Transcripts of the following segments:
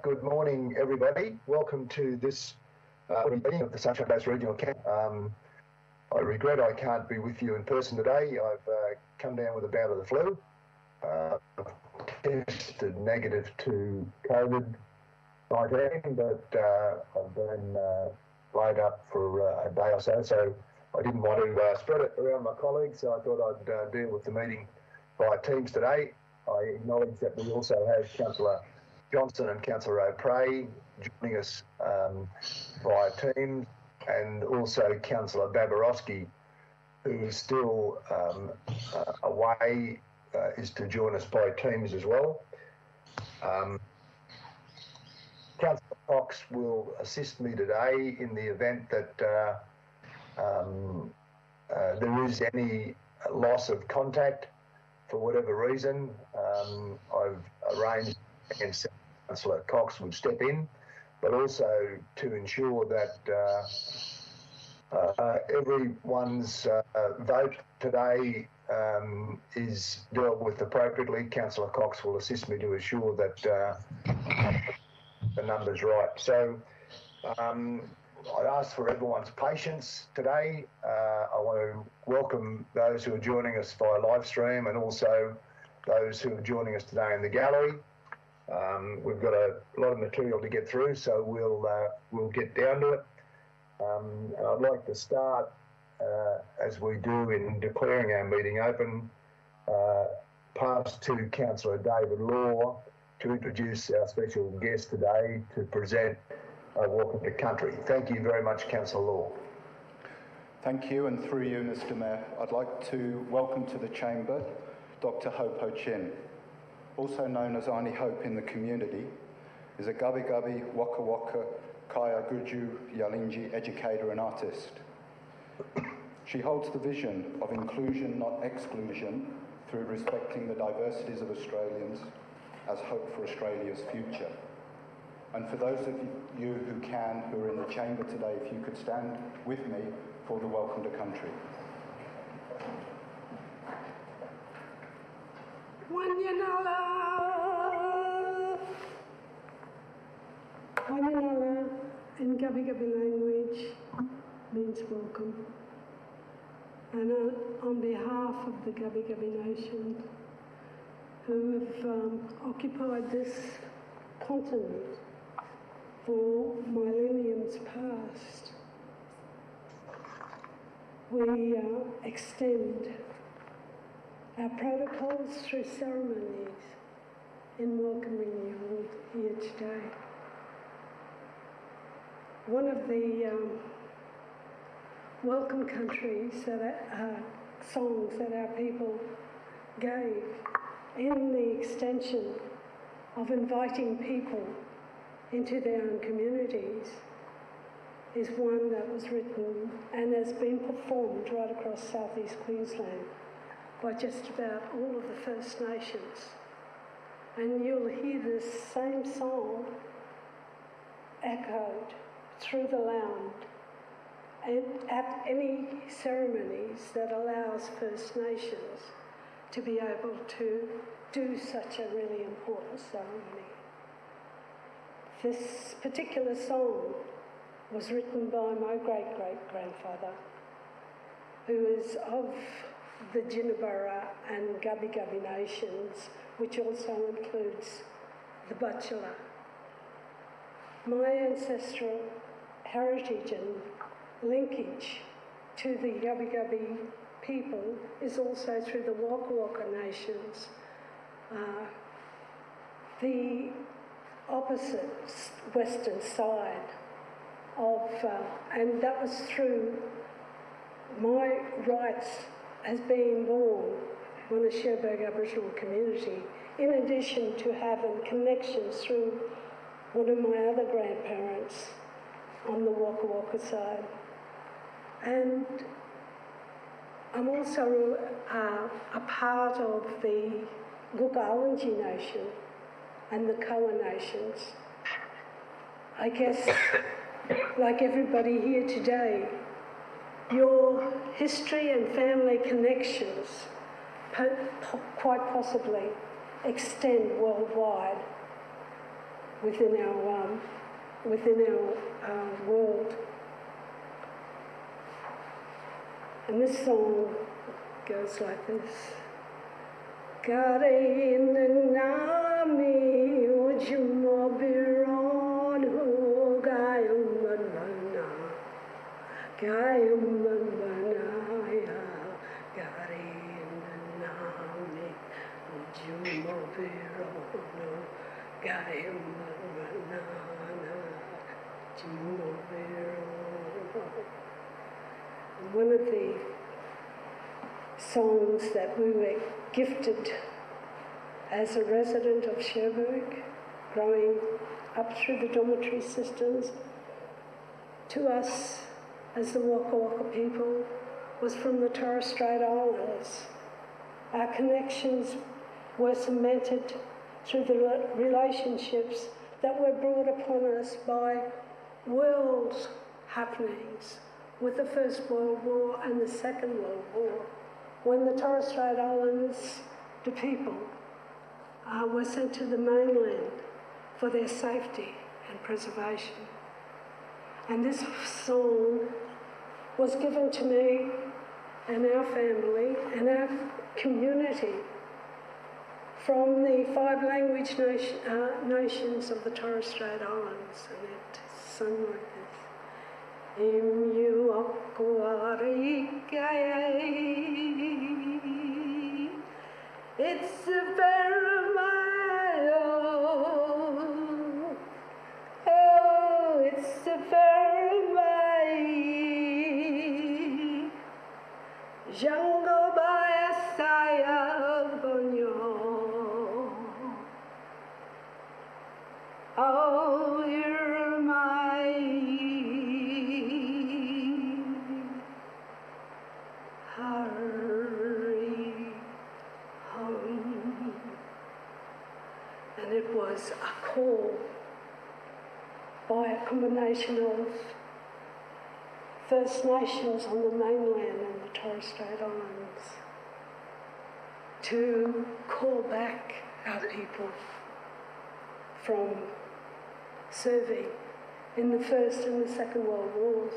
Good morning, everybody. Welcome to this meeting of the Sunshine Coast Regional Camp. I regret I can't be with you in person today. I've come down with a bout of the flu. Tested negative to COVID-19, but I've been laid up for a day or so I didn't want to spread it around my colleagues, so I thought I'd deal with the meeting by teams today. I acknowledge that we also have Councillor Johnson and Councillor O'Prey joining us via Teams, and also Councillor Babarowski, who is still away, is to join us by Teams as well. Councillor Cox will assist me today in the event that there is any loss of contact for whatever reason. I've arranged and Councillor Cox would step in, but also to ensure that everyone's vote today is dealt with appropriately. Councillor Cox will assist me to assure that the number's right. So I ask for everyone's patience today. I want to welcome those who are joining us via live stream and also those who are joining us today in the gallery. We've got a lot of material to get through, so we'll get down to it. I'd like to start, as we do in declaring our meeting open, pass to Councillor David Law to introduce our special guest today to present Welcome to Country. Thank you very much, Councillor Law. Thank you, and through you, Mr Mayor, I'd like to welcome to the Chamber Dr Hope Ho Chin, also known as Auntie Hope in the community, is a Gubbi Gubbi, Waka Waka, Kaya Guju, Yalinji educator and artist. She holds the vision of inclusion, not exclusion, through respecting the diversities of Australians as hope for Australia's future. And for those of you who can, who are in the chamber today, if you could stand with me for the Welcome to Country. Wanyanala in Gubbi Gubbi language means welcome. And on behalf of the Gubbi Gubbi Nation, who have occupied this continent for millenniums past, we extend our protocols through ceremonies in welcoming you all here today. One of the welcome countries that songs that our people gave in the extension of inviting people into their own communities is one that was written and has been performed right across southeast Queensland by just about all of the First Nations. And you'll hear this same song echoed through the land and at any ceremonies that allows First Nations to be able to do such a really important ceremony. This particular song was written by my great-great-grandfather, who is of the Jinnaburra and Gubbi Gubbi nations, which also includes the Bachelor. My ancestral heritage and linkage to the Gubbi Gubbi people is also through the Waka Waka nations. The opposite western side of, and that was through my rights as being born on a Cherbourg Aboriginal community, in addition to having connections through one of my other grandparents on the Waka Waka side. And I'm also a part of the Guggawanji Nation and the Koa Nations. I guess, like everybody here today, your history and family connections quite possibly extend worldwide. within our world. And this song goes like this. Karinami ujmobiron hu gayamana gayamanaya karinami ujmobiron gayamanana ujmobiron. One of the songs that we were gifted as a resident of Cherbourg, growing up through the dormitory systems, to us as the Waka Waka people, was from the Torres Strait Islands. Our connections were cemented through the relationships that were brought upon us by world happenings with the First World War and the Second World War, when the Torres Strait Islands, the people, were sent to the mainland for their safety and preservation. And this song was given to me and our family and our community from the 5 language nations of the Torres Strait Islands, and it sung like this. Imyu akwarikaye, it's a veramayo. Oh, it's a veramayi. Jango baya saya bonyo. Oh, you're my hurry home. And it was a call by a combination of First Nations on the mainland and the Torres Strait Islands to call back our people from serving in the First and the Second World Wars,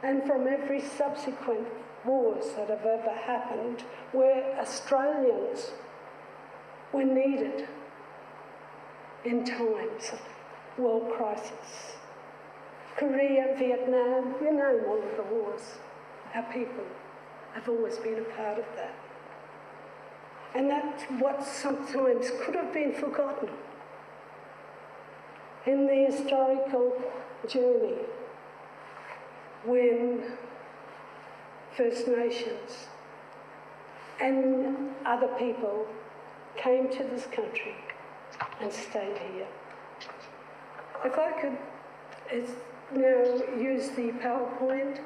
and from every subsequent wars that have ever happened where Australians were needed in times of world crisis. Korea, Vietnam, you name all of the wars. Our people have always been a part of that. And that's what sometimes could have been forgotten in the historical journey when First Nations and other people came to this country and stayed here. If I could now use the PowerPoint,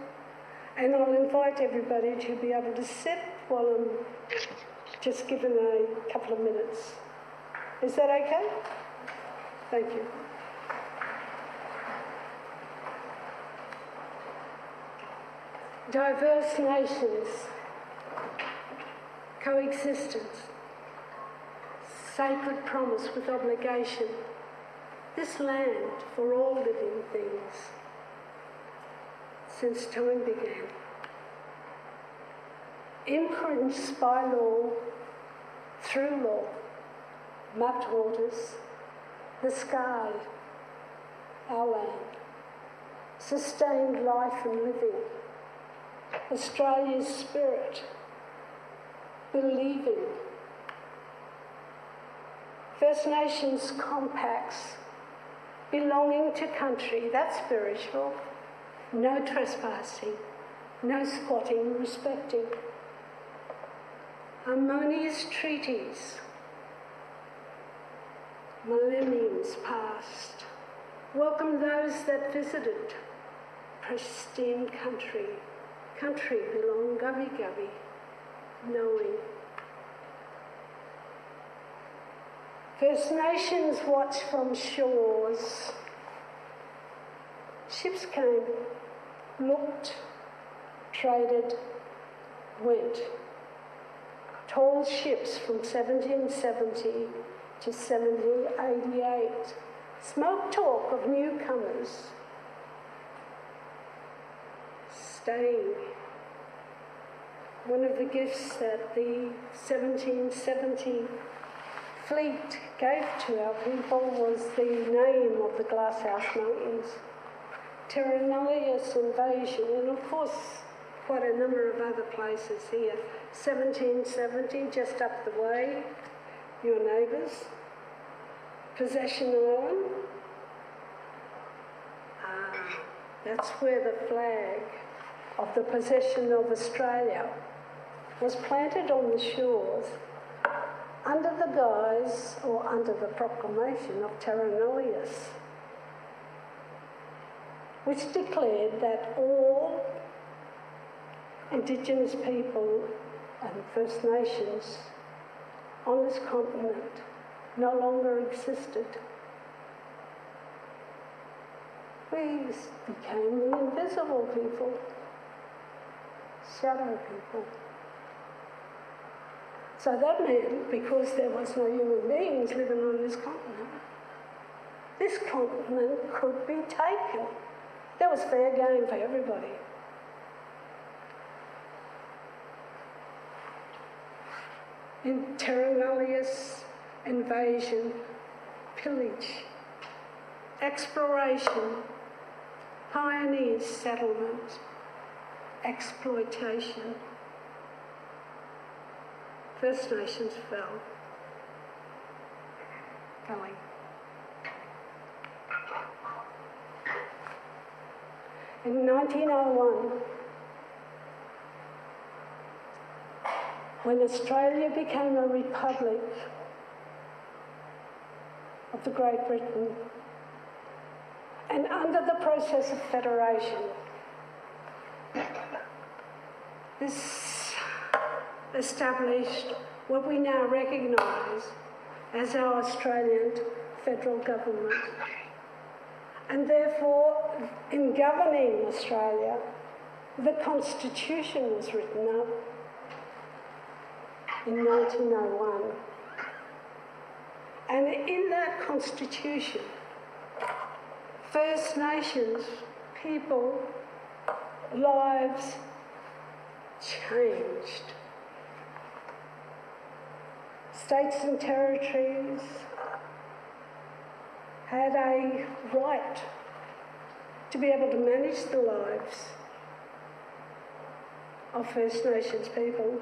and I'll invite everybody to be able to sit while I'm just given a couple of minutes. Is that okay? Thank you. Diverse nations, coexistence, sacred promise with obligation, this land for all living things since time began. Imprints by law, through law, mapped waters, the sky, our land, sustained life and living, Australia's spirit, believing. First Nations compacts, belonging to country, that's spiritual. No trespassing, no squatting, respecting. Harmonious treaties, millenniums past. Welcome those that visited. Pristine country, country belong gubby, knowing. First Nations watch from shores. Ships came, looked, traded, went. Tall ships from 1770 to 1788 Smoke talk of newcomers staying. One of the gifts that the 1770 fleet gave to our people was the name of the Glasshouse Mountains, Terra Nullius invasion, and of course quite a number of other places here. 1770, just up the way, your neighbours. Possession Island, that's where the flag of the possession of Australia was planted on the shores under the guise or under the proclamation of Terra Nullius, which declared that all Indigenous people and First Nations on this continent no longer existed. We became the invisible people, shadow people. So that meant, because there was no human beings living on this continent could be taken. There was fair game for everybody. In Terra Nullius, invasion, pillage, exploration, pioneers, settlement, exploitation. First Nations fell. Felling. In 1901, when Australia became a republic of the Great Britain, and under the process of federation, this established what we now recognise as our Australian federal government. And therefore, in governing Australia, the Constitution was written up in 1901. And in that Constitution, First Nations people lives changed. States and territories had a right to be able to manage the lives of First Nations people.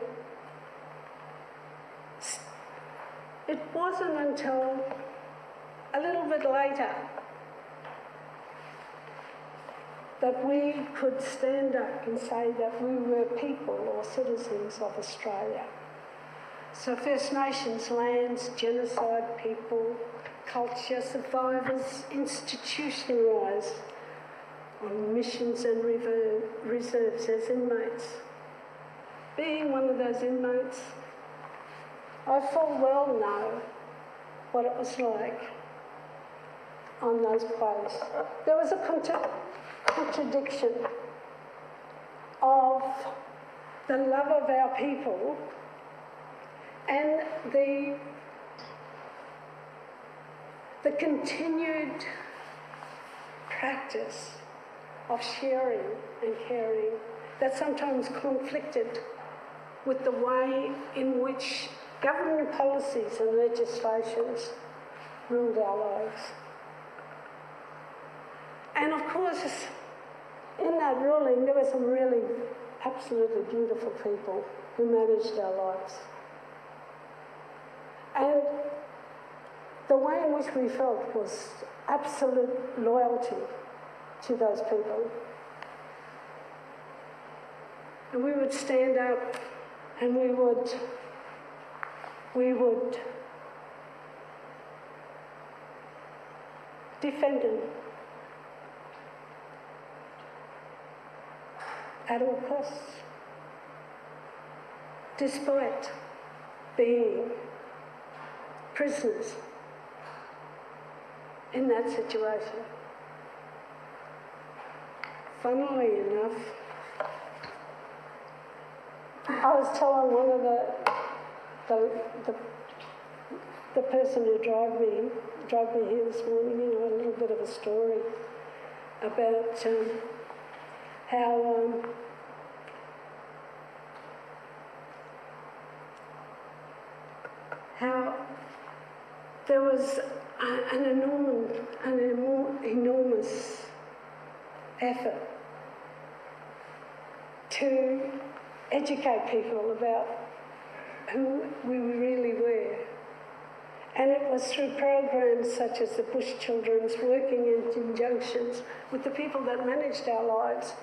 It wasn't until a little bit later that we could stand up and say that we were people or citizens of Australia. So First Nations lands, genocide people, culture, survivors institutionalised on missions and reserves as inmates. Being one of those inmates, I full well know what it was like on those places. There was a contradiction of the love of our people and the continued practice of sharing and caring that sometimes conflicted with the way in which government policies and legislations ruled our lives. And of course, in that ruling, there were some really absolutely beautiful people who managed our lives. And the way in which we felt was absolute loyalty to those people. And we would stand up and we would defend them at all costs, despite being prisoners in that situation. Funnily enough, I was telling one of the the person who drove me here this morning, you know, a little bit of a story about how there was an enormous effort to educate people about who we really were. And it was through programs such as the Bush Children's, working in conjunctions with the people that managed our lives,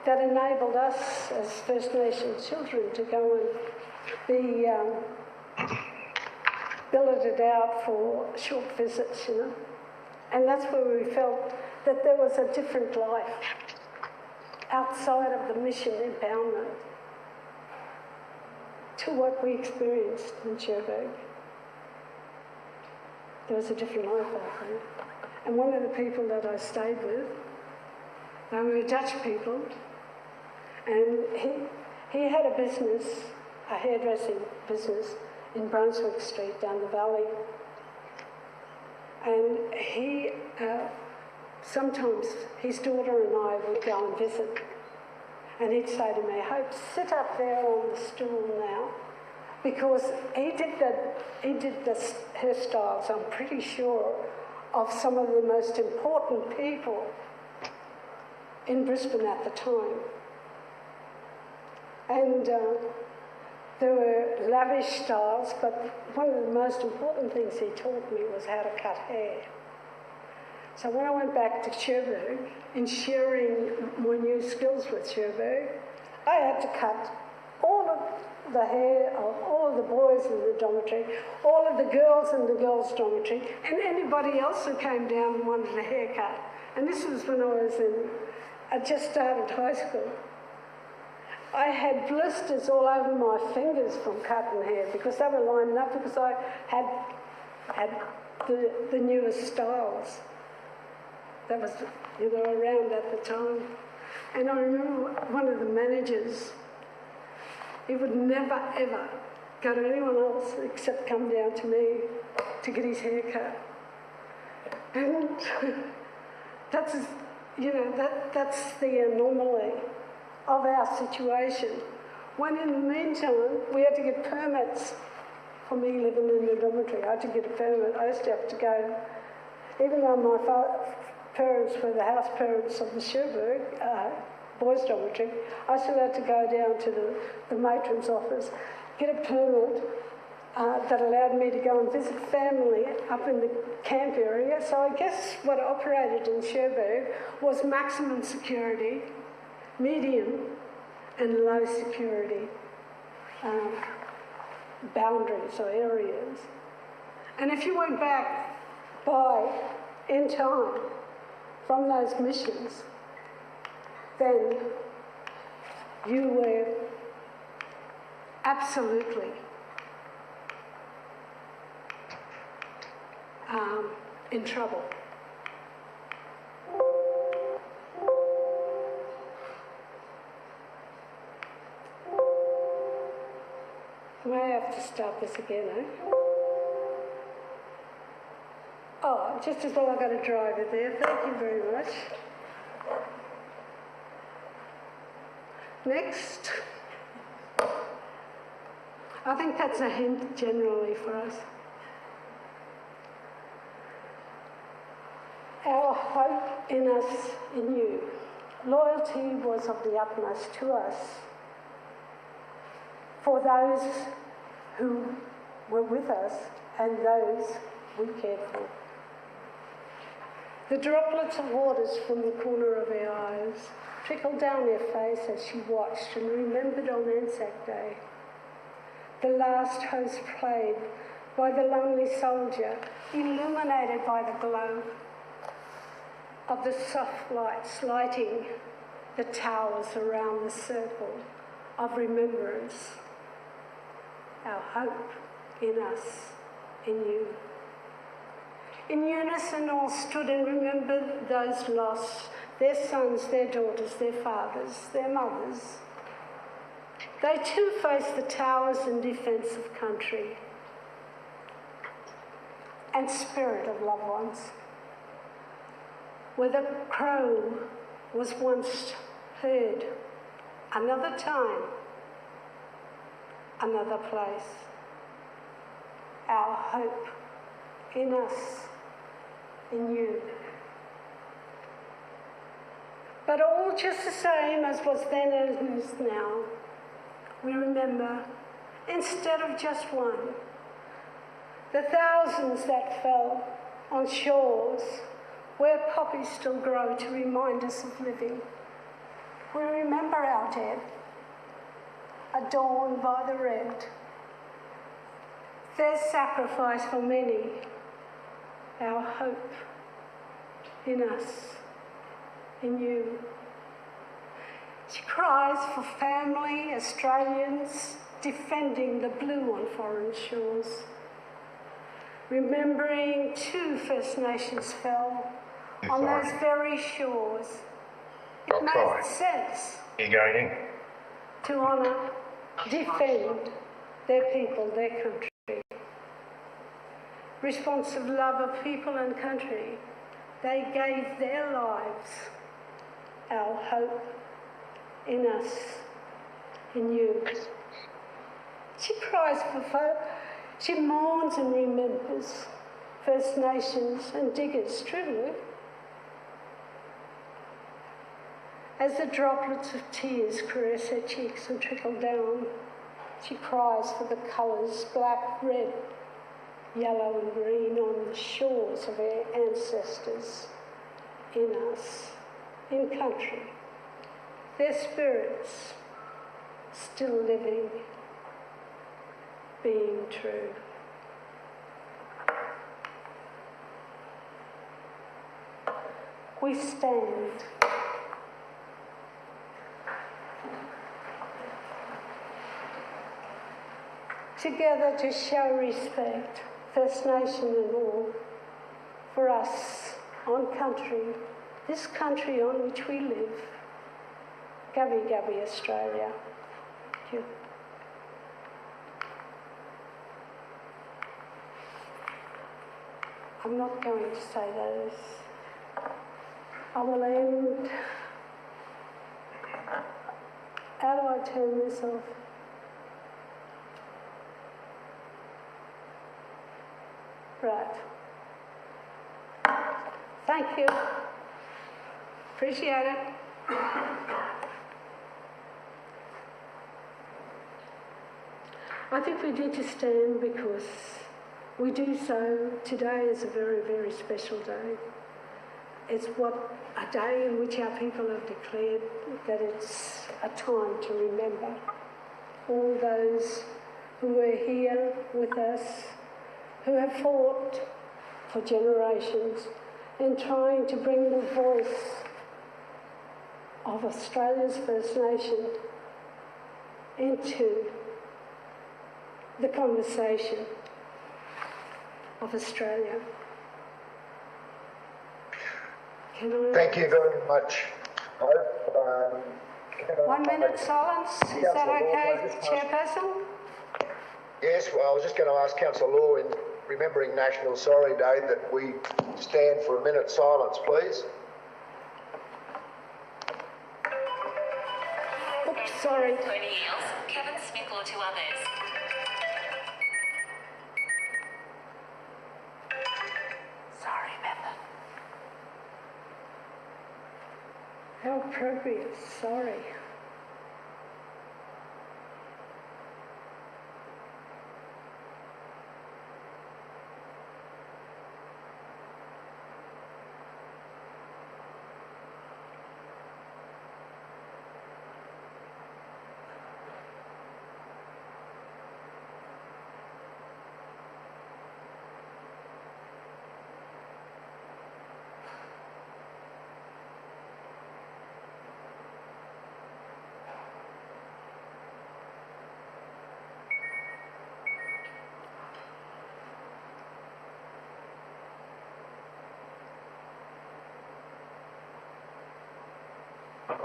that enabled us as First Nations children to go and be billeted out for short visits, you know. And that's where we felt that there was a different life outside of the mission empowerment to what we experienced in Cherbourg. There was a different life out there. And one of the people that I stayed with, they were Dutch people, and he had a business, a hairdressing business in Brunswick Street down the valley. And he, sometimes his daughter and I would go and visit. And he'd say to me, Hope, sit up there on the stool now. Because he did the hairstyles, I'm pretty sure, of some of the most important people in Brisbane at the time. And there were lavish styles, but one of the most important things he taught me was how to cut hair. So when I went back to Cherbourg, in sharing my new skills with Cherbourg, I had to cut all of the hair of all of the boys in the dormitory, all of the girls in the girls' dormitory, and anybody else who came down and wanted a haircut. And this was when I just started high school. I had blisters all over my fingers from cutting hair because they were lined up, because I had the newest styles that was, you know, around at the time. And I remember one of the managers, he would never ever go to anyone else except come down to me to get his hair cut. And that's, you know, that's the anomaly of our situation. When in the meantime, we had to get permits. For me living in the dormitory, I had to get a permit. I used to have to go, even though my parents were the house parents of the Cherbourg boys' dormitory, I still had to go down to the matron's office, get a permit that allowed me to go and visit family up in the camp area. So I guess what operated in Cherbourg was maximum security, medium and low security boundaries or areas. And if you went back in time from those missions, then you were absolutely in trouble. I may have to start this again, eh? Oh, just as well I got a driver there. Thank you very much. Next. I think that's a hint generally for us. Our hope in us, in you. Loyalty was of the utmost to us for those who were with us and those we cared for. The droplets of waters from the corner of our eyes trickled down her face as she watched and remembered on Anzac Day. The last host played by the lonely soldier, illuminated by the glow of the soft lights lighting the towers around the circle of remembrance. Our hope in us, in you. In unison all stood and remembered those lost, their sons, their daughters, their fathers, their mothers. They too faced the towers in defence of country. and spirit of loved ones. Where the crow was once heard, another time, another place. Our hope in us, in you. But all just the same as was then and is now. We remember, instead of just one, the thousands that fell on shores where poppies still grow to remind us of living. We remember our dead, adorned by the red. Their sacrifice for many, our hope in us, in you. She cries for family, Australians, defending the blue on foreign shores. Remembering 2 First Nations fell on those very shores. It made sense to honour, defend their people, their country. Responsive love of people and country, they gave their lives. Our hope in us, in you. She cries for folk. She mourns and remembers First Nations and diggers, truly. As the droplets of tears caress her cheeks and trickle down, she cries for the colours, black, red, yellow and green on the shores of our ancestors, in us, in country, their spirits still living, being true. We stand together to show respect, First Nation and all, for us on country, this country on which we live, Gubbi Gubbi, Australia. Thank you. I'm not going to say those. I will end. How do I turn this off? Right. Thank you. Appreciate it. I think we need to stand because we do so. Today is a very, very special day. It's a day in which our people have declared that it's a time to remember all those who were here with us, who have fought for generations in trying to bring the voice of Australia's First Nation into the conversation of Australia. Thank you very much. 1 minute silence, is that okay, Chairperson? Yes, well, I was just going to ask Councillor Law, in remembering National Sorry Day, that we stand for a minute silence, please. Oops, sorry. Tony Eels, Kevin Smith or to others. Sorry, Method. How appropriate, sorry.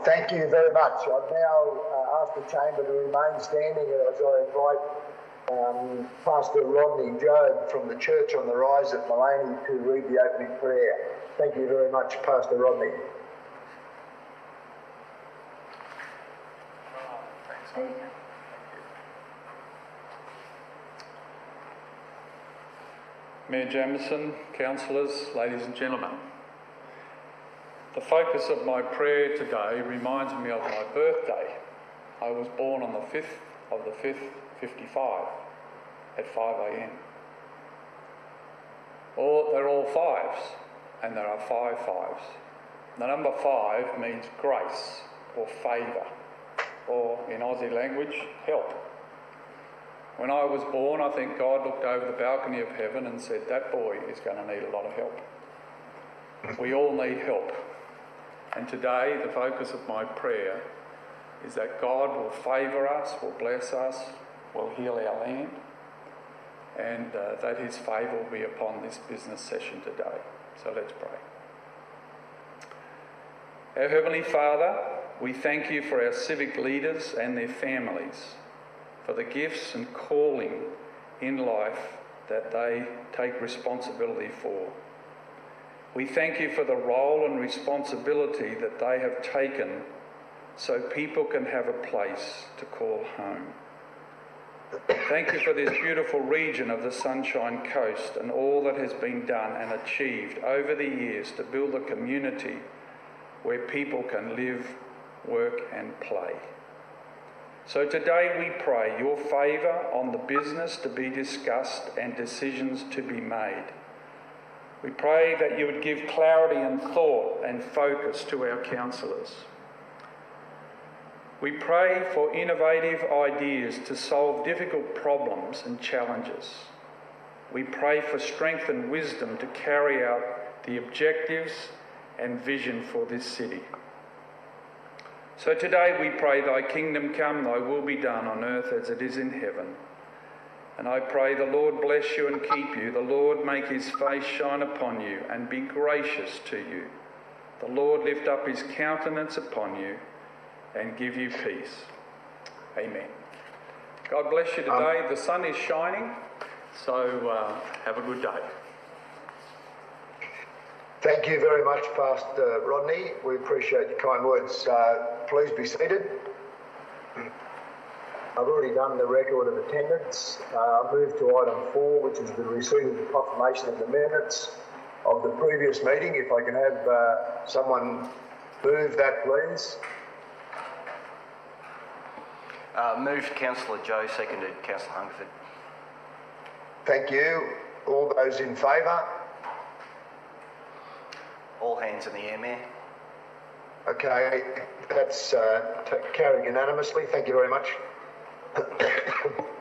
Thank you very much. I now ask the Chamber to remain standing as I invite Pastor Rodney Job from the Church on the Rise at Maleny to read the opening prayer. Thank you very much, Pastor Rodney. Mayor Jamieson, councillors, ladies and gentlemen. The focus of my prayer today reminds me of my birthday. I was born on the 5th of the 5th, 55, at 5 a.m. They're all fives, and there are 5 fives. The number 5 means grace or favour, or in Aussie language, help. When I was born, I think God looked over the balcony of heaven and said, that boy is going to need a lot of help. We all need help. And today, the focus of my prayer is that God will favour us, will bless us, will heal our land, and that his favour will be upon this business session today. So let's pray. Our Heavenly Father, we thank you for our civic leaders and their families, for the gifts and calling in life that they take responsibility for. We thank you for the role and responsibility that they have taken so people can have a place to call home. Thank you for this beautiful region of the Sunshine Coast and all that has been done and achieved over the years to build a community where people can live, work and play. So today we pray your favour on the business to be discussed and decisions to be made. We pray that you would give clarity and thought and focus to our councillors. We pray for innovative ideas to solve difficult problems and challenges. We pray for strength and wisdom to carry out the objectives and vision for this city. So today we pray thy kingdom come, thy will be done on earth as it is in heaven. And I pray the Lord bless you and keep you. The Lord make his face shine upon you and be gracious to you. The Lord lift up his countenance upon you and give you peace. Amen. God bless you today. The sun is shining, so have a good day. Thank you very much, Pastor Rodney. We appreciate your kind words. Please be seated. I've already done the record of attendance. I'll move to item 4, which is the receipt of the confirmation of the minutes of the previous meeting. If I can have someone move that, please. Moved Councillor Joe, seconded Councillor Hungerford. Thank you. All those in favour? All hands in the air, Mayor. Okay, that's carried unanimously. Thank you very much.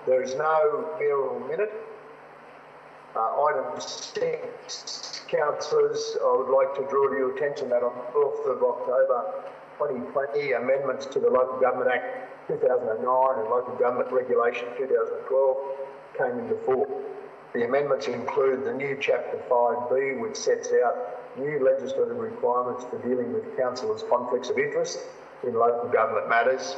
There is no mayoral minute. Item 6, councillors, I would like to draw to your attention that on 12th of October 2020, amendments to the Local Government Act 2009 and Local Government Regulation 2012 came into force. The amendments include the new Chapter 5B, which sets out new legislative requirements for dealing with councillors' conflicts of interest in local government matters.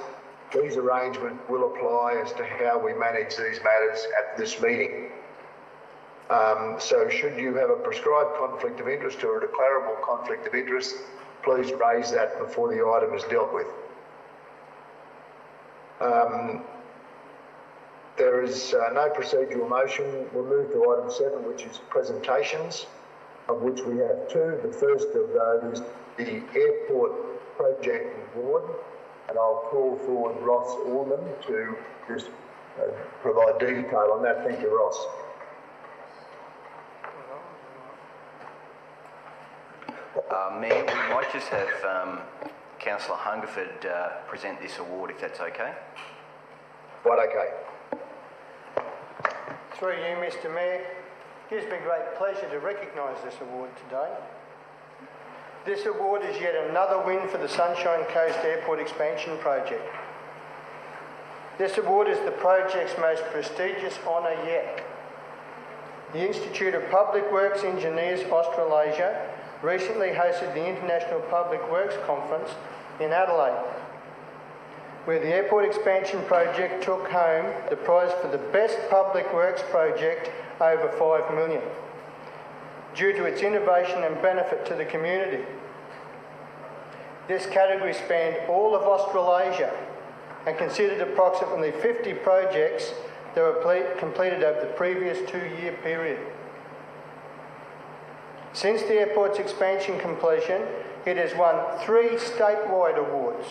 These arrangements will apply as to how we manage these matters at this meeting. So should you have a prescribed conflict of interest or a declarable conflict of interest, please raise that before the item is dealt with. There is no procedural motion. We'll move to item 7, which is presentations, of which we have 2. The first of those is the Airport Project Board, and I'll call forward Ross Orman to just provide detail on that. Thank you, Ross. Mayor, we might just have Councillor Hungerford present this award, if that's okay. Right, okay. Through you, Mr Mayor, it gives me great pleasure to recognise this award today. This award is yet another win for the Sunshine Coast Airport Expansion Project. This award is the project's most prestigious honour yet. The Institute of Public Works Engineers Australasia recently hosted the International Public Works Conference in Adelaide. where the airport expansion project took home the prize for the best public works project over $5 million, due to its innovation and benefit to the community. This category spanned all of Australasia and considered approximately 50 projects that were completed over the previous 2-year period. Since the airport's expansion completion, it has won 3 statewide awards,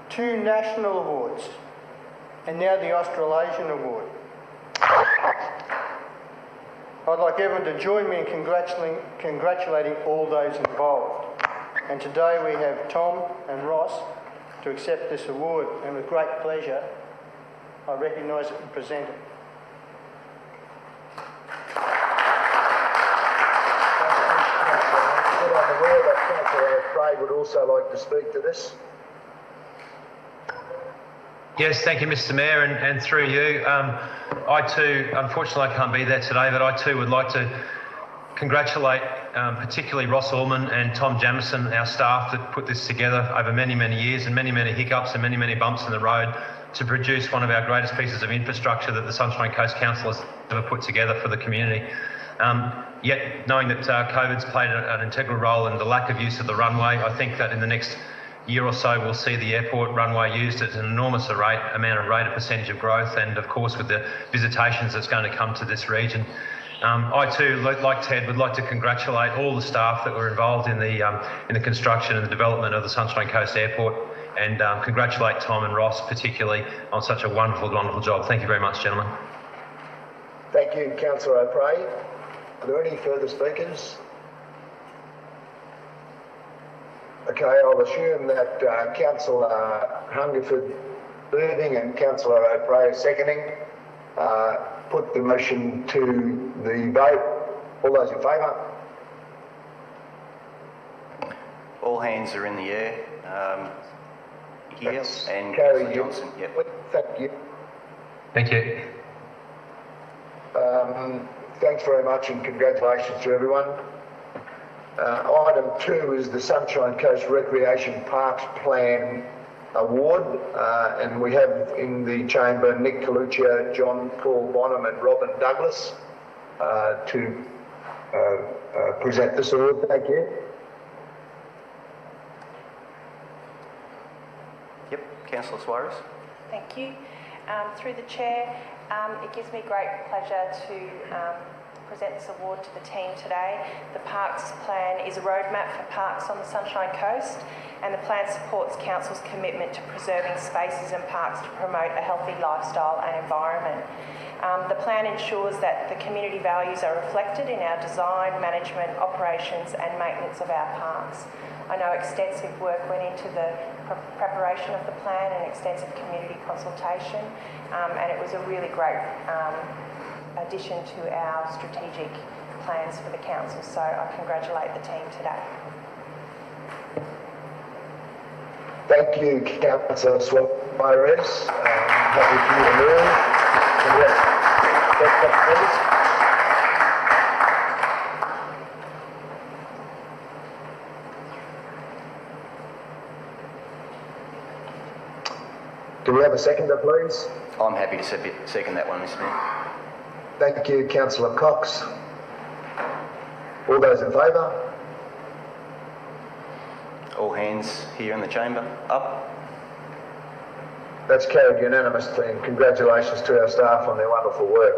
2 national awards, and now the Australasian Award. I'd like everyone to join me in congratulating all those involved. And today we have Tom and Ross to accept this award, and with great pleasure I recognise it and present it. I'm aware that Councillor Craig would also like to speak to this. Yes, thank you, Mr. Mayor, and through you. I too, unfortunately, I can't be there today, but I too would like to congratulate particularly Ross Allman and Tom Jamieson, our staff that put this together over many, many years and many, many hiccups and many, many bumps in the road to produce one of our greatest pieces of infrastructure that the Sunshine Coast Council has ever put together for the community. Yet, knowing that COVID's played an integral role in the lack of use of the runway, I think that in the next year or so we'll see the airport runway used at an enormous rate of percentage of growth, and of course with the visitations that's going to come to this region. I too, like Ted, would like to congratulate all the staff that were involved in the construction and the development of the Sunshine Coast Airport, and congratulate Tom and Ross particularly on such a wonderful, wonderful job. Thank you very much, gentlemen. Thank you, Councillor O'Prey. Are there any further speakers? Okay, I'll assume that Councillor Hungerford moving and Councillor O'Prey seconding. Put the motion to the vote. All those in favour? All hands are in the air. Here That's and carried. Councillor Johnson. Yep. Thank you. Thank you. Thanks very much and congratulations to everyone. Item 2 is the Sunshine Coast Recreation Parks Plan Award, and we have in the chamber Nick Coluccia, John Paul Bonham and Robin Douglas to present this award. Thank you. Yep. Councillor Suarez. Thank you. Through the chair, it gives me great pleasure to present this award to the team today. The Parks Plan is a roadmap for parks on the Sunshine Coast, and the plan supports Council's commitment to preserving spaces and parks to promote a healthy lifestyle and environment. The plan ensures that the community values are reflected in our design, management, operations and maintenance of our parks. I know extensive work went into the preparation of the plan and extensive community consultation, and it was a really great addition to our strategic plans for the council, so I congratulate the team today. Thank you, Councillor Suarez. Happy for you to move. Do we have a seconder, please? I'm happy to second that one, Mr. Mayor. Thank you, Councillor Cox. All those in favour? All hands here in the chamber up. That's carried unanimously, and congratulations to our staff on their wonderful work.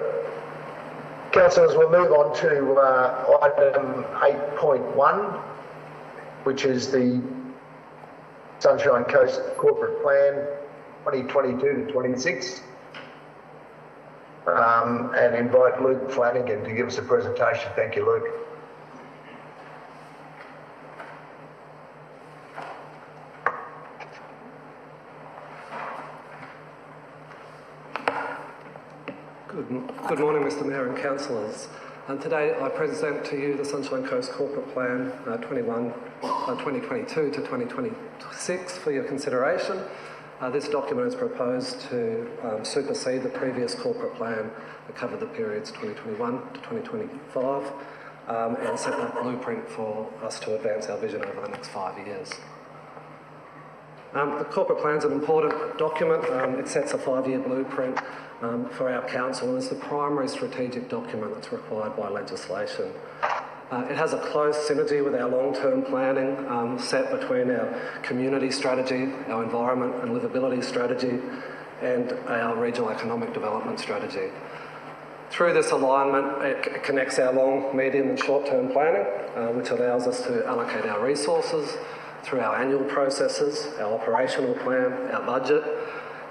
Councillors, we'll move on to item 8.1, which is the Sunshine Coast Corporate Plan 2022 to 26. And invite Luke Flanagan to give us a presentation. Thank you, Luke. Good morning, Mr. Mayor and Councillors. Today I present to you the Sunshine Coast Corporate Plan 2022 to 2026 for your consideration. This document is proposed to supersede the previous corporate plan that covered the periods 2021 to 2025 and set that blueprint for us to advance our vision over the next 5 years. The corporate plan is an important document. It sets a 5-year blueprint for our council and is the primary strategic document that's required by legislation. It has a close synergy with our long-term planning set between our community strategy, our environment and livability strategy, and our regional economic development strategy. Through this alignment, it connects our long, medium and short-term planning, which allows us to allocate our resources through our annual processes, our operational plan, our budget,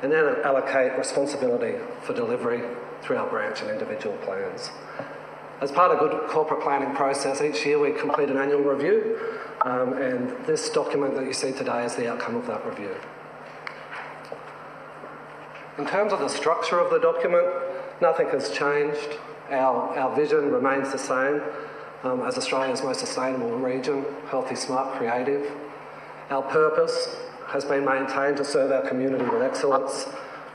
and then allocate responsibility for delivery through our branch and individual plans. As part of good corporate planning process, each year we complete an annual review, and this document that you see today is the outcome of that review. In terms of the structure of the document, nothing has changed. Our vision remains the same as Australia's most sustainable region, healthy, smart, creative. Our purpose has been maintained to serve our community with excellence,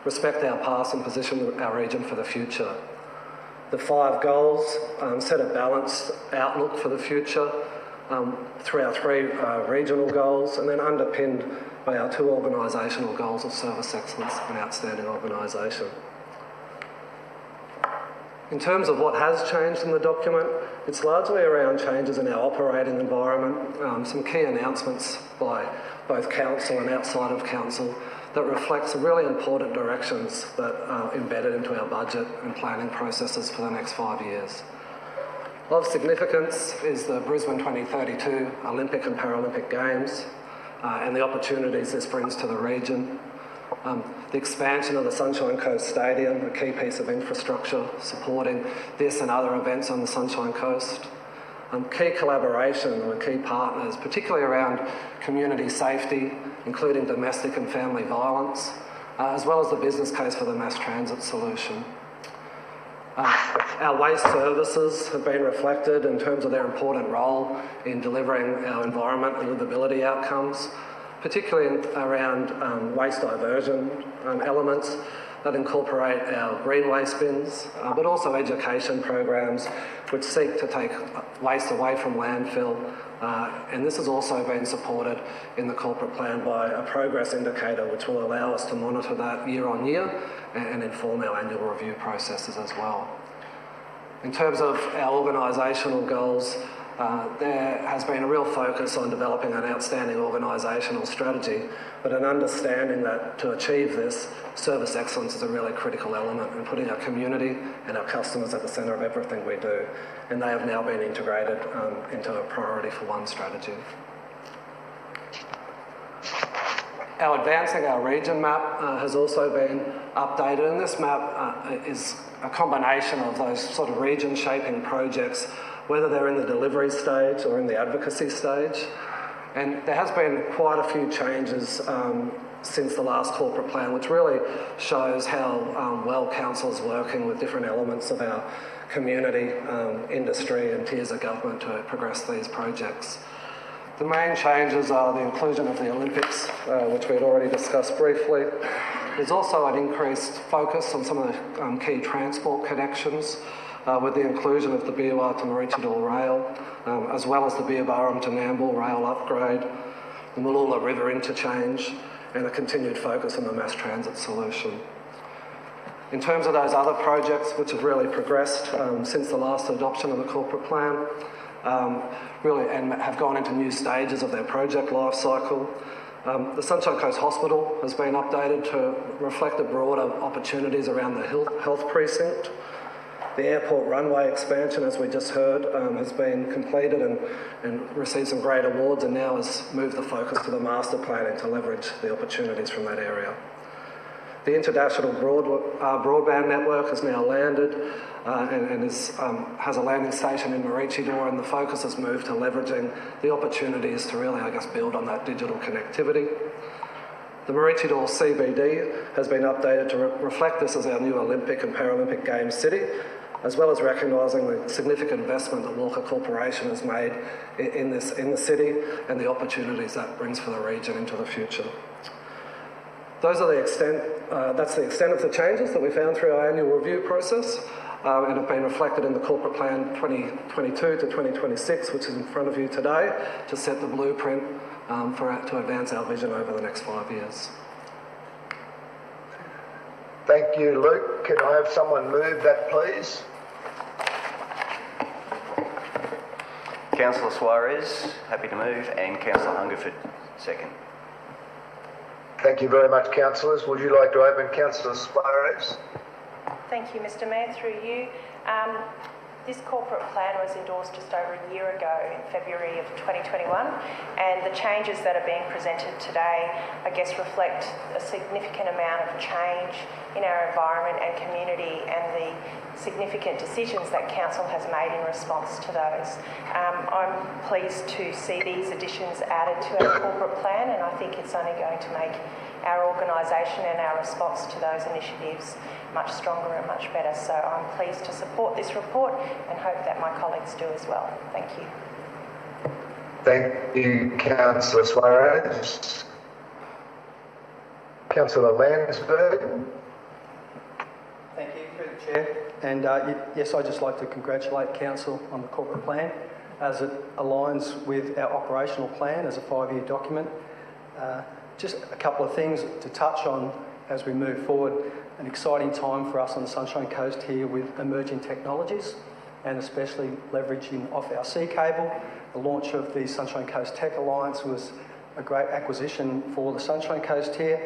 respect our past and position our region for the future. The 5 goals set a balanced outlook for the future through our 3 regional goals, and then underpinned by our 2 organisational goals of service excellence and outstanding organisation. In terms of what has changed in the document, it's largely around changes in our operating environment, some key announcements by both council and outside of council that reflect some really important directions that are embedded into our budget and planning processes for the next 5 years. Of significance is the Brisbane 2032 Olympic and Paralympic Games and the opportunities this brings to the region. The expansion of the Sunshine Coast Stadium, a key piece of infrastructure supporting this and other events on the Sunshine Coast. Key collaboration with key partners, particularly around community safety, including domestic and family violence, as well as the business case for the mass transit solution. Our waste services have been reflected in terms of their important role in delivering our environment and livability outcomes, particularly around waste diversion elements that incorporate our green waste bins, but also education programs which seek to take waste away from landfill. And this has also been supported in the corporate plan by a progress indicator which will allow us to monitor that year on year and inform our annual review processes as well. In terms of our organisational goals, there has been a real focus on developing an outstanding organisational strategy, but an understanding that to achieve this, service excellence is a really critical element in putting our community and our customers at the centre of everything we do, and they have now been integrated into a priority for one strategy. Our Advancing Our Region map has also been updated, and this map is a combination of those sort of region-shaping projects, whether they're in the delivery stage or in the advocacy stage. And there has been quite a few changes since the last corporate plan, which really shows how well council is working with different elements of our community, industry and tiers of government to progress these projects. The main changes are the inclusion of the Olympics, which we had already discussed briefly. There's also an increased focus on some of the key transport connections, with the inclusion of the Behaviour to Maroochydore rail, as well as the Behaviour to Nambour rail upgrade, the Mooloolaba River interchange, and a continued focus on the mass transit solution. In terms of those other projects which have really progressed since the last adoption of the corporate plan, really and have gone into new stages of their project life cycle. The Sunshine Coast Hospital has been updated to reflect the broader opportunities around the health precinct. The airport runway expansion, as we just heard, has been completed and received some great awards, and now has moved the focus to the master planning to leverage the opportunities from that area. The international broadband network has now landed and has a landing station in Maroochydore, and the focus has moved to leveraging the opportunities to really, build on that digital connectivity. The Maroochydore CBD has been updated to reflect this as our new Olympic and Paralympic Games city, as well as recognising the significant investment that Walker Corporation has made in the city and the opportunities that brings for the region into the future. That's the extent of the changes that we found through our annual review process. and have been reflected in the corporate plan 2022 to 2026, which is in front of you today, to set the blueprint to advance our vision over the next 5 years. Thank you, Luke. Can I have someone move that, please? Councillor Suarez, happy to move, and Councillor Hungerford, second. Thank you very much, councillors. Would you like to open, Councillor Suarez? Thank you, Mr Mayor. Through you. This corporate plan was endorsed just over a year ago in February of 2021, and the changes that are being presented today, I guess, reflect a significant amount of change in our environment and community and the significant decisions that Council has made in response to those. I'm pleased to see these additions added to our corporate plan, and I think it's only going to make our organisation and our response to those initiatives much stronger and much better. So I'm pleased to support this report and hope that my colleagues do as well. Thank you. Thank you, Councillor Suarez. Councillor Landsberg. Thank you, through the Chair. And yes, I'd just like to congratulate Council on the corporate plan as it aligns with our operational plan as a 5-year document. Just a couple of things to touch on as we move forward. An exciting time for us on the Sunshine Coast here with emerging technologies, and especially leveraging off our sea cable. The launch of the Sunshine Coast Tech Alliance was a great acquisition for the Sunshine Coast here.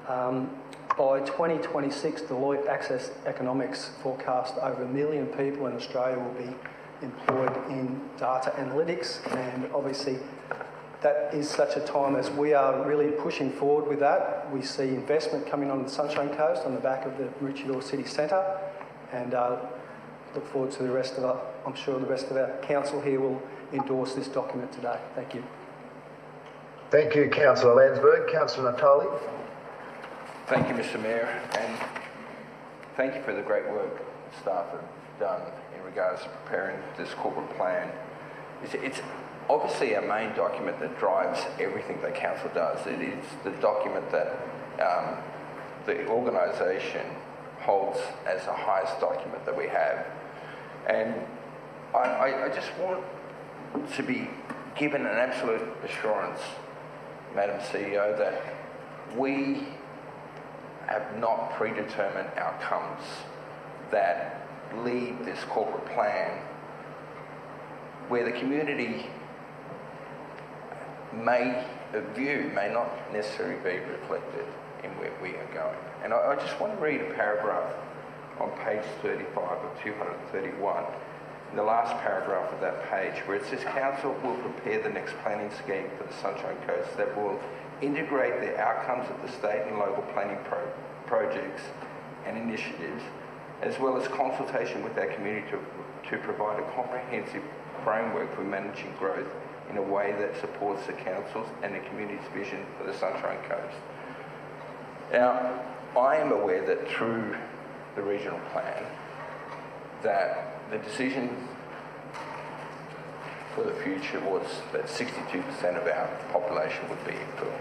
By 2026, Deloitte Access Economics forecast over 1 million people in Australia will be employed in data analytics, and obviously that is such a time as we are really pushing forward with that. We see investment coming on the Sunshine Coast on the back of the Maroochydore City Centre, and look forward to the rest of our, I'm sure the rest of our council here will endorse this document today. Thank you. Thank you, Councillor Landsberg. Councillor Natoli. Thank you, Mr Mayor, and thank you for the great work staff have done in regards to preparing this corporate plan. It's obviously a main document that drives everything that council does. It is the document that the organisation holds as the highest document that we have. And I just want to be given an absolute assurance, Madam CEO, that we have not predetermined outcomes that lead this corporate plan, where the community may not necessarily be reflected in where we are going. And I just want to read a paragraph on page 35 of 231, in the last paragraph of that page, where it says, Council will prepare the next planning scheme for the Sunshine Coast that will integrate the outcomes of the state and local planning projects and initiatives, as well as consultation with our community to provide a comprehensive framework for managing growth in a way that supports the council's and the community's vision for the Sunshine Coast. Now, I am aware that through the regional plan, that the decision for the future was that 62% of our population would be infill.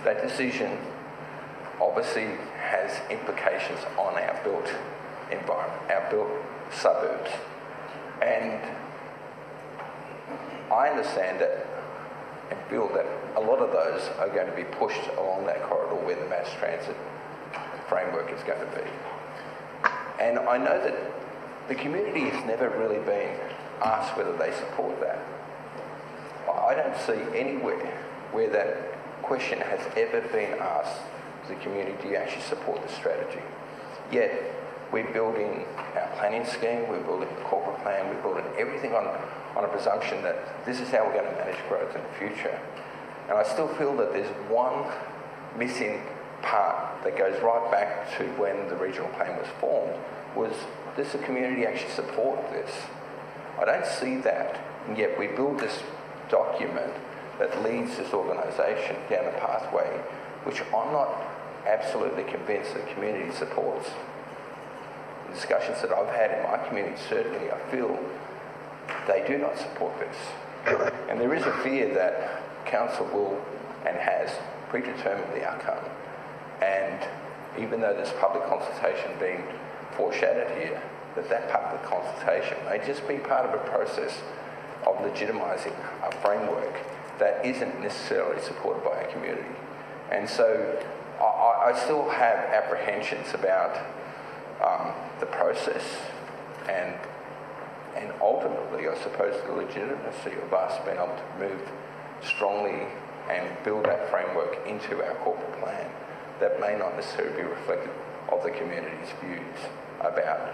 That decision obviously has implications on our built environment, our built suburbs. And I understand that and feel that a lot of those are going to be pushed along that corridor where the mass transit framework is going to be. And I know that the community has never really been asked whether they support that. I don't see anywhere where that question has ever been asked to the community, do you actually support the strategy? Yet, we're building our planning scheme, we're building the corporate plan, we're building everything on a presumption that this is how we're going to manage growth in the future. And I still feel that there's one missing part that goes right back to when the regional plan was formed, was does the community actually support this? I don't see that, and yet we build this document that leads this organisation down a pathway which I'm not absolutely convinced the community supports. The discussions that I've had in my community, certainly I feel they do not support this. And there is a fear that council will and has predetermined the outcome. And even though there's public consultation being foreshadowed here, that part of the consultation may just be part of a process of legitimising a framework that isn't necessarily supported by our community. And so I still have apprehensions about the process and ultimately, I suppose, the legitimacy of us being able to move strongly and build that framework into our corporate plan that may not necessarily be reflective of the community's views about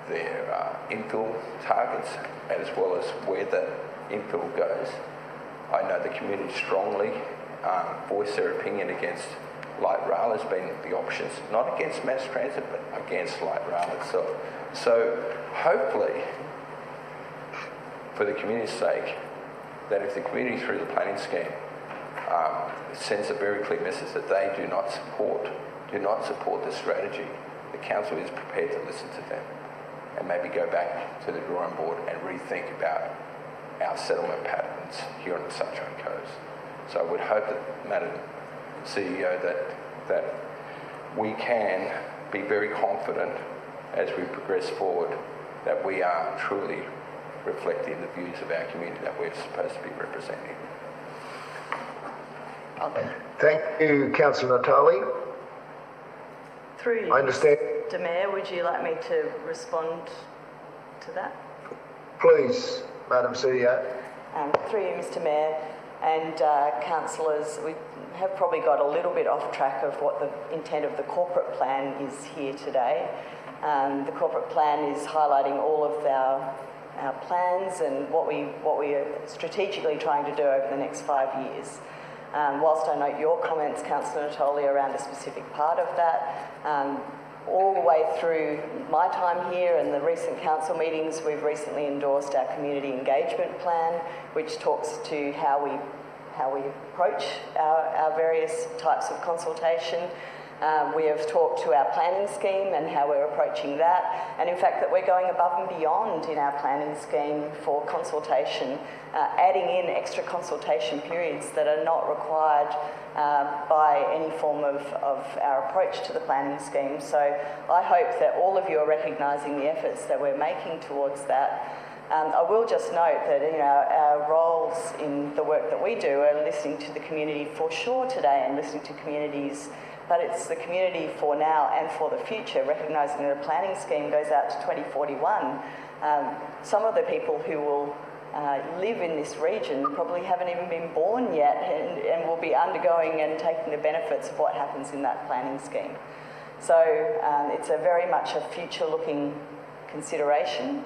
their infill targets as well as where the infill goes. I know the community strongly voice their opinion against light rail as being the options, not against mass transit, but against light rail itself. So hopefully, for the community's sake, that if the community through the planning scheme sends a very clear message that they do not support the strategy, the council is prepared to listen to them and maybe go back to the drawing board and rethink about our settlement patterns here on the Sunshine Coast. So I would hope that, Madam CEO, that we can be very confident as we progress forward that we are truly reflecting the views of our community that we're supposed to be representing. Thank you, Councillor Natoli. Through you, I understand. Mr. Mayor, would you like me to respond to that? Please, Madam CEO. Through you, Mr. Mayor, and councillors, we have probably got a little bit off track of what the intent of the corporate plan is here today. The corporate plan is highlighting all of our plans and what we are strategically trying to do over the next 5 years. Whilst I note your comments, Councillor Natoli, around a specific part of that, all the way through my time here and the recent council meetings, we've recently endorsed our community engagement plan, which talks to how we approach our various types of consultation. We have talked to our planning scheme and how we're approaching that, and in fact that we're going above and beyond in our planning scheme for consultation, adding in extra consultation periods that are not required by any form of our approach to the planning scheme. So I hope that all of you are recognising the efforts that we're making towards that. I will just note that our roles in the work that we do are listening to the community for sure today and listening to communities, but it's the community for now and for the future, recognising that a planning scheme goes out to 2041. Some of the people who will live in this region probably haven't even been born yet and will be undergoing and taking the benefits of what happens in that planning scheme. So it's a very much a future-looking consideration,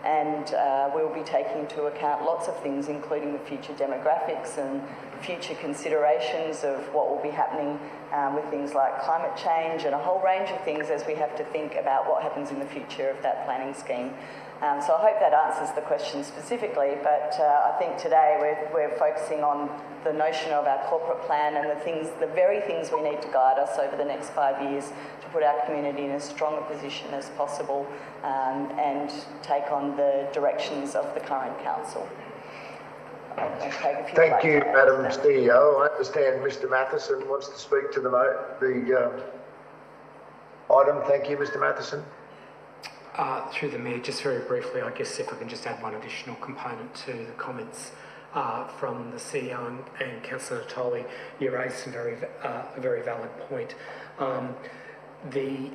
and we'll be taking into account lots of things, including the future demographics and future considerations of what will be happening with things like climate change and a whole range of things as we have to think about what happens in the future of that planning scheme. So I hope that answers the question specifically, but I think today we're focusing on the notion of our corporate plan and the very things we need to guide us over the next 5 years to put our community in as strong a position as possible and take on the directions of the current council. Thank you, Madam CEO. I understand Mr. Matheson wants to speak to the item. Thank you, Mr. Matheson. Through the Mayor, just very briefly, I guess if I can just add one additional component to the comments from the CEO and Councillor Natoli. You raised a very valid point. The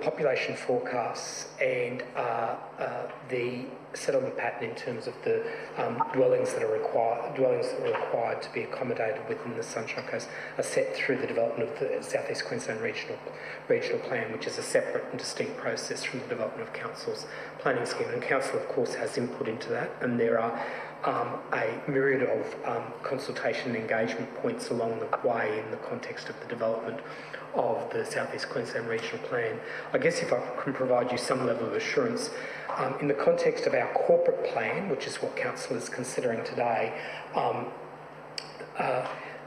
population forecasts and the settlement pattern in terms of the dwellings that are required to be accommodated within the Sunshine Coast are set through the development of the South East Queensland Regional Plan, which is a separate and distinct process from the development of Council's planning scheme. And Council, of course, has input into that, and there are a myriad of consultation and engagement points along the way in the context of the development of the South East Queensland Regional Plan. I guess if I can provide you some level of assurance, in the context of our corporate plan, which is what Council is considering today,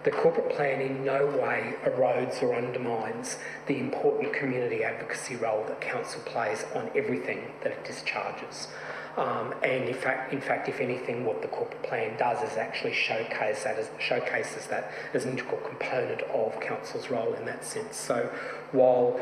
the corporate plan in no way erodes or undermines the important community advocacy role that Council plays on everything that it discharges. And in fact, if anything, what the corporate plan does is actually showcases that as an integral component of council's role in that sense. So while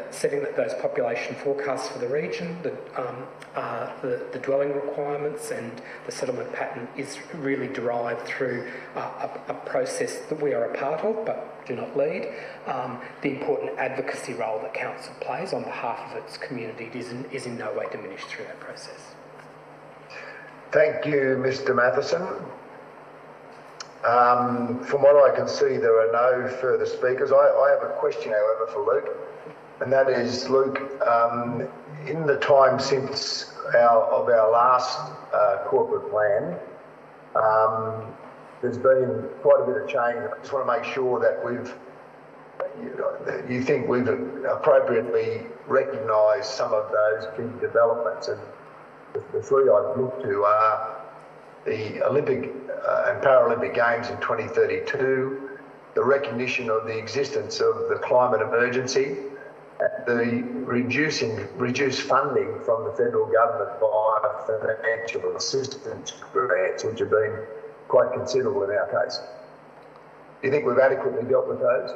setting those population forecasts for the region, the dwelling requirements and the settlement pattern is really derived through a process that we are a part of but do not lead. The important advocacy role that council plays on behalf of its community is in no way diminished through that process. Thank you, Mr. Matheson. From what I can see, there are no further speakers. I have a question, however, for Luke, and that is, Luke, in the time since our last corporate plan, there's been quite a bit of change. I just want to make sure that you think we've appropriately recognised some of those key developments, and the three I've looked to are the Olympic and Paralympic Games in 2032, the recognition of the existence of the climate emergency, the reduced funding from the federal government via financial assistance grants, which have been quite considerable in our case. Do you think we've adequately dealt with those?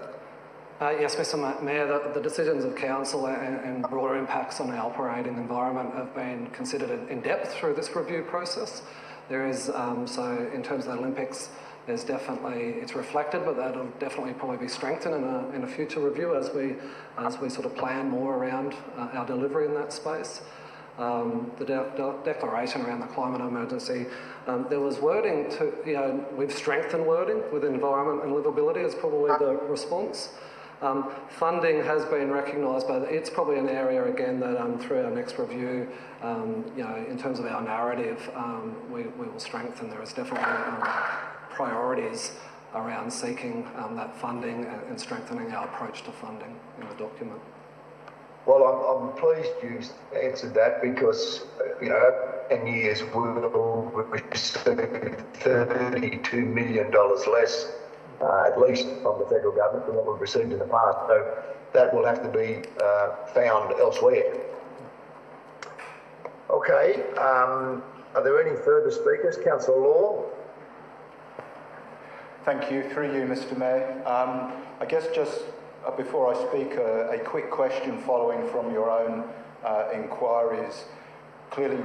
Yes, Mr. Mayor, the decisions of Council and broader impacts on our operating environment have been considered in depth through this review process. There is, so in terms of the Olympics, there's definitely, it's reflected, but that'll definitely probably be strengthened in a future review as we sort of plan more around our delivery in that space. The declaration around the climate emergency, there was wording to, we've strengthened wording with environment and livability is probably the response. Funding has been recognised, but it's probably an area again that through our next review, in terms of our narrative, we will strengthen. There is definitely priorities around seeking that funding and strengthening our approach to funding in the document. Well, I'm pleased you answered that because, 10 years we'll receive $32 million less, at least from the federal government, than what we've received in the past. So that will have to be found elsewhere. Okay, are there any further speakers? Councillor Law? Thank you. Through you, Mr. Mayor. I guess just before I speak, a quick question following from your own inquiries. Clearly,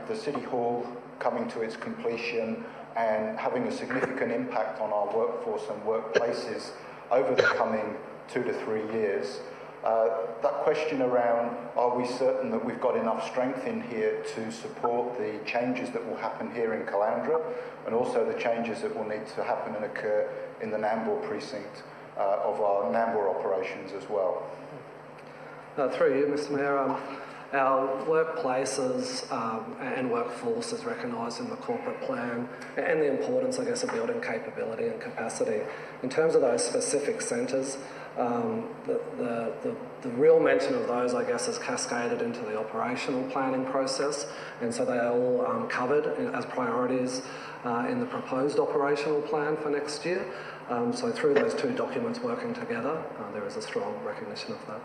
the City Hall coming to its completion and having a significant impact on our workforce and workplaces over the coming 2 to 3 years. That question around, are we certain that we've got enough strength in here to support the changes that will happen here in Caloundra and also the changes that will need to happen and occur in the Nambour precinct of our Nambour operations as well? Through you, Mr. Mayor, our workplaces and workforce is recognised in the corporate plan and the importance, I guess, of building capability and capacity. In terms of those specific centres, the real mention of those, I guess, is cascaded into the operational planning process, and so they are all covered as priorities in the proposed operational plan for next year. So through those two documents working together, there is a strong recognition of that.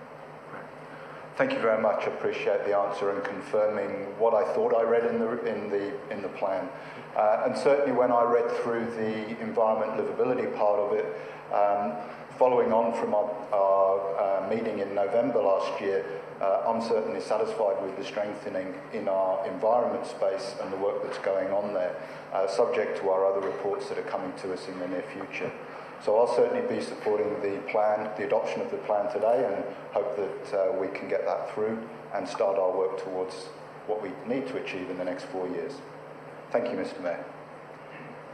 Thank you very much. I appreciate the answer and confirming what I thought I read in the plan. And certainly when I read through the environment livability part of it, following on from our meeting in November last year, I'm certainly satisfied with the strengthening in our environment space and the work that's going on there, subject to our other reports that are coming to us in the near future. So I'll certainly be supporting the plan, the adoption of the plan today, and hope that we can get that through and start our work towards what we need to achieve in the next 4 years. Thank you, Mr. Mayor.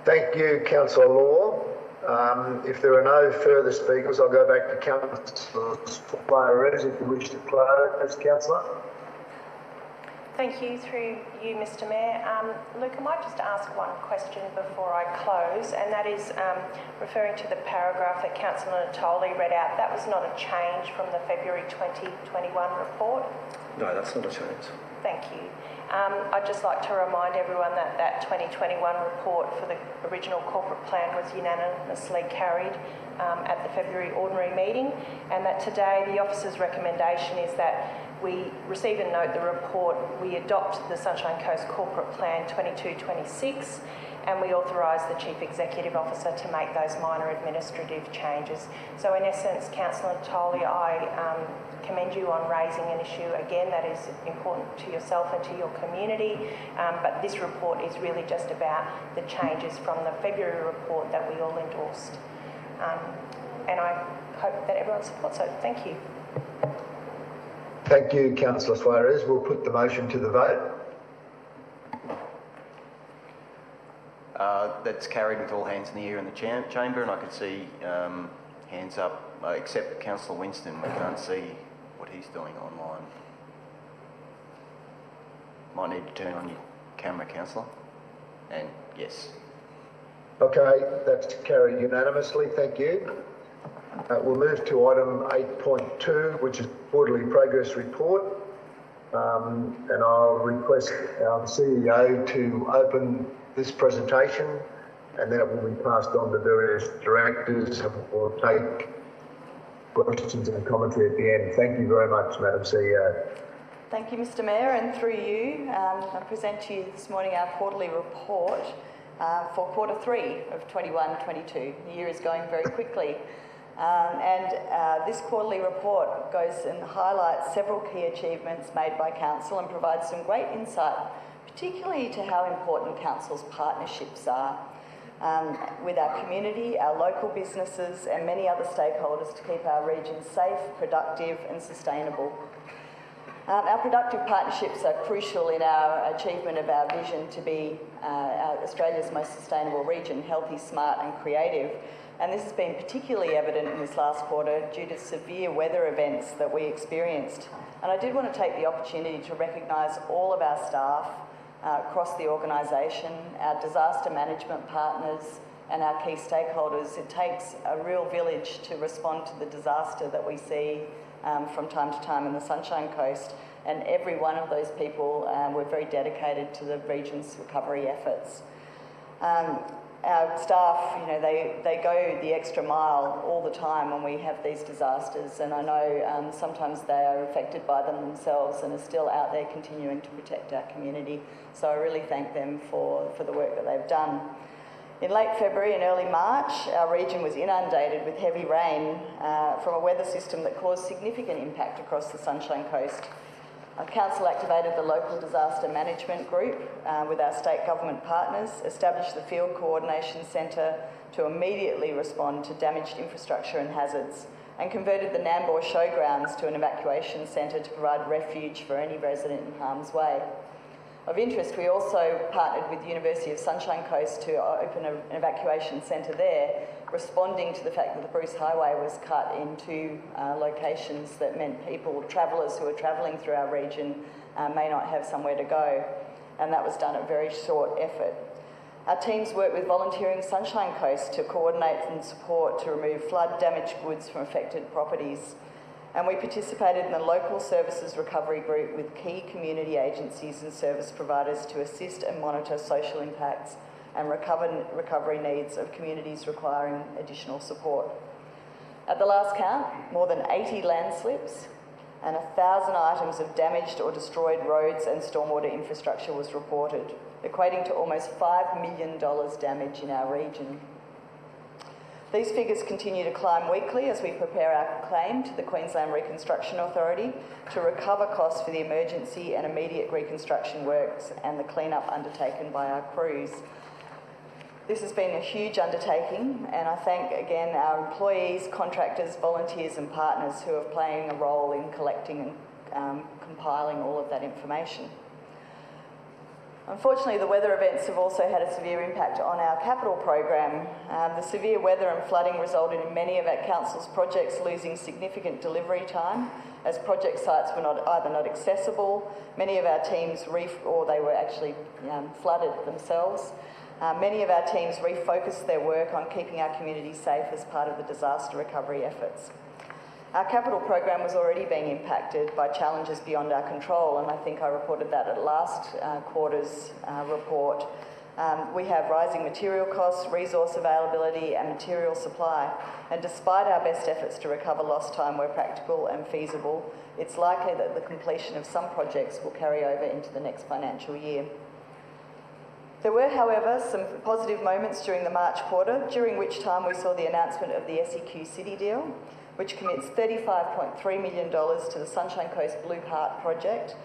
Thank you, Councillor Law. If there are no further speakers, I'll go back to Councillor Suarez if you wish to close, Councillor. Thank you. Through you, Mr. Mayor. Luke, I might just ask one question before I close, and that is referring to the paragraph that Councillor Natoli read out. That was not a change from the February 2021 report? No, that's not a change. Thank you. I'd just like to remind everyone that that 2021 report for the original corporate plan was unanimously carried at the February ordinary meeting, and that today the officer's recommendation is that we receive and note the report, we adopt the Sunshine Coast Corporate Plan 22-26, and we authorise the Chief Executive Officer to make those minor administrative changes. So in essence, Councillor Natoli, I commend you on raising an issue again that is important to yourself and to your community, but this report is really just about the changes from the February report that we all endorsed. And I hope that everyone supports it. Thank you. Thank you, Councillor Suarez. We'll put the motion to the vote. That's carried with all hands in the air in the chamber, and I can see hands up, except Councillor Winston. We can't see what he's doing online. Might need to turn on your camera, Councillor. And yes. Okay, that's carried unanimously. Thank you. We'll move to item 8.2, which is quarterly progress report. And I'll request our CEO to open this presentation, and then it will be passed on to various directors and we'll take questions and commentary at the end. Thank you very much, Madam CEO. Thank you, Mr. Mayor, and through you, I present to you this morning our quarterly report for quarter 3 of 21-22. The year is going very quickly. This quarterly report goes and highlights several key achievements made by Council and provides some great insight, particularly to how important Council's partnerships are with our community, our local businesses and many other stakeholders to keep our region safe, productive and sustainable. Our productive partnerships are crucial in our achievement of our vision to be Australia's most sustainable region, healthy, smart and creative. And this has been particularly evident in this last quarter due to severe weather events that we experienced. And I did want to take the opportunity to recognise all of our staff across the organisation, our disaster management partners and our key stakeholders. It takes a real village to respond to the disaster that we see from time to time in the Sunshine Coast, and every one of those people were very dedicated to the region's recovery efforts. Our staff, you know, they go the extra mile all the time when we have these disasters, and I know sometimes they are affected by them themselves and are still out there continuing to protect our community. So I really thank them for the work that they've done. In late February and early March, our region was inundated with heavy rain from a weather system that caused significant impact across the Sunshine Coast. Council activated the local disaster management group with our state government partners, established the Field Coordination Centre to immediately respond to damaged infrastructure and hazards, and converted the Nambour Showgrounds to an evacuation centre to provide refuge for any resident in harm's way. Of interest, we also partnered with the University of Sunshine Coast to open an evacuation centre there, responding to the fact that the Bruce Highway was cut into locations that meant people, travellers who are travelling through our region may not have somewhere to go, and that was done at very short effort. Our teams worked with Volunteering Sunshine Coast to coordinate and support to remove flood-damaged goods from affected properties. And we participated in the local services recovery group with key community agencies and service providers to assist and monitor social impacts and recovery needs of communities requiring additional support. At the last count, more than 80 landslips and 1,000 items of damaged or destroyed roads and stormwater infrastructure was reported, equating to almost $5 million damage in our region. These figures continue to climb weekly as we prepare our claim to the Queensland Reconstruction Authority to recover costs for the emergency and immediate reconstruction works and the clean-up undertaken by our crews. This has been a huge undertaking, and I thank again our employees, contractors, volunteers and partners who are playing a role in collecting and compiling all of that information. Unfortunately, the weather events have also had a severe impact on our capital program. The severe weather and flooding resulted in many of our council's projects losing significant delivery time as project sites were either not accessible, many of our teams or they were actually flooded themselves. Many of our teams refocused their work on keeping our community safe as part of the disaster recovery efforts. Our capital program was already being impacted by challenges beyond our control, and I think I reported that at last quarter's report. We have rising material costs, resource availability and material supply. And despite our best efforts to recover lost time where practical and feasible, it's likely that the completion of some projects will carry over into the next financial year. There were, however, some positive moments during the March quarter, during which time we saw the announcement of the SEQ City deal, which commits $35.3 million to the Sunshine Coast Blue Heart project,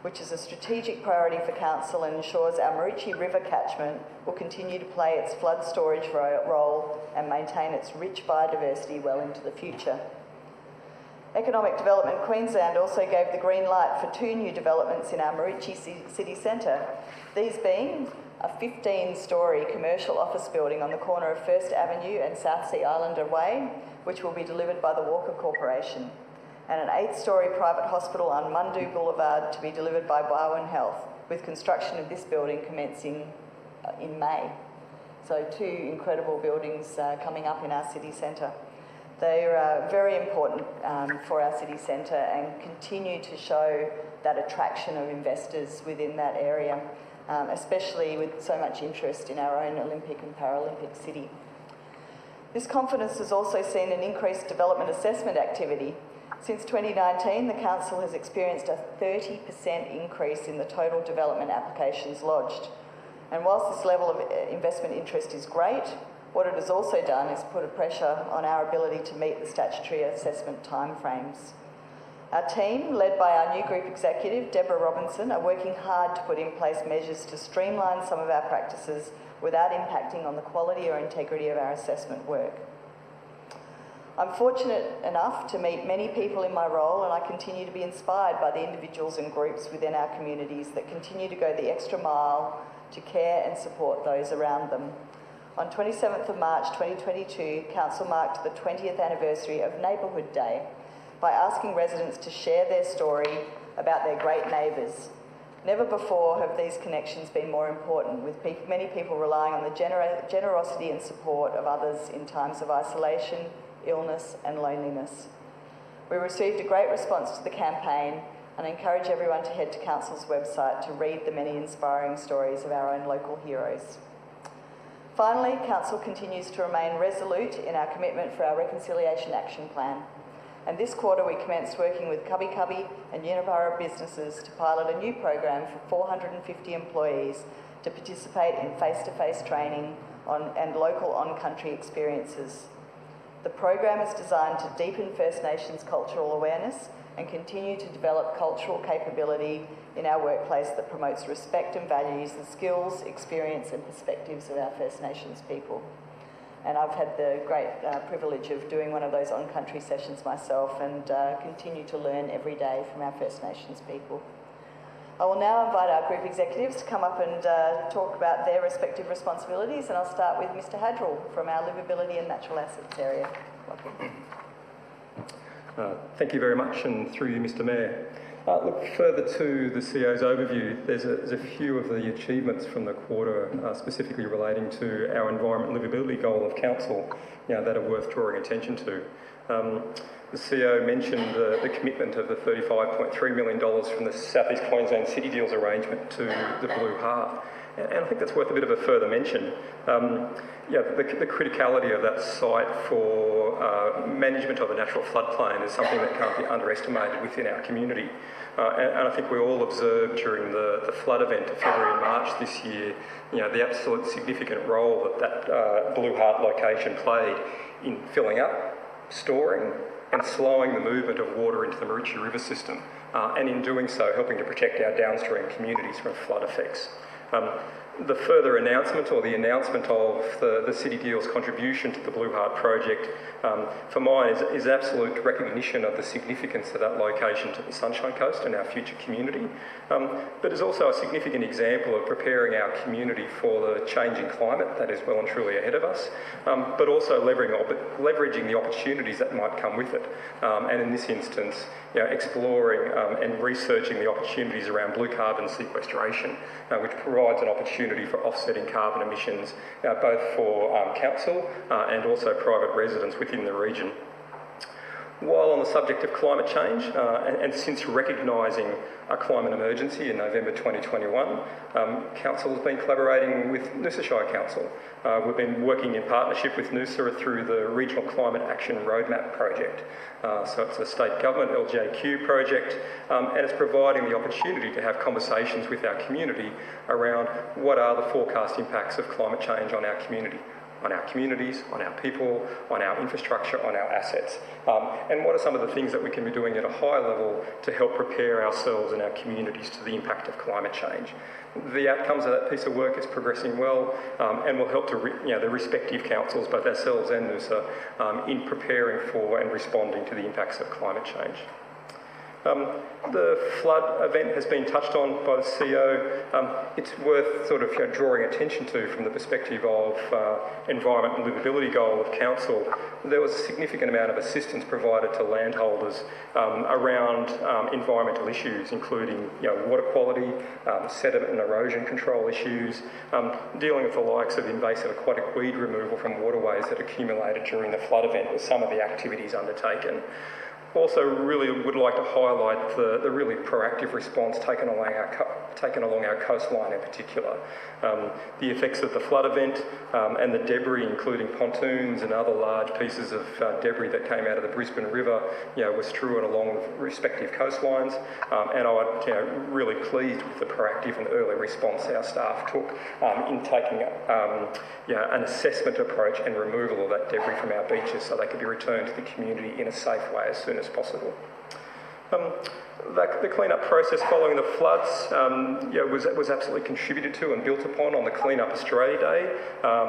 which is a strategic priority for Council and ensures our Maroochydore River catchment will continue to play its flood storage role and maintain its rich biodiversity well into the future. Economic Development Queensland also gave the green light for 2 new developments in our Maroochydore city centre, these being a 15-storey commercial office building on the corner of First Avenue and South Sea Islander Way, which will be delivered by the Walker Corporation, and an 8-storey private hospital on Mundu Boulevard to be delivered by Barwon Health, with construction of this building commencing in May. So 2 incredible buildings coming up in our city centre. They are very important for our city centre and continue to show that attraction of investors within that area, especially with so much interest in our own Olympic and Paralympic city. This confidence has also seen an increased development assessment activity. Since 2019, the Council has experienced a 30% increase in the total development applications lodged. And whilst this level of investment interest is great, what it has also done is put a pressure on our ability to meet the statutory assessment timeframes. Our team, led by our new Group Executive, Deborah Robinson, are working hard to put in place measures to streamline some of our practices without impacting on the quality or integrity of our assessment work. I'm fortunate enough to meet many people in my role, and I continue to be inspired by the individuals and groups within our communities that continue to go the extra mile to care and support those around them. On 27th of March 2022, Council marked the 20th anniversary of Neighbourhood Day by asking residents to share their story about their great neighbours. Never before have these connections been more important, with many people relying on the generosity and support of others in times of isolation, illness and loneliness. We received a great response to the campaign, and I encourage everyone to head to Council's website to read the many inspiring stories of our own local heroes. Finally, Council continues to remain resolute in our commitment for our Reconciliation Action Plan. And this quarter we commenced working with Cubby Cubby and Uniborough businesses to pilot a new program for 450 employees to participate in face-to-face training and local on-country experiences. The program is designed to deepen First Nations cultural awareness and continue to develop cultural capability in our workplace that promotes respect and values the skills, experience and perspectives of our First Nations people. And I've had the great privilege of doing one of those on-country sessions myself and continue to learn every day from our First Nations people. I will now invite our group executives to come up and talk about their respective responsibilities, and I'll start with Mr. Hadrell from our Livability and Natural Assets area. Welcome. Thank you very much, and through you, Mr. Mayor. Look, further to the CEO's overview, there's a few of the achievements from the quarter, specifically relating to our environment livability goal of Council, that are worth drawing attention to. The CEO mentioned the commitment of the $35.3 million from the South East Queensland City Deals arrangement to the Blue Heart. And I think that's worth a bit of a further mention. The criticality of that site for management of the natural floodplain is something that can't be underestimated within our community. And I think we all observed during the flood event of February and March this year, the absolute significant role that Blue Heart location played in filling up, storing and slowing the movement of water into the Maroochydore River system, and in doing so helping to protect our downstream communities from flood effects. The further announcement, or the announcement of the City Deals contribution to the Blue Heart project, for mine is absolute recognition of the significance of that location to the Sunshine Coast and our future community, but is also a significant example of preparing our community for the changing climate that is well and truly ahead of us, but also leveraging the opportunities that might come with it, and in this instance, exploring and researching the opportunities around blue carbon sequestration, which provides an opportunity for offsetting carbon emissions, both for Council and also private residents within the region. While on the subject of climate change, and since recognising a climate emergency in November 2021, Council has been collaborating with Noosa Shire Council. We've been working in partnership with Noosa through the Regional Climate Action Roadmap project. So it's a state government LJQ project, and it's providing the opportunity to have conversations with our community around what are the forecast impacts of climate change on our community. On our communities, on our people, on our infrastructure, on our assets. And what are some of the things that we can be doing at a high level to help prepare ourselves and our communities to the impact of climate change. The outcomes of that piece of work is progressing well and will help to the respective councils, both ourselves and Noosa, in preparing for and responding to the impacts of climate change. The flood event has been touched on by the CEO. It's worth sort of drawing attention to from the perspective of environment and livability goal of council. There was a significant amount of assistance provided to landholders around environmental issues, including water quality, sediment and erosion control issues, dealing with the likes of invasive aquatic weed removal from waterways that accumulated during the flood event with some of the activities undertaken. Also really would like to highlight the really proactive response taken along our coastline in particular. The effects of the flood event and the debris, including pontoons and other large pieces of debris that came out of the Brisbane River, was strewn along respective coastlines. And I was really pleased with the proactive and early response our staff took in taking an assessment approach and removal of that debris from our beaches so they could be returned to the community in a safe way as soon as possible. The clean-up process following the floods was absolutely contributed to and built upon on the Clean Up Australia Day,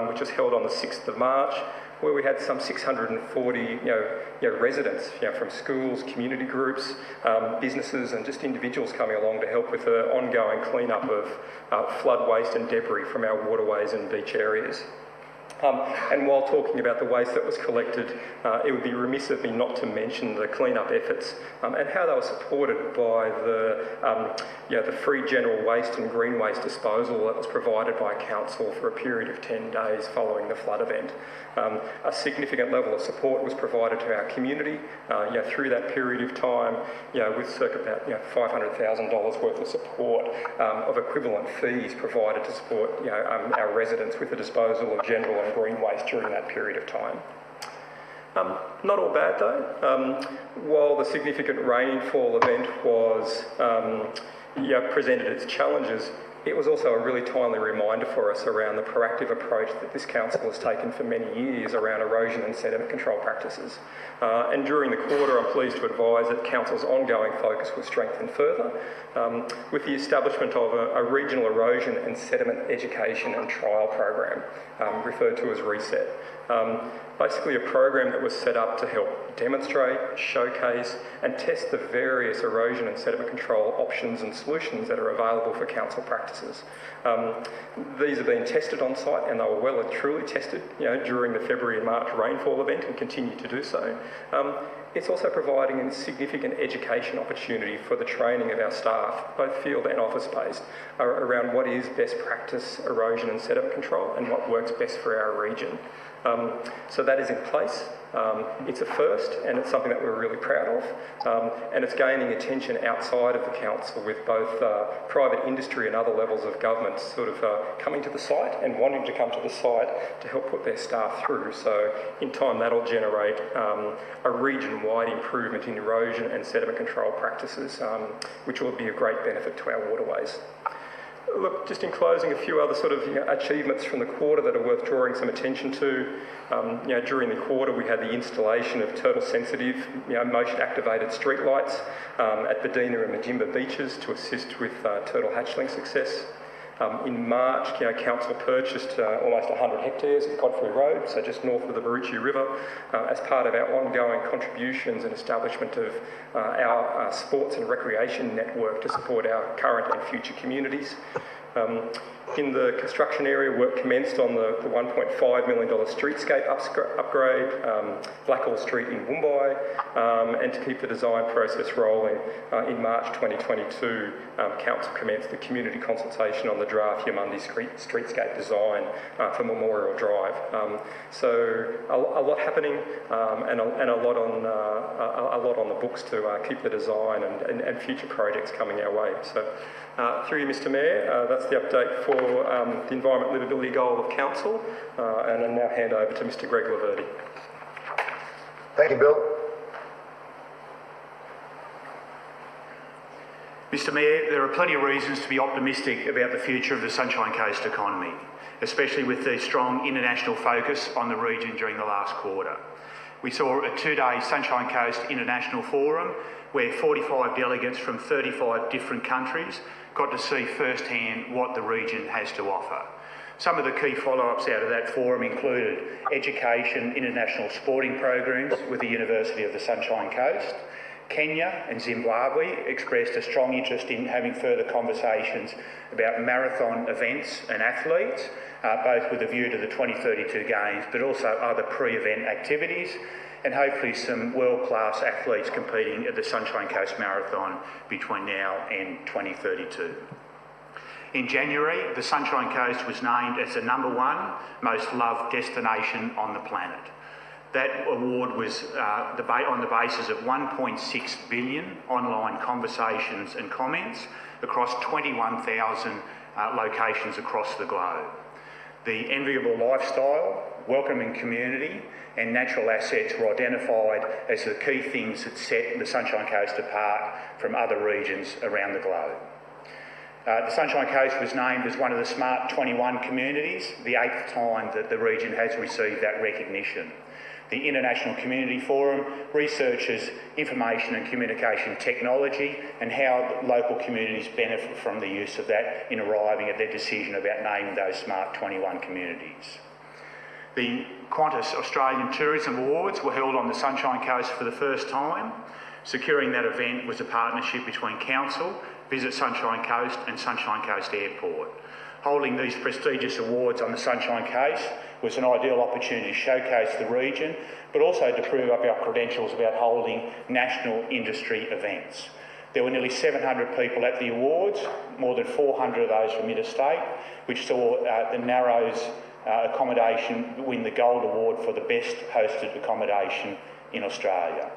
which was held on the 6th of March, where we had some 640 residents from schools, community groups, businesses and just individuals coming along to help with the ongoing clean-up of flood waste and debris from our waterways and beach areas. And while talking about the waste that was collected, it would be remiss of me not to mention the clean-up efforts and how they were supported by the free general waste and green waste disposal that was provided by Council for a period of 10 days following the flood event. A significant level of support was provided to our community through that period of time, with circa about $500,000 worth of support of equivalent fees provided to support our residents with the disposal of general and green waste during that period of time. Not all bad though. While the significant rainfall event was presented its challenges, it was also a really timely reminder for us around the proactive approach that this council has taken for many years around erosion and sediment control practices. And during the quarter, I'm pleased to advise that council's ongoing focus was strengthened further with the establishment of a regional erosion and sediment education and trial program, referred to as RESET. Basically a program that was set up to help demonstrate, showcase and test the various erosion and sediment control options and solutions that are available for council practices. These have been tested on site and they were well and truly tested during the February and March rainfall event and continue to do so. It's also providing a significant education opportunity for the training of our staff, both field and office-based, around what is best practice erosion and sediment control and what works best for our region. So that is in place. It's a first and it's something that we're really proud of, and it's gaining attention outside of the council with both private industry and other levels of government sort of coming to the site and wanting to come to the site to help put their staff through. So in time that'll generate a region-wide improvement in erosion and sediment control practices, which will be of great benefit to our waterways. Look, just in closing, a few other sort of achievements from the quarter that are worth drawing some attention to. During the quarter we had the installation of turtle-sensitive, motion-activated streetlights at Yandina and Majimba beaches to assist with turtle hatchling success. In March, Council purchased almost 100 hectares at Godfrey Road, so just north of the Maroochydore River, as part of our ongoing contributions and establishment of our sports and recreation network to support our current and future communities. In the construction area, work commenced on the $1.5 million streetscape upgrade, Blackall Street in Mumbai, and to keep the design process rolling, in March 2022, Council commenced the community consultation on the draft Yandina streetscape design for Memorial Drive. So a lot happening and a lot on the books to keep the design and future projects coming our way. So through you, Mr Mayor, that's the update for the Environment Livability Goal of Council, and I now hand over to Mr Greg Laverty. Thank you, Bill. Mr Mayor, there are plenty of reasons to be optimistic about the future of the Sunshine Coast economy, especially with the strong international focus on the region during the last quarter. We saw a two-day Sunshine Coast International Forum where 45 delegates from 35 different countries got to see firsthand what the region has to offer. Some of the key follow-ups out of that forum included education, international sporting programs with the University of the Sunshine Coast. Kenya and Zimbabwe expressed a strong interest in having further conversations about marathon events and athletes, both with a view to the 2032 Games, but also other pre-event activities, and hopefully some world-class athletes competing at the Sunshine Coast Marathon between now and 2032. In January, the Sunshine Coast was named as the #1 most loved destination on the planet. That award was on the basis of 1.6 billion online conversations and comments across 21,000 locations across the globe. The enviable lifestyle, welcoming community and natural assets were identified as the key things that set the Sunshine Coast apart from other regions around the globe. The Sunshine Coast was named as one of the Smart 21 communities, the 8th time that the region has received that recognition. The International Community Forum researches information and communication technology and how local communities benefit from the use of that in arriving at their decision about naming those Smart 21 communities. The Qantas Australian Tourism Awards were held on the Sunshine Coast for the first time. Securing that event was a partnership between Council, Visit Sunshine Coast and Sunshine Coast Airport. Holding these prestigious awards on the Sunshine Coast was an ideal opportunity to showcase the region, but also to prove up our credentials about holding national industry events. There were nearly 700 people at the awards, more than 400 of those from interstate, which saw the Narrows accommodation win the Gold Award for the best hosted accommodation in Australia.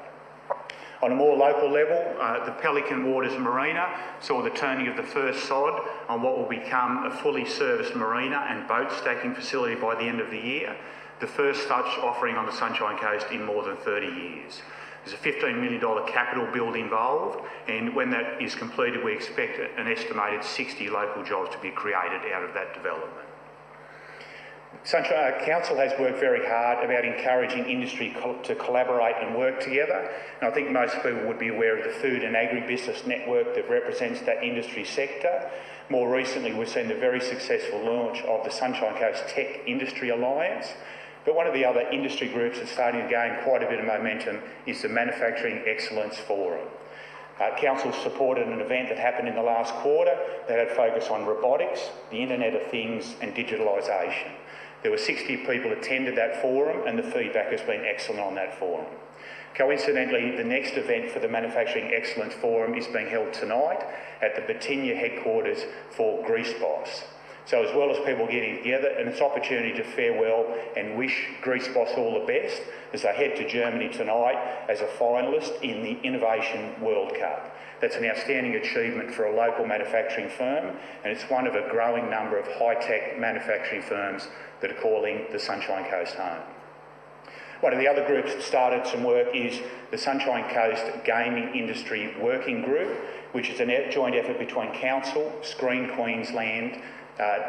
On a more local level, the Pelican Waters Marina saw the turning of the first sod on what will become a fully serviced marina and boat stacking facility by the end of the year, the first such offering on the Sunshine Coast in more than 30 years. There's a $15 million capital build involved, and when that is completed, we expect an estimated 60 local jobs to be created out of that development. Sunshine Council has worked very hard about encouraging industry to collaborate and work together, and I think most people would be aware of the food and agribusiness network that represents that industry sector. More recently, we've seen the very successful launch of the Sunshine Coast Tech Industry Alliance, but one of the other industry groups that's starting to gain quite a bit of momentum is the Manufacturing Excellence Forum. Council supported an event that happened in the last quarter that had focus on robotics, the Internet of Things and digitalisation. There were 60 people attended that forum and the feedback has been excellent on that forum. Coincidentally, the next event for the Manufacturing Excellence Forum is being held tonight at the Batinia headquarters for Grease Boss. So as well as people getting together, and it's an opportunity to farewell and wish Grease Boss all the best as they head to Germany tonight as a finalist in the Innovation World Cup. That's an outstanding achievement for a local manufacturing firm, and it's one of a growing number of high-tech manufacturing firms that are calling the Sunshine Coast home. One of the other groups that started some work is the Sunshine Coast Gaming Industry Working Group, which is a joint effort between Council, Screen Queensland,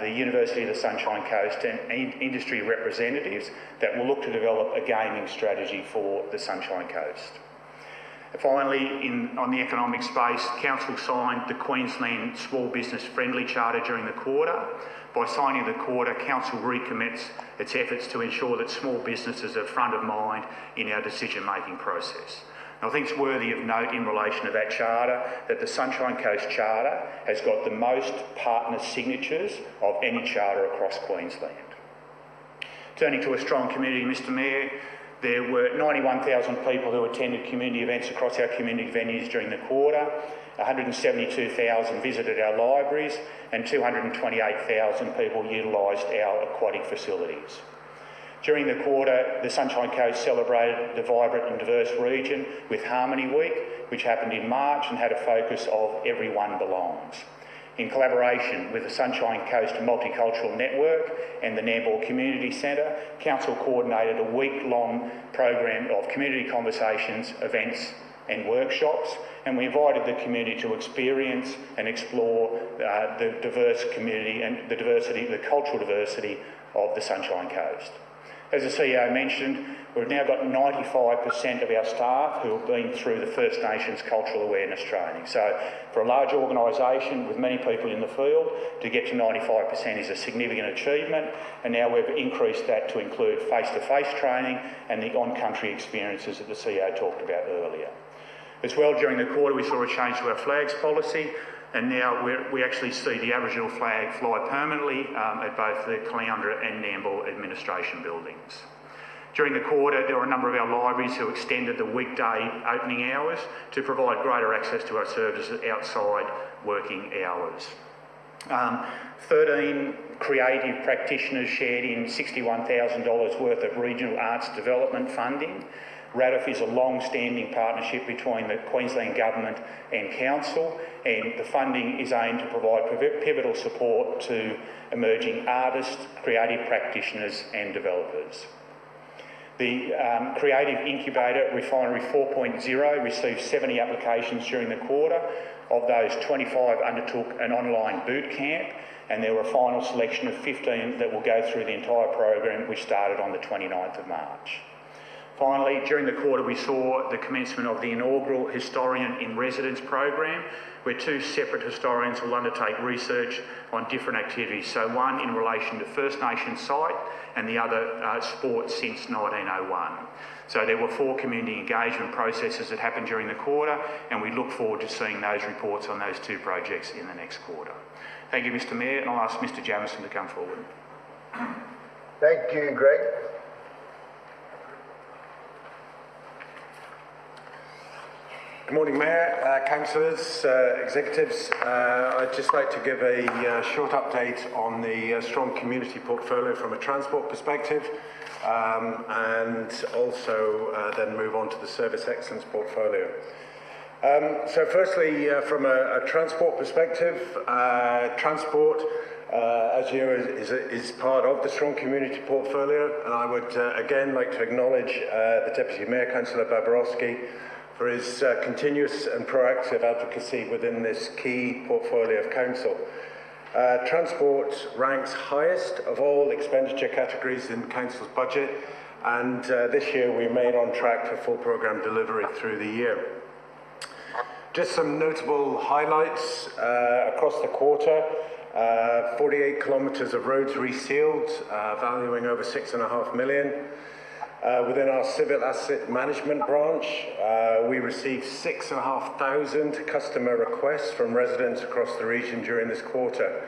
the University of the Sunshine Coast and industry representatives that will look to develop a gaming strategy for the Sunshine Coast. Finally, on the economic space, Council signed the Queensland Small Business Friendly Charter during the quarter. By signing the quarter, Council recommits its efforts to ensure that small businesses are front of mind in our decision-making process. And I think it's worthy of note in relation to that charter that the Sunshine Coast Charter has got the most partner signatures of any charter across Queensland. Turning to a strong community, Mr Mayor, there were 91,000 people who attended community events across our community venues during the quarter, 172,000 visited our libraries, and 228,000 people utilised our aquatic facilities. During the quarter, the Sunshine Coast celebrated the vibrant and diverse region with Harmony Week, which happened in March and had a focus of Everyone Belongs. In collaboration with the Sunshine Coast Multicultural Network and the Nambour Community Centre, Council coordinated a week-long program of community conversations, events and workshops, and we invited the community to experience and explore the diverse community and the cultural diversity of the Sunshine Coast. As the CEO mentioned, we've now got 95% of our staff who have been through the First Nations Cultural Awareness Training. So for a large organisation with many people in the field, to get to 95% is a significant achievement, and now we've increased that to include face-to-face training and the on-country experiences that the CEO talked about earlier. As well, during the quarter we saw a change to our flags policy, and now we actually see the Aboriginal flag fly permanently at both the Caloundra and Nambour administration buildings. During the quarter, there were a number of our libraries who extended the weekday opening hours to provide greater access to our services outside working hours. 13 creative practitioners shared in $61,000 worth of regional arts development funding. RADIF is a long-standing partnership between the Queensland Government and Council, and the funding is aimed to provide pivotal support to emerging artists, creative practitioners and developers. The Creative Incubator Refinery 4.0 received 70 applications during the quarter. Of those, 25 undertook an online boot camp, and there were a final selection of 15 that will go through the entire program, which started on the 29th of March. Finally, during the quarter we saw the commencement of the inaugural Historian in Residence program, where two separate historians will undertake research on different activities. So one in relation to First Nations site and the other sport since 1901. So there were 4 community engagement processes that happened during the quarter, and we look forward to seeing those reports on those 2 projects in the next quarter. Thank you, Mr Mayor, and I'll ask Mr Jamieson to come forward. Thank you, Greg. Good morning, Mayor, councillors, executives. I'd just like to give a short update on the strong community portfolio from a transport perspective, and also then move on to the service excellence portfolio. So firstly, from a transport perspective, transport, as you know, is part of the strong community portfolio, and I would again like to acknowledge the Deputy Mayor, Councillor Babarowski, for his continuous and proactive advocacy within this key portfolio of council. Transport ranks highest of all expenditure categories in council's budget, and this year we remain on track for full programme delivery through the year. Just some notable highlights across the quarter. 48 kilometres of roads resealed, valuing over $6.5 million. Within our civil asset management branch, we received 6,500 customer requests from residents across the region during this quarter,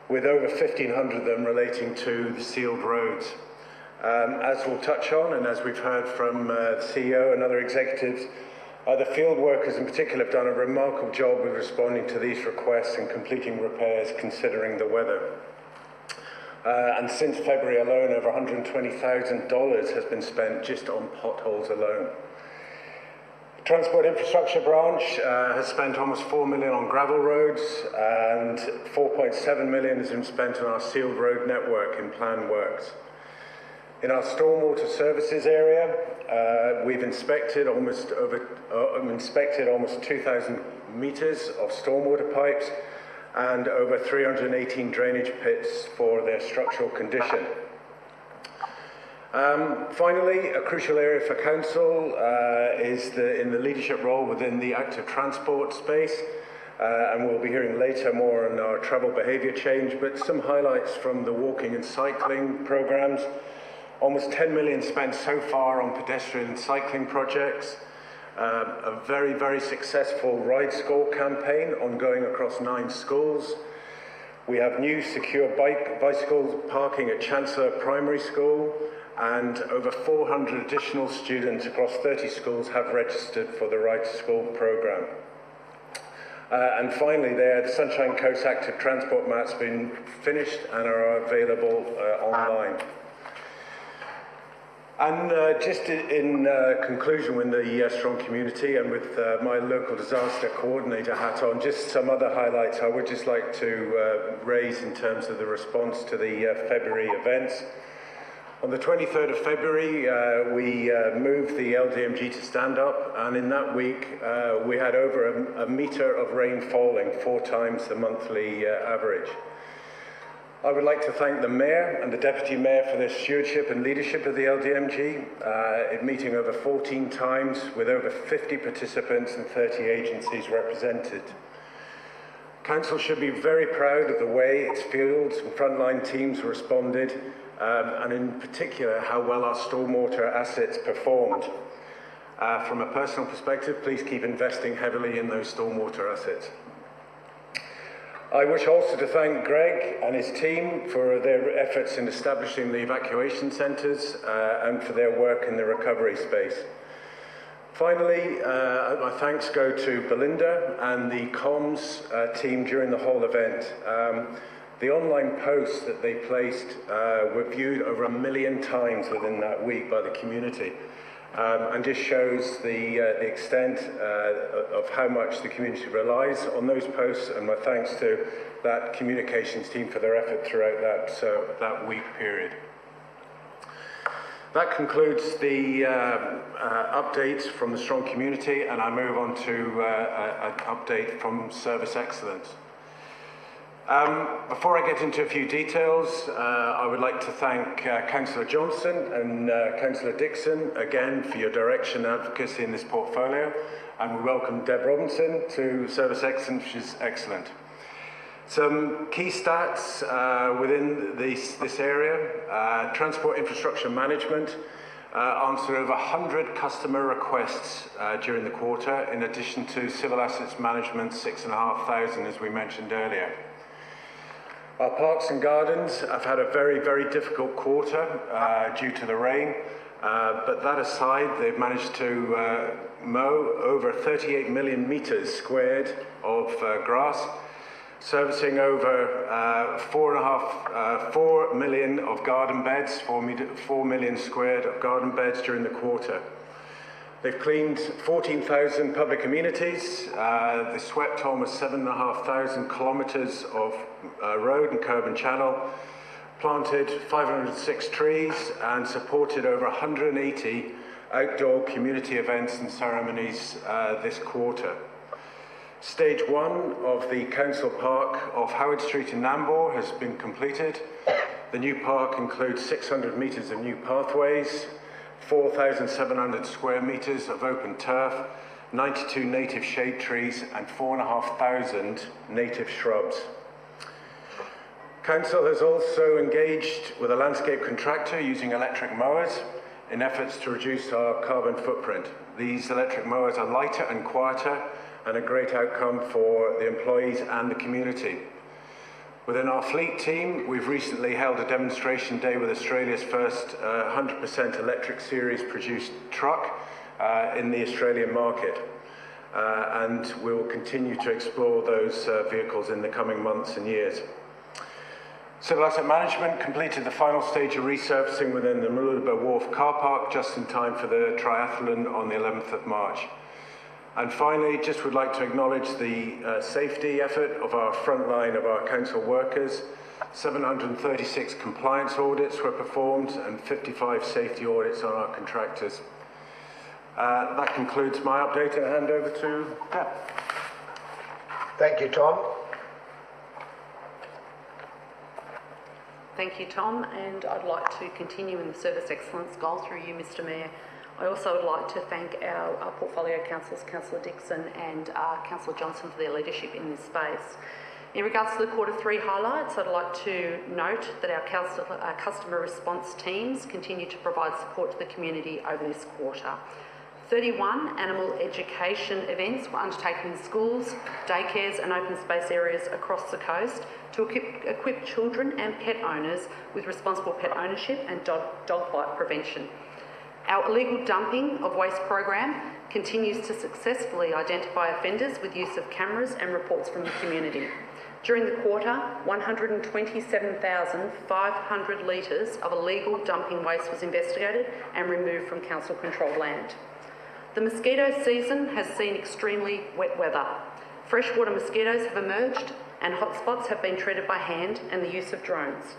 with over 1,500 of them relating to the sealed roads. As we'll touch on, and as we've heard from the CEO and other executives, the field workers in particular have done a remarkable job with responding to these requests and completing repairs considering the weather. And since February alone, over $120,000 has been spent just on potholes alone. The Transport Infrastructure Branch has spent almost $4 million on gravel roads, and $4.7 million has been spent on our sealed road network in planned works. In our stormwater services area, we've inspected almost 2,000 metres of stormwater pipes and over 318 drainage pits for their structural condition. Finally, a crucial area for council is in the leadership role within the active transport space, and we'll be hearing later more on our travel behaviour change, but some highlights from the walking and cycling programmes. Almost $10 million spent so far on pedestrian and cycling projects. a very, very successful Ride Score campaign ongoing across 9 schools. We have new secure bicycle parking at Chancellor Primary School, and over 400 additional students across 30 schools have registered for the Ride to School programme. And finally the Sunshine Coast Active Transport Map's been finished and are available online. And just in conclusion with the strong community and with my local disaster coordinator hat on, just some other highlights I would just like to raise in terms of the response to the February events. On the 23rd of February, we moved the LDMG to stand up, and in that week we had over a metre of rain falling, 4 times the monthly average. I would like to thank the Mayor and the Deputy Mayor for their stewardship and leadership of the LDMG, meeting over 14 times with over 50 participants and 30 agencies represented. Council should be very proud of the way its fields and frontline teams responded, and in particular how well our stormwater assets performed. From a personal perspective, please keep investing heavily in those stormwater assets. I wish also to thank Greg and his team for their efforts in establishing the evacuation centres and for their work in the recovery space. Finally, my thanks go to Belinda and the comms team during the whole event. The online posts that they placed were viewed over 1 million times within that week by the community, and just shows the extent of how much the community relies on those posts, and my thanks to that communications team for their effort throughout that week period. That concludes the updates from the strong community, and I move on to an update from Service Excellence. Before I get into a few details, I would like to thank Councillor Johnson and Councillor Dixon again for your direction and advocacy in this portfolio, and we welcome Deb Robinson to Service Excellence, which is excellent. Some key stats within this area. Transport infrastructure management answered over 100 customer requests during the quarter, in addition to civil assets management, 6,500, as we mentioned earlier. Our parks and gardens have had a very, very difficult quarter due to the rain, but that aside, they've managed to mow over 38 million metres squared of grass, servicing over 4 million of garden beds, 4 million squared of garden beds during the quarter. They've cleaned 14,000 public amenities. They swept almost 7,500 kilometres of road and curb and channel, planted 506 trees, and supported over 180 outdoor community events and ceremonies this quarter. Stage 1 of the council park off Howard Street in Nambour has been completed. The new park includes 600 metres of new pathways, 4,700 square metres of open turf, 92 native shade trees, and 4,500 native shrubs. Council has also engaged with a landscape contractor using electric mowers in efforts to reduce our carbon footprint. These electric mowers are lighter and quieter, and a great outcome for the employees and the community. Within our fleet team, we've recently held a demonstration day with Australia's first 100% electric series produced truck in the Australian market. And we will continue to explore those vehicles in the coming months and years. Civil Asset Management completed the final stage of resurfacing within the Mooloolaba Wharf car park just in time for the triathlon on the 11th of March. And finally, just would like to acknowledge the safety effort of our front line of our council workers. 736 compliance audits were performed and 55 safety audits on our contractors. That concludes my update, and I hand over to Deb. Thank you, Tom. Thank you, Tom, and I'd like to continue in the service excellence goal through you, Mr Mayor. I also would like to thank our portfolio councillors, Councillor Dixon and Councillor Johnson, for their leadership in this space. In regards to the Q3 highlights, I'd like to note that our customer response teams continue to provide support to the community over this quarter. 31 animal education events were undertaken in schools, daycares and open space areas across the coast to equip children and pet owners with responsible pet ownership and dog bite prevention. Our illegal dumping of waste program continues to successfully identify offenders with use of cameras and reports from the community. During the quarter, 127,500 litres of illegal dumping waste was investigated and removed from council-controlled land. The mosquito season has seen extremely wet weather. Freshwater mosquitoes have emerged and hotspots have been treated by hand and the use of drones.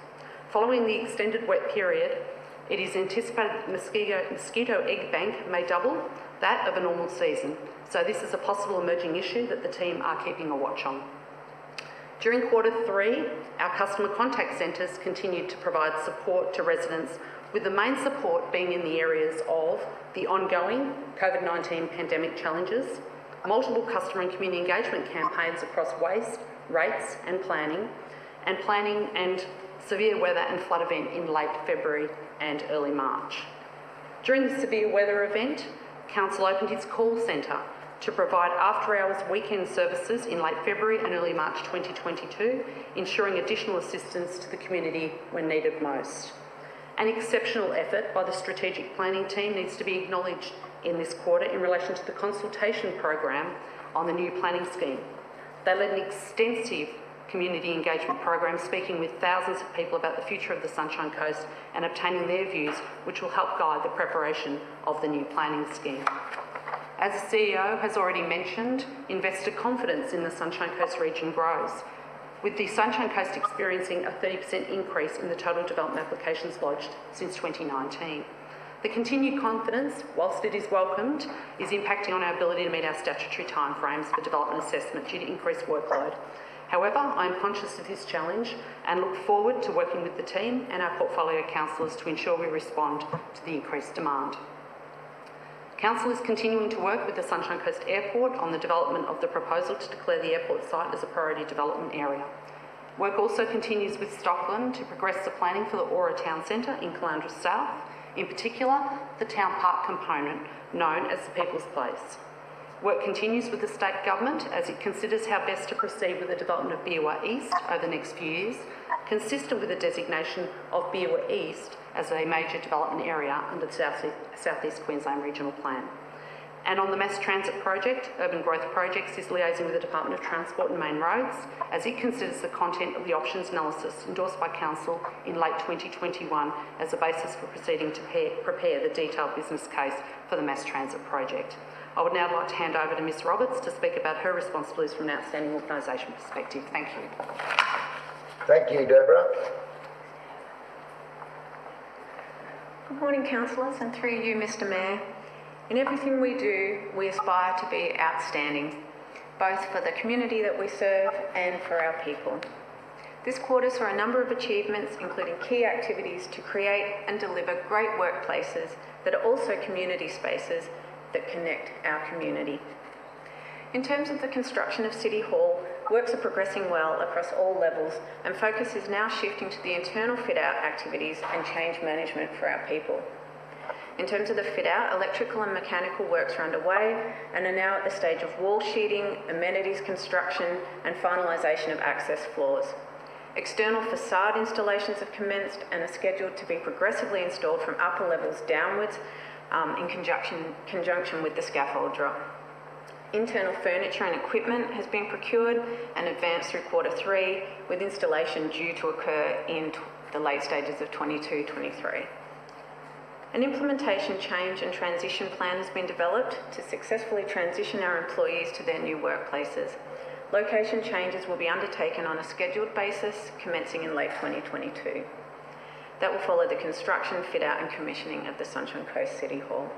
Following the extended wet period, it is anticipated that the mosquito egg bank may double that of a normal season, so this is a possible emerging issue that the team are keeping a watch on. During Q3, our customer contact centres continued to provide support to residents, with the main support being in the areas of the ongoing COVID-19 pandemic challenges, multiple customer and community engagement campaigns across waste, rates and planning and severe weather and flood event in late February and early March. During the severe weather event, Council opened its call centre to provide after-hours weekend services in late February and early March 2022, ensuring additional assistance to the community when needed most. An exceptional effort by the strategic planning team needs to be acknowledged in this quarter in relation to the consultation program on the new planning scheme. They led an extensive community engagement program, speaking with thousands of people about the future of the Sunshine Coast and obtaining their views, which will help guide the preparation of the new planning scheme. As the CEO has already mentioned, investor confidence in the Sunshine Coast region grows, with the Sunshine Coast experiencing a 30% increase in the total development applications lodged since 2019. The continued confidence, whilst it is welcomed, is impacting on our ability to meet our statutory timeframes for development assessment due to increased workload. However, I am conscious of this challenge and look forward to working with the team and our portfolio councillors to ensure we respond to the increased demand. Council is continuing to work with the Sunshine Coast Airport on the development of the proposal to declare the airport site as a priority development area. Work also continues with Stockland to progress the planning for the Aura Town Centre in Caloundra South, in particular the Town Park component known as the People's Place. Work continues with the State Government as it considers how best to proceed with the development of Behaviour East over the next few years, consistent with the designation of Behaviour East as a major development area under the South East Queensland Regional Plan. And on the mass transit project, Urban Growth Projects is liaising with the Department of Transport and Main Roads as it considers the content of the options analysis endorsed by Council in late 2021 as a basis for proceeding to prepare the detailed business case for the mass transit project. I would now like to hand over to Ms Roberts to speak about her responsibilities from an outstanding organisation perspective. Thank you. Thank you, Deborah. Good morning, councillors, and through you, Mr Mayor. In everything we do, we aspire to be outstanding, both for the community that we serve and for our people. This quarter saw a number of achievements, including key activities to create and deliver great workplaces that are also community spaces that connect our community. In terms of the construction of City Hall, works are progressing well across all levels, and focus is now shifting to the internal fit-out activities and change management for our people. In terms of the fit-out, electrical and mechanical works are underway and are now at the stage of wall sheeting, amenities construction and finalisation of access floors. External facade installations have commenced and are scheduled to be progressively installed from upper levels downwards in conjunction with the scaffold drop. Internal furniture and equipment has been procured and advanced through Q3, with installation due to occur in the late stages of 22-23. An implementation change and transition plan has been developed to successfully transition our employees to their new workplaces. Location changes will be undertaken on a scheduled basis commencing in late 2022. That will follow the construction, fit-out and commissioning of the Sunshine Coast City Hall.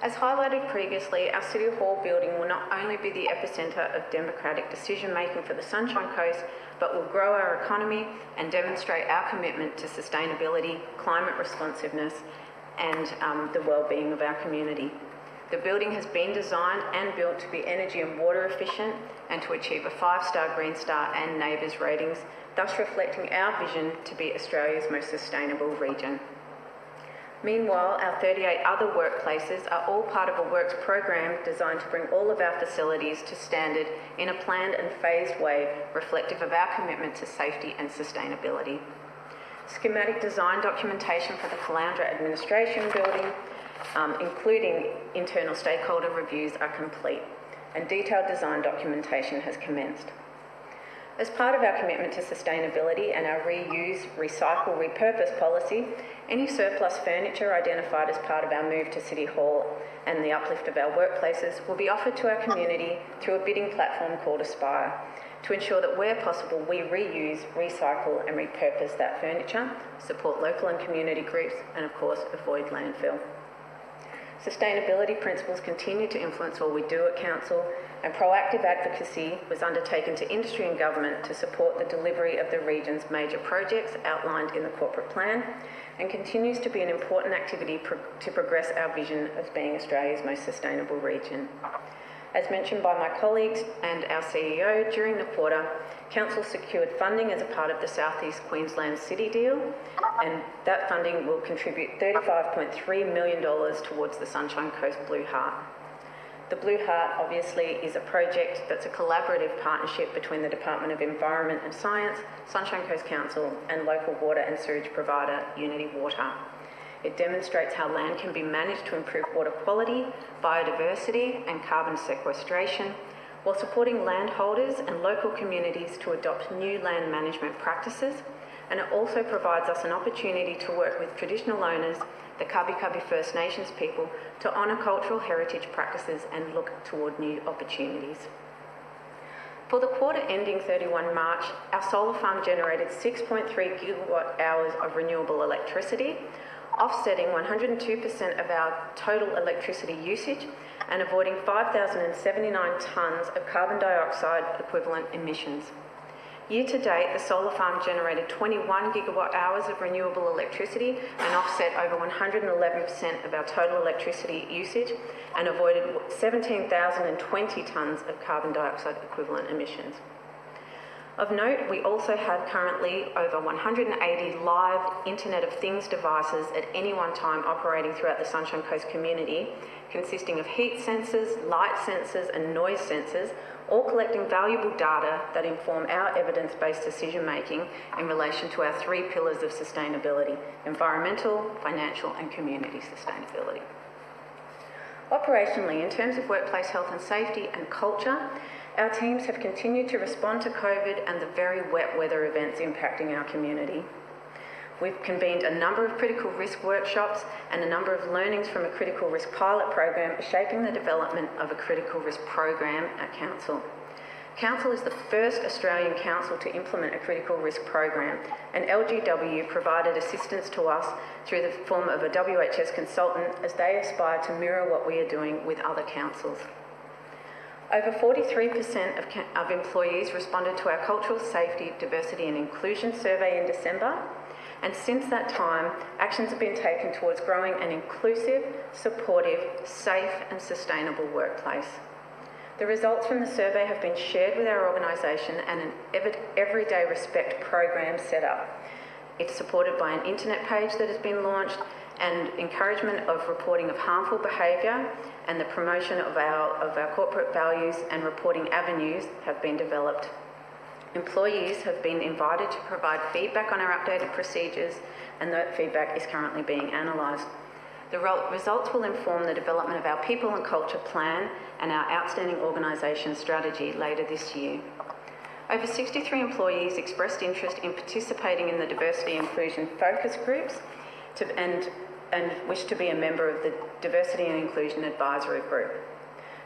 As highlighted previously, our City Hall building will not only be the epicentre of democratic decision-making for the Sunshine Coast, but will grow our economy and demonstrate our commitment to sustainability, climate responsiveness and the well-being of our community. The building has been designed and built to be energy and water efficient and to achieve a 5-star Green Star and NABERS ratings, thus reflecting our vision to be Australia's most sustainable region. Meanwhile, our 38 other workplaces are all part of a works program designed to bring all of our facilities to standard in a planned and phased way reflective of our commitment to safety and sustainability. Schematic design documentation for the Caloundra Administration Building, including internal stakeholder reviews, are complete, and detailed design documentation has commenced. As part of our commitment to sustainability and our reuse, recycle, repurpose policy, any surplus furniture identified as part of our move to City Hall and the uplift of our workplaces will be offered to our community through a bidding platform called Aspire, to ensure that where possible we reuse, recycle and repurpose that furniture, support local and community groups and of course avoid landfill. Sustainability principles continue to influence all we do at Council, and proactive advocacy was undertaken to industry and government to support the delivery of the region's major projects outlined in the corporate plan, and continues to be an important activity to progress our vision of being Australia's most sustainable region. As mentioned by my colleagues and our CEO, during the quarter, Council secured funding as a part of the South East Queensland City deal, and that funding will contribute $35.3 million towards the Sunshine Coast Blue Heart. The Blue Heart obviously is a project that's a collaborative partnership between the Department of Environment and Science, Sunshine Coast Council and local water and sewage provider Unity Water. It demonstrates how land can be managed to improve water quality, biodiversity and carbon sequestration, while supporting landholders and local communities to adopt new land management practices, and it also provides us an opportunity to work with traditional owners, the Kabi Kabi First Nations people, to honour cultural heritage practices and look toward new opportunities. For the quarter ending 31 March, our solar farm generated 6.3 gigawatt hours of renewable electricity, offsetting 102% of our total electricity usage and avoiding 5,079 tonnes of carbon dioxide equivalent emissions. Year to date, the solar farm generated 21 gigawatt hours of renewable electricity and offset over 111% of our total electricity usage and avoided 17,020 tonnes of carbon dioxide equivalent emissions. Of note, we also have currently over 180 live Internet of Things devices at any one time operating throughout the Sunshine Coast community, consisting of heat sensors, light sensors and noise sensors, all collecting valuable data that inform our evidence-based decision-making in relation to our three pillars of sustainability: environmental, financial and community sustainability. Operationally, in terms of workplace health and safety and culture, our teams have continued to respond to COVID and the very wet weather events impacting our community. We've convened a number of critical risk workshops and a number of learnings from a critical risk pilot program, shaping the development of a critical risk program at Council. Council is the first Australian council to implement a critical risk program, and LGW provided assistance to us through the form of a WHS consultant as they aspire to mirror what we are doing with other councils. Over 43% of employees responded to our Cultural Safety, Diversity and Inclusion survey in December, and since that time, actions have been taken towards growing an inclusive, supportive, safe and sustainable workplace. The results from the survey have been shared with our organisation and an Everyday Respect program set up. It's supported by an internet page that has been launched, and encouragement of reporting of harmful behaviour and the promotion of our corporate values and reporting avenues have been developed. Employees have been invited to provide feedback on our updated procedures, and that feedback is currently being analysed. The results will inform the development of our people and culture plan and our outstanding organisation strategy later this year. Over 63 employees expressed interest in participating in the diversity and inclusion focus groups and wish to be a member of the Diversity and Inclusion Advisory Group.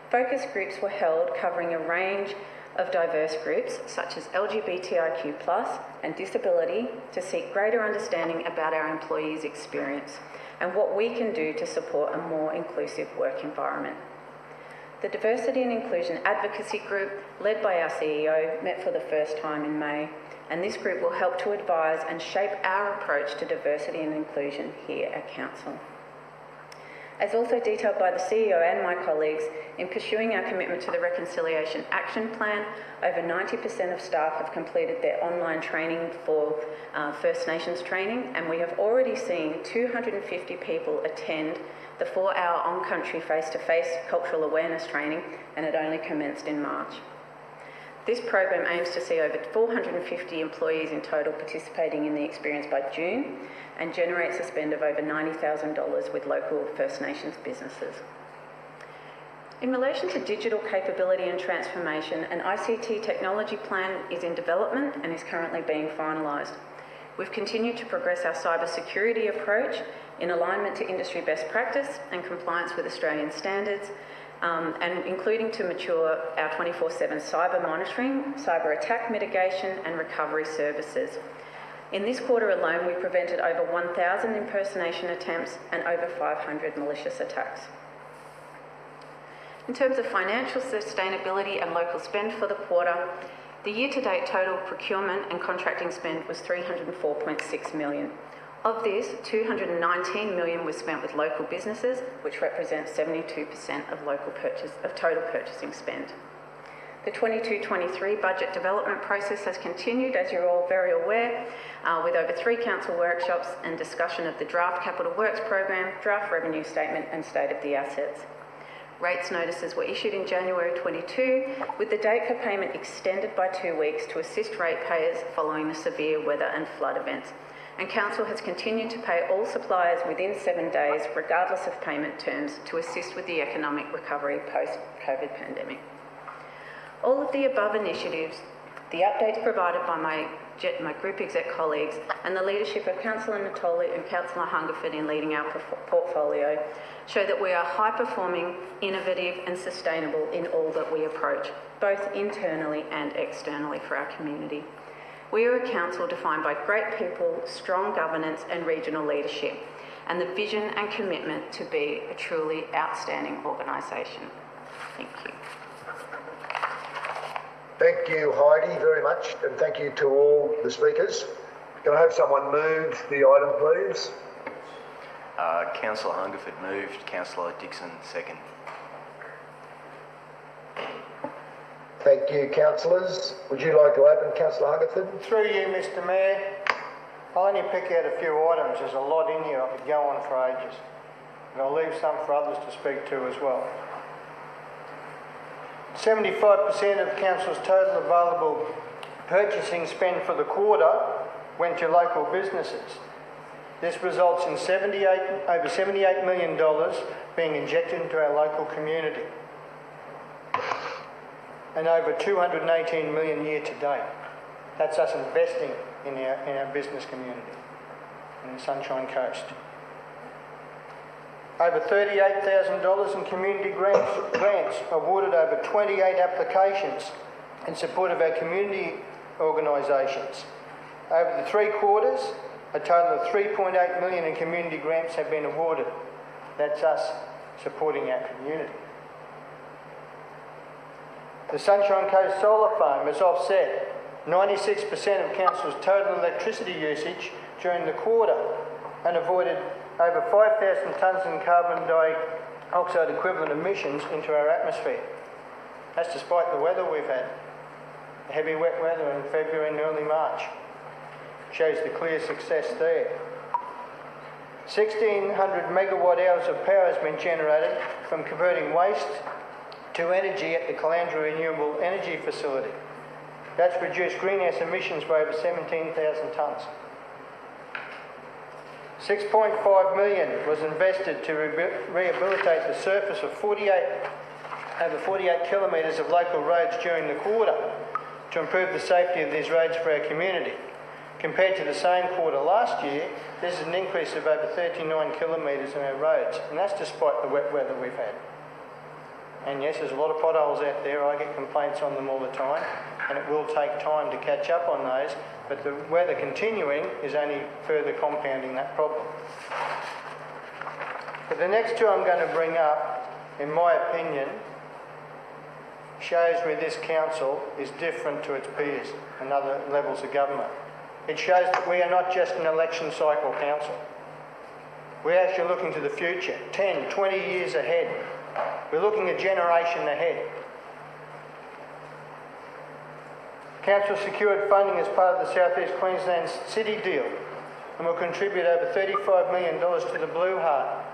Focus groups were held covering a range of diverse groups such as LGBTIQ+ and disability, to seek greater understanding about our employees' experience and what we can do to support a more inclusive work environment. The Diversity and Inclusion Advocacy Group, led by our CEO, met for the first time in May, and this group will help to advise and shape our approach to diversity and inclusion here at Council. As also detailed by the CEO and my colleagues, in pursuing our commitment to the Reconciliation Action Plan, over 90% of staff have completed their online training for First Nations training, and we have already seen 250 people attend the 4-hour on-country face-to-face cultural awareness training, and it only commenced in March. This program aims to see over 450 employees in total participating in the experience by June and generates a spend of over $90,000 with local First Nations businesses. In relation to digital capability and transformation, an ICT technology plan is in development and is currently being finalised. We've continued to progress our cybersecurity approach in alignment to industry best practice and compliance with Australian standards, and including to mature our 24/7 cyber monitoring, cyber attack mitigation and recovery services. In this quarter alone, we prevented over 1,000 impersonation attempts and over 500 malicious attacks. In terms of financial sustainability and local spend for the quarter, the year-to-date total procurement and contracting spend was $304.6 million. Of this, $219 million was spent with local businesses, which represents 72% of total purchasing spend. The 22-23 budget development process has continued, as you're all very aware, with over 3 council workshops and discussion of the draft capital works program, draft revenue statement and state of the assets. Rates notices were issued in January 22, with the date for payment extended by 2 weeks to assist ratepayers following the severe weather and flood events. And Council has continued to pay all suppliers within 7 days, regardless of payment terms, to assist with the economic recovery post-COVID pandemic. All of the above initiatives, the updates provided by my group exec colleagues and the leadership of Councillor Natoli and Councillor Hungerford in leading our portfolio show that we are high-performing, innovative and sustainable in all that we approach, both internally and externally for our community. We are a council defined by great people, strong governance and regional leadership, and the vision and commitment to be a truly outstanding organisation. Thank you. Thank you, Heidi, very much, and thank you to all the speakers. Can I have someone move the item, please? Councillor Hungerford moved, Councillor Dixon second. Thank you, councillors. Would you like to open, Councillor Hungerford? Through you, Mr Mayor. I'll only pick out a few items. There's a lot in here. I could go on for ages. And I'll leave some for others to speak to as well. 75% of Council's total available purchasing spend for the quarter went to local businesses. This results in over $78 million being injected into our local community, and over $218 million year to date. That's us investing in our business community in the Sunshine Coast. Over $38,000 in community grants, awarded over 28 applications in support of our community organisations. Over the 3 quarters, a total of $3.8 million in community grants have been awarded. That's us supporting our community. The Sunshine Coast Solar Farm has offset 96% of Council's total electricity usage during the quarter and avoided over 5,000 tonnes in carbon dioxide equivalent emissions into our atmosphere. That's despite the weather we've had. Heavy wet weather in February and early March. Shows the clear success there. 1,600 megawatt hours of power has been generated from converting waste to energy at the Calandra Renewable Energy Facility. That's reduced greenhouse emissions by over 17,000 tonnes. $6.5 million was invested to rehabilitate the surface of over 48 kilometres of local roads during the quarter to improve the safety of these roads for our community. Compared to the same quarter last year, this is an increase of over 39 kilometres in our roads, and that's despite the wet weather we've had. And yes, there's a lot of potholes out there. I get complaints on them all the time, and it will take time to catch up on those, but the weather continuing is only further compounding that problem. But the next two I'm going to bring up, in my opinion, shows where this council is different to its peers and other levels of government. It shows that we are not just an election cycle council. We're actually looking to the future, 10, 20 years ahead. We're looking a generation ahead. Council secured funding as part of the South East Queensland City deal and will contribute over $35 million to the Blue Heart.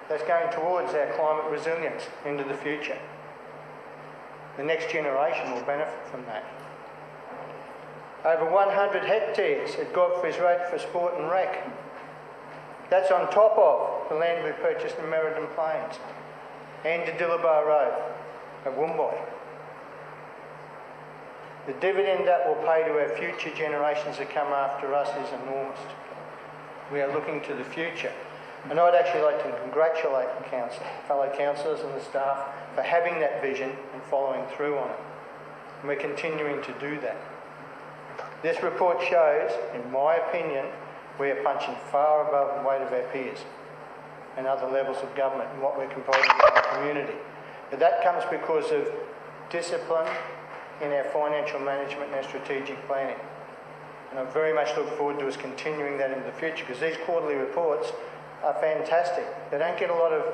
That's going towards our climate resilience into the future. The next generation will benefit from that. Over 100 hectares at Godfrey's Road for sport and rec. That's on top of the land we purchased in Merredin Plains and the Dillabar Road at Woombye. The dividend that will pay to our future generations that come after us is enormous. We are looking to the future. And I'd actually like to congratulate the council, fellow councillors and the staff for having that vision and following through on it. And we're continuing to do that. This report shows, in my opinion, we are punching far above the weight of our peers and other levels of government and what we're providing in the community. But that comes because of discipline in our financial management and our strategic planning. And I very much look forward to us continuing that in the future, because these quarterly reports are fantastic. They don't get a lot of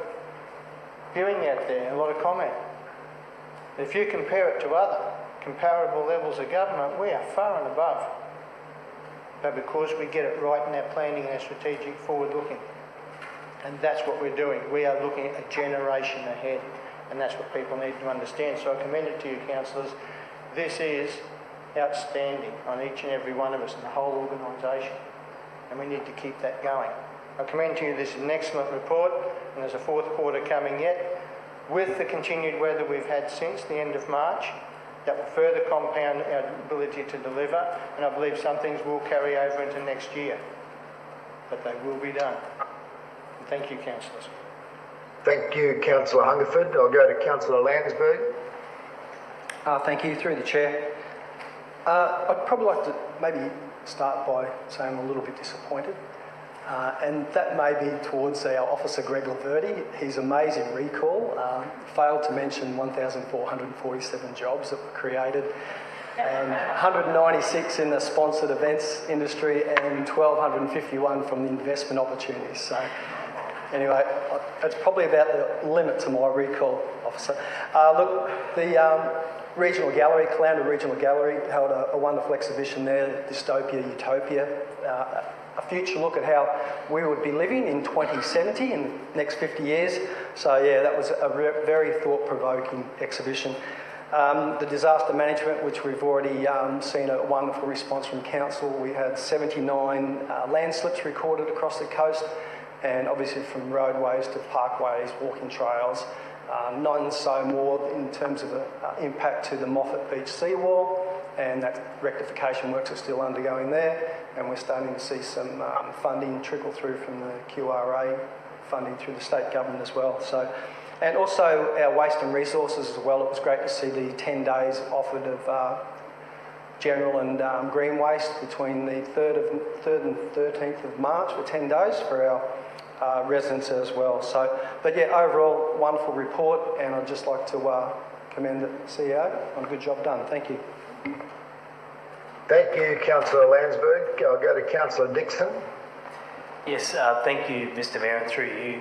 viewing out there, a lot of comment. If you compare it to other comparable levels of government, we are far and above. But because we get it right in our planning and our strategic forward looking. And that's what we're doing. We are looking at a generation ahead. And that's what people need to understand. So I commend it to you, councillors. This is outstanding on each and every one of us in the whole organisation. And we need to keep that going. I commend to you this is an excellent report, and there's a fourth quarter coming yet. With the continued weather we've had since the end of March, that will further compound our ability to deliver, and I believe some things will carry over into next year. But they will be done. And thank you, councillors. Thank you, Councillor Hungerford. I'll go to Councillor Landsberg. Thank you, through the chair. I'd probably like to maybe start by saying I'm a little bit disappointed. And that may be towards our officer Greg Laverty. His amazing recall failed to mention 1,447 jobs that were created and 196 in the sponsored events industry and 1,251 from the investment opportunities. So anyway, it's probably about the limit to my recall, officer. Look, the Regional Gallery, Caloundra Regional Gallery, held a wonderful exhibition there, Dystopia, Utopia. A future look at how we would be living in 2070, in the next 50 years. So yeah, that was a very thought-provoking exhibition. The disaster management, which we've already seen a wonderful response from council. We had 79 landslips recorded across the coast, and obviously from roadways to parkways, walking trails. None so more in terms of impact to the Moffat Beach seawall, and that rectification works are still undergoing there, and we're starting to see some funding trickle through from the QRA, funding through the state government as well. So, and also our waste and resources as well. It was great to see the 10 days offered of general and green waste between the 3rd and 13th of March for 10 days for our residents as well. So, but yeah, overall, wonderful report, and I'd just like to commend the CEO on a good job done. Thank you. Thank you, Councillor Landsberg. I'll go to Councillor Dixon. Yes, thank you, Mr Mayor, and through you.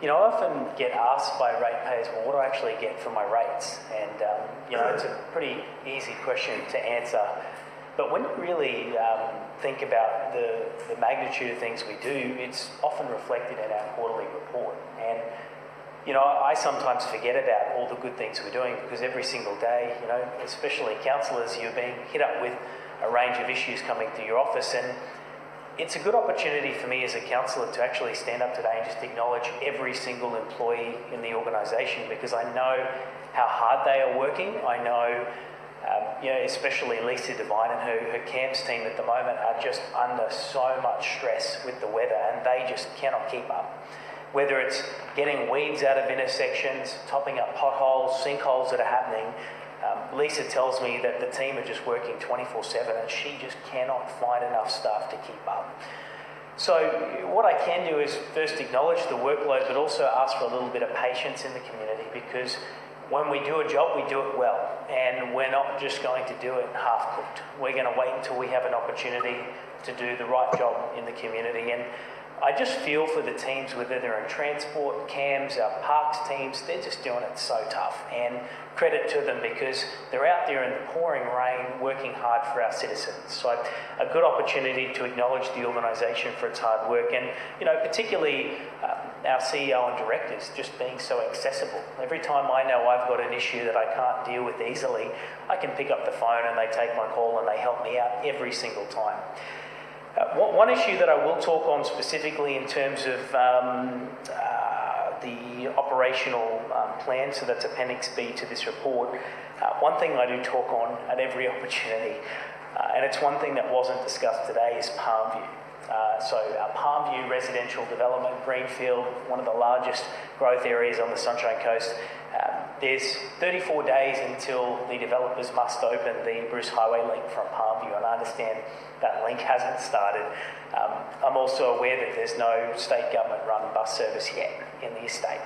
You know, I often get asked by ratepayers, well, what do I actually get for my rates? And, you know, it's a pretty easy question to answer. But when you really think about the magnitude of things we do, it's often reflected in our quarterly report. And, you know, I sometimes forget about all the good things we're doing, because every single day, you know, especially councillors, you're being hit up with a range of issues coming to your office. And it's a good opportunity for me as a councillor to actually stand up today and just acknowledge every single employee in the organisation, because I know how hard they are working. I know, you know, especially Lisa Devine and her camps team at the moment are just under so much stress with the weather, and they just cannot keep up. Whether it's getting weeds out of intersections, topping up potholes, sinkholes that are happening, Lisa tells me that the team are just working 24/7, and she just cannot find enough staff to keep up. So what I can do is first acknowledge the workload, but also ask for a little bit of patience in the community, because when we do a job, we do it well, and we're not just going to do it half-cooked. We're going to wait until we have an opportunity to do the right job in the community. And I just feel for the teams, whether they're in transport, CAMS, our parks teams, they're just doing it so tough. And credit to them because they're out there in the pouring rain working hard for our citizens. So a good opportunity to acknowledge the organisation for its hard work and, you know, particularly our CEO and directors just being so accessible. Every time I know I've got an issue that I can't deal with easily, I can pick up the phone and they take my call and they help me out every single time. One issue that I will talk on specifically in terms of the operational plan, so that's Appendix B to this report, one thing I do talk on at every opportunity, and it's one thing that wasn't discussed today, is Palmview. So our Palmview residential development, Greenfield, one of the largest growth areas on the Sunshine Coast. There's 34 days until the developers must open the Bruce Highway link from Palmview, and I understand that link hasn't started. I'm also aware that there's no state government-run bus service yet in the estate.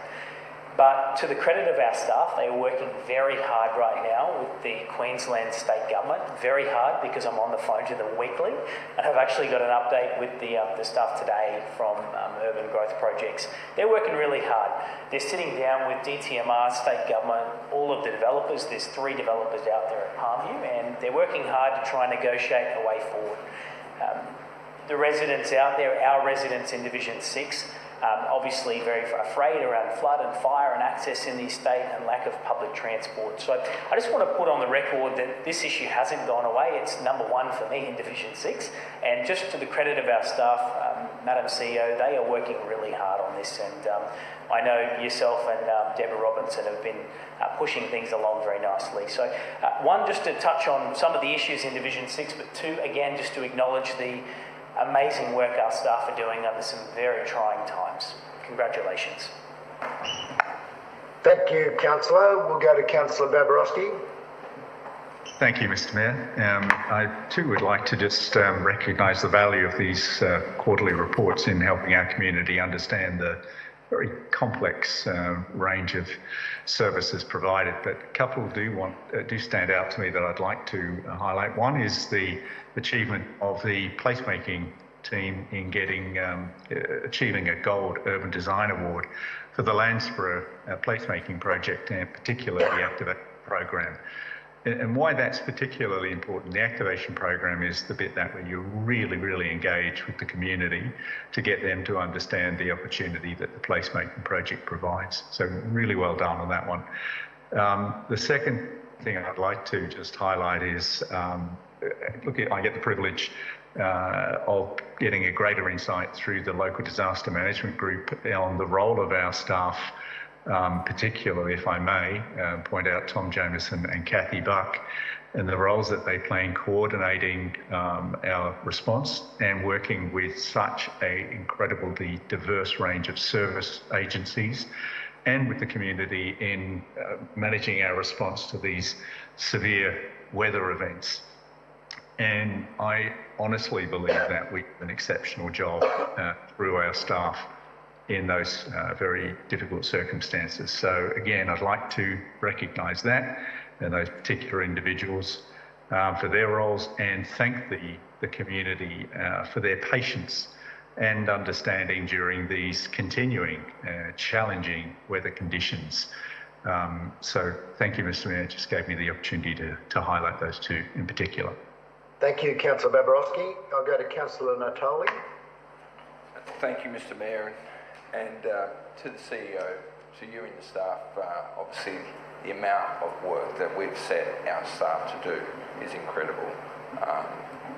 But to the credit of our staff, they are working very hard right now with the Queensland State Government, very hard because I'm on the phone to them weekly, and I've actually got an update with the staff today from Urban Growth Projects. They're working really hard. They're sitting down with DTMR, State Government, all of the developers. There's 3 developers out there at Palmview, and they're working hard to try and negotiate a way forward. The residents out there, our residents in Division 6, obviously very afraid around flood and fire and access in the estate and lack of public transport. So I just want to put on the record that this issue hasn't gone away. It's number 1 for me in Division 6. And just to the credit of our staff, Madam CEO, they are working really hard on this. And I know yourself and Deborah Robinson have been pushing things along very nicely. So 1, just to touch on some of the issues in Division 6, but 2, again, just to acknowledge the amazing work our staff are doing under some very trying times. Congratulations. Thank you, Councillor. We'll go to Councillor Babarowski. Thank you, Mr. Mayor. I too would like to just recognise the value of these quarterly reports in helping our community understand the very complex range of services provided, but a couple do stand out to me that I'd like to highlight. One is the achievement of the placemaking team in achieving a Gold Urban Design Award for the Landsborough placemaking project, and particularly the Activate program. And why that's particularly important, the activation program is the bit that where you really engage with the community to get them to understand the opportunity that the placemaking project provides. So really well done on that one. The second thing I'd like to just highlight is, I get the privilege of getting a greater insight through the local disaster management group on the role of our staff, particularly, if I may, point out Tom Jameson and Kathy Buck, and the roles that they play in coordinating our response and working with such an incredibly diverse range of service agencies and with the community in managing our response to these severe weather events. And I honestly believe that we do an exceptional job through our staff in those very difficult circumstances. So again, I'd like to recognise that and those particular individuals for their roles, and thank the community for their patience and understanding during these continuing challenging weather conditions. So thank you, Mr. Mayor. It just gave me the opportunity to highlight those 2 in particular. Thank you, Councillor Babarowski. I'll go to Councillor Natoli. Thank you, Mr. Mayor. And to the CEO, to you and the staff, obviously the amount of work that we've set our staff to do is incredible.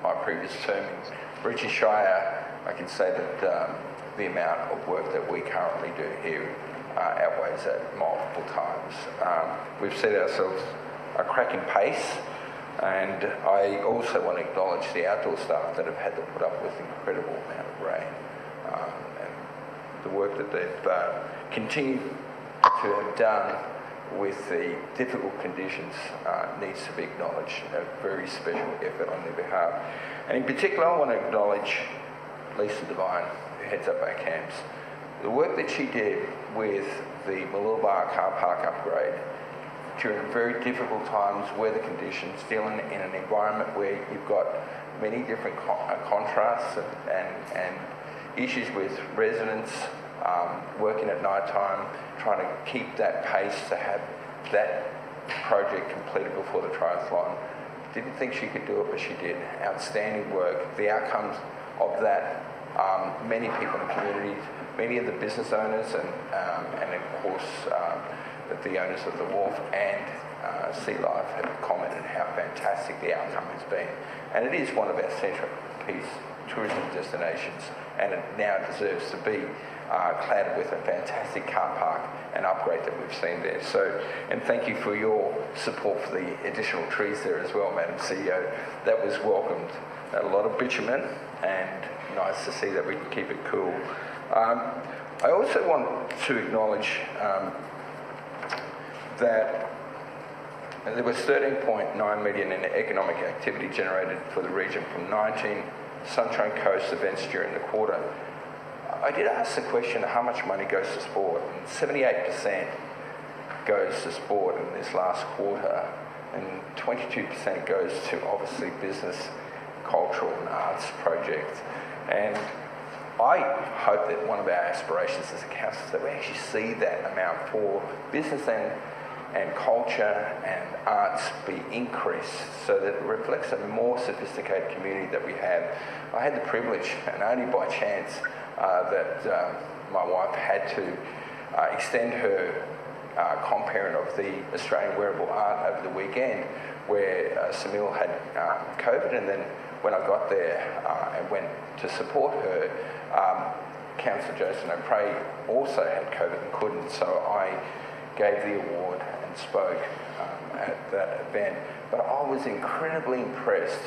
My previous term in British Shire, I can say that the amount of work that we currently do here outweighs that multiple times. We've set ourselves a cracking pace, and I also want to acknowledge the outdoor staff that have had to put up with an incredible amount of rain. The work that they've continued to have done with the difficult conditions needs to be acknowledged. A very special effort on their behalf. And in particular, I want to acknowledge Lisa Devine, who heads up our camps. The work that she did with the Mooloolaba car park upgrade during very difficult times, weather conditions, dealing in an environment where you've got many different contrasts and issues with residents working at night time, trying to keep that pace to have that project completed before the triathlon. Didn't think she could do it, but she did. Outstanding work. The outcomes of that, many people in the community, many of the business owners and of course the owners of the wharf and Sea Life have commented how fantastic the outcome has been. And it is one of our centrepiece tourism destinations, and it now deserves to be cladded with a fantastic car park and upgrade that we've seen there. So, and thank you for your support for the additional trees there as well, Madam CEO. That was welcomed. A lot of bitumen, and nice to see that we can keep it cool. I also want to acknowledge that there was 13.9 million in economic activity generated for the region from 19 Sunshine Coast events during the quarter. I did ask the question, how much money goes to sport? And 78% goes to sport in this last quarter, and 22% goes to obviously business, cultural and arts projects. And I hope that one of our aspirations as a council is that we actually see that amount for business and culture and arts be increased so that it reflects a more sophisticated community that we have. I had the privilege, and only by chance, that my wife had to extend her comparent of the Australian wearable art over the weekend, where Samil had COVID, and then when I got there and went to support her, Councillor Joseph O'Prey also had COVID and couldn't, so I gave the award and spoke at that event. But I was incredibly impressed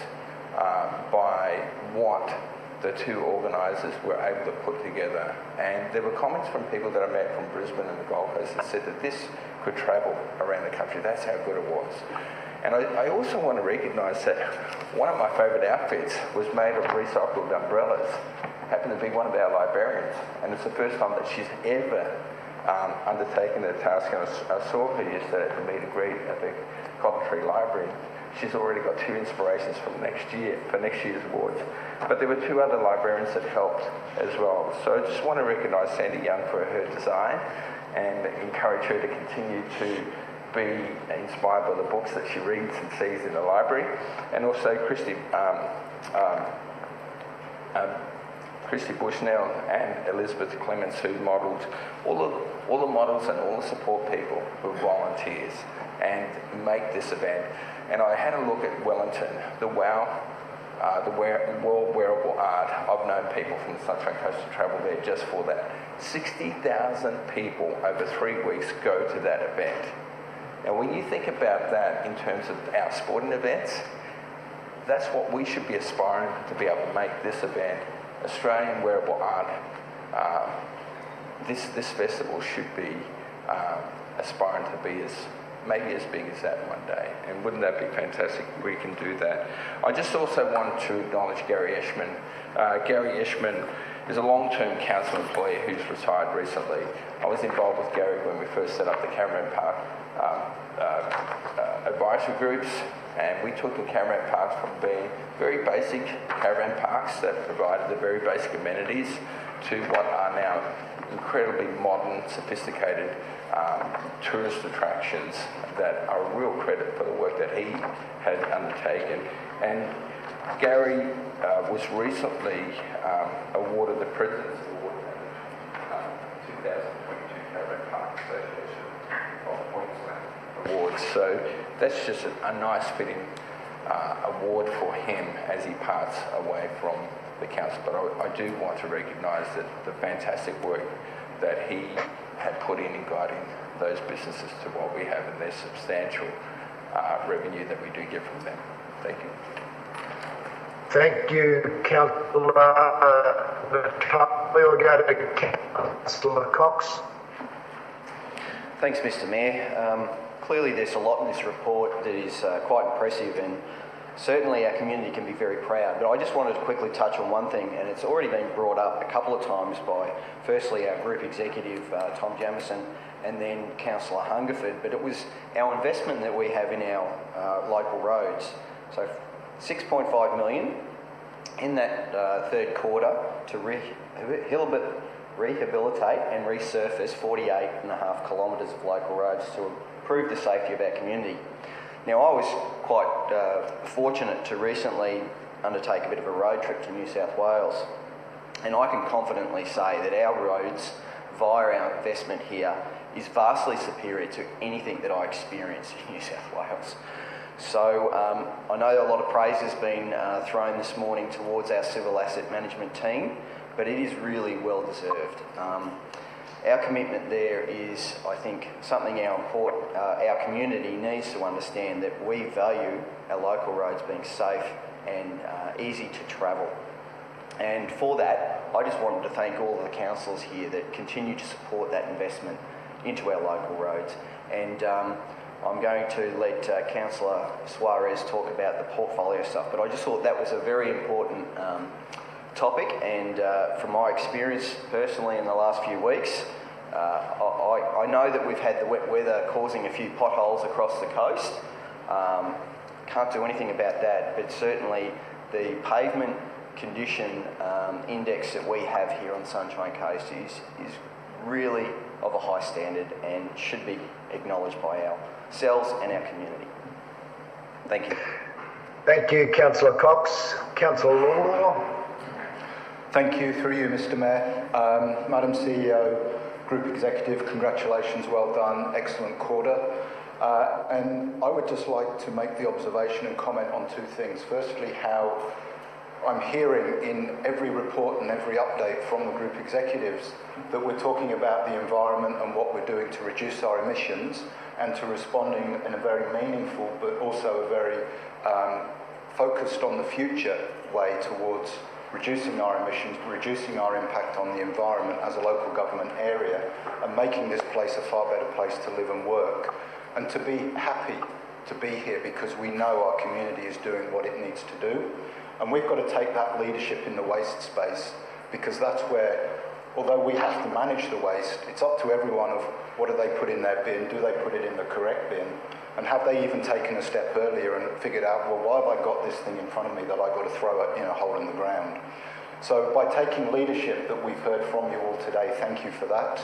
by what the two organisers were able to put together. And there were comments from people that I met from Brisbane and the Gold Coast that said that this could travel around the country. That's how good it was. And I also want to recognise that one of my favourite outfits was made of recycled umbrellas. Happened to be one of our librarians, and it's the first time that she's ever undertaken the task. And I saw her yesterday at the meet and greet at the Coventry Library. She's already got 2 inspirations from next year, for next year's awards. But there were 2 other librarians that helped as well. So I just want to recognise Sandy Young for her design and encourage her to continue to be inspired by the books that she reads and sees in the library. And also Christy Bushnell and Elizabeth Clements, who modelled all the models and all the support people who are volunteers and make this event. And I had a look at Wellington, the World Wearable Art. I've known people from the Sunshine Coast to travel there just for that. 60,000 people over 3 weeks go to that event. And when you think about that in terms of our sporting events, that's what we should be aspiring to be able to make this event. Australian wearable art, this festival should be aspiring to be maybe as big as that one day. And wouldn't that be fantastic? We can do that. I just also want to acknowledge Gary Eshman. Gary Eshman is a long-term council employee who's retired recently. I was involved with Gary when we first set up the Catamaran Park advisory groups, and we took the Catamaran Parks from being very basic caravan parks that provided the very basic amenities to what are now incredibly modern, sophisticated tourist attractions that are a real credit for the work that he had undertaken. And Gary was recently awarded the President's Award at the 2022 Caravan Park Association of Queensland Awards. So that's just a nice fitting award for him as he parts away from the council. But I do want to recognise that the fantastic work that he had put in guiding those businesses to what we have, and their substantial revenue that we do get from them. Thank you. Thank you, Councillor Natoli. We'll go to Councillor Cox. Thanks, Mr. Mayor. Clearly there's a lot in this report that is quite impressive, and certainly our community can be very proud. But I just wanted to quickly touch on one thing, and it's already been brought up a couple of times by, firstly, our group executive, Tom Jamieson, and then Councillor Hungerford, but it was our investment that we have in our local roads. So 6.5 million in that third quarter to rehabilitate and resurface 48.5 kilometres of local roads to improve the safety of our community. Now, I was quite fortunate to recently undertake a bit of a road trip to New South Wales, and I can confidently say that our roads, via our investment here, is vastly superior to anything that I experienced in New South Wales. So I know a lot of praise has been thrown this morning towards our civil asset management team, but it is really well deserved. Our commitment there is, I think, something our community needs to understand, that we value our local roads being safe and easy to travel. And for that, I just wanted to thank all of the councillors here that continue to support that investment into our local roads. And I'm going to let Councillor Suarez talk about the portfolio stuff, but I just thought that was a very important topic, and from my experience personally in the last few weeks, I know that we've had the wet weather causing a few potholes across the coast. Can't do anything about that, but certainly the pavement condition index that we have here on Sunshine Coast is really of a high standard and should be acknowledged by ourselves and our community. Thank you. Thank you, Councillor Cox. Councillor Law. Thank you, through you, Mr Mayor. Madam CEO, Group Executive, congratulations, well done, excellent quarter. And I would just like to make the observation and comment on two things. Firstly, how I'm hearing in every report and every update from the group executives that we're talking about the environment and what we're doing to reduce our emissions, and to responding in a very meaningful but also a very focused on the future way towards reducing our emissions, reducing our impact on the environment as a local government area, and making this place a far better place to live and work, and to be happy to be here because we know our community is doing what it needs to do. And we've got to take that leadership in the waste space, because that's where, although we have to manage the waste, it's up to everyone of what do they put in their bin, do they put it in the correct bin, and have they even taken a step earlier and figured out, well, why have I got this thing in front of me that I've got to throw it in a hole in the ground? So by taking leadership that we've heard from you all today, thank you for that.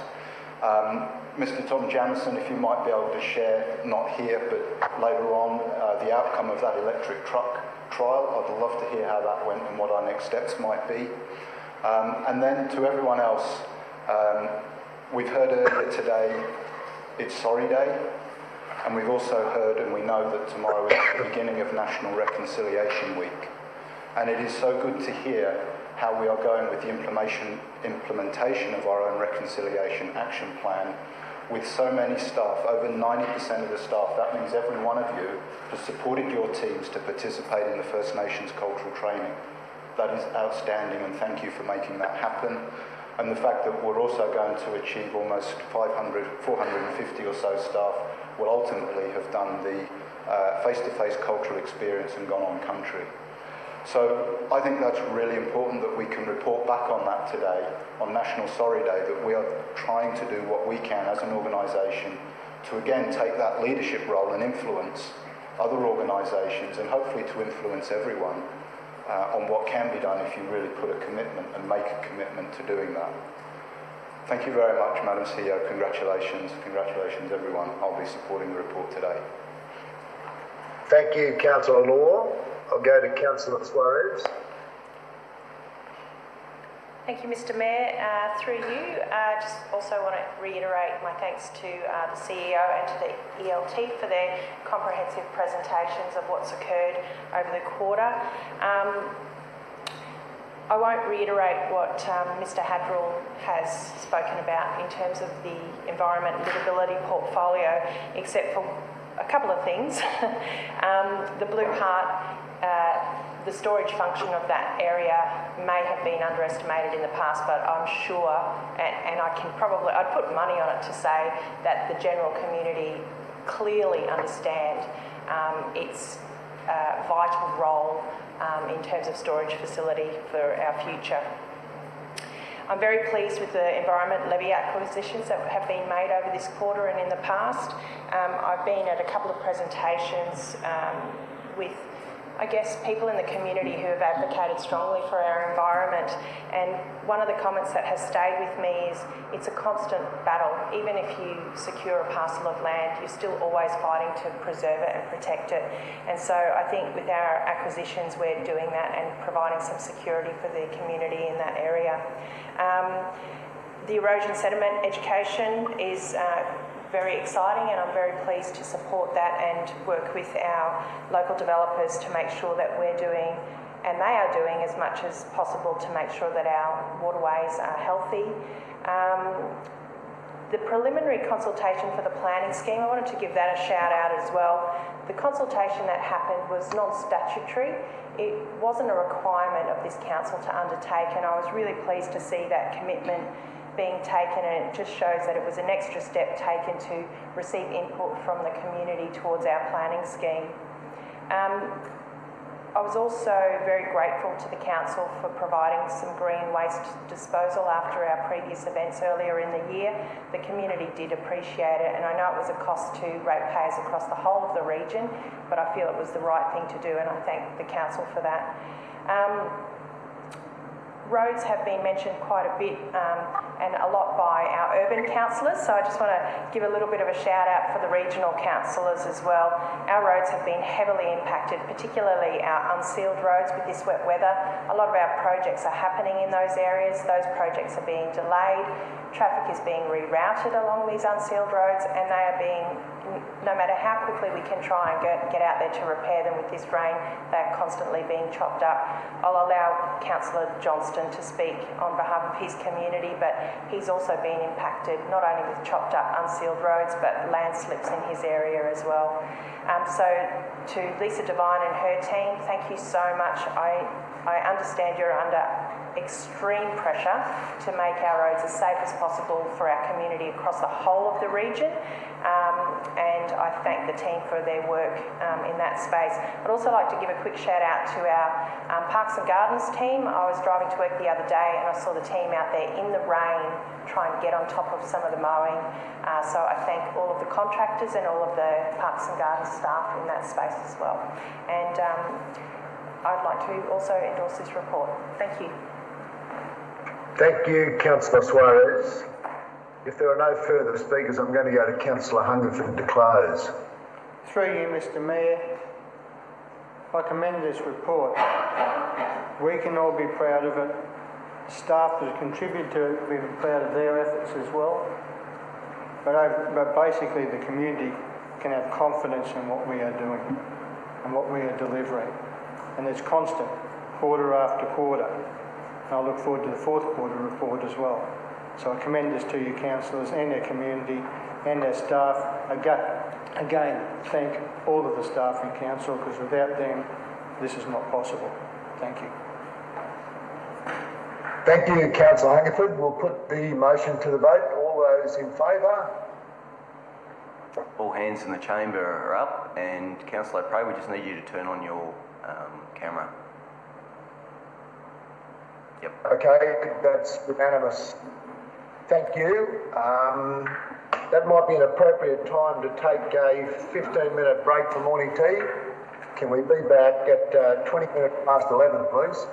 Mr Tom Jamieson, if you might be able to share, not here but later on, the outcome of that electric truck trial. I'd love to hear how that went and what our next steps might be. And then to everyone else, we've heard earlier today it's Sorry Day, and we've also heard and we know that tomorrow is the beginning of National Reconciliation Week. And it is so good to hear how we are going with the implementation of our own reconciliation action plan with so many staff, over 90% of the staff. That means every one of you has supported your teams to participate in the First Nations cultural training. That is outstanding, and thank you for making that happen. And the fact that we're also going to achieve almost 450 or so staff will ultimately have done the face-to-face cultural experience and gone on country. So I think that's really important that we can report back on that today, on National Sorry Day, that we are trying to do what we can as an organisation to again take that leadership role and influence other organisations, and hopefully to influence everyone on what can be done if you really put a commitment and make a commitment to doing that. Thank you very much, Madam CEO. Congratulations. Congratulations, everyone. I'll be supporting the report today. Thank you, Councillor Law. I'll go to Councillor Suarez. Thank you, Mr Mayor. Through you, just also want to reiterate my thanks to the CEO and to the ELT for their comprehensive presentations of what's occurred over the quarter. I won't reiterate what Mr Hadrill has spoken about in terms of the environment and livability portfolio, except for a couple of things. The blue part, the storage function of that area may have been underestimated in the past, but I'm sure, and I'd put money on it to say that the general community clearly understand its vital role in terms of storage facility for our future. I'm very pleased with the environment levy acquisitions that have been made over this quarter and in the past. I've been at a couple of presentations with, I guess, people in the community who have advocated strongly for our environment, and one of the comments that has stayed with me is it's a constant battle. Even if you secure a parcel of land, you're still always fighting to preserve it and protect it. And so I think with our acquisitions we're doing that and providing some security for the community in that area. The erosion sediment education is very exciting, and I'm very pleased to support that and work with our local developers to make sure that we're doing, and they are doing, as much as possible to make sure that our waterways are healthy. The preliminary consultation for the planning scheme, I wanted to give that a shout out as well. The consultation that happened was non-statutory. It wasn't a requirement of this council to undertake, and I was really pleased to see that commitment being taken, and it just shows that it was an extra step taken to receive input from the community towards our planning scheme. I was also very grateful to the council for providing some green waste disposal after our previous events earlier in the year. The community did appreciate it, and I know it was a cost to ratepayers across the whole of the region, but I feel it was the right thing to do, and I thank the council for that. Roads have been mentioned quite a bit and a lot by our urban councillors, so I just want to give a little bit of a shout out for the regional councillors as well. Our roads have been heavily impacted, particularly our unsealed roads with this wet weather. A lot of our projects are happening in those areas. Those projects are being delayed. Traffic is being rerouted along these unsealed roads, and they are being, no matter how quickly we can try and get out there to repair them with this rain, they're constantly being chopped up. I'll allow Councillor Johnston to speak on behalf of his community, but he's also been impacted not only with chopped up unsealed roads but landslips in his area as well. So to Lisa Devine and her team, thank you so much. I understand you're under extreme pressure to make our roads as safe as possible for our community across the whole of the region, and I thank the team for their work in that space. I'd also like to give a quick shout out to our Parks and Gardens team. I was driving to work the other day and I saw the team out there in the rain trying to get on top of some of the mowing, so I thank all of the contractors and all of the Parks and Gardens staff in that space as well. And I'd like to also endorse this report. Thank you. Thank you, Councillor Suarez. If there are no further speakers, I'm going to go to Councillor Hungerford to close. Through you, Mr. Mayor, I commend this report. We can all be proud of it. Staff that contribute to it, we're proud of their efforts as well. But basically the community can have confidence in what we are doing and what we are delivering. And it's constant, quarter after quarter. And I look forward to the fourth quarter report as well. So I commend this to you, councillors and our community and our staff. Again, thank all of the staff in council, because without them, this is not possible. Thank you. Thank you, Councillor Hungerford. We'll put the motion to the vote. All those in favour? All hands in the chamber are up, and Councillor Prey, we just need you to turn on your camera. Yep. Okay, that's unanimous. Thank you. That might be an appropriate time to take a 15-minute break for morning tea. Can we be back at 20 minutes past 11, please?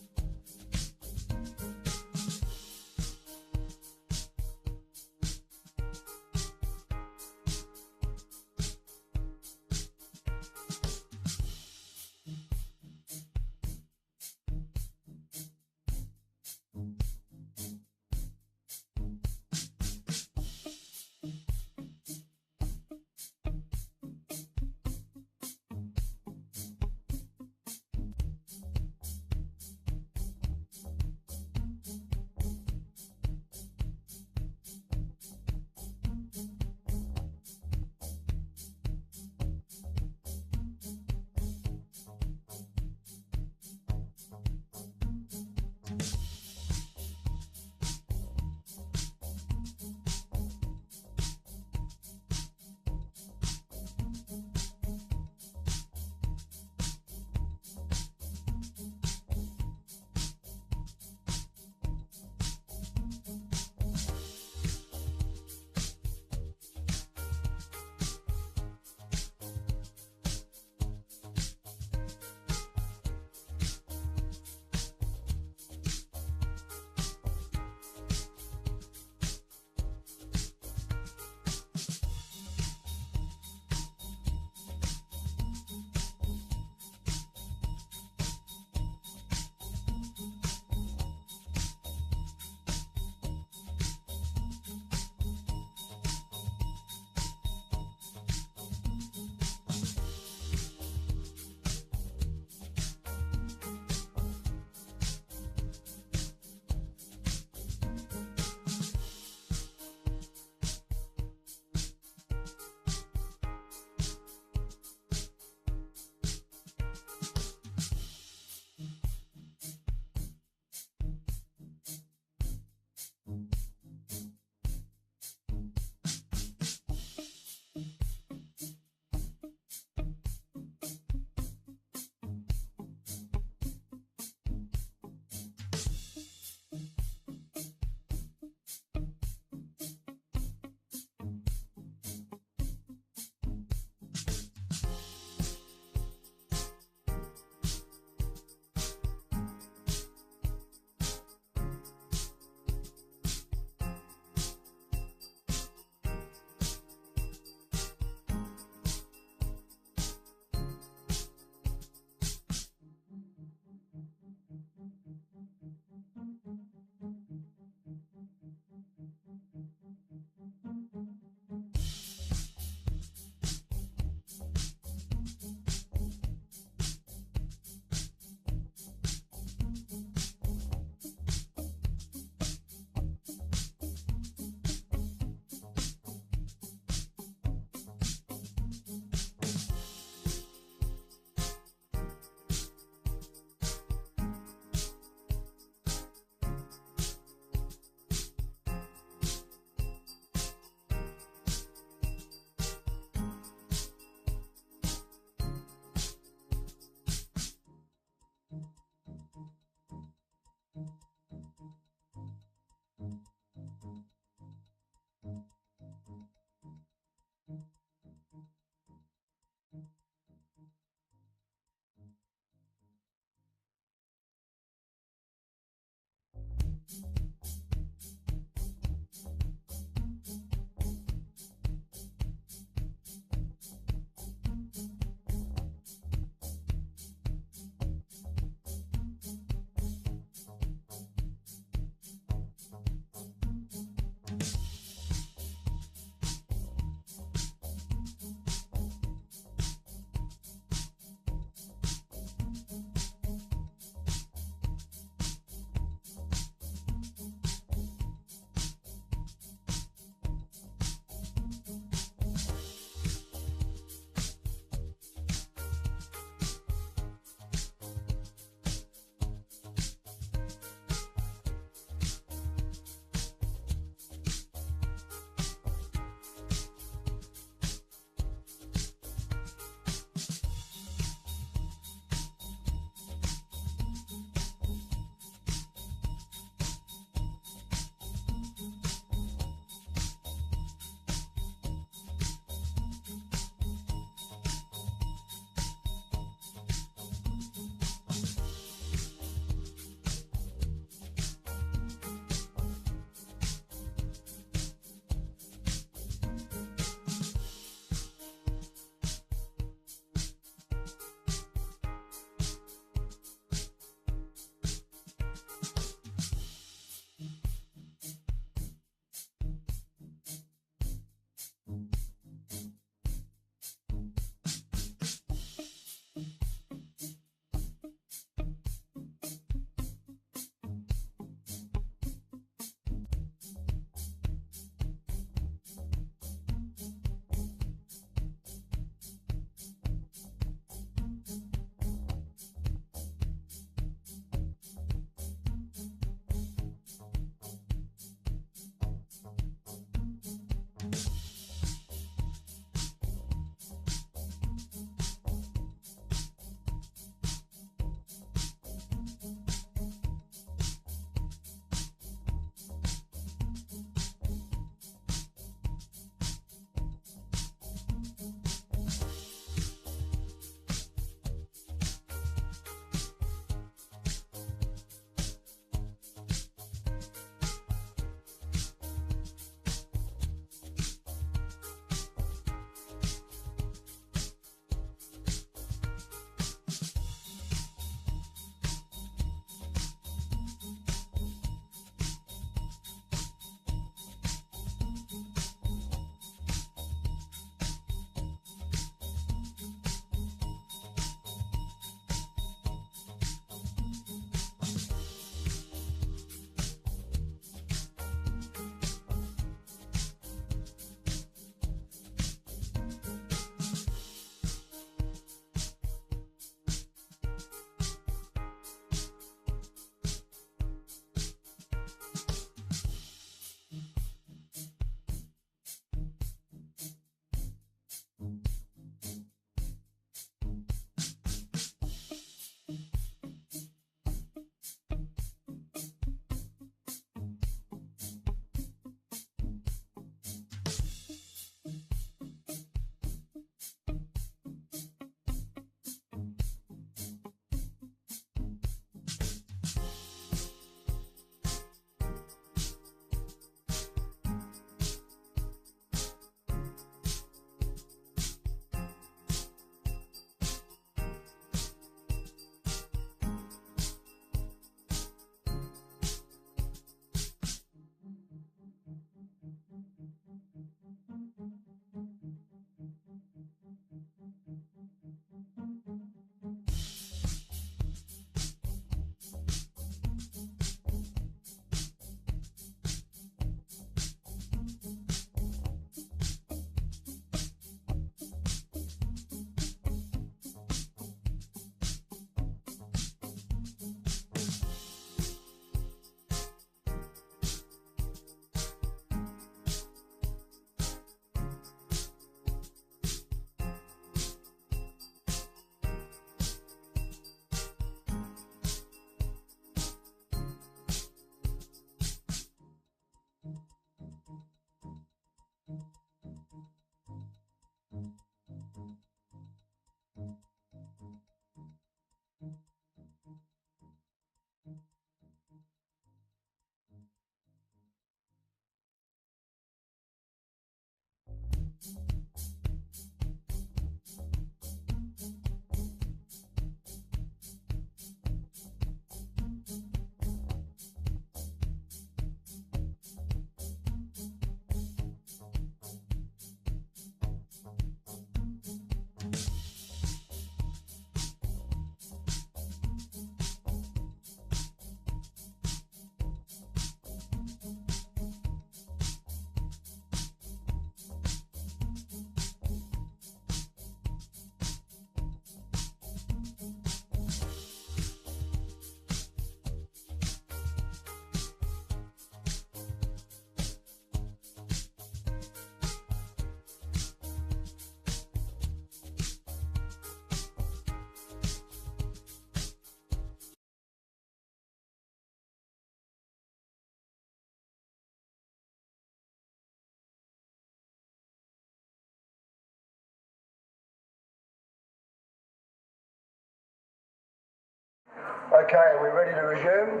Okay, are we ready to resume?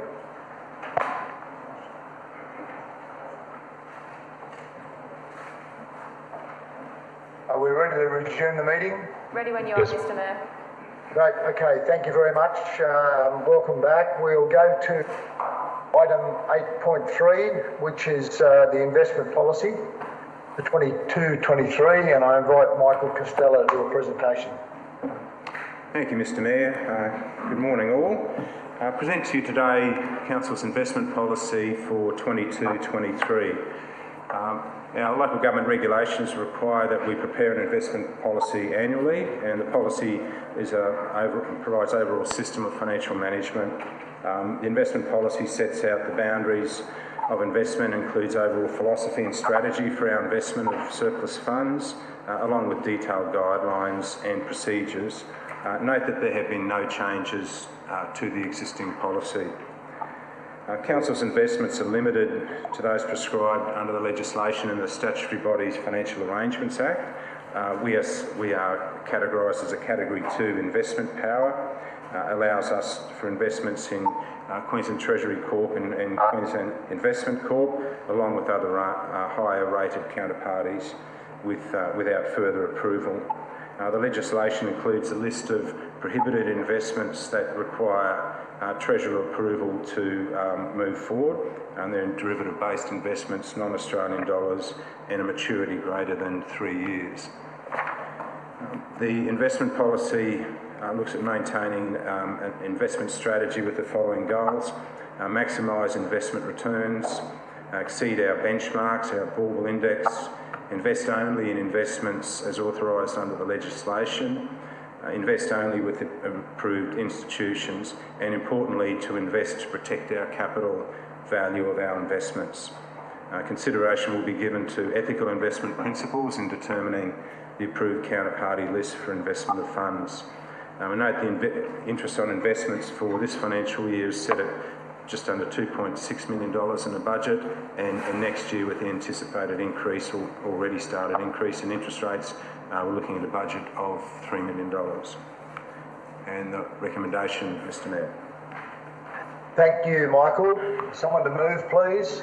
Are we ready to resume the meeting? Ready when you are, Mr. Mayor. Great, okay, thank you very much. Welcome back. We'll go to item 8.3, which is the investment policy for 22-23, and I invite Michael Costello to do a presentation. Thank you, Mr. Mayor. Good morning, all. I present to you today Council's investment policy for 22-23. Our local government regulations require that we prepare an investment policy annually, and the policy provides overall system of financial management. The investment policy sets out the boundaries of investment, includes overall philosophy and strategy for our investment of surplus funds, along with detailed guidelines and procedures. Note that there have been no changes to the existing policy. Council's investments are limited to those prescribed under the legislation in the Statutory Bodies Financial Arrangements Act. We are categorised as a Category 2 investment power, allows us for investments in Queensland Treasury Corp and Queensland Investment Corp, along with other higher rated counterparties without further approval. The legislation includes a list of prohibited investments that require Treasurer approval to move forward, and they're derivative-based investments, non-Australian dollars, and a maturity greater than 3 years. The investment policy looks at maintaining an investment strategy with the following goals: maximise investment returns, exceed our benchmarks, our Bauble Index, invest only in investments as authorised under the legislation, invest only with approved institutions, and importantly, to invest to protect our capital value of our investments. Consideration will be given to ethical investment principles in determining the approved counterparty list for investment of funds. We note the interest on investments for this financial year is set at just under $2.6 million in the budget, and next year, with the anticipated increase or already started increase in interest rates, we're looking at a budget of $3 million. And the recommendation, Mr. Mayor. Thank you, Michael. Someone to move, please.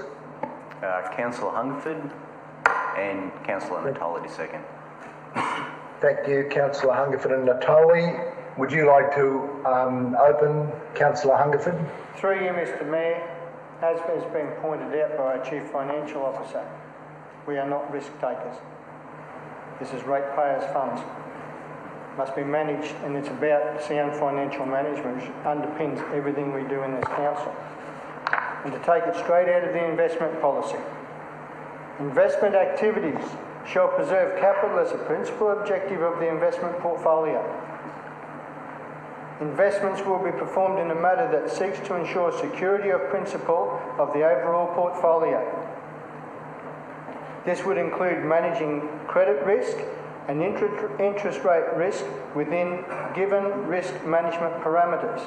Councillor Hungerford and Councillor Natoli to second. Thank you, Councillor Hungerford and Natoli. Would you like to open, Councillor Hungerford? Through you, Mr. Mayor, as has been pointed out by our Chief Financial Officer, we are not risk takers. This is ratepayers' funds. Must be managed, and it's about sound financial management, which underpins everything we do in this council. And to take it straight out of the investment policy, investment activities shall preserve capital as a principal objective of the investment portfolio. Investments will be performed in a manner that seeks to ensure security of principle of the overall portfolio. This would include managing credit risk and interest rate risk within given risk management parameters,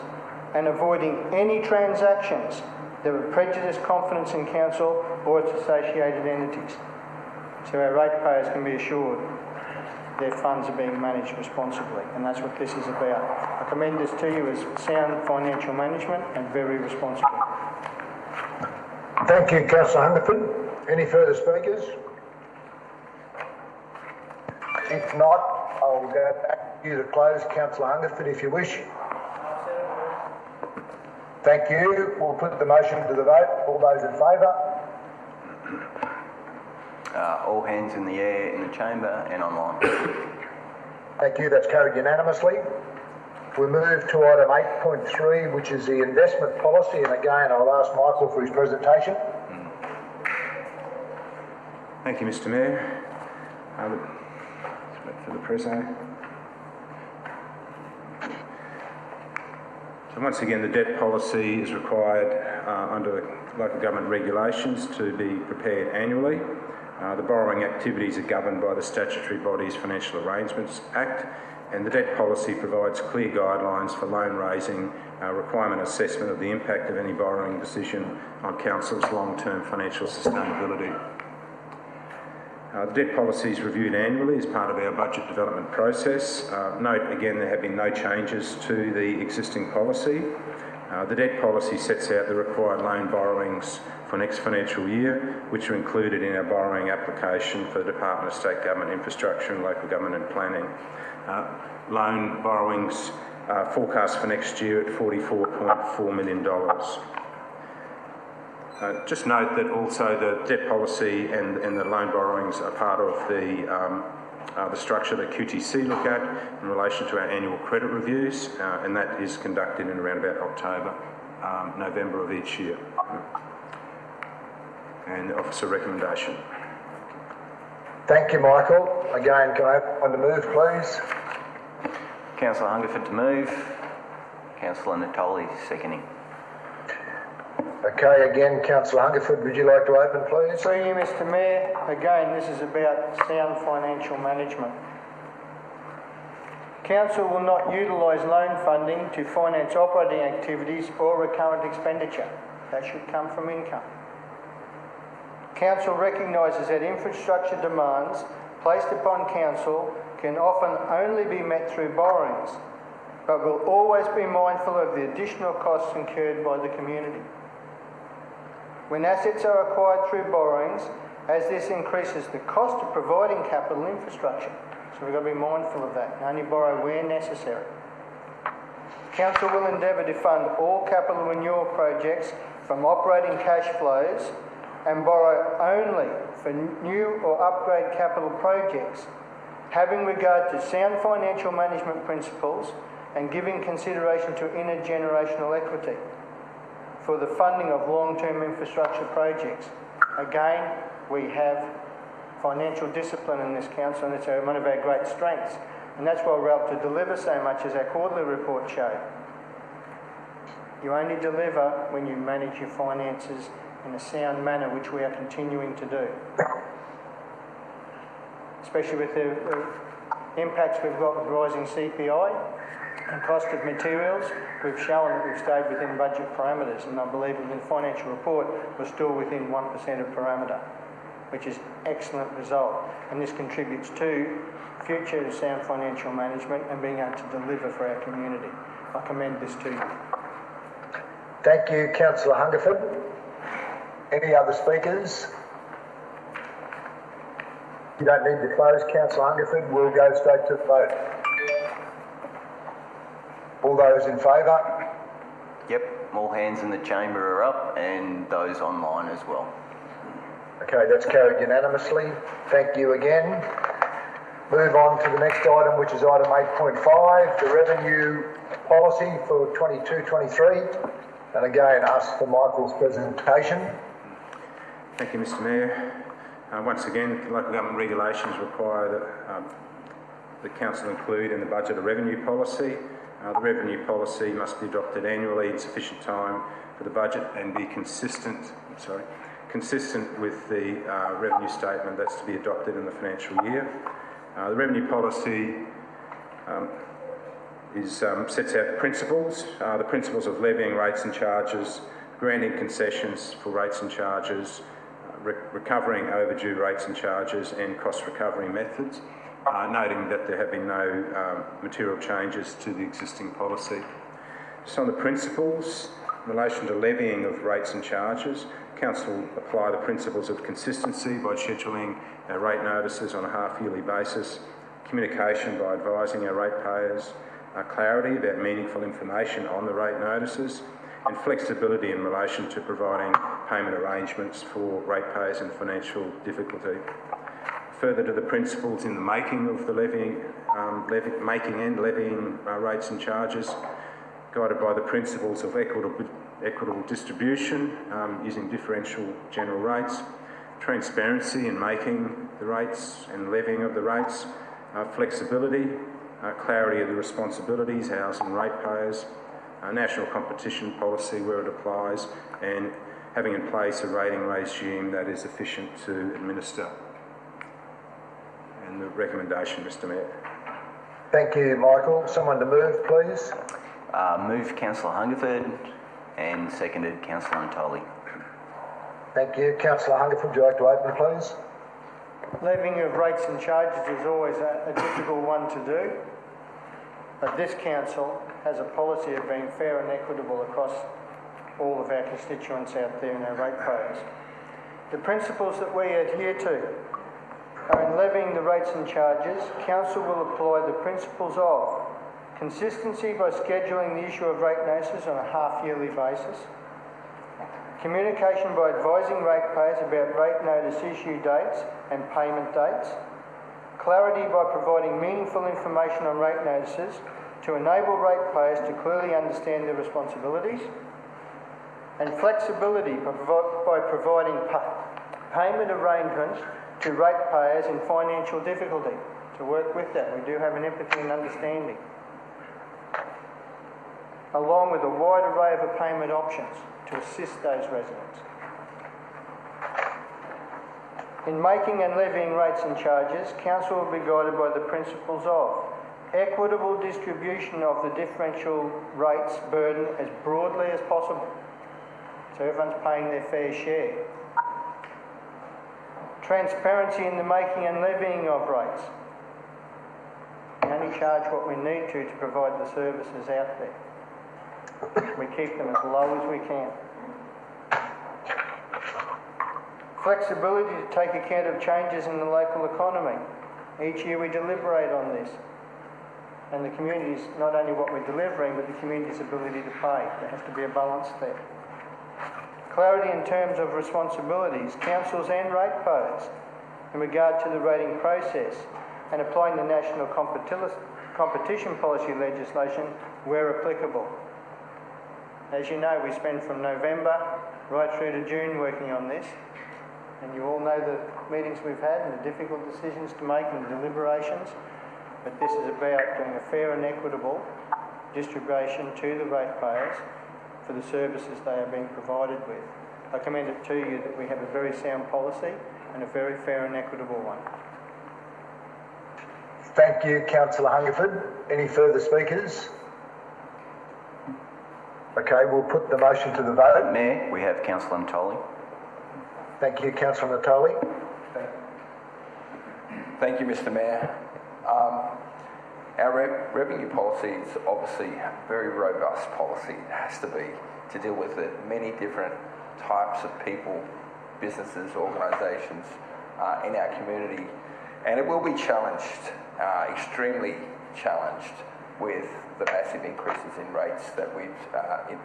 and avoiding any transactions that would prejudice confidence in council or its associated entities. So our ratepayers can be assured their funds are being managed responsibly, and that's what this is about. I commend this to you as sound financial management and very responsible. Thank you, Councillor Hungerford. Any further speakers? If not, I'll go back to you to close, Councillor Hungerford, if you wish. Thank you. We'll put the motion to the vote. All those in favour? All hands in the air in the chamber and online. Thank you. That's carried unanimously. We move to item 8.3, which is the investment policy, and again I'll ask Michael for his presentation. Thank you, Mr. Mayor. For the preso. So once again, the debt policy is required under the local government regulations to be prepared annually. The borrowing activities are governed by the Statutory Bodies Financial Arrangements Act, and the debt policy provides clear guidelines for loan raising, requirement assessment of the impact of any borrowing decision on council's long-term financial sustainability. The debt policy is reviewed annually as part of our budget development process. Note again there have been no changes to the existing policy. The debt policy sets out the required loan borrowings for next financial year, which are included in our borrowing application for the Department of State Government Infrastructure and Local Government and Planning. Loan borrowings forecast for next year at $44.4 million. Just note that also the debt policy and the loan borrowings are part of the structure that QTC look at in relation to our annual credit reviews, and that is conducted in around about October, November of each year. And the officer recommendation. Thank you, Michael. Again, can I have one to move, please? Councillor Hungerford to move. Councillor Natoli seconding. Okay, again, Councillor Hungerford, would you like to open, please? Through you, Mr. Mayor. Again, this is about sound financial management. Council will not utilise loan funding to finance operating activities or recurrent expenditure. That should come from income. Council recognises that infrastructure demands placed upon Council can often only be met through borrowings, but will always be mindful of the additional costs incurred by the community. When assets are acquired through borrowings, as this increases the cost of providing capital infrastructure. So we've got to be mindful of that and only borrow where necessary. Council will endeavour to fund all capital renewal projects from operating cash flows and borrow only for new or upgrade capital projects, having regard to sound financial management principles and giving consideration to intergenerational equity for the funding of long-term infrastructure projects. Again, we have financial discipline in this council, and it's one of our great strengths, and that's why we're able to deliver so much, as our quarterly report showed. You only deliver when you manage your finances in a sound manner, which we are continuing to do. Especially with the impacts we've got with rising CPI and cost of materials, we've shown that we've stayed within budget parameters, and I believe in the financial report we're still within 1% of parameter, which is an excellent result. And this contributes to future sound financial management and being able to deliver for our community. I commend this to you. Thank you, Councillor Hungerford. Any other speakers? You don't need to close, Councillor Hungerford. We'll go straight to the vote. All those in favour? Yep, all hands in the chamber are up and those online as well. Okay, that's carried unanimously. Thank you again. Move on to the next item, which is item 8.5, the revenue policy for 22-23. And again, ask for Michael's presentation. Thank you, Mr. Mayor. Once again, local government regulations require that the council include in the budget a revenue policy. The revenue policy must be adopted annually in sufficient time for the budget and be consistent with the revenue statement that's to be adopted in the financial year. The revenue policy sets out the principles of levying rates and charges, granting concessions for rates and charges, recovering overdue rates and charges, and cost recovery methods, noting that there have been no material changes to the existing policy. Just on the principles, in relation to levying of rates and charges, Council apply the principles of consistency by scheduling our rate notices on a half-yearly basis, communication by advising our ratepayers, clarity about meaningful information on the rate notices, and flexibility in relation to providing payment arrangements for ratepayers in financial difficulty. Further to the principles in the making of the levying rates and charges, guided by the principles of equitable distribution using differential general rates, transparency in making the rates and levying of the rates, flexibility, clarity of the responsibilities, housing ratepayers, national competition policy where it applies, and having in place a rating regime that is efficient to administer. And the recommendation, Mr. Mayor. Thank you, Michael. Someone to move, please. Move Councillor Hungerford and seconded Councillor Natoli. Thank you. Councillor Hungerford, would you like to open, please? Levying of rates and charges is always a difficult one to do. that this council has a policy of being fair and equitable across all of our constituents out there and our ratepayers. The principles that we adhere to are in levying the rates and charges, council will apply the principles of consistency by scheduling the issue of rate notices on a half-yearly basis, communication by advising ratepayers about rate notice issue dates and payment dates, clarity by providing meaningful information on rate notices to enable ratepayers to clearly understand their responsibilities, and flexibility by providing payment arrangements to ratepayers in financial difficulty. To work with that, we do have an empathy and understanding, along with a wide array of payment options to assist those residents. In making and levying rates and charges, council will be guided by the principles of equitable distribution of the differential rates burden as broadly as possible, so everyone's paying their fair share. Transparency in the making and levying of rates. We only charge what we need to provide the services out there. We keep them as low as we can. Flexibility to take account of changes in the local economy. Each year we deliberate on this. And the community's, not only what we're delivering, but the community's ability to pay. There has to be a balance there. Clarity in terms of responsibilities, councils and ratepayers in regard to the rating process and applying the national competition policy legislation where applicable. As you know, we spend from November right through to June working on this, and you all know the meetings we've had and the difficult decisions to make and the deliberations, but this is about doing a fair and equitable distribution to the ratepayers for the services they are being provided with. I commend it to you that we have a very sound policy and a very fair and equitable one. Thank you, Councillor Hungerford. Any further speakers? Okay, we'll put the motion to the vote. Mayor, we have Councillor Natoli. Thank you, Councillor Natoli. Thank you, Mr. Mayor. Our revenue policy is obviously a very robust policy. It has to be, to deal with the many different types of people, businesses, organisations in our community. And it will be challenged, extremely challenged, with the massive increases in rates that we've,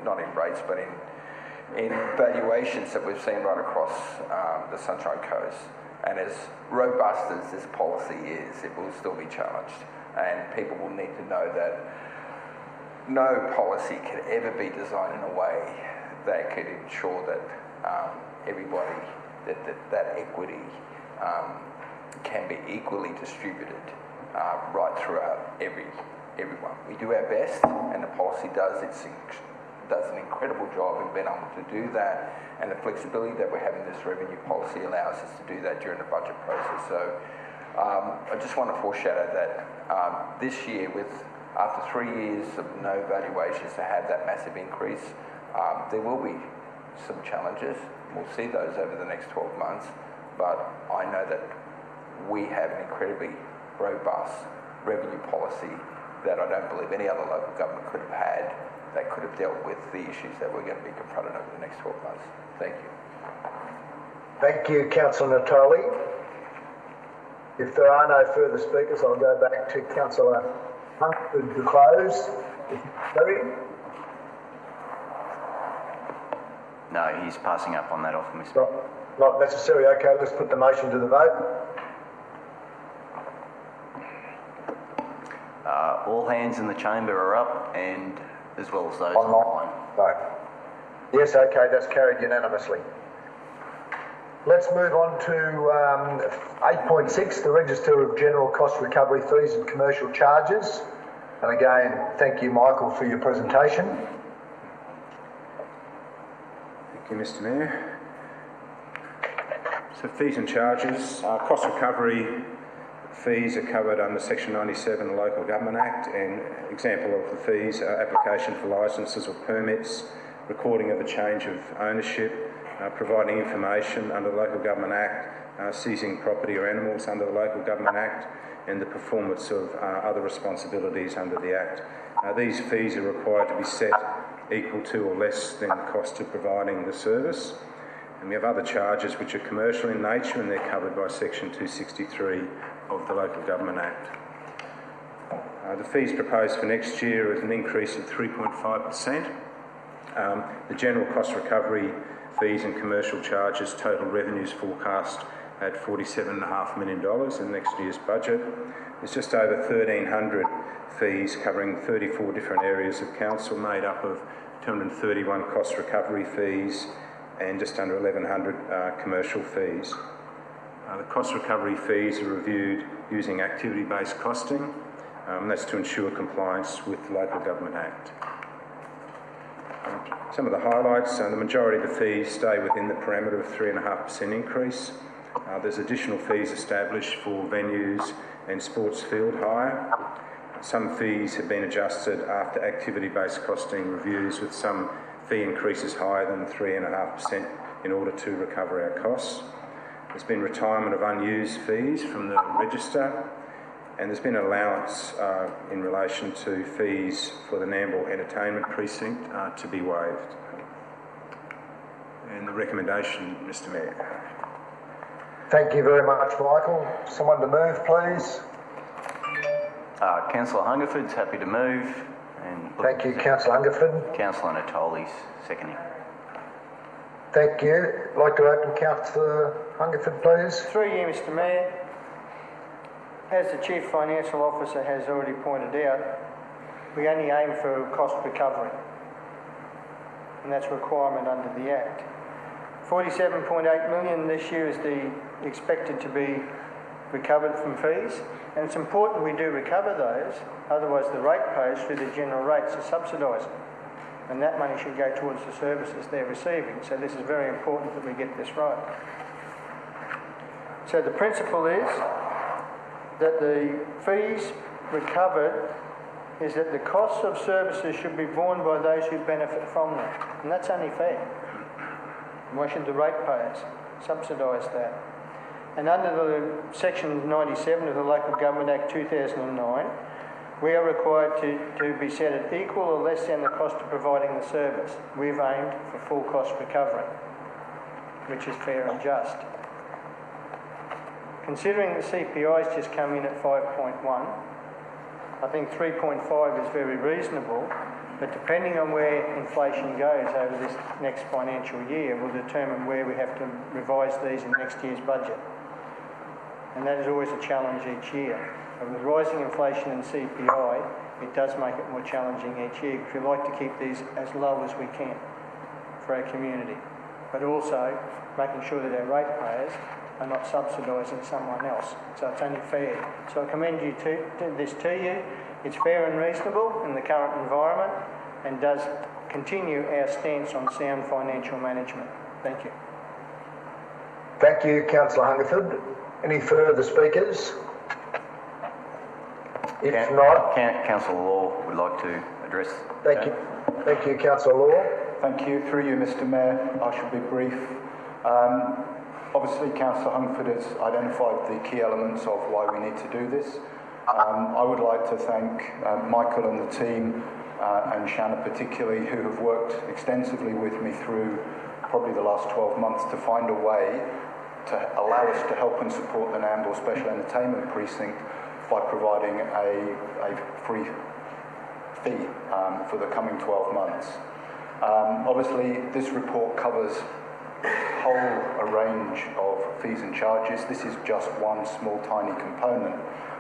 not in rates, but in valuations that we've seen right across the Sunshine Coast. And as robust as this policy is, it will still be challenged. And people will need to know that no policy can ever be designed in a way that could ensure that everybody, that equity can be equally distributed right throughout everyone. We do our best, and the policy does an incredible job in being able to do that, and the flexibility that we have in this revenue policy allows us to do that during the budget process. So I just want to foreshadow that this year, after 3 years of no valuations, to have that massive increase, there will be some challenges. We'll see those over the next 12 months, but I know that we have an incredibly robust revenue policy that I don't believe any other local government could have had, that could have dealt with the issues that we're going to be confronted over the next 12 months. Thank you. Thank you, Councillor Natoli. If there are no further speakers, I'll go back to Councillor Hungerford to close. Sorry. No, he's passing up on that offer, Mr. Not necessary. Okay, let's put the motion to the vote. All hands in the chamber are up, and as well as those online. Vote. Yes, okay, that's carried unanimously. Let's move on to 8.6, the Register of General Cost Recovery Fees and Commercial Charges. And again, thank you, Michael, for your presentation. Thank you, Mr. Mayor. So fees and charges, cost recovery fees are covered under Section 97 of the Local Government Act, and example of the fees are application for licences or permits, recording of a change of ownership, providing information under the Local Government Act, seizing property or animals under the Local Government Act, and the performance of other responsibilities under the Act. These fees are required to be set equal to or less than the cost of providing the service. And we have other charges which are commercial in nature, and they're covered by Section 263 of the Local Government Act. The fees proposed for next year is an increase of 3.5%. The general cost recovery fees and commercial charges total revenues forecast at $47.5 million in next year's budget. There's just over 1,300 fees covering 34 different areas of council, made up of 231 cost recovery fees and just under 1,100 commercial fees. The cost recovery fees are reviewed using activity-based costing. That's to ensure compliance with the Local Government Act. Some of the highlights: the majority of the fees stay within the parameter of 3.5% increase. There's additional fees established for venues and sports field hire. Some fees have been adjusted after activity-based costing reviews, with some fee increases higher than 3.5% in order to recover our costs. There's been retirement of unused fees from the register, and there's been an allowance in relation to fees for the Nambour Entertainment Precinct to be waived. And the recommendation, Mr. Mayor. Thank you very much, Michael. Someone to move, please. Councillor Hungerford's happy to move. And thank you, Councillor Hungerford. Councillor Natoli's seconding. Thank you. I'd like to open Councillor Hungerford, please. Through you, Mr. Mayor. As the Chief Financial Officer has already pointed out, we only aim for cost recovery, and that's a requirement under the Act. 47.8 million this year is expected to be recovered from fees, and it's important we do recover those, otherwise the ratepayers through the general rates are subsidising, and that money should go towards the services they're receiving. So this is very important that we get this right. So the principle is that the fees recovered is that the costs of services should be borne by those who benefit from them, and that's only fair. Why should the ratepayers subsidise that? And under the Section 97 of the Local Government Act 2009, we are required to be set at equal or less than the cost of providing the service. We've aimed for full cost recovery, which is fair and just. Considering the CPI has just come in at 5.1, I think 3.5 is very reasonable, but depending on where inflation goes over this next financial year will determine where we have to revise these in next year's budget. And that is always a challenge each year. But with rising inflation and CPI, it does make it more challenging each year, because we like to keep these as low as we can for our community, but also making sure that our ratepayers are not subsidising someone else. So it's only fair. So I commend this to you. It's fair and reasonable in the current environment, and does continue our stance on sound financial management. Thank you. Thank you, Councillor Hungerford. Any further speakers? If not, Councillor Law would like to address. Thank you. Thank you, Councillor Law. Thank you. Through you, Mr. Mayor, I shall be brief. Obviously, Councillor Hungerford has identified the key elements of why we need to do this. I would like to thank Michael and the team, and Shanna particularly, who have worked extensively with me through probably the last 12 months to find a way to allow us to help and support the Nambour Special Entertainment Precinct by providing a free fee for the coming 12 months. Obviously, this report covers a range of fees and charges. This is just one small tiny component,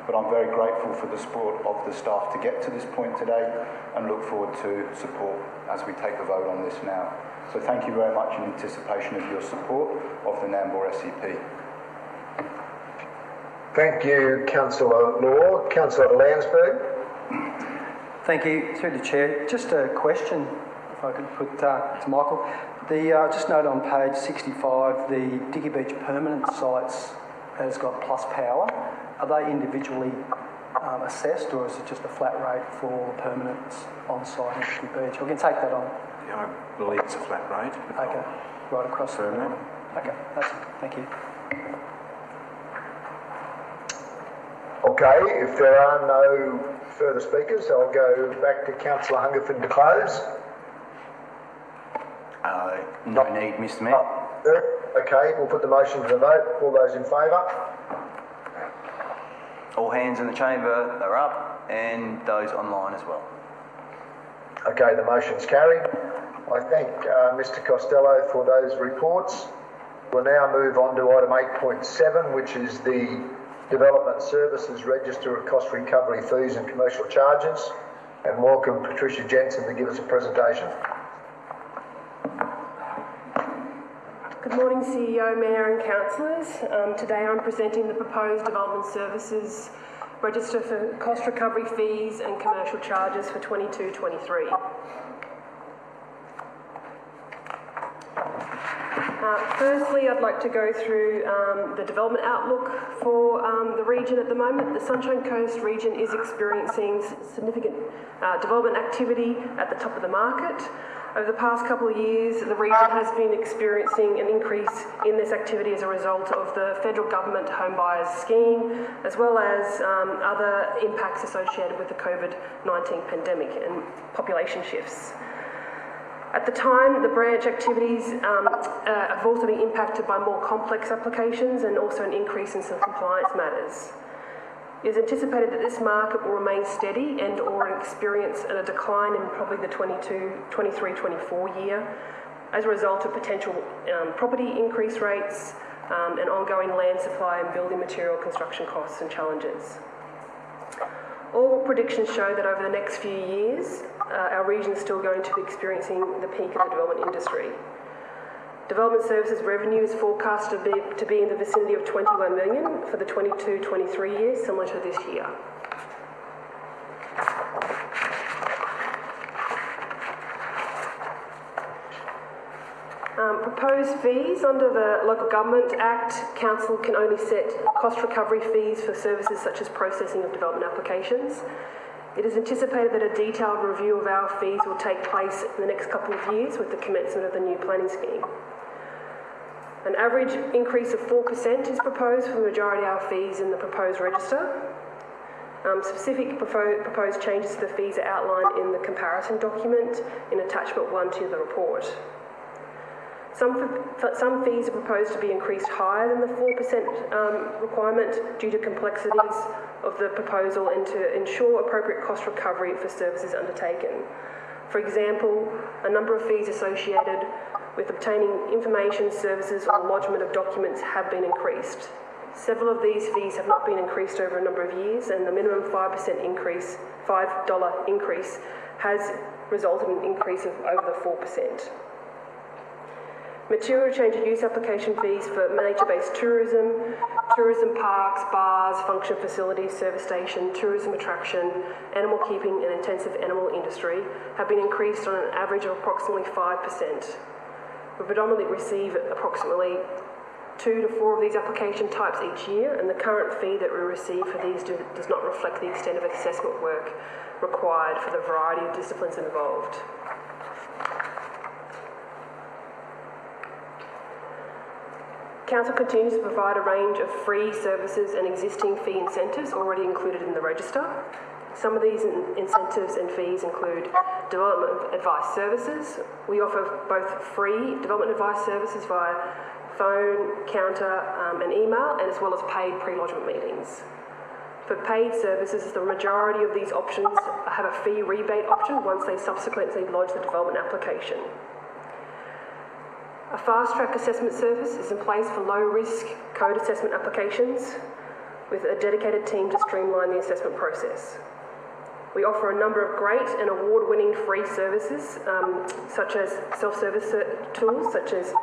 but I'm very grateful for the support of the staff to get to this point today, and look forward to support as we take the vote on this now. So thank you very much in anticipation of your support of the Nambour SEP. Thank you, Councillor Law. Councillor Landsberg. Thank you. Through the Chair, just a question, if I could put to Michael. Just note on page 65, the Dicky Beach permanent sites has got plus power. Are they individually assessed, or is it just a flat rate for permanents on site in Dicky Beach? We can take that on. Yeah, I believe it's a flat rate. Okay, right across the board. Okay, that's it. Thank you. I'll Okay, if there are no further speakers, I'll go back to Councillor Hungerford to close. No need, Mr Mayor. Okay, we'll put the motion to the vote. All those in favour? All hands in the chamber are up, and those online as well. Okay, the motion's carried. I thank Mr Costello for those reports. We'll now move on to item 8.7, which is the Development Services Register of Cost Recovery Fees and Commercial Charges, and welcome Patricia Jensen to give us a presentation. Good morning, CEO, Mayor and Councillors. Today I'm presenting the proposed Development Services Register for Cost Recovery Fees and Commercial Charges for 22-23. Firstly, I'd like to go through the development outlook for the region at the moment. The Sunshine Coast region is experiencing significant development activity at the top of the market. Over the past couple of years, the region has been experiencing an increase in this activity as a result of the federal government home buyers scheme, as well as other impacts associated with the COVID-19 pandemic and population shifts. At the time, the branch activities have also been impacted by more complex applications and also an increase in some compliance matters. It is anticipated that this market will remain steady and or experience a decline in probably the 23-24 year as a result of potential property increase rates and ongoing land supply and building material construction costs and challenges. All predictions show that over the next few years, our region is still going to be experiencing the peak of the development industry. Development services revenue is forecast to be in the vicinity of 21 million for the 22-23 year, similar to this year. Proposed fees under the Local Government Act, Council can only set cost recovery fees for services such as processing of development applications. It is anticipated that a detailed review of our fees will take place in the next couple of years with the commencement of the new planning scheme. An average increase of 4% is proposed for the majority of our fees in the proposed register. Specific proposed changes to the fees are outlined in the comparison document in attachment 1 to the report. Some fees are proposed to be increased higher than the 4% requirement due to complexities of the proposal and to ensure appropriate cost recovery for services undertaken. For example, a number of fees associated with obtaining information, services or lodgement of documents have been increased. Several of these fees have not been increased over a number of years, and the minimum $5 increase has resulted in an increase of over the 4%. Material change of use application fees for nature-based tourism, tourism parks, bars, function facilities, service station, tourism attraction, animal keeping and intensive animal industry have been increased on an average of approximately 5%. We predominantly receive approximately 2 to 4 of these application types each year, and the current fee that we receive for these does not reflect the extent of assessment work required for the variety of disciplines involved. Council continues to provide a range of free services and existing fee incentives already included in the register. Some of these incentives and fees include development advice services. We offer both free development advice services via phone, counter and email, and as well as paid pre-lodgement meetings. For paid services, the majority of these options have a fee rebate option once they subsequently lodge the development application. A fast-track assessment service is in place for low-risk code assessment applications with a dedicated team to streamline the assessment process. We offer a number of great and award-winning free services such as self-service tools such as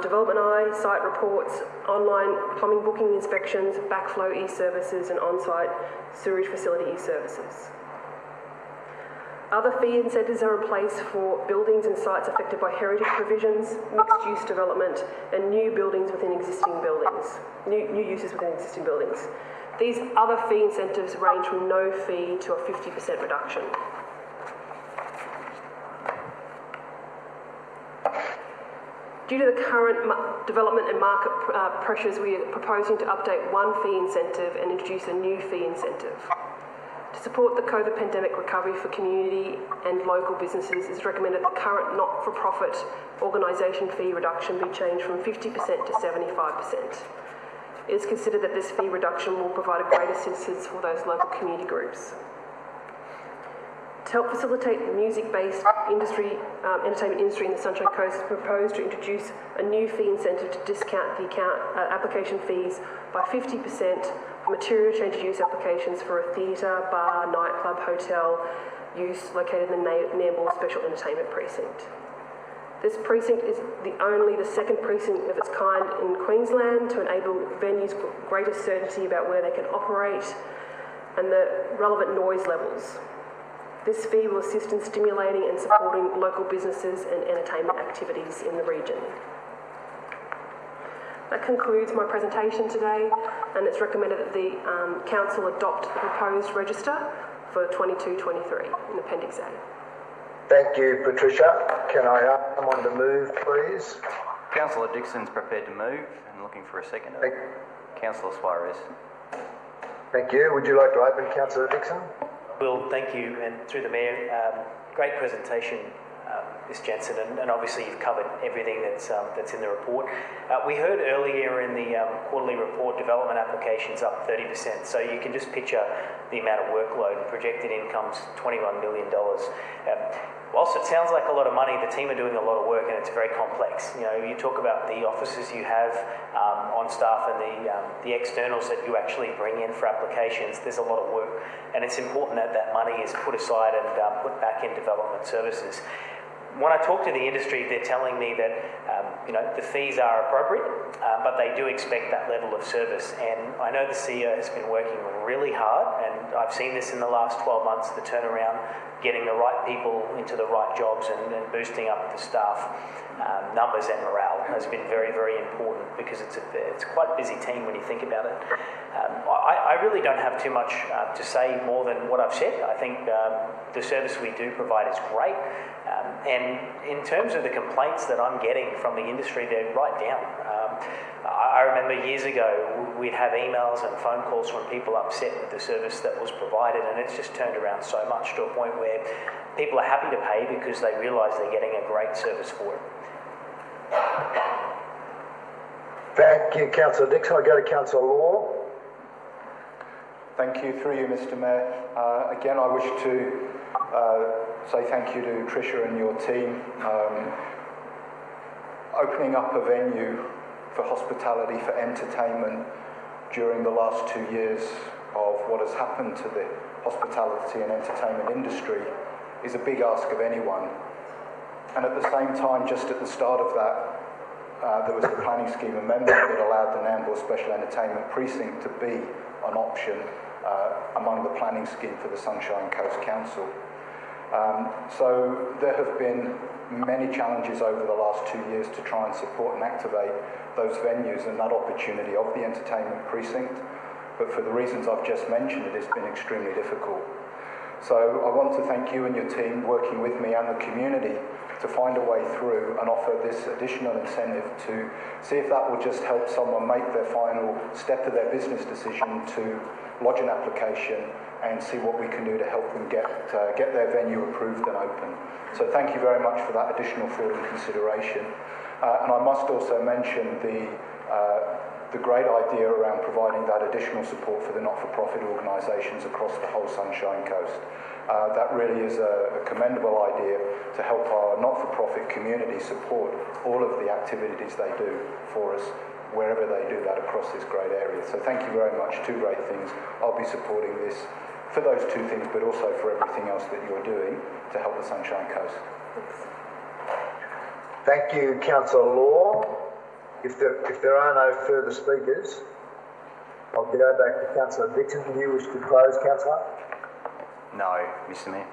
Development Eye, site reports, online plumbing booking inspections, backflow e-services and on-site sewage facility e-services. Other fee incentives are in place for buildings and sites affected by heritage provisions, mixed-use development, and new buildings within existing buildings, new uses within existing buildings. These other fee incentives range from no fee to a 50% reduction. Due to the current development and market pressures, we are proposing to update one fee incentive and introduce a new fee incentive. To support the COVID pandemic recovery for community and local businesses, it's recommended the current not-for-profit organisation fee reduction be changed from 50% to 75%. It is considered that this fee reduction will provide a greater assistance for those local community groups. To help facilitate the music-based entertainment industry in the Sunshine Coast, it's proposed to introduce a new fee incentive to discount the application fees by 50% for material change of use applications for a theatre, bar, nightclub, hotel use located in the Nambour Special Entertainment Precinct. This precinct is the second precinct of its kind in Queensland to enable venues greater certainty about where they can operate and the relevant noise levels. This fee will assist in stimulating and supporting local businesses and entertainment activities in the region. That concludes my presentation today, and it's recommended that the Council adopt the proposed register for 22-23 in Appendix A. Thank you, Patricia. Can I ask someone to move, please? Councillor Dixon's prepared to move and looking for a second. Councillor Suarez. Thank you. Would you like to open, Councillor Dixon? Well, thank you, and through the Mayor, great presentation, Ms Jensen, and obviously you've covered everything that's in the report. We heard earlier in the quarterly report development applications up 30%, so you can just picture the amount of workload and projected incomes, $21 million. Whilst it sounds like a lot of money, the team are doing a lot of work and it's very complex. You know, you talk about the officers you have on staff and the externals that you actually bring in for applications. There's a lot of work, and it's important that that money is put aside and put back in development services. When I talk to the industry, they're telling me that the fees are appropriate, but they do expect that level of service. And I know the CEO has been working really hard, and I've seen this in the last 12 months, the turnaround, getting the right people into the right jobs and boosting up the staff numbers and morale has been very, very important, because it's quite a busy team when you think about it. I really don't have too much to say more than what I've said. I think the service we do provide is great. And in terms of the complaints that I'm getting from the industry, they're right down. I remember years ago, we'd have emails and phone calls from people upset with the service that was provided, and it's just turned around so much to a point where people are happy to pay because they realise they're getting a great service for it. Thank you, Councillor Dixon. I go to Councillor Law. Thank you. Through you, Mr Mayor. Again, I wish to say thank you to Tricia and your team. Opening up a venue for hospitality, for entertainment during the last 2 years of what has happened to the hospitality and entertainment industry is a big ask of anyone. And at the same time, just at the start of that, there was a planning scheme amendment that allowed the Nambour Special Entertainment Precinct to be an option among the planning scheme for the Sunshine Coast Council. So there have been many challenges over the last 2 years to try and support and activate those venues and that opportunity of the entertainment precinct. But for the reasons I've just mentioned, it has been extremely difficult. So I want to thank you and your team working with me and the community to find a way through and offer this additional incentive to see if that will just help someone make their final step of their business decision to lodge an application and see what we can do to help them get their venue approved and open. So thank you very much for that additional thought and consideration. And I must also mention the great idea around providing that additional support for the not-for-profit organisations across the whole Sunshine Coast. That really is a commendable idea to help our not-for-profit community support all of the activities they do for us wherever they do that across this great area. So thank you very much. Two great things. I'll be supporting this for those two things, but also for everything else that you're doing to help the Sunshine Coast. Thank you, Councillor Law. If there are no further speakers, I'll go back to Councillor Dixon. Do you wish to close, Councillor? No, Mr Mayor.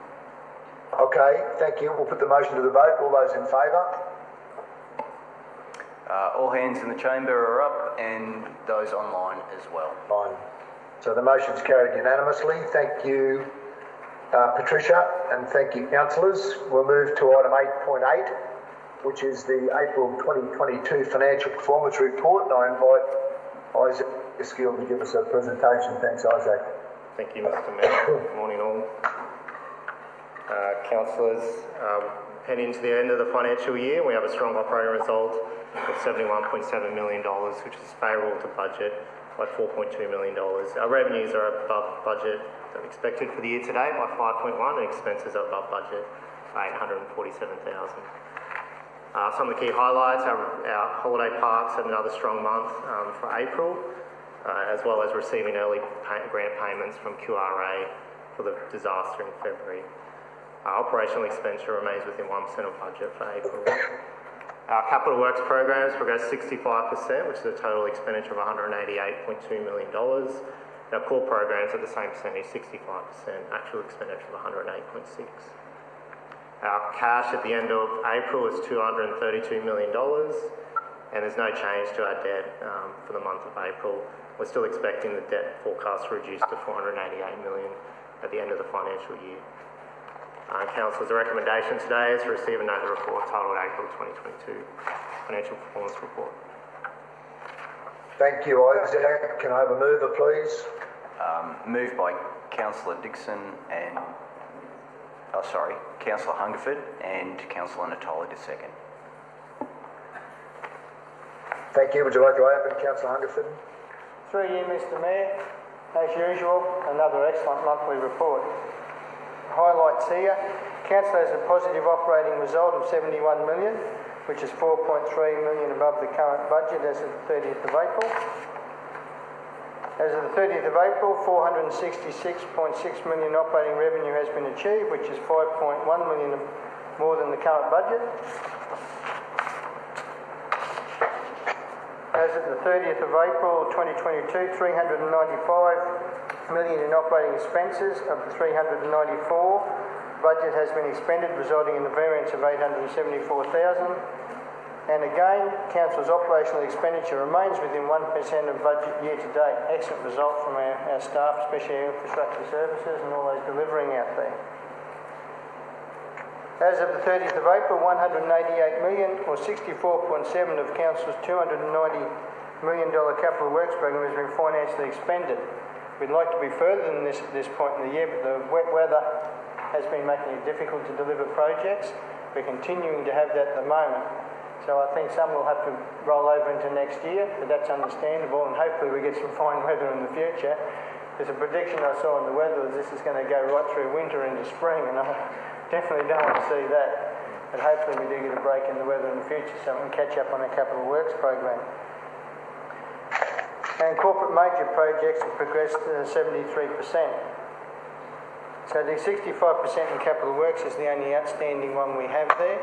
Okay, thank you. We'll put the motion to the vote. All those in favour? All hands in the chamber are up, and those online as well. Fine. So the motion's carried unanimously. Thank you, Patricia, and thank you, councillors. We'll move to item 8.8, which is the April 2022 Financial Performance Report. And I invite Isaac Skill to give us a presentation. Thanks, Isaac. Thank you, Mr. Mayor. Good morning, all. Councillors, heading into the end of the financial year, we have a strong operating result of $71.7 million, which is favourable to budget by $4.2 million. Our revenues are above budget expected for the year to date by 5.1, and expenses are above budget by $847,000. Some of the key highlights, our holiday parks had another strong month for April, as well as receiving early grant payments from QRA for the disaster in February. Our operational expenditure remains within 1% of budget for April. Our capital works programs progressed 65%, which is a total expenditure of $188.2 million. Our core programs at the same percentage, 65%, actual expenditure of $108.6. Our cash at the end of April is $232 million, and there's no change to our debt for the month of April. We're still expecting the debt forecast to reduce to $488 million at the end of the financial year. Council's recommendation today is to receive and note the report titled April 2022 Financial Performance Report. Thank you, Isaac. Can I have a mover, please? Moved by Councillor Dixon and, Councillor Hungerford and Councillor Natoli to second. Thank you. Would you like to open, Councillor Hungerford? Through you, Mr. Mayor. As usual, another excellent monthly report. Highlights here. Council has a positive operating result of $71 million, which is $4.3 million above the current budget as of the 30th of April. As of the 30th of April, $466.6 million operating revenue has been achieved, which is $5.1 million more than the current budget. As of the 30th of April 2022, $395 million in operating expenses. Of the 394, budget has been expended, resulting in a variance of $874,000. And again, Council's operational expenditure remains within 1% of budget year to date. Excellent result from our staff, especially our infrastructure services and all those delivering out there. As of the 30th of April, $188 million, or 64.7% of Council's $290 million capital works program has been financially expended. We'd like to be further than this at this point in the year, but the wet weather has been making it difficult to deliver projects. We're continuing to have that at the moment. So I think some will have to roll over into next year, but that's understandable, and hopefully we get some fine weather in the future. There's a prediction I saw in the weather that this is going to go right through winter into spring, and I definitely don't want to see that. But hopefully we do get a break in the weather in the future so we can catch up on our capital works program. And corporate major projects have progressed 73%. So the 65% in capital works is the only outstanding one we have there.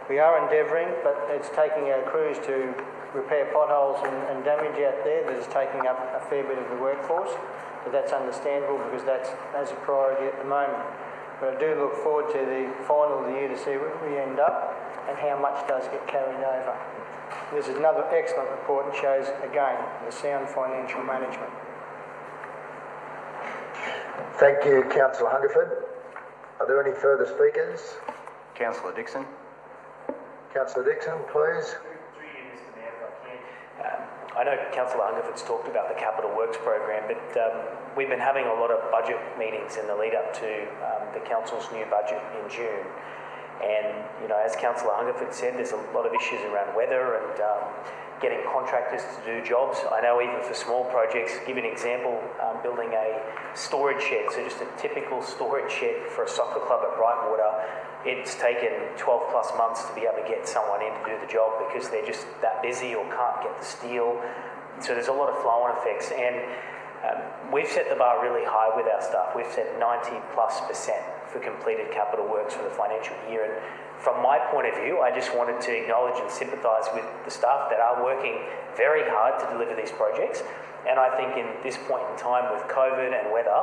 We are endeavouring, but it's taking our crews to repair potholes and damage out there that is taking up a fair bit of the workforce. But that's understandable because that's a priority at the moment. But I do look forward to the final of the year to see where we end up and how much does get carried over. This is another excellent report and shows, again, the sound financial management. Thank you, Councillor Hungerford. Are there any further speakers? Councillor Dixon. Councillor Dixon, please. I know Councillor Hungerford's talked about the capital works program, but we've been having a lot of budget meetings in the lead up to the council's new budget in June. And, you know, as Councillor Hungerford said, there's a lot of issues around weather and getting contractors to do jobs. I know even for small projects, give an example, building a storage shed, so just a typical storage shed for a soccer club at Brightwater, it's taken 12 plus months to be able to get someone in to do the job because they're just that busy or can't get the steel. So there's a lot of flow-on effects, and we've set the bar really high with our staff. We've set 90+% for completed capital works for the financial year. And from my point of view, I just wanted to acknowledge and sympathise with the staff that are working very hard to deliver these projects. And I think in this point in time with COVID and weather,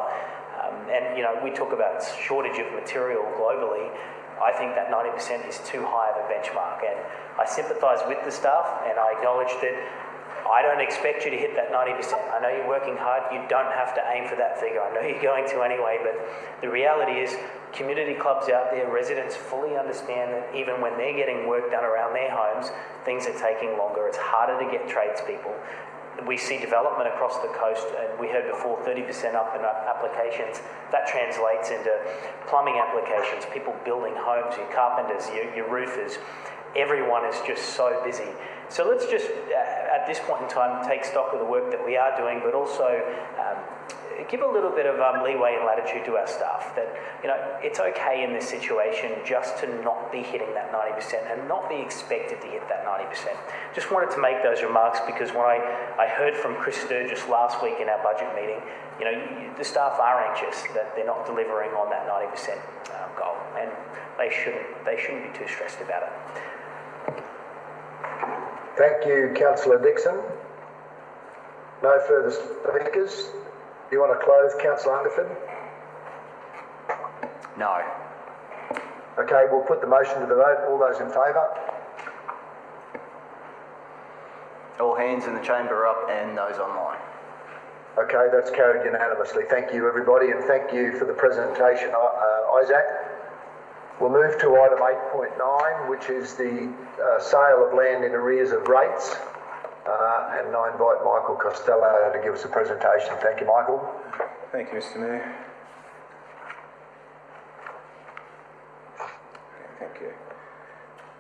and you know, we talk about shortage of material globally, I think that 90% is too high of a benchmark. And I sympathise with the staff, and I acknowledge that I don't expect you to hit that 90%. I know you're working hard. You don't have to aim for that figure. I know you're going to anyway, but the reality is community clubs out there, residents fully understand that even when they're getting work done around their homes, things are taking longer. It's harder to get tradespeople. We see development across the coast, and we heard before 30% up in applications. That translates into plumbing applications, people building homes, your carpenters, your roofers. Everyone is just so busy. So let's just, at this point in time, take stock of the work that we are doing, but also give a little bit of leeway and latitude to our staff that, you know, it's okay in this situation just to not be hitting that 90% and not be expected to hit that 90%. Just wanted to make those remarks because when I heard from Chris Sturgis last week in our budget meeting, you know, the staff are anxious that they're not delivering on that 90% goal, and they shouldn't be too stressed about it. Thank you, Councillor Dixon. No further speakers. Do you want to close, Councillor Hungerford? No. Okay, we'll put the motion to the vote. All those in favour? All hands in the chamber are up and those online. Okay, that's carried unanimously. Thank you, everybody, and thank you for the presentation, Isaac. We'll move to item 8.9, which is the sale of land in arrears of rates. And I invite Michael Costello to give us a presentation. Thank you, Michael. Thank you, Mr. Mayor. Thank you.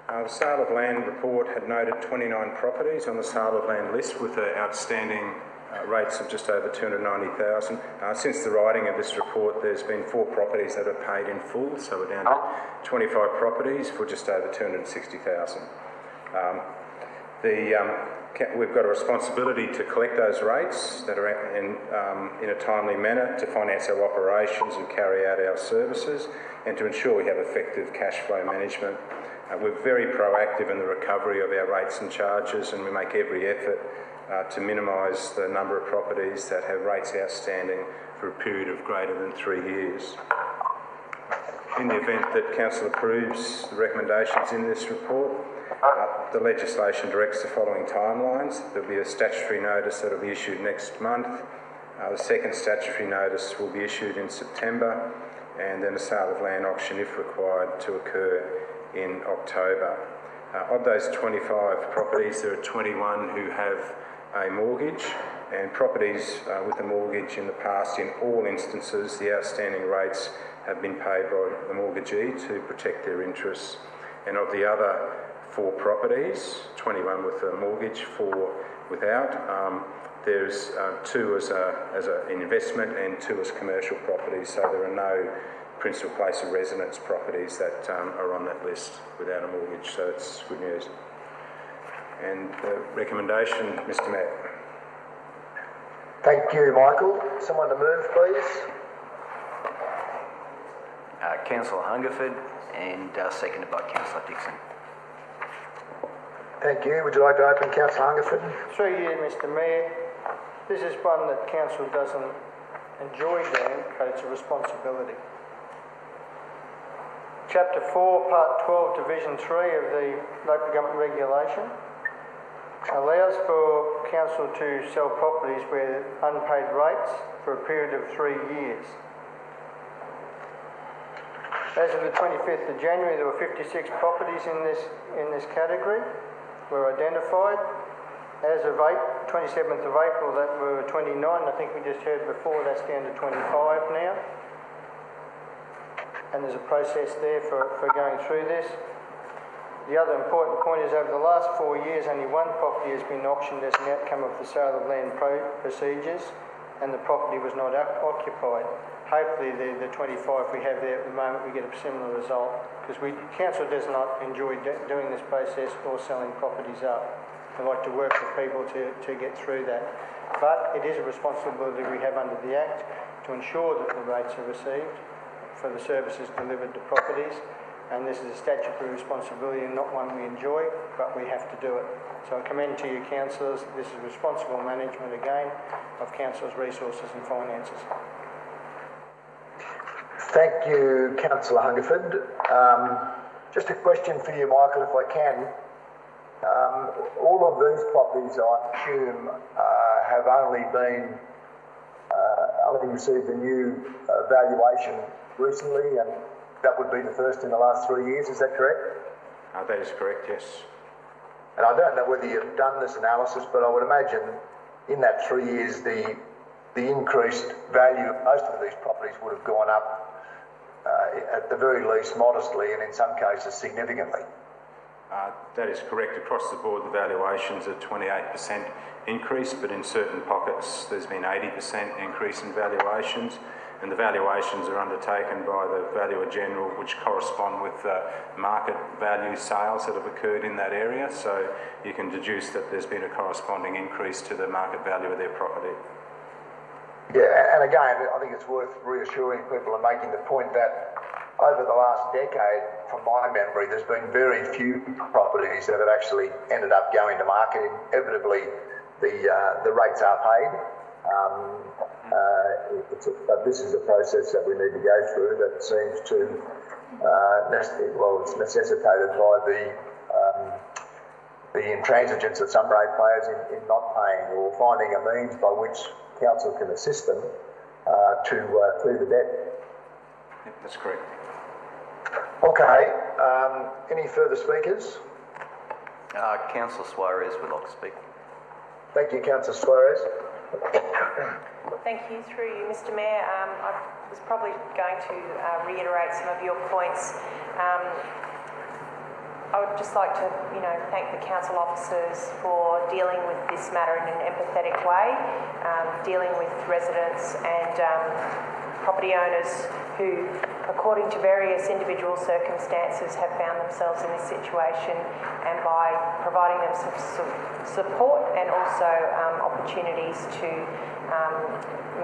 The sale of land report had noted 29 properties on the sale of land list with outstanding rates of just over $290,000. Since the writing of this report, there's been 4 properties that are paid in full, so we're down to 25 properties for just over $260,000. We've got a responsibility to collect those rates that are in a timely manner to finance our operations and carry out our services and to ensure we have effective cash flow management. We're very proactive in the recovery of our rates and charges, and we make every effort to minimise the number of properties that have rates outstanding for a period of greater than 3 years. In the event that Council approves the recommendations in this report, the legislation directs the following timelines. There will be a statutory notice that will be issued next month. The second statutory notice will be issued in September, and then a sale of land auction, if required, to occur in October. Of those 25 properties, there are 21 who have a mortgage, and properties with a mortgage in the past, in all instances, the outstanding rates have been paid by the mortgagee to protect their interests. And of the other 4 properties, 21 with a mortgage, 4 without, there's 2 as an investment and 2 as commercial properties, so there are no principal place of residence properties that are on that list without a mortgage, so it's good news. And the recommendation, Mr. Mayor. Thank you, Michael. Someone to move, please. Councillor Hungerford, and seconded by Councillor Dixon. Thank you. Would you like to open, Councillor Hungerford? Through you, Mr. Mayor. This is one that Council doesn't enjoy doing, but it's a responsibility. Chapter 4, Part 12, Division 3 of the Local Government Regulation allows for Council to sell properties with unpaid rates for a period of 3 years. As of the 25th of January, there were 56 properties in this category were identified. As of 27th of April, that were 29. I think we just heard before, that's down to 25 now. And there's a process there for going through this. The other important point is over the last 4 years, only 1 property has been auctioned as an outcome of the sale of land procedures, and the property was not occupied. Hopefully the 25 we have there at the moment, we get a similar result, because Council does not enjoy doing this process or selling properties up. We like to work with people to get through that. But it is a responsibility we have under the Act to ensure that the rates are received for the services delivered to properties, and this is a statutory responsibility and not one we enjoy, but we have to do it. So I commend to you, councillors, this is responsible management again of council's resources and finances. Thank you, Councillor Hungerford. Just a question for you, Michael, if I can. All of these properties, I assume, have only received a new valuation recently, and that would be the first in the last 3 years, is that correct? That is correct, yes. And I don't know whether you've done this analysis, but I would imagine in that 3 years, the increased value of most of these properties would have gone up at the very least modestly and in some cases significantly. That is correct. Across the board, the valuations are 28% increase, but in certain pockets there's been 80% increase in valuations, and the valuations are undertaken by the Valuer General, which correspond with market value sales that have occurred in that area, so you can deduce that there's been a corresponding increase to the market value of their property. Yeah, and again, I think it's worth reassuring people and making the point that over the last decade, from my memory, there's been very few properties that have actually ended up going to market. Inevitably, the rates are paid. But this is a process that we need to go through that seems to, it's necessitated by the intransigence of some rate players in not paying or finding a means by which council can assist them to clear the debt. Yep, that's correct. Okay, any further speakers? Councillor Suarez would like to speak. Thank you, Councillor Suarez. Thank you. Through you, Mr. Mayor. I was probably going to reiterate some of your points. I would just like to, thank the council officers for dealing with this matter in an empathetic way, dealing with residents and property owners who, according to various individual circumstances, have found themselves in this situation, and by providing them some support and also opportunities to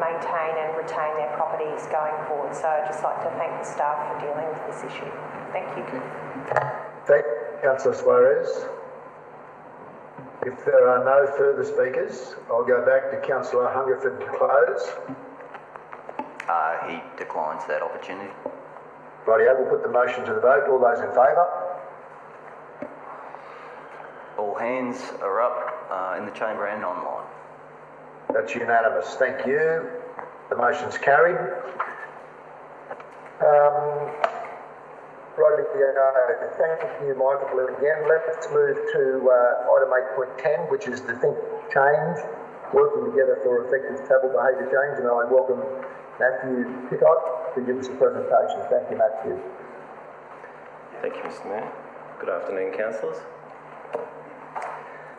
maintain and retain their properties going forward. So I'd just like to thank the staff for dealing with this issue. Thank you. Thank you, Councillor Suarez. If there are no further speakers, I'll go back to Councillor Hungerford to close. He declines that opportunity. Rightio, we'll put the motion to the vote. All those in favour? All hands are up in the chamber and online. That's unanimous. Thank you. The motion's carried. Thank you, Michael, again. Let's move to item 8.10, which is the ThinkChange, working together for effective travel behaviour change, and I welcome Matthew Pittot to give us a presentation. Thank you, Matthew. Thank you, Mr. Mayor. Good afternoon, councillors.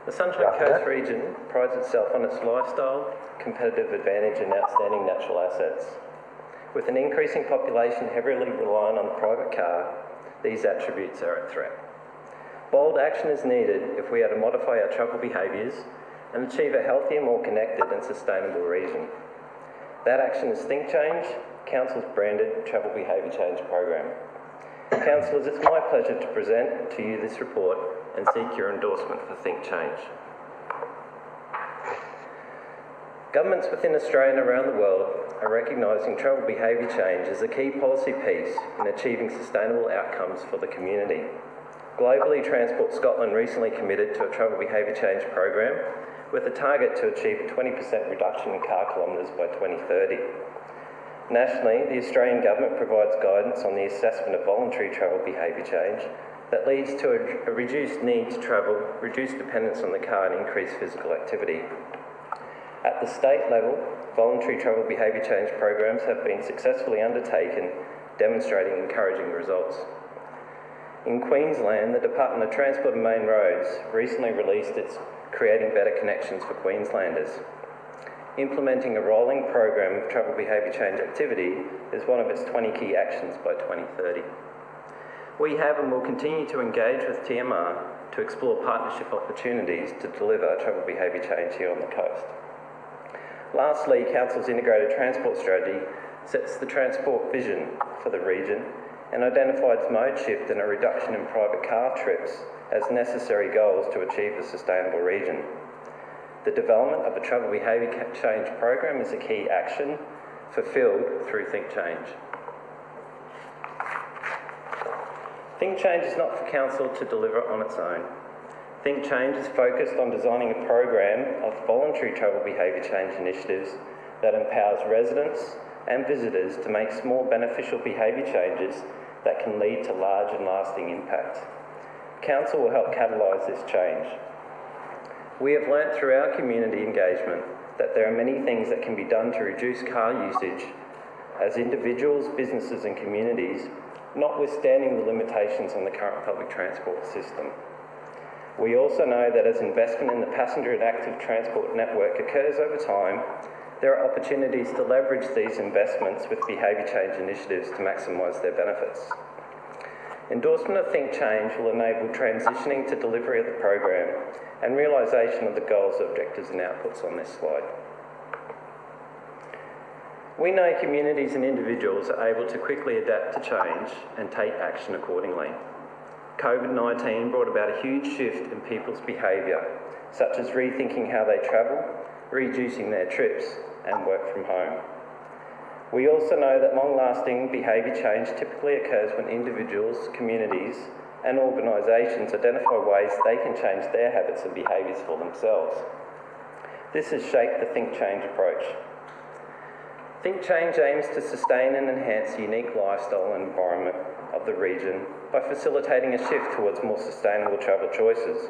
The Sunshine Coast region prides itself on its lifestyle, competitive advantage and outstanding natural assets. With an increasing population heavily reliant on the private car, these attributes are at threat. Bold action is needed if we are to modify our travel behaviours and achieve a healthier, more connected and sustainable region. That action is ThinkChange, Council's branded travel behaviour change program. Councillors, it's my pleasure to present to you this report and seek your endorsement for ThinkChange. Governments within Australia and around the world are recognising travel behaviour change as a key policy piece in achieving sustainable outcomes for the community. Globally, Transport Scotland recently committed to a travel behaviour change program with a target to achieve a 20% reduction in car kilometres by 2030. Nationally, the Australian Government provides guidance on the assessment of voluntary travel behaviour change that leads to a reduced need to travel, reduced dependence on the car and increased physical activity. At the state level, voluntary travel behaviour change programs have been successfully undertaken, demonstrating encouraging results. In Queensland, the Department of Transport and Main Roads recently released its Creating Better Connections for Queenslanders. Implementing a rolling program of travel behaviour change activity is one of its 20 key actions by 2030. We have and will continue to engage with TMR to explore partnership opportunities to deliver travel behaviour change here on the coast. Lastly, Council's integrated transport strategy sets the transport vision for the region and identifies mode shift and a reduction in private car trips as necessary goals to achieve a sustainable region. The development of a travel behaviour change program is a key action fulfilled through ThinkChange. ThinkChange is not for Council to deliver on its own. ThinkChange is focused on designing a program of voluntary travel behaviour change initiatives that empowers residents and visitors to make small beneficial behaviour changes that can lead to large and lasting impact. Council will help catalyse this change. We have learnt through our community engagement that there are many things that can be done to reduce car usage as individuals, businesses and communities, notwithstanding the limitations on the current public transport system. We also know that as investment in the passenger and active transport network occurs over time, there are opportunities to leverage these investments with behaviour change initiatives to maximise their benefits. Endorsement of ThinkChange will enable transitioning to delivery of the program and realisation of the goals, objectives and outputs on this slide. We know communities and individuals are able to quickly adapt to change and take action accordingly. COVID-19 brought about a huge shift in people's behaviour, such as rethinking how they travel, reducing their trips and work from home. We also know that long-lasting behaviour change typically occurs when individuals, communities and organisations identify ways they can change their habits and behaviours for themselves. This has shaped the ThinkChange approach. ThinkChange aims to sustain and enhance the unique lifestyle and environment of the region by facilitating a shift towards more sustainable travel choices.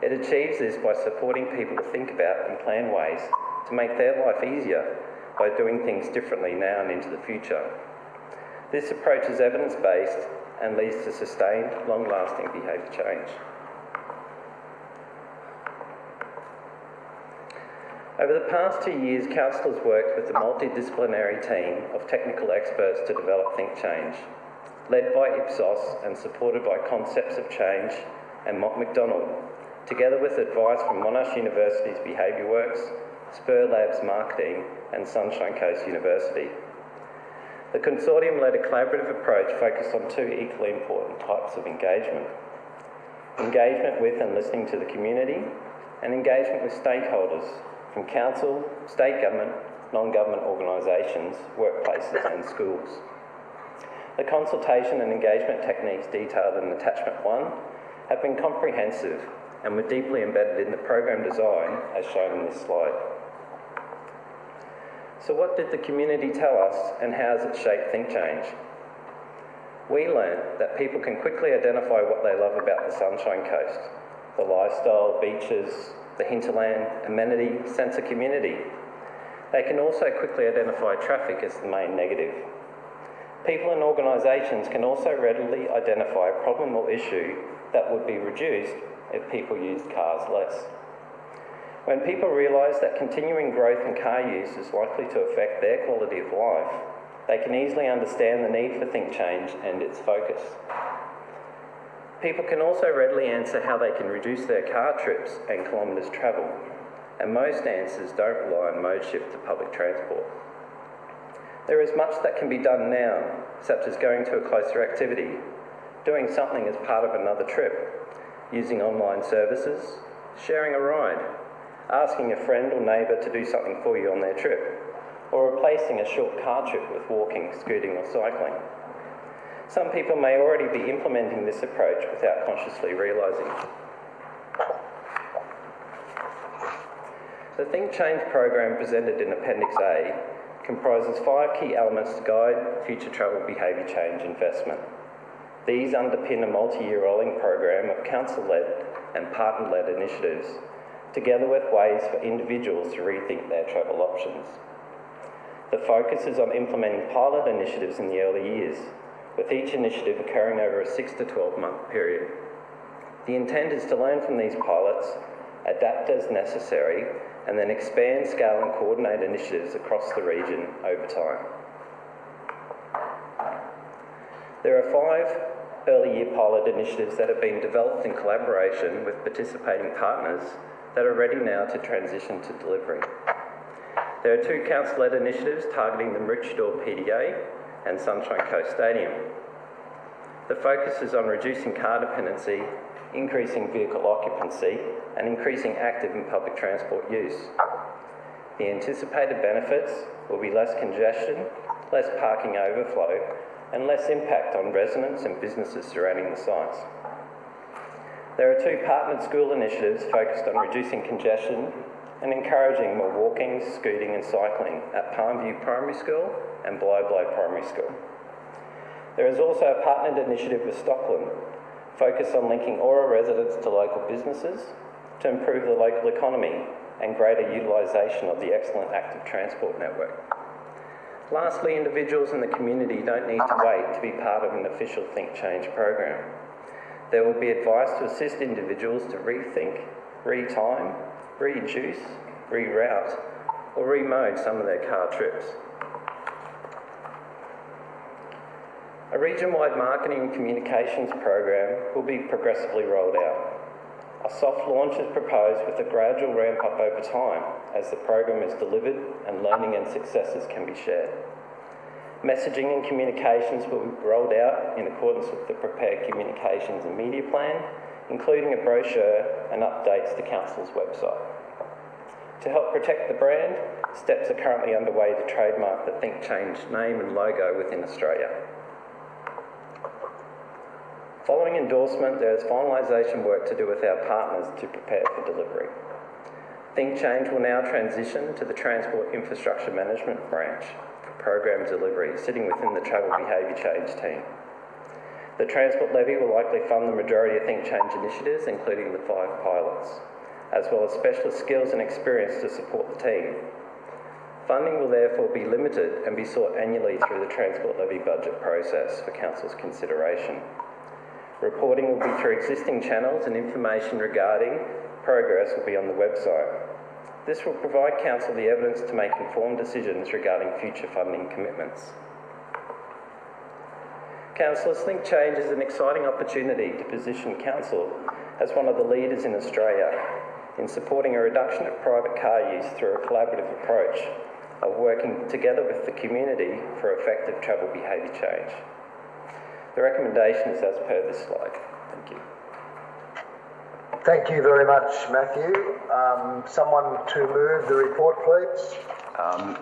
It achieves this by supporting people to think about and plan ways to make their life easier by doing things differently now and into the future. This approach is evidence-based and leads to sustained, long-lasting behaviour change. Over the past 2 years, Council has worked with a multidisciplinary team of technical experts to develop ThinkChange, led by Ipsos and supported by Concepts of Change and Mott MacDonald, together with advice from Monash University's Behaviour Works, Spur Labs Marketing and Sunshine Coast University. The consortium led a collaborative approach focused on two equally important types of engagement. Engagement with and listening to the community, and engagement with stakeholders from council, state government, non-government organisations, workplaces and schools. The consultation and engagement techniques detailed in Attachment 1 have been comprehensive and were deeply embedded in the program design as shown in this slide. So what did the community tell us and how has it shaped ThinkChange? We learnt that people can quickly identify what they love about the Sunshine Coast, the lifestyle, beaches, the hinterland, amenity, sense of community. They can also quickly identify traffic as the main negative. People and organisations can also readily identify a problem or issue that would be reduced if people used cars less. When people realise that continuing growth in car use is likely to affect their quality of life, they can easily understand the need for ThinkChange and its focus. People can also readily answer how they can reduce their car trips and kilometres travelled, and most answers don't rely on mode shift to public transport. There is much that can be done now, such as going to a closer activity, doing something as part of another trip, using online services, sharing a ride, asking a friend or neighbour to do something for you on their trip, or replacing a short car trip with walking, scooting or cycling. Some people may already be implementing this approach without consciously realising it. The ThinkChange program presented in Appendix A comprises 5 key elements to guide future travel behaviour change investment. These underpin a multi-year rolling program of council-led and partner-led initiatives, together with ways for individuals to rethink their travel options. The focus is on implementing pilot initiatives in the early years, with each initiative occurring over a 6 to 12-month period. The intent is to learn from these pilots, adapt as necessary, and then expand, scale and coordinate initiatives across the region over time. There are 5 early year pilot initiatives that have been developed in collaboration with participating partners that are ready now to transition to delivery. There are 2 council-led initiatives targeting the Maroochydore PDA and Sunshine Coast Stadium. The focus is on reducing car dependency, increasing vehicle occupancy and increasing active and public transport use. The anticipated benefits will be less congestion, less parking overflow and less impact on residents and businesses surrounding the sites. There are 2 partnered school initiatives focused on reducing congestion and encouraging more walking, scooting and cycling at Palmview Primary School and Blow Primary School. There is also a partnered initiative with Stockland, focused on linking Aura residents to local businesses to improve the local economy and greater utilisation of the excellent active transport network. Lastly, individuals in the community don't need to wait to be part of an official ThinkChange program. There will be advice to assist individuals to rethink, retime, reduce, reroute, or remode some of their car trips. A region-wide marketing and communications program will be progressively rolled out. A soft launch is proposed with a gradual ramp up over time as the program is delivered and learning and successes can be shared. Messaging and communications will be rolled out in accordance with the prepared communications and media plan, including a brochure and updates to Council's website. To help protect the brand, steps are currently underway to trademark the ThinkChange name and logo within Australia. Following endorsement, there is finalisation work to do with our partners to prepare for delivery. ThinkChange will now transition to the Transport Infrastructure Management branch for program delivery, sitting within the Travel Behaviour Change team. The Transport Levy will likely fund the majority of ThinkChange initiatives, including the 5 pilots, as well as specialist skills and experience to support the team. Funding will therefore be limited and be sought annually through the Transport Levy budget process for Council's consideration. Reporting will be through existing channels and information regarding progress will be on the website. This will provide Council the evidence to make informed decisions regarding future funding commitments. Councillors, ThinkChange is an exciting opportunity to position Council as one of the leaders in Australia in supporting a reduction of private car use through a collaborative approach of working together with the community for effective travel behaviour change. The recommendation is as per this slide. Thank you. Thank you very much, Matthew. Someone to move the report, please.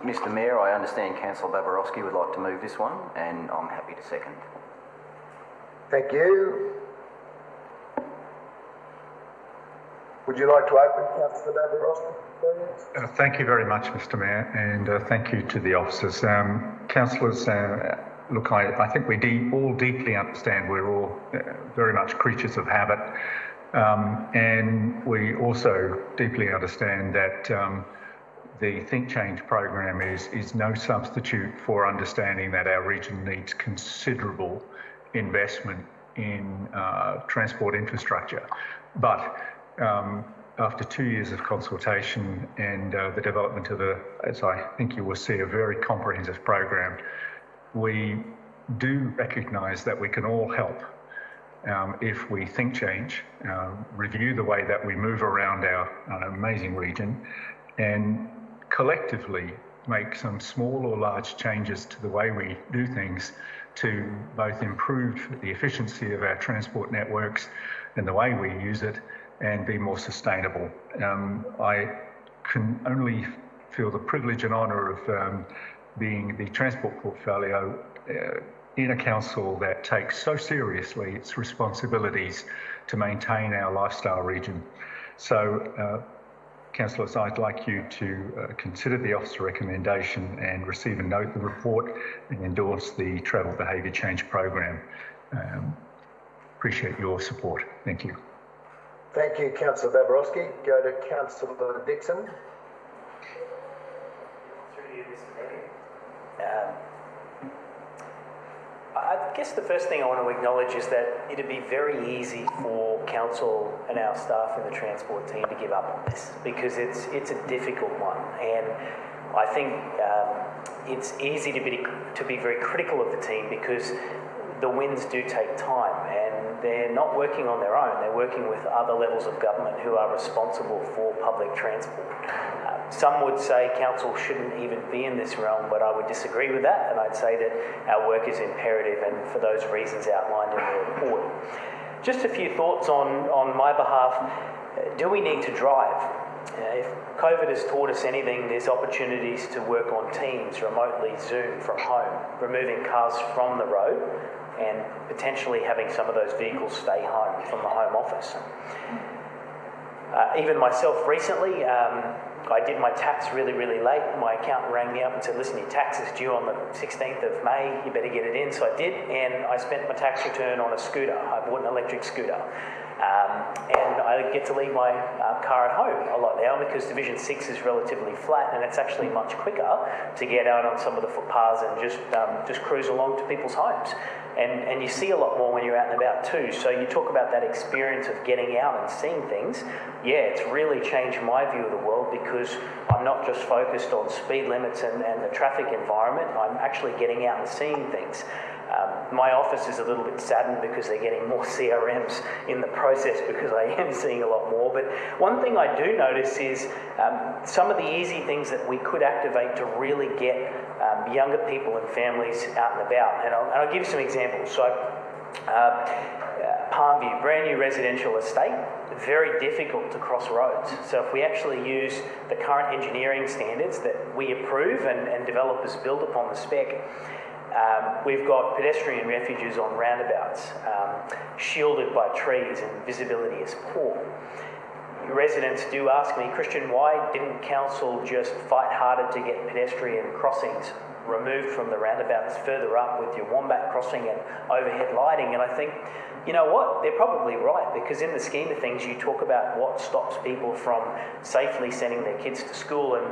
Mr Mayor, I understand Councillor Babarowski would like to move this one, and I'm happy to second. Thank you. Would you like to open, Councillor Babarowski, please? Thank you very much, Mr Mayor, and thank you to the officers. Councillors, look, I think we all deeply understand we're all very much creatures of habit, and we also deeply understand that the ThinkChange program is no substitute for understanding that our region needs considerable investment in transport infrastructure. But after 2 years of consultation and the development of as I think you will see, a very comprehensive program, we do recognise that we can all help if we think change, review the way that we move around our amazing region, and collectively make some small or large changes to the way we do things to both improve the efficiency of our transport networks and the way we use it and be more sustainable. I can only feel the privilege and honour of being the transport portfolio in a council that takes so seriously its responsibilities to maintain our lifestyle region. So, councillors, I'd like you to consider the officer recommendation and receive and note the report and endorse the Travel Behaviour Change Program. Appreciate your support. Thank you. Thank you, Councillor Babarowski. Go to Councillor Dixon. I guess the first thing I want to acknowledge is that it'd be very easy for Council and our staff in the transport team to give up on this, because it's a difficult one, and I think it's easy to be very critical of the team because the wins do take time, and they're not working on their own. They're working with other levels of government who are responsible for public transport. Some would say Council shouldn't even be in this realm, but I would disagree with that, and I'd say that our work is imperative, and for those reasons outlined in the report. Just a few thoughts on my behalf. Do we need to drive? If COVID has taught us anything, there's opportunities to work on Teams, remotely Zoom from home, removing cars from the road and potentially having some of those vehicles stay home from the home office. Even myself recently, I did my tax really, really late. My accountant rang me up and said, listen, your tax is due on the 16th of May, you better get it in. So I did, and I spent my tax return on a scooter. I bought an electric scooter. And I get to leave my car at home a lot now because Division 6 is relatively flat, and it's actually much quicker to get out on some of the footpaths and just cruise along to people's homes. And you see a lot more when you're out and about too. So you talk about that experience of getting out and seeing things. Yeah, it's really changed my view of the world because I'm not just focused on speed limits and the traffic environment. I'm actually getting out and seeing things. My office is a little bit saddened because they're getting more CRMs in the process because I am seeing a lot more. But one thing I do notice is some of the easy things that we could activate to really get younger people and families out and about. And I'll give you some examples. So Palmview, brand new residential estate, very difficult to cross roads. So if we actually use the current engineering standards that we approve and developers build upon the spec, we've got pedestrian refuges on roundabouts, shielded by trees and visibility is poor. Residents do ask me, Christian, why didn't council just fight harder to get pedestrian crossings removed from the roundabouts further up with your wombat crossing and overhead lighting? And I think, you know what, they're probably right, because in the scheme of things, you talk about what stops people from safely sending their kids to school, and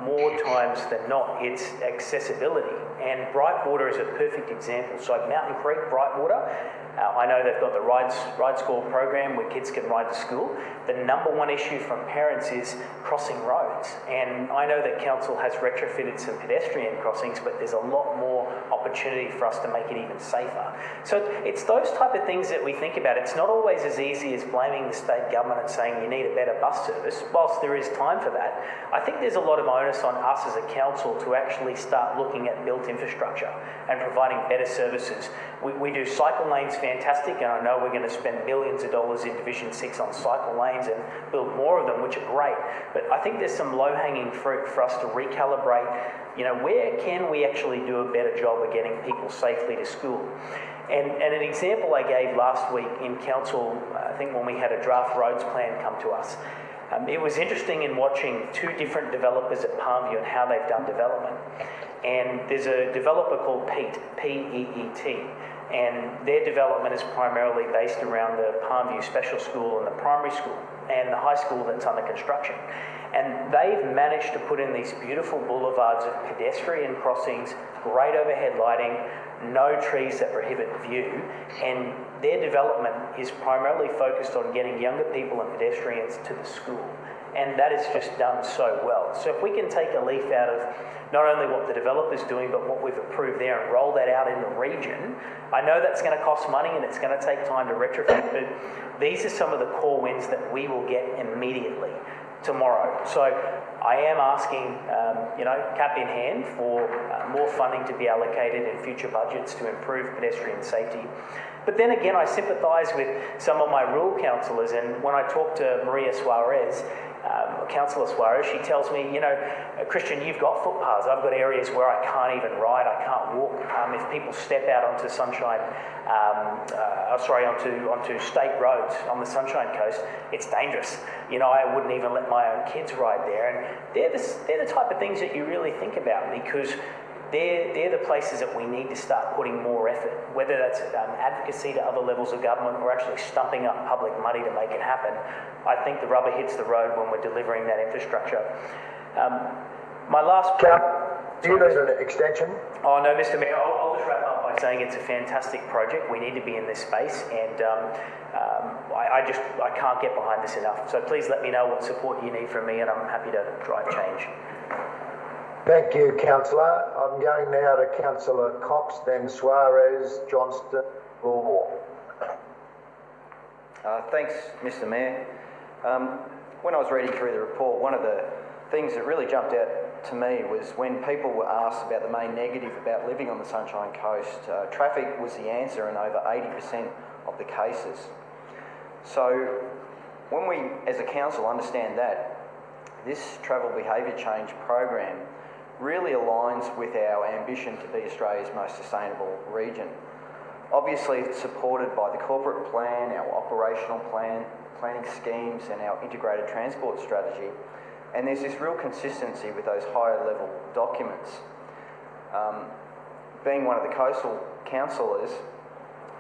more times than not, it's accessibility. And Brightwater is a perfect example. So Mountain Creek, Brightwater, I know they've got the Ride School program where kids can ride to school. The number one issue from parents is crossing roads. And I know that council has retrofitted some pedestrian crossings, but there's a lot more opportunity for us to make it even safer. So it's those type of things that we think about. It's not always as easy as blaming the state government and saying you need a better bus service. Whilst there is time for that, I think there's a lot of onus on us as a council to actually start looking at built infrastructure and providing better services. We do cycle lanes fantastic, and I know we're going to spend millions of dollars in Division 6 on cycle lanes and build more of them, which are great. But I think there's some low-hanging fruit for us to recalibrate, you know, where can we actually do a better job of getting people safely to school? And an example I gave last week in council, I think when we had a draft roads plan come to us, it was interesting in watching two different developers at Palmview and how they've done development. And there's a developer called Peet, P-E-E-T, and their development is primarily based around the Palmview Special School and the primary school and the high school that's under construction. And they've managed to put in these beautiful boulevards of pedestrian crossings, great overhead lighting, no trees that prohibit view, and their development is primarily focused on getting younger people and pedestrians to the school. And that is just done so well. So if we can take a leaf out of not only what the developer's doing, but what we've approved there and roll that out in the region, I know that's going to cost money and it's going to take time to retrofit, but these are some of the core wins that we will get immediately tomorrow. So I am asking, cap in hand, for more funding to be allocated in future budgets to improve pedestrian safety. But then again, I sympathise with some of my rural councillors, and when I talk to Maria Suarez, Councillor Suarez, she tells me, Christian, you've got footpaths. I've got areas where I can't even ride, I can't walk. If people step out onto onto state roads on the Sunshine Coast, it's dangerous. I wouldn't even let my own kids ride there. And they're the type of things that you really think about, because they're the places that we need to start putting more effort, whether that's advocacy to other levels of government or actually stumping up public money to make it happen. I think the rubber hits the road when we're delivering that infrastructure. My last point... Do you need an extension? Oh, no, Mr. Mayor, I'll just wrap up by saying it's a fantastic project. We need to be in this space, and I can't get behind this enough. So please let me know what support you need from me, and I'm happy to drive change. Thank you, Councillor. I'm going now to Councillor Cox, then Suarez, Johnston, Moore. Thanks, Mr. Mayor. When I was reading through the report, one of the things that really jumped out to me was when people were asked about the main negative about living on the Sunshine Coast, traffic was the answer in over 80% of the cases. So when we, as a council, understand that, this travel behaviour change program really aligns with our ambition to be Australia's most sustainable region. Obviously, it's supported by the corporate plan, our operational plan, planning schemes, and our integrated transport strategy. And there's this real consistency with those higher level documents. Being one of the coastal councillors,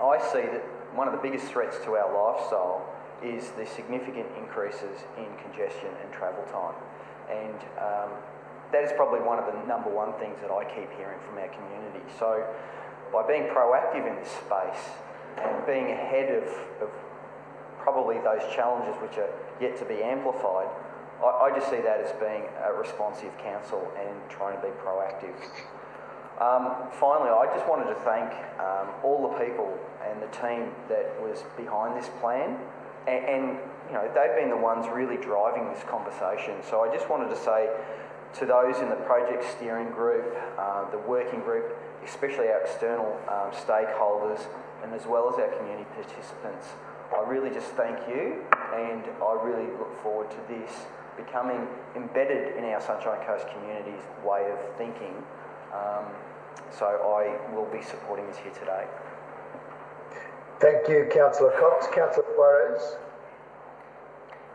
I see that one of the biggest threats to our lifestyle is the significant increases in congestion and travel time. And that is probably one of the number one things that I keep hearing from our community. So by being proactive in this space and being ahead of probably those challenges which are yet to be amplified, I just see that as being a responsive council and trying to be proactive. Finally, I just wanted to thank all the people and the team that was behind this plan, and you know, they've been the ones really driving this conversation. So I just wanted to say to those in the project steering group, the working group, especially our external stakeholders, and as well as our community participants, I really just thank you, and I really look forward to this becoming embedded in our Sunshine Coast community's way of thinking. So I will be supporting this here today. Thank you, Councillor Cox. Councillor Suarez.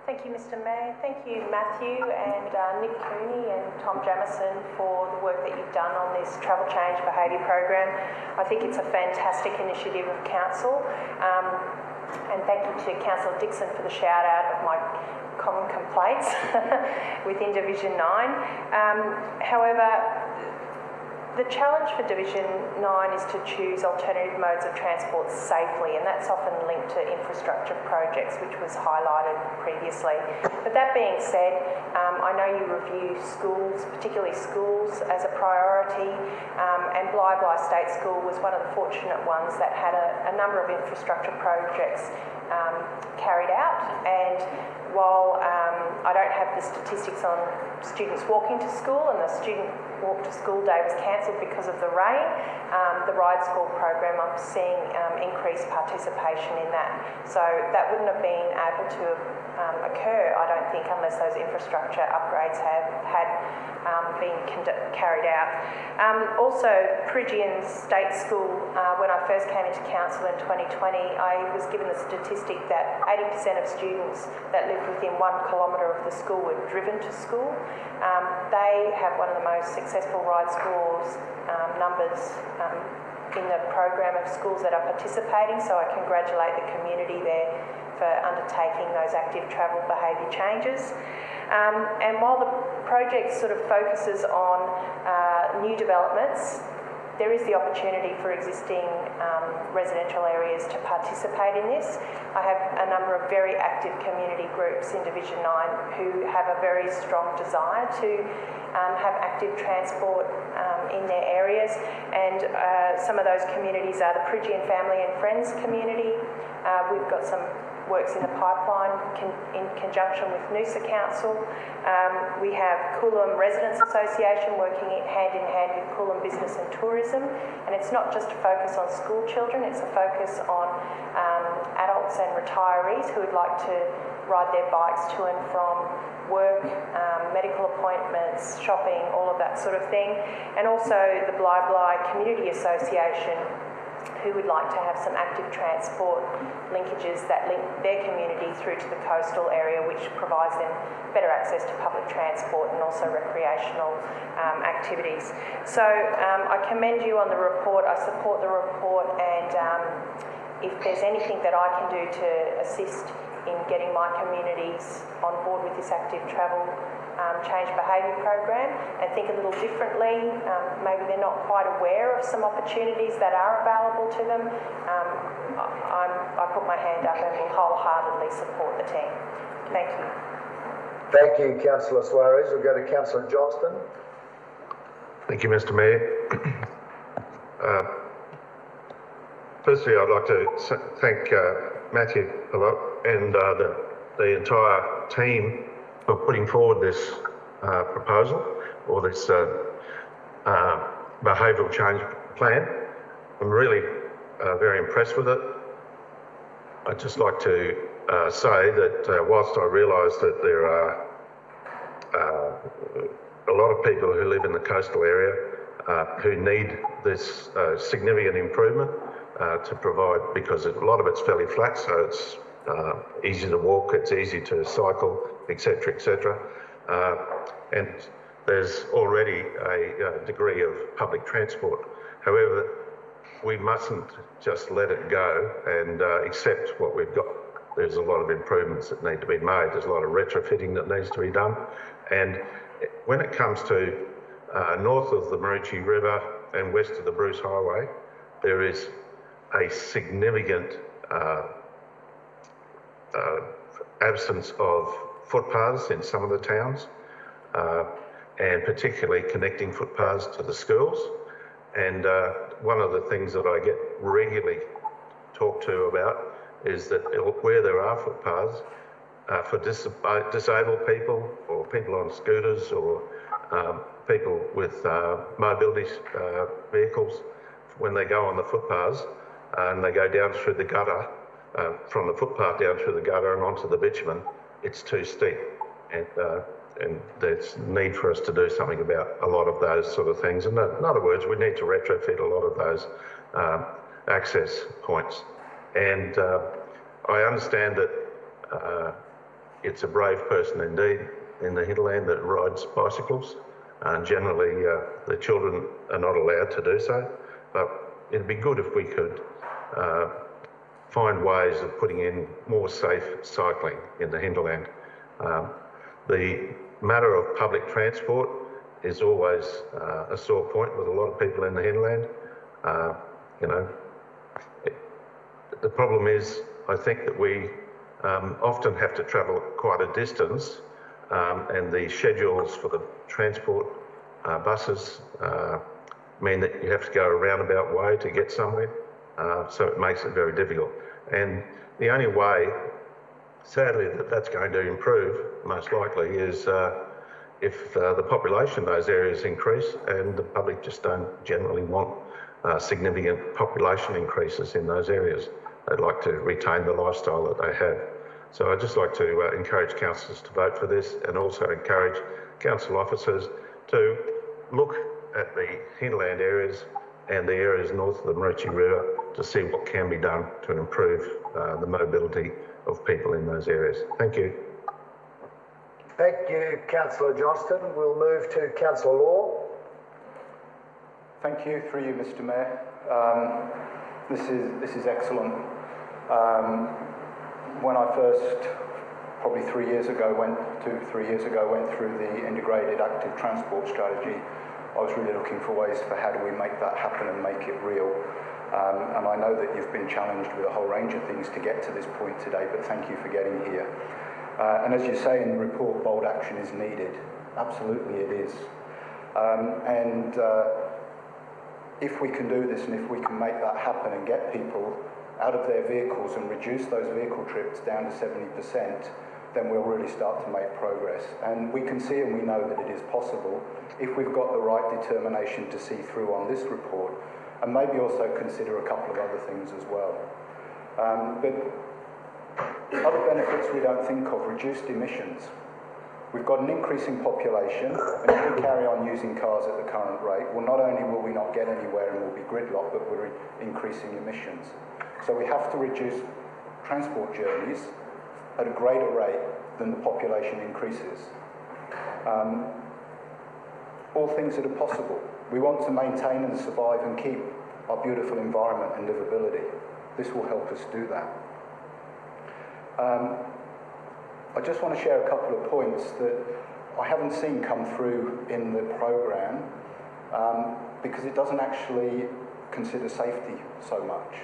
Thank you, Mr. Mayor. Thank you, Matthew and Nick Cooney and Tom Jamieson for the work that you've done on this Travel Change Behaviour program. I think it's a fantastic initiative of Council. And thank you to Councillor Dixon for the shout out of my common complaints within Division 9. However, the challenge for Division 9 is to choose alternative modes of transport safely, and that's often linked to infrastructure projects, which was highlighted previously. But that being said, I know you review schools, particularly schools, as a priority, and Bly State School was one of the fortunate ones that had a number of infrastructure projects carried out. And while I don't have the statistics on students walking to school, and the student walk to school day was cancelled because of the rain, the Ride School program, I'm seeing increased participation in that. So that wouldn't have been able to occur, I don't think, unless those infrastructure upgrades had been carried out. Also, Peregian State School, when I first came into council in 2020, I was given the statistic that 80% of students that lived within 1 kilometre of the school were driven to school. They have one of the most successful Ride Schools numbers in the program of schools that are participating, so I congratulate the community there for undertaking those active travel behaviour changes. And while the project sort of focuses on new developments, there is the opportunity for existing residential areas to participate in this. I have a number of very active community groups in Division 9 who have a very strong desire to have active transport in their areas, and some of those communities are the Peregian Family and Friends community. We've got some works in the pipeline in conjunction with Noosa Council. We have Coolum Residents Association working hand in hand with Coolum Business and Tourism, and it's not just a focus on school children, it's a focus on adults and retirees who would like to ride their bikes to and from work, medical appointments, shopping, all of that sort of thing. And also the Bly Community Association, who would like to have some active transport linkages that link their community through to the coastal area, which provides them better access to public transport and also recreational activities. So I commend you on the report, I support the report, and if there's anything that I can do to assist in getting my communities on board with this active travel change behaviour program and think a little differently, maybe they're not quite aware of some opportunities that are available to them, I put my hand up and will wholeheartedly support the team. Thank you. Thank you, Councillor Suarez. We'll go to Councillor Johnston. Thank you, Mr. Mayor. Firstly, I'd like to thank Matthew a lot and the entire team for putting forward this proposal, or this behavioural change plan. I'm really very impressed with it. I'd just like to say that whilst I realise that there are a lot of people who live in the coastal area who need this significant improvement, to provide, because a lot of it's fairly flat, so it's easy to walk, it's easy to cycle, etc., etc. And there's already a degree of public transport. However, we mustn't just let it go and accept what we've got. There's a lot of improvements that need to be made. There's a lot of retrofitting that needs to be done. And when it comes to north of the Maroochydore River and west of the Bruce Highway, there is a significant absence of footpaths in some of the towns, and particularly connecting footpaths to the schools. And one of the things that I get regularly talked to about is that where there are footpaths for disabled people or people on scooters or people with mobility vehicles, when they go on the footpaths and they go down through the gutter, from the footpath down through the gutter and onto the bitumen, it's too steep. And there's need for us to do something about a lot of those sort of things. In other words, we need to retrofit a lot of those access points. And I understand that it's a brave person indeed in the hinterland that rides bicycles. Generally, the children are not allowed to do so, but it'd be good if we could find ways of putting in more safe cycling in the hinterland. The matter of public transport is always a sore point with a lot of people in the hinterland. You know, the problem is, I think that we often have to travel quite a distance, and the schedules for the transport buses mean that you have to go a roundabout way to get somewhere, so it makes it very difficult. And the only way, sadly, that that's going to improve, most likely, is if the population in those areas increase, and the public just don't generally want significant population increases in those areas. They'd like to retain the lifestyle that they have. So I'd just like to encourage councillors to vote for this, and also encourage council officers to look at the hinterland areas and the areas north of the Maroochydore River to see what can be done to improve the mobility of people in those areas. Thank you. Thank you, Councillor Johnston. We'll move to Councillor Law. Thank you, through you, Mr. Mayor. This is excellent. When I first, probably 3 years ago, went through the integrated active transport strategy, I was really looking for ways for how do we make that happen and make it real. And I know that you've been challenged with a whole range of things to get to this point today, but thank you for getting here. And as you say in the report, bold action is needed. Absolutely it is. If we can do this, and if we can make that happen and get people out of their vehicles and reduce those vehicle trips down to 70%, then we'll really start to make progress. And we can see and we know that it is possible if we've got the right determination to see through on this report, and maybe also consider a couple of other things as well. But other benefits we don't think of, reduced emissions. We've got an increasing population, and if we carry on using cars at the current rate, well, not only will we not get anywhere and we'll be gridlocked, but we're increasing emissions. So we have to reduce transport journeys at a greater rate than the population increases. All things that are possible. We want to maintain and survive and keep our beautiful environment and livability. This will help us do that. I just want to share a couple of points that I haven't seen come through in the programme because it doesn't actually consider safety so much.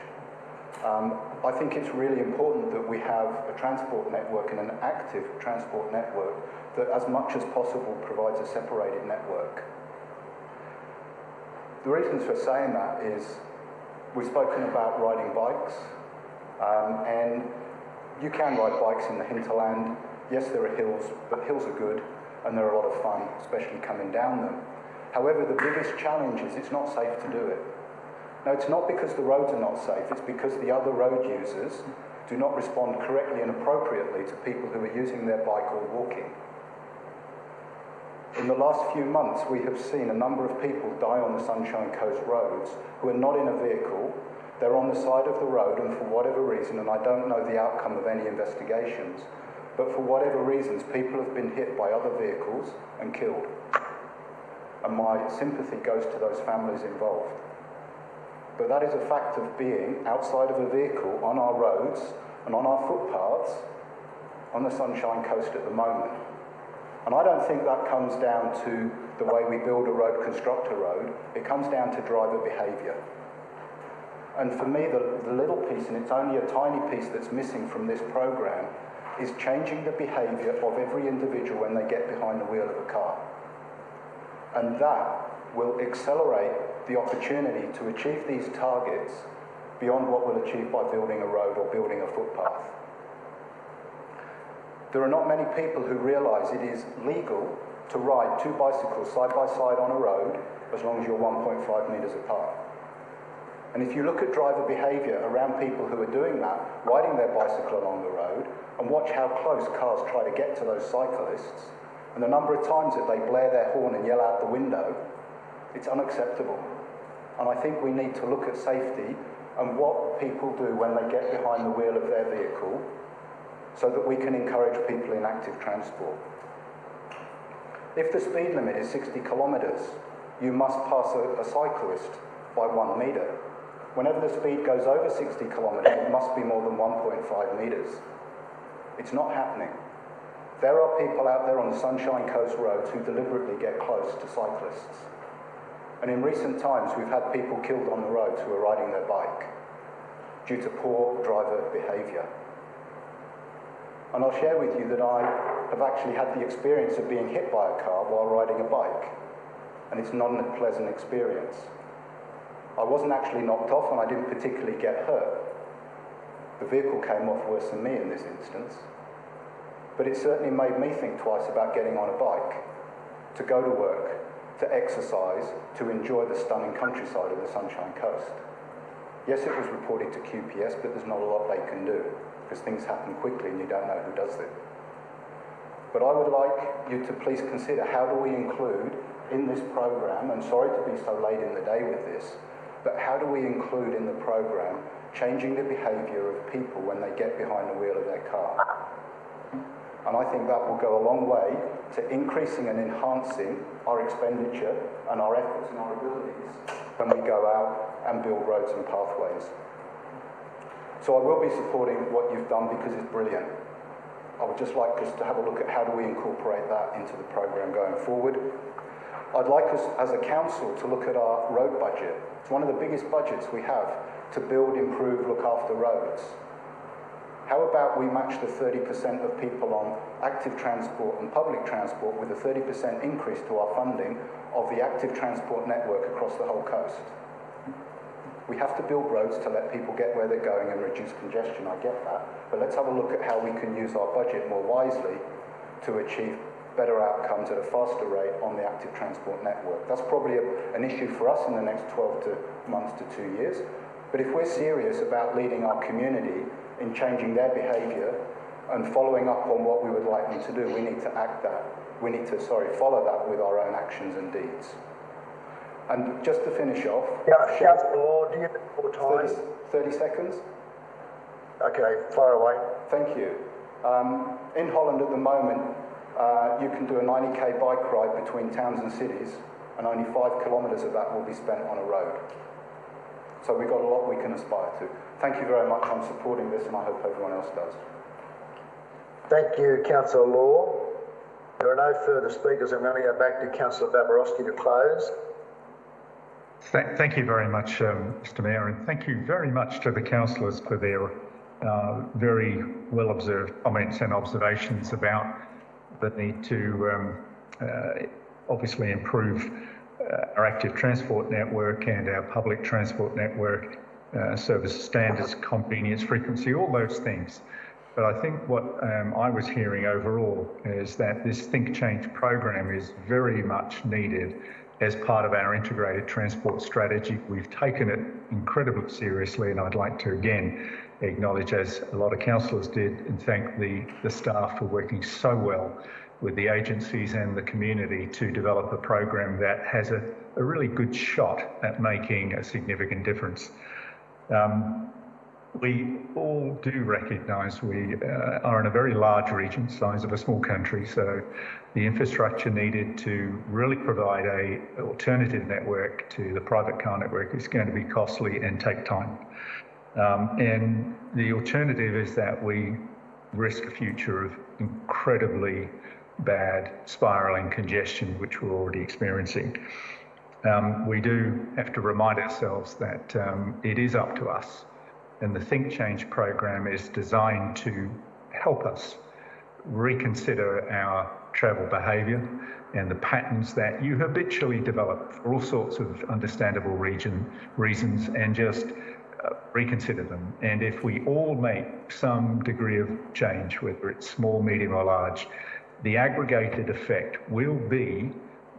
I think it's really important that we have a transport network and an active transport network that as much as possible provides a separated network. The reasons for saying that is we've spoken about riding bikes, and you can ride bikes in the hinterland. Yes, there are hills, but hills are good and they're a lot of fun, especially coming down them. However, the biggest challenge is it's not safe to do it. Now, it's not because the roads are not safe, it's because the other road users do not respond correctly and appropriately to people who are using their bike or walking. In the last few months, we have seen a number of people die on the Sunshine Coast roads who are not in a vehicle, They're on the side of the road, and for whatever reason, and I don't know the outcome of any investigations, but for whatever reasons, people have been hit by other vehicles and killed. And my sympathy goes to those families involved. But that is a fact of being outside of a vehicle on our roads and on our footpaths on the Sunshine Coast at the moment. And I don't think that comes down to the way we build a road, construct a road. It comes down to driver behaviour. And for me, the little piece, and it's only a tiny piece that's missing from this programme, is changing the behaviour of every individual when they get behind the wheel of a car. And that will accelerate the opportunity to achieve these targets beyond what we'll achieve by building a road or building a footpath. There are not many people who realise it is legal to ride two bicycles side by side on a road as long as you're 1.5 metres apart. And if you look at driver behaviour around people who are doing that, riding their bicycle along the road, and watch how close cars try to get to those cyclists, and the number of times that they blare their horn and yell out the window, it's unacceptable. And I think we need to look at safety and what people do when they get behind the wheel of their vehicle so that we can encourage people in active transport. If the speed limit is 60 kilometres, you must pass a cyclist by 1 metre. Whenever the speed goes over 60 kilometres, it must be more than 1.5 metres. It's not happening. There are people out there on the Sunshine Coast roads who deliberately get close to cyclists. And in recent times, we've had people killed on the roads who are riding their bike due to poor driver behaviour. And I'll share with you that I have actually had the experience of being hit by a car while riding a bike, and it's not a pleasant experience. I wasn't actually knocked off and I didn't particularly get hurt. The vehicle came off worse than me in this instance, but it certainly made me think twice about getting on a bike, to go to work, to exercise, to enjoy the stunning countryside of the Sunshine Coast. Yes, it was reported to QPS, but there's not a lot they can do, because things happen quickly and you don't know who does it. But I would like you to please consider, how do we include in this programme, and sorry to be so late in the day with this, but how do we include in the programme changing the behaviour of people when they get behind the wheel of their car? And I think that will go a long way to increasing and enhancing our expenditure and our efforts and our abilities when we go out and build roads and pathways. So I will be supporting what you've done because it's brilliant. I would just like us to have a look at how do we incorporate that into the programme going forward. I'd like us as a council to look at our road budget. It's one of the biggest budgets we have to build, improve, look after roads. How about we match the 30% of people on active transport and public transport with a 30% increase to our funding of the active transport network across the whole coast? We have to build roads to let people get where they're going and reduce congestion, I get that. But let's have a look at how we can use our budget more wisely to achieve better outcomes at a faster rate on the active transport network. That's probably an issue for us in the next 12 months to 2 years. But if we're serious about leading our community in changing their behaviour and following up on what we would like them to do, we need to follow that with our own actions and deeds. And just to finish off... Councillor Law, do you have more time? 30 seconds? Okay, fire away. Thank you. In Holland at the moment, you can do a 90k bike ride between towns and cities, and only 5 kilometres of that will be spent on a road. So we've got a lot we can aspire to. Thank you very much. I'm supporting this, and I hope everyone else does. Thank you, Councillor Law. There are no further speakers. I'm going to go back to Councillor Babarowski to close. Thank you very much, Mr Mayor, and thank you very much to the councillors for their very well-observed comments and observations about the need to obviously improve our active transport network and our public transport network, service standards, convenience, frequency, all those things. But I think what I was hearing overall is that this ThinkChange program is very much needed as part of our integrated transport strategy. We've taken it incredibly seriously, and I'd like to again acknowledge, as a lot of councillors did, and thank the staff for working so well with the agencies and the community to develop a program that has a really good shot at making a significant difference. We all do recognise we are in a very large region, size of a small country, so the infrastructure needed to really provide an alternative network to the private car network is going to be costly and take time. And the alternative is that we risk a future of incredibly bad spiralling congestion, which we're already experiencing. We do have to remind ourselves that it is up to us. And the ThinkChange program is designed to help us reconsider our travel behaviour and the patterns that you habitually develop for all sorts of understandable reasons, and just reconsider them. And if we all make some degree of change, whether it's small, medium or large, the aggregated effect will be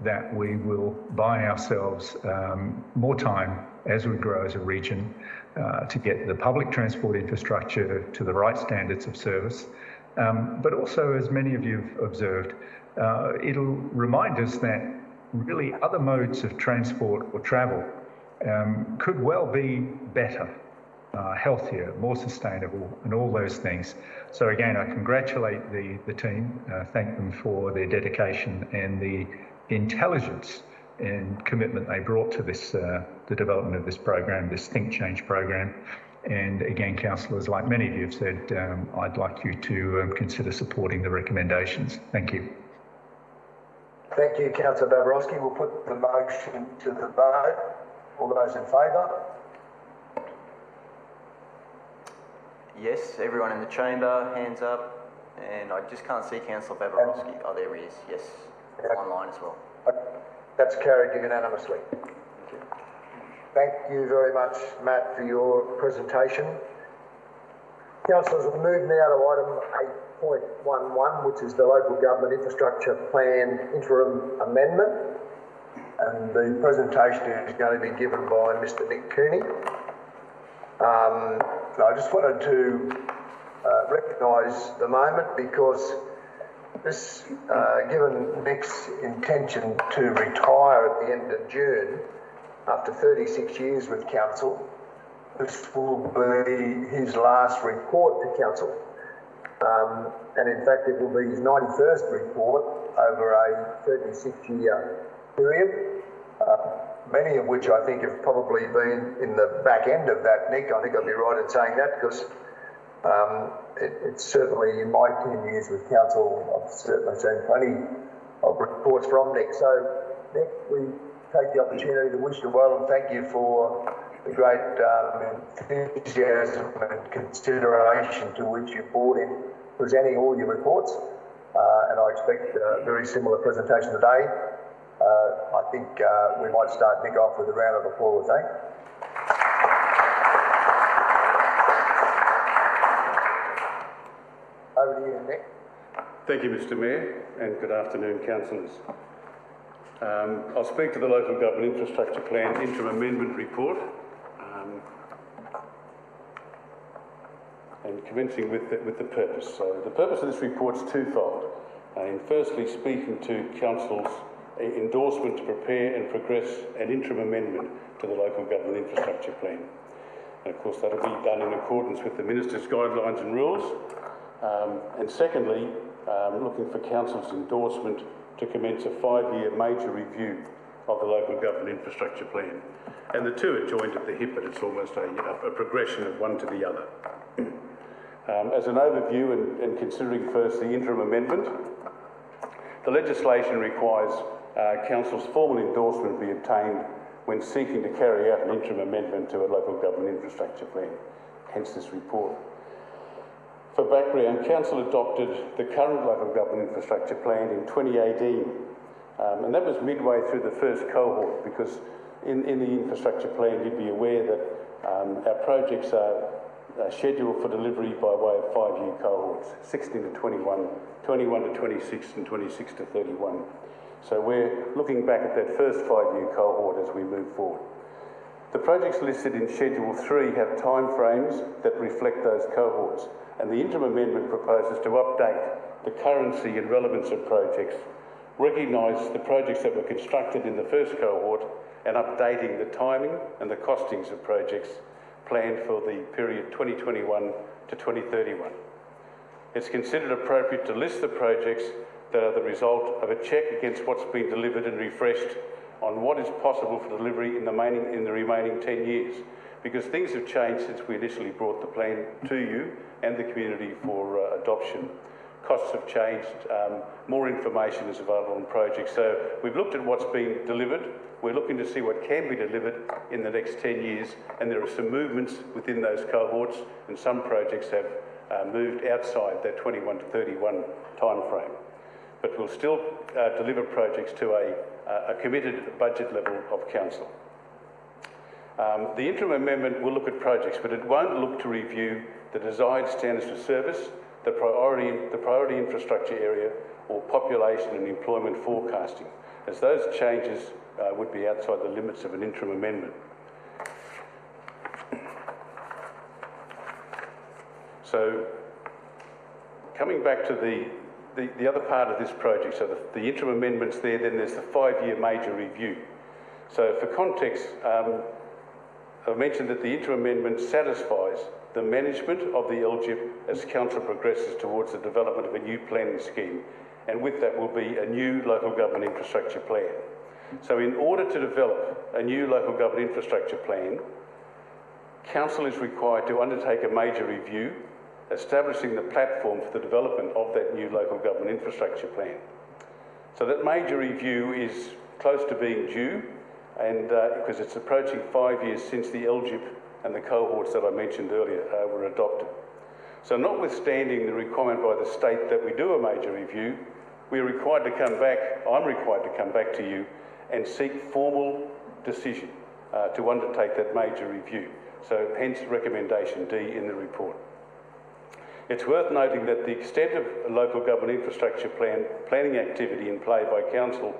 that we will buy ourselves more time as we grow as a region to get the public transport infrastructure to the right standards of service. But also, as many of you have observed, it'll remind us that really other modes of transport or travel could well be better, healthier, more sustainable, and all those things. So again, I congratulate the team, thank them for their dedication and the intelligence and commitment they brought to this, the development of this program, this ThinkChange program. And again, councillors, like many of you have said, I'd like you to consider supporting the recommendations. Thank you. Thank you, Councillor Babarowski. We'll put the motion to the vote. All those in favour? Yes, everyone in the chamber, hands up. And I just can't see Councillor Babarowski. Oh, there he is, yes. Online as well. That's carried unanimously. Thank you very much, Matt, for your presentation. Councillors, we'll move now to item 8.11, which is the Local Government Infrastructure Plan Interim Amendment. And the presentation is going to be given by Mr. Nick Cooney. I just wanted to recognise the moment because this, given Nick's intention to retire at the end of June, after 36 years with Council, this will be his last report to Council. And in fact, it will be his 91st report over a 36-year period, many of which I think have probably been in the back end of that, Nick. I think I'd be right in saying that because it's certainly in my 10 years with Council, I've certainly seen plenty of reports from Nick. So, Nick, we take the opportunity to wish you well and thank you for the great enthusiasm and consideration to which you brought in presenting all your reports. And I expect a very similar presentation today. I think we might start Nick off with a round of applause, eh? Over to you, Nick. Thank you, Mr. Mayor, and good afternoon, councillors. I'll speak to the Local Government Infrastructure Plan Interim Amendment Report, and commencing with the purpose. So the purpose of this report is twofold. In firstly, speaking to Council's endorsement to prepare and progress an interim amendment to the Local Government Infrastructure Plan. And of course, that'll be done in accordance with the Minister's guidelines and rules. And secondly, looking for Council's endorsement to commence a 5-year major review of the Local Government Infrastructure Plan. And the two are joined at the hip, but it's almost a progression of one to the other. As an overview and considering first the interim amendment, the legislation requires Council's formal endorsement be obtained when seeking to carry out an interim amendment to a Local Government Infrastructure Plan, hence this report. For background, Council adopted the current Local Government Infrastructure Plan in 2018, and that was midway through the first cohort because in the infrastructure plan you'd be aware that our projects are scheduled for delivery by way of 5-year cohorts, 16 to 21, 21 to 26 and 26 to 31. So we're looking back at that first 5-year cohort as we move forward. The projects listed in Schedule 3 have timeframes that reflect those cohorts, and the interim amendment proposes to update the currency and relevance of projects, recognise the projects that were constructed in the first cohort, and updating the timing and the costings of projects planned for the period 2021 to 2031. It's considered appropriate to list the projects that are the result of a check against what's been delivered and refreshed on what is possible for delivery in the remaining 10 years, because things have changed since we initially brought the plan to you and the community for adoption. Costs have changed, more information is available on projects. So we've looked at what's been delivered. We're looking to see what can be delivered in the next 10 years, and there are some movements within those cohorts, and some projects have moved outside that 21 to 31 time frame. But we'll still deliver projects to a committed budget level of council. The interim amendment will look at projects, but it won't look to review the desired standards for service, the priority infrastructure area, or population and employment forecasting, as those changes would be outside the limits of an interim amendment. So, coming back to the other part of this project, so the interim amendments there, then there's the 5-year major review. So for context, I've mentioned that the interim amendment satisfies the management of the LGIP as council progresses towards the development of a new planning scheme, and with that will be a new local government infrastructure plan. So in order to develop a new local government infrastructure plan, council is required to undertake a major review, establishing the platform for the development of that new local government infrastructure plan. So that major review is close to being due, and because it's approaching 5 years since the LGIP and the cohorts that I mentioned earlier were adopted. So notwithstanding the requirement by the state that we do a major review, we're required to come back, I'm required to come back to you and seek formal decision to undertake that major review. So hence recommendation D in the report. It's worth noting that the extent of a local government infrastructure planning activity in play by council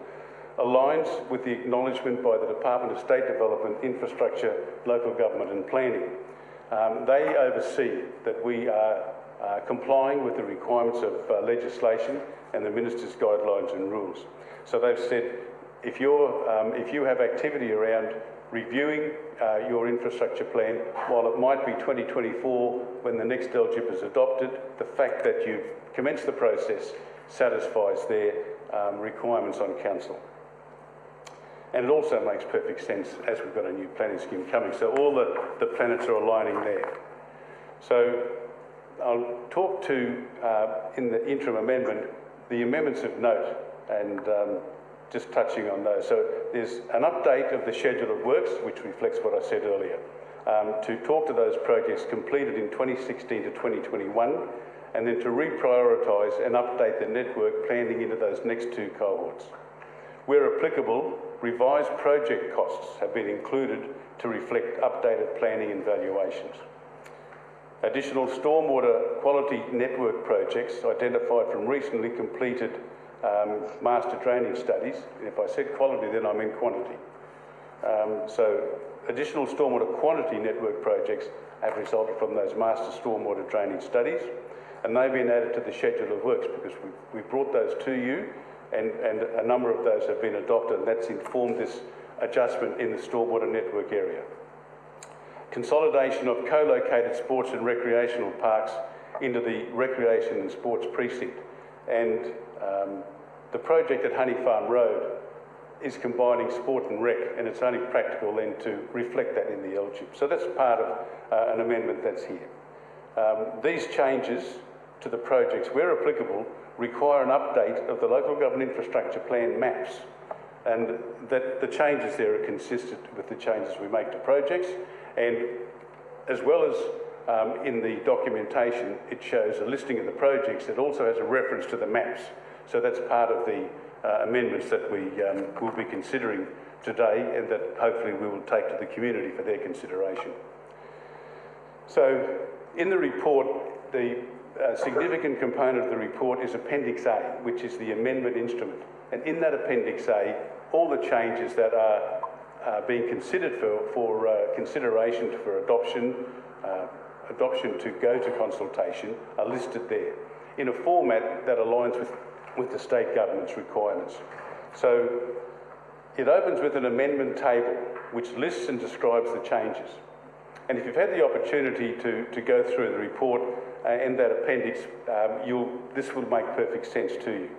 aligns with the acknowledgement by the Department of State Development, Infrastructure, Local Government and Planning. They oversee that we are complying with the requirements of legislation and the Minister's guidelines and rules. So they've said, if you have activity around reviewing your infrastructure plan, while it might be 2024 when the next LGIP is adopted, the fact that you've commenced the process satisfies their requirements on council. And it also makes perfect sense as we've got a new planning scheme coming. So all the planets are aligning there. So I'll talk to, in the interim amendment, the amendments of note, and just touching on those. So there's an update of the schedule of works, which reflects what I said earlier, to talk to those projects completed in 2016 to 2021, and then to reprioritise and update the network planning into those next 2 cohorts. Where applicable, revised project costs have been included to reflect updated planning and valuations. Additional stormwater quality network projects identified from recently completed master drainage studies. If I said quality, then I mean quantity. So additional stormwater quantity network projects have resulted from those master stormwater drainage studies, and they've been added to the schedule of works because we brought those to you, and a number of those have been adopted, and that's informed this adjustment in the stormwater network area. Consolidation of co-located sports and recreational parks into the recreation and sports precinct, and the project at Honey Farm Road is combining sport and rec, and it's only practical then to reflect that in the LGIP. So that's part of an amendment that's here. These changes to the projects, where applicable, require an update of the local government infrastructure plan maps, and that the changes there are consistent with the changes we make to projects, and as well as in the documentation, it shows a listing of the projects. It also has a reference to the maps. So that's part of the amendments that we will be considering today, and that hopefully we will take to the community for their consideration. So in the report, the significant component of the report is Appendix A, which is the amendment instrument. And in that Appendix A, all the changes that are being considered for consideration for adoption to go to consultation are listed there in a format that aligns with the state government's requirements. So it opens with an amendment table which lists and describes the changes. And if you've had the opportunity to go through the report and that appendix, this will make perfect sense to you.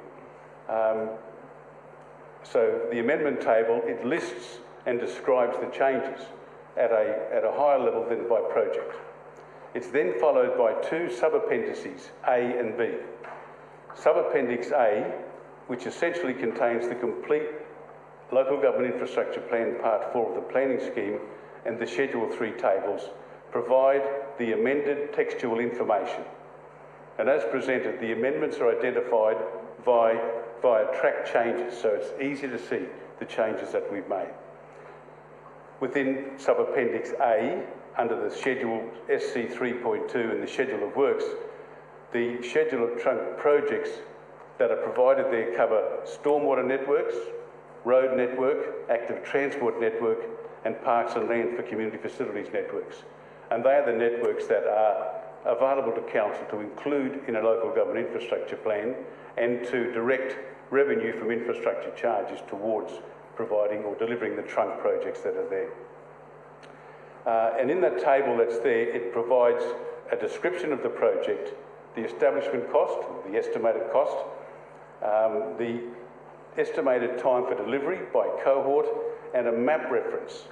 So the amendment table, it lists and describes the changes at a higher level than by project. It's then followed by two sub-appendices, A and B. Sub-appendix A, which essentially contains the complete Local Government Infrastructure Plan Part 4 of the planning scheme and the Schedule 3 tables, provide the amended textual information. And as presented, the amendments are identified via track changes, so it's easy to see the changes that we've made. Within sub-appendix A, under the Schedule SC 3.2 and the Schedule of Works, the Schedule of Trunk projects that are provided there cover stormwater networks, road network, active transport network, and parks and land for community facilities networks. And they are the networks that are available to Council to include in a local government infrastructure plan and to direct revenue from infrastructure charges towards providing or delivering the trunk projects that are there. And in that table that's there, it provides a description of the project, the establishment cost, the estimated cost, the estimated time for delivery by cohort, and a map reference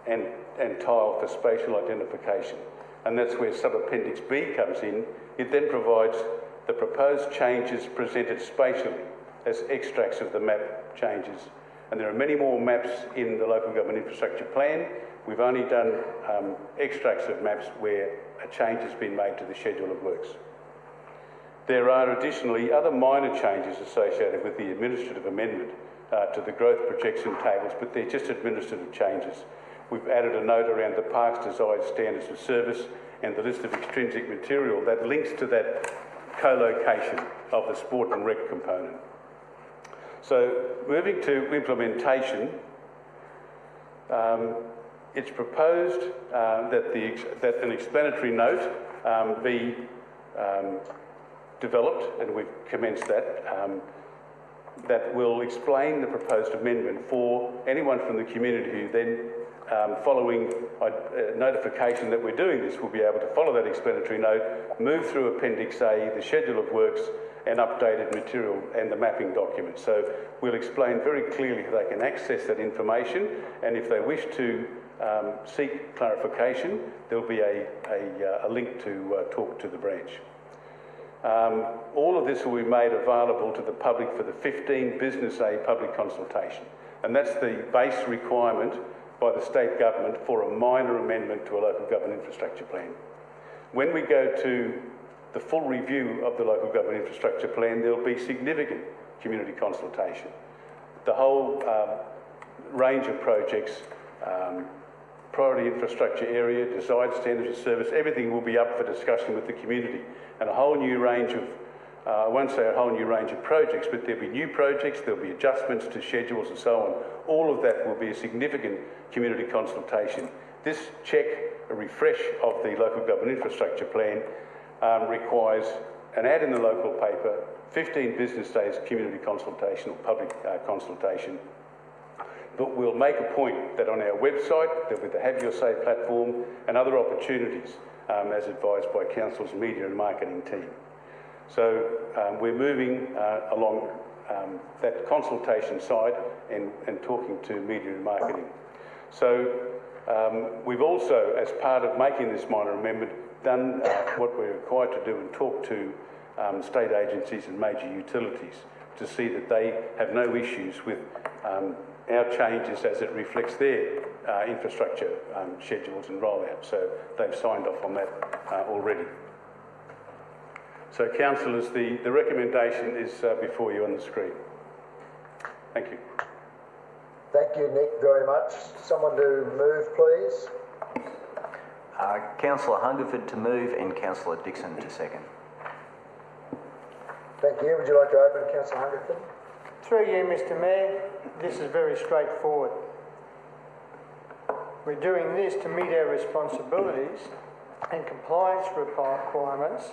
and tile for spatial identification. And that's where sub-appendix B comes in. It then provides the proposed changes presented spatially as extracts of the map changes. And there are many more maps in the Local Government Infrastructure Plan. We've only done extracts of maps where a change has been made to the Schedule of Works. There are additionally other minor changes associated with the administrative amendment to the growth projection tables, but they're just administrative changes. We've added a note around the park's desired standards of service and the list of extrinsic material that links to that co-location of the sport and rec component. So moving to implementation, it's proposed that an explanatory note be developed, and we've commenced that, that will explain the proposed amendment for anyone from the community who then, following notification that we're doing this, will be able to follow that explanatory note, move through Appendix A, the Schedule of Works, and updated material and the mapping document. So we'll explain very clearly how they can access that information, and if they wish to seek clarification, there'll be a link to talk to the branch. All of this will be made available to the public for the 15 business day public consultation, and that's the base requirement by the state government for a minor amendment to a local government infrastructure plan. When we go to the full review of the local government infrastructure plan, there'll be significant community consultation. The whole range of projects, priority infrastructure area, desired standards of service, everything will be up for discussion with the community. And a whole new range of, I won't say a whole new range of projects, but there'll be new projects, there'll be adjustments to schedules and so on. All of that will be a significant community consultation. This check, a refresh of the local government infrastructure plan, requires an ad in the local paper, 15 business days community consultation or public consultation. But we'll make a point that on our website, there'll be the Have Your Say platform and other opportunities as advised by Council's media and marketing team. So we're moving along that consultation side and talking to media and marketing. So we've also, as part of making this minor amendment, done what we're required to do and talk to state agencies and major utilities to see that they have no issues with our changes as it reflects their infrastructure schedules and rollout. So they've signed off on that already. So councillors, the recommendation is before you on the screen. Thank you. Thank you, Nick, very much. Someone to move, please. Councillor Hungerford to move and Councillor Dixon to second. Thank you. Would you like to open, Councillor Hungerford? Through you, Mr. Mayor, this is very straightforward. We're doing this to meet our responsibilities and compliance requirements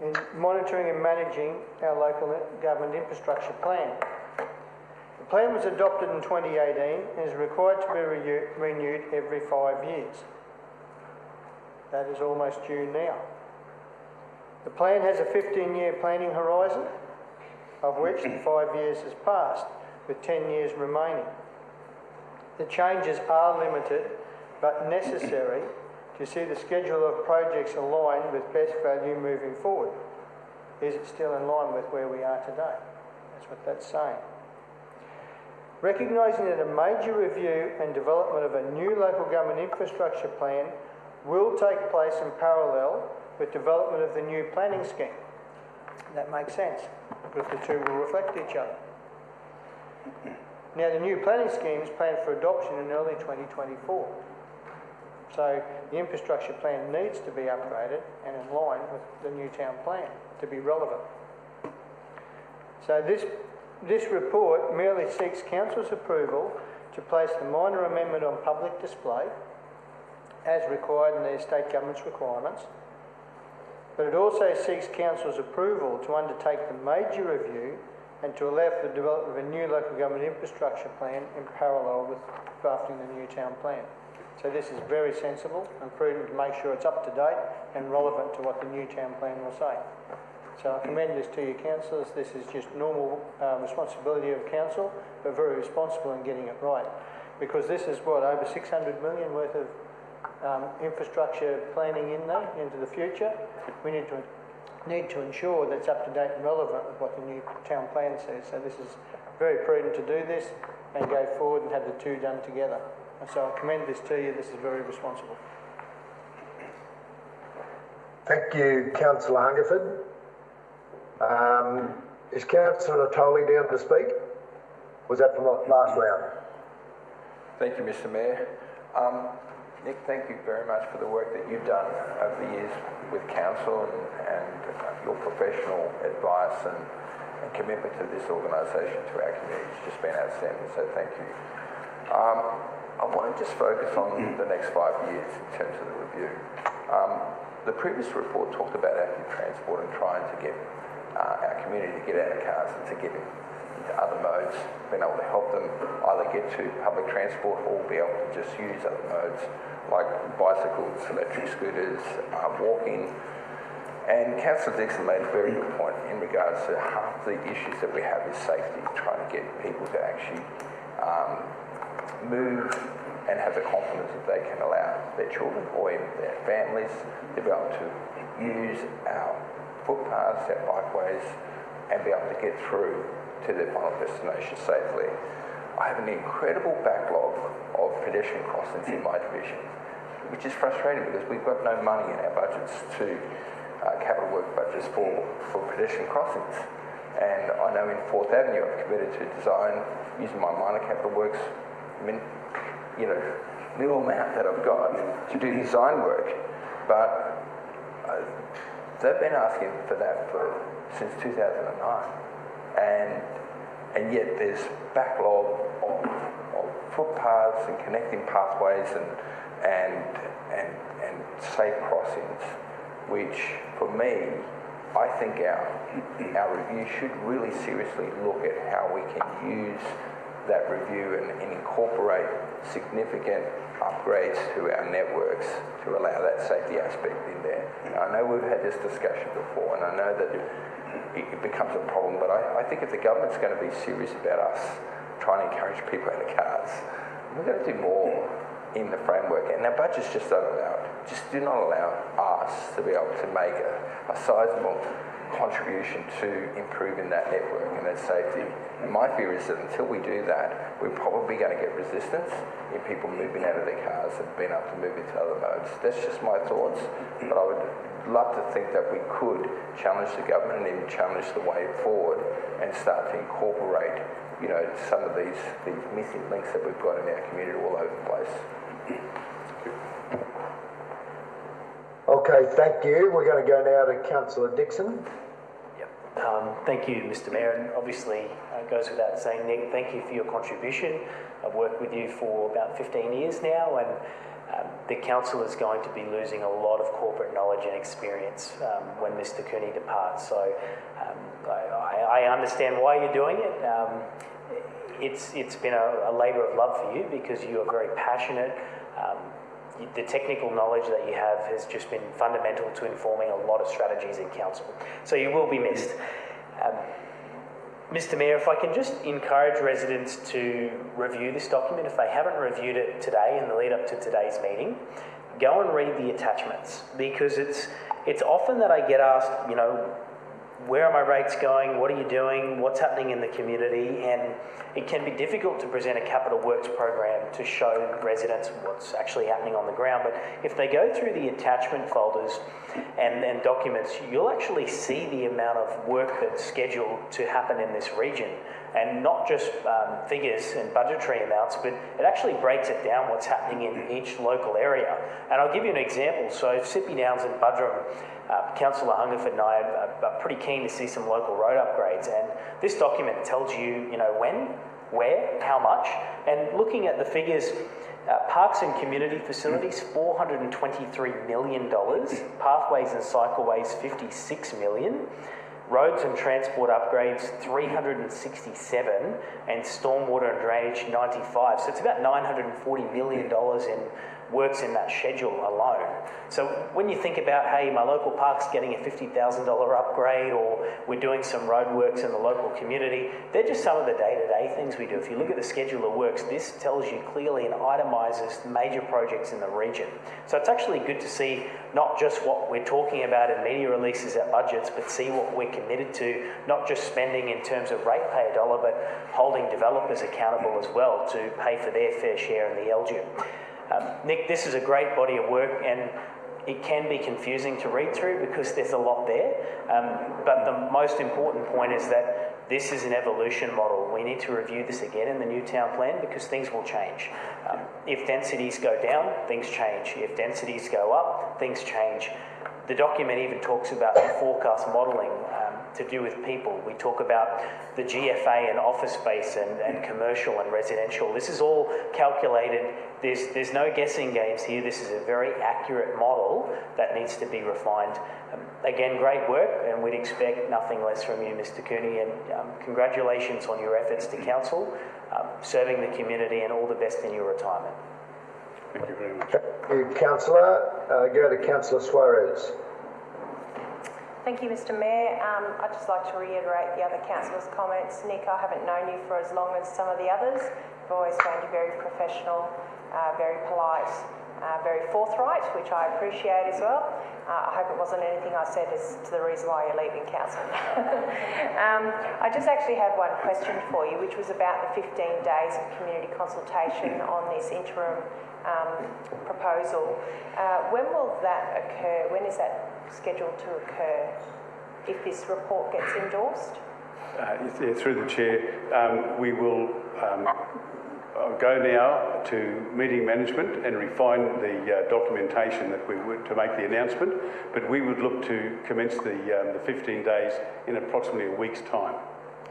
in monitoring and managing our local government infrastructure plan. The plan was adopted in 2018 and is required to be renewed every 5 years. That is almost due now. The plan has a 15-year planning horizon, of which 5 years has passed, with 10 years remaining. The changes are limited but necessary to see the schedule of projects aligned with best value moving forward. Is it still in line with where we are today? That's what that's saying. Recognising that a major review and development of a new local government infrastructure plan will take place in parallel with development of the new planning scheme. That makes sense, because the two will reflect each other. Now, the new planning scheme is planned for adoption in early 2024. So the infrastructure plan needs to be upgraded and in line with the new town plan to be relevant. So this report merely seeks council's approval to place the minor amendment on public display as required in the state government's requirements, but it also seeks council's approval to undertake the major review and to allow for the development of a new local government infrastructure plan in parallel with drafting the new town plan. So this is very sensible and prudent to make sure it's up to date and relevant to what the new town plan will say. So I commend this to you, councillors. This is just normal responsibility of council, but very responsible in getting it right. Because this is what, over 600 million worth of infrastructure planning in there into the future. We need to ensure that it's up to date and relevant with what the new town plan says. So this is very prudent to do this and go forward and have the two done together. And so I commend this to you. This is very responsible. Thank you, Councillor Hungerford. Is Councillor Natoli down to speak? Was that from the last round? Thank you, Mr. Mayor. Nick, thank you very much for the work that you've done over the years with council and your professional advice and commitment to this organisation, to our community. It's just been outstanding, so thank you. I want to just focus on the next 5 years in terms of the review. The previous report talked about active transport and trying to get our community to get out of cars and to get into other modes, being able to help them either get to public transport or be able to just use other modes like bicycles, electric scooters, walking. And Councillor Dixon made a very good point in regards to half the issues that we have is safety, trying to get people to actually move and have the confidence that they can allow their children or even their families to be able to use our footpaths, our bikeways, and be able to get through to their final destination safely. I have an incredible backlog of pedestrian crossings in my division, which is frustrating because we've got no money in our budgets to capital work budgets for pedestrian crossings. And I know in 4th Avenue I've committed to design using my minor capital works, little amount that I've got to do design work, but they've been asking for that since 2009, and yet there's backlog of footpaths and connecting pathways and safe crossings, which for me, I think our review should really seriously look at how we can use that review and incorporate significant upgrades to our networks to allow that safety aspect in there. Now, I know we've had this discussion before, and I know that it becomes a problem, but I think if the government's going to be serious about us trying to encourage people out of cars, we've got to do more in the framework, and our budgets just don't allow it. Just do not allow us to be able to make a sizable contribution to improving that network and that safety. And my fear is that until we do that, we're probably going to get resistance in people moving out of their cars and being able to move into other modes. That's just my thoughts, but I would love to think that we could challenge the government and even challenge the way forward and start to incorporate, some of these missing links that we've got in our community all over the place. Okay, thank you. We're going to go now to Councillor Dixon. Thank you, Mr. Mayor, and obviously it goes without saying, Nick, thank you for your contribution. I've worked with you for about 15 years now, and the council is going to be losing a lot of corporate knowledge and experience when Mr. Cooney departs. So I understand why you're doing it. It's been a labour of love for you because you are very passionate. the technical knowledge that you have has just been fundamental to informing a lot of strategies in council. So you will be missed. Mr. Mayor, if I can just encourage residents to review this document, if they haven't reviewed it today in the lead up to today's meeting, go and read the attachments, because it's often that I get asked, you know, where are my rates going? What are you doing? What's happening in the community? And it can be difficult to present a capital works program to show residents what's actually happening on the ground. But if they go through the attachment folders and documents, you'll actually see the amount of work that's scheduled to happen in this region. And not just figures and budgetary amounts, but it actually breaks it down what's happening in each local area. And I'll give you an example. So Sippy Downs and Buderim, Councillor Hungerford and I are pretty keen to see some local road upgrades. And this document tells you, you know, when, where, how much. And looking at the figures, parks and community facilities, $423 million. Pathways and cycleways, $56 million. Roads and transport upgrades, 367, and stormwater and drainage, 95. So it's about $940 million in works in that schedule alone. So when you think about, hey, my local park's getting a $50,000 upgrade, or we're doing some road works in the local community, they're just some of the day-to-day things we do. If you look at the schedule of works, this tells you clearly and itemises major projects in the region. So it's actually good to see not just what we're talking about in media releases at budgets, but see what we're committed to, not just spending in terms of ratepayer dollar, but holding developers accountable as well to pay for their fair share in the LGIM. Nick, this is a great body of work, and it can be confusing to read through because there's a lot there. But the most important point is that this is an evolution model. We need to review this again in the new town plan because things will change. If densities go down, things change. If densities go up, things change. The document even talks about the forecast modelling to do with people. We talk about the GFA and office space and commercial and residential. This is all calculated. There's no guessing games here. This is a very accurate model that needs to be refined. Again, great work, and we'd expect nothing less from you, Mr. Cooney, and congratulations on your efforts to council, serving the community, and all the best in your retirement. Thank you very much. Thank you, Councillor. Go to Councillor Suarez. Thank you, Mr. Mayor. I'd just like to reiterate the other councillors' comments. Nick, I haven't known you for as long as some of the others. I've always found you very professional, very polite, very forthright, which I appreciate as well. I hope it wasn't anything I said as to the reason why you're leaving council. I just actually had one question for you, which was about the 15 days of community consultation on this interim proposal. When will that occur? When is that scheduled to occur if this report gets endorsed? Yeah, through the chair, we will go now to meeting management and refine the documentation that we would to make the announcement, but we would look to commence the 15 days in approximately a week's time.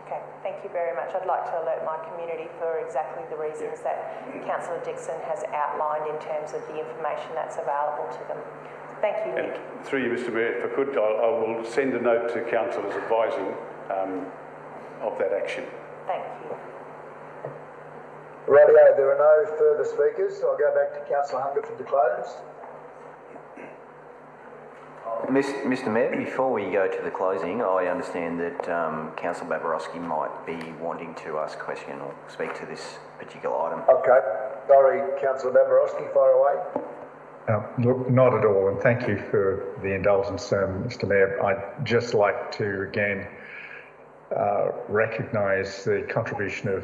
Okay, thank you very much. I'd like to alert my community for exactly the reasons that Councillor Dixon has outlined in terms of the information that's available to them. Thank you, Nick. And through you, Mr. Mayor, if I could, I will send a note to councillors advising of that action. Thank you. Rightio, there are no further speakers. I'll go back to Councillor Hungerford to close. Mr. Mayor, before we go to the closing, I understand that Councillor Babarowski might be wanting to ask a question or speak to this particular item. Okay. Sorry, Councillor Babarowski, fire away. Look, not at all, and thank you for the indulgence, Mr. Mayor. I'd just like to again recognise the contribution of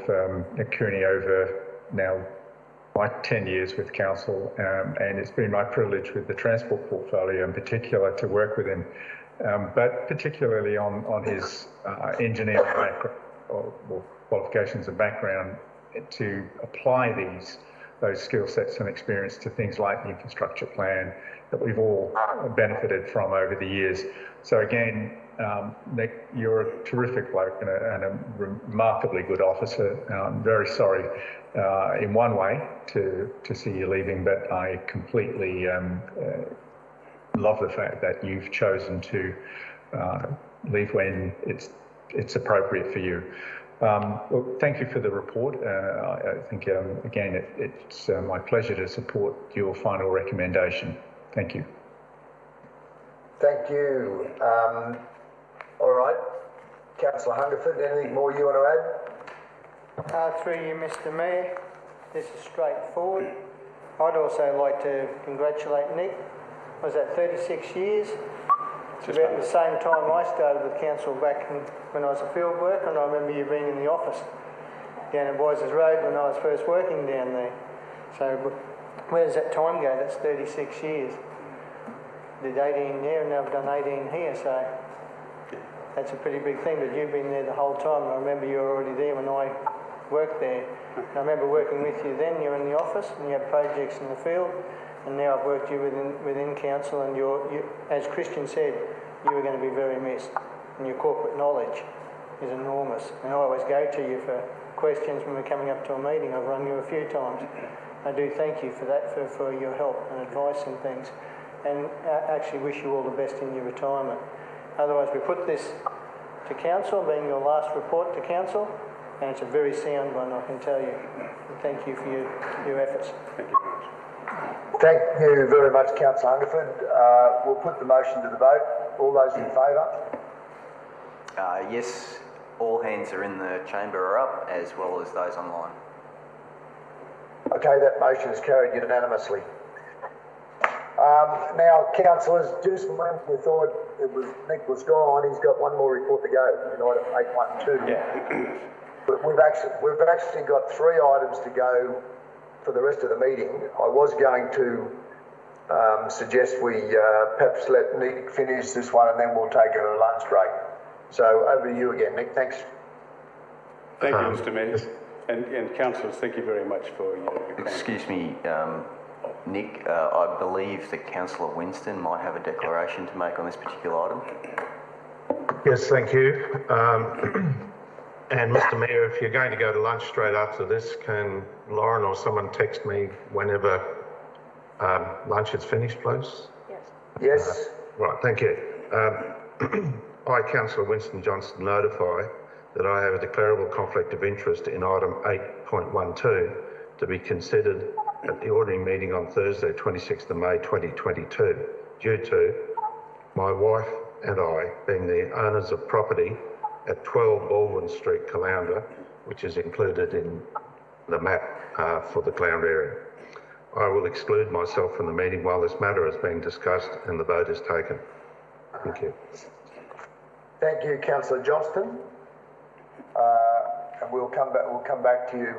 Nick Cooney over now my 10 years with council, and it's been my privilege with the transport portfolio in particular to work with him, but particularly on his engineering background or qualifications and background to apply those skill sets and experience to things like the infrastructure plan that we've all benefited from over the years. So again, Nick, you're a terrific bloke and a remarkably good officer. I'm very sorry in one way to see you leaving, but I completely love the fact that you've chosen to leave when it's appropriate for you. Well, thank you for the report. I think, again, it's my pleasure to support your final recommendation. Thank you. Thank you. All right. Councillor Hungerford, anything more you want to add? Through you, Mr Mayor, this is straightforward. I'd also like to congratulate Nick. Was that 36 years? It's about the same time I started with council back when I was a field worker, and I remember you being in the office down at Boyses Road when I was first working down there. So where does that time go? That's 36 years. Did 18 there and now I've done 18 here, so that's a pretty big thing, but you've been there the whole time. I remember you were already there when I worked there. And I remember working with you then. You were in the office and you had projects in the field, and now I've worked you within council, and you, as Christian said, you were going to be very missed, and your corporate knowledge is enormous. And I always go to you for questions when we're coming up to a meeting. I've rung you a few times. I do thank you for that, for your help and advice and things, and I actually wish you all the best in your retirement. Otherwise, we put this to council, being your last report to council, and it's a very sound one, I can tell you. And thank you for your efforts. Thank you very much. Thank you very much, Councillor Hungerford. We'll put the motion to the vote. All those in favour? Yes, all hands are in the chamber are up, as well as those online. Okay, that motion is carried unanimously. Now, councillors, just when we thought Nick was gone, he's got one more report to go in item 812. Yeah. But we've actually got 3 items to go for the rest of the meeting. I was going to suggest we perhaps let Nick finish this one, and then we'll take a lunch break. So over to you again, Nick. Thanks. Thank you, Mr Mayor. And councillors, thank you very much for your Excuse me, Nick, I believe that Councillor Winston might have a declaration to make on this particular item. Yes, thank you. And Mr Mayor, if you're going to go to lunch straight after this, can Lauren or someone text me whenever lunch is finished, please? Yes. Yes. Right, thank you. I, Councillor Winston Johnson, notify that I have a declarable conflict of interest in item 8.12 to be considered at the ordinary meeting on Thursday, 26th of May 2022, due to my wife and I being the owners of property at 12 Baldwin Street, Caloundra, which is included in the map for the Caloundra area. I will exclude myself from the meeting while this matter is being discussed and the vote is taken. Thank you. Thank you, Councillor Johnston. And we'll come back to you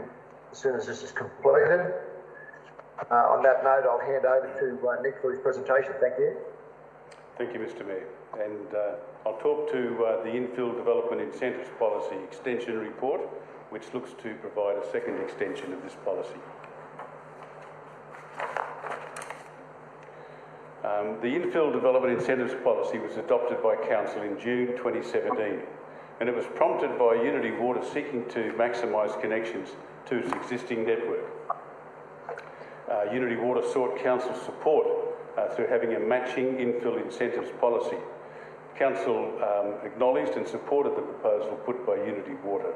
as soon as this is completed. On that note, I'll hand over to Nick for his presentation. Thank you. Thank you, Mr Mayor. And I'll talk to the Infill Development Incentives Policy Extension Report, which looks to provide a second extension of this policy. The Infill Development Incentives Policy was adopted by Council in June 2017, and it was prompted by Unity Water seeking to maximise connections to its existing network. Unity Water sought Council's support through having a matching infill incentives policy. Council acknowledged and supported the proposal put by Unity Water.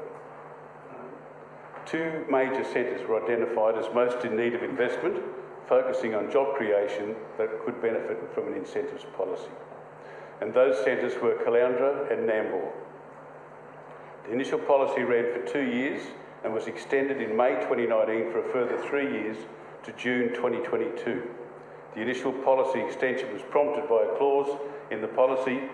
2 major centres were identified as most in need of investment, focusing on job creation that could benefit from an incentives policy. And those centres were Caloundra and Nambour. The initial policy ran for 2 years and was extended in May 2019 for a further 3 years to June 2022. The initial policy extension was prompted by a clause in the policy.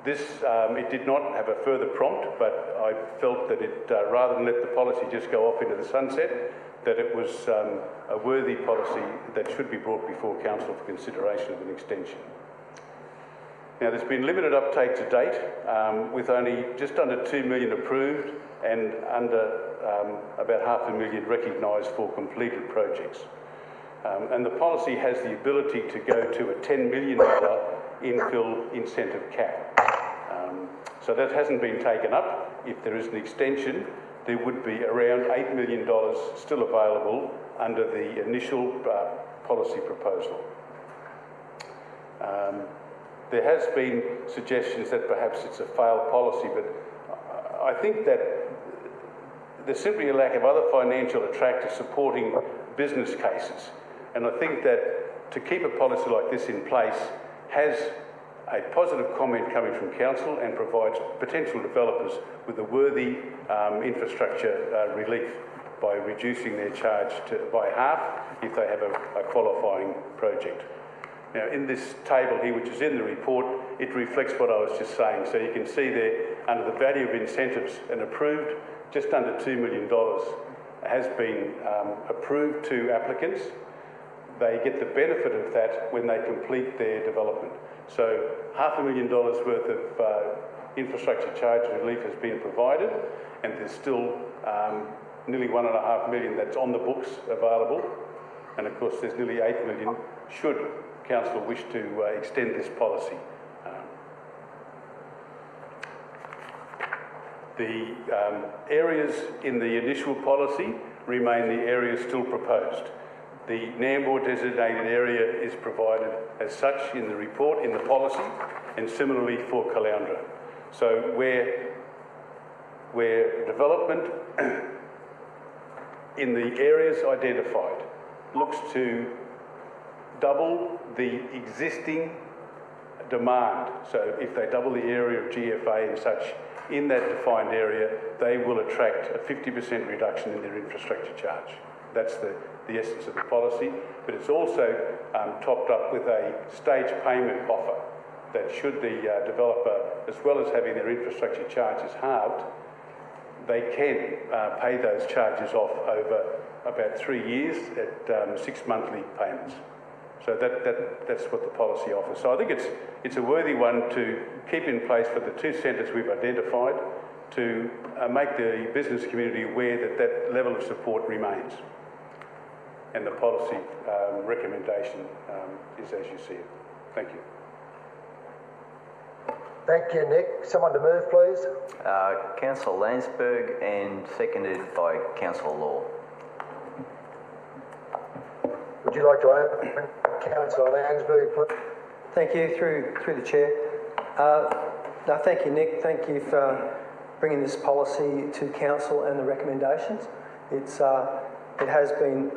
It did not have a further prompt, but I felt that it, rather than let the policy just go off into the sunset, that it was a worthy policy that should be brought before Council for consideration of an extension. Now, there's been limited uptake to date, with only just under 2 million approved and under about $500,000 recognised for completed projects. And the policy has the ability to go to a $10 million infill incentive cap. So that hasn't been taken up. If there is an extension, there would be around $8 million still available under the initial policy proposal. There has been suggestions that perhaps it's a failed policy, but I think that there's simply a lack of other financial attractors supporting business cases. And I think that to keep a policy like this in place has a positive comment coming from council and provides potential developers with a worthy infrastructure relief by reducing their charge by half if they have a qualifying project. Now, in this table here, which is in the report, it reflects what I was just saying. So you can see there, under the value of incentives, and approved, just under $2 million has been approved to applicants. They get the benefit of that when they complete their development. So $500,000 worth of infrastructure charge relief has been provided, and there's still nearly $1.5 million that's on the books available. And of course, there's nearly $8 million should council wish to extend this policy. The areas in the initial policy remain the areas still proposed. The NAMBOR designated area is provided as such in the report, in the policy, and similarly for Caloundra. So where development in the areas identified looks to double the existing demand, so if they double the area of GFA and such in that defined area, they will attract a 50% reduction in their infrastructure charge. That's the essence of the policy, but it's also topped up with a stage payment offer that should the developer, as well as having their infrastructure charges halved, they can pay those charges off over about 3 years at 6 monthly payments. So that's what the policy offers. So I think it's a worthy one to keep in place for the two centres we've identified to make the business community aware that that level of support remains. And the policy recommendation is as you see it. Thank you. Thank you, Nick. Someone to move, please. Councillor Landsberg, and seconded by Councillor Law. Would you like to open, Councillor Landsberg, please? Thank you, through the chair. No, thank you, Nick. Thank you for bringing this policy to council and the recommendations. It has been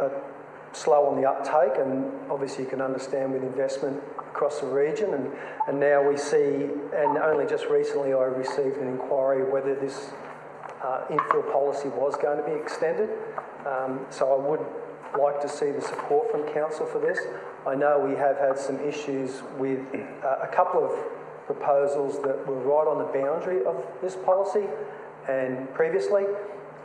slow on the uptake, and obviously you can understand with investment across the region, and now we see, and only just recently I received an inquiry whether this infill policy was going to be extended. So I would like to see the support from council for this. I know we have had some issues with a couple of proposals that were right on the boundary of this policy and previously.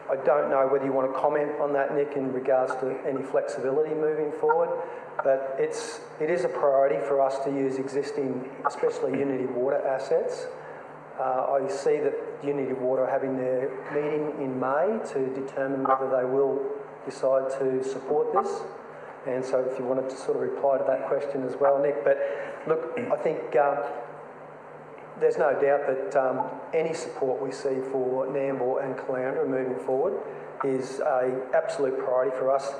I don't know whether you want to comment on that, Nick, in regards to any flexibility moving forward, but it is a priority for us to use existing, especially Unity Water assets. I see that Unity Water are having their meeting in May to determine whether they will decide to support this. And so if you wanted to sort of reply to that question as well, Nick. But look, I think there's no doubt that any support we see for Nambour and Caloundra moving forward is an absolute priority for us.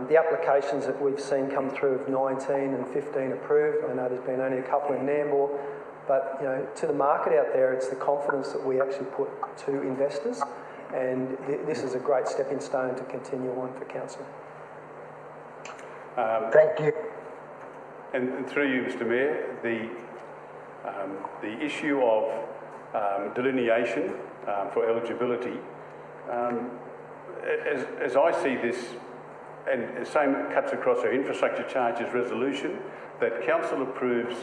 The applications that we've seen come through of 19 and 15 approved. I know there's been only a couple in Nambour, but you know, to the market out there, it's the confidence that we actually put to investors, and this is a great stepping stone to continue on for council. Thank you. And through you, Mr. Mayor, the issue of delineation for eligibility, as I see this, and the same cuts across our infrastructure charges resolution, that council approves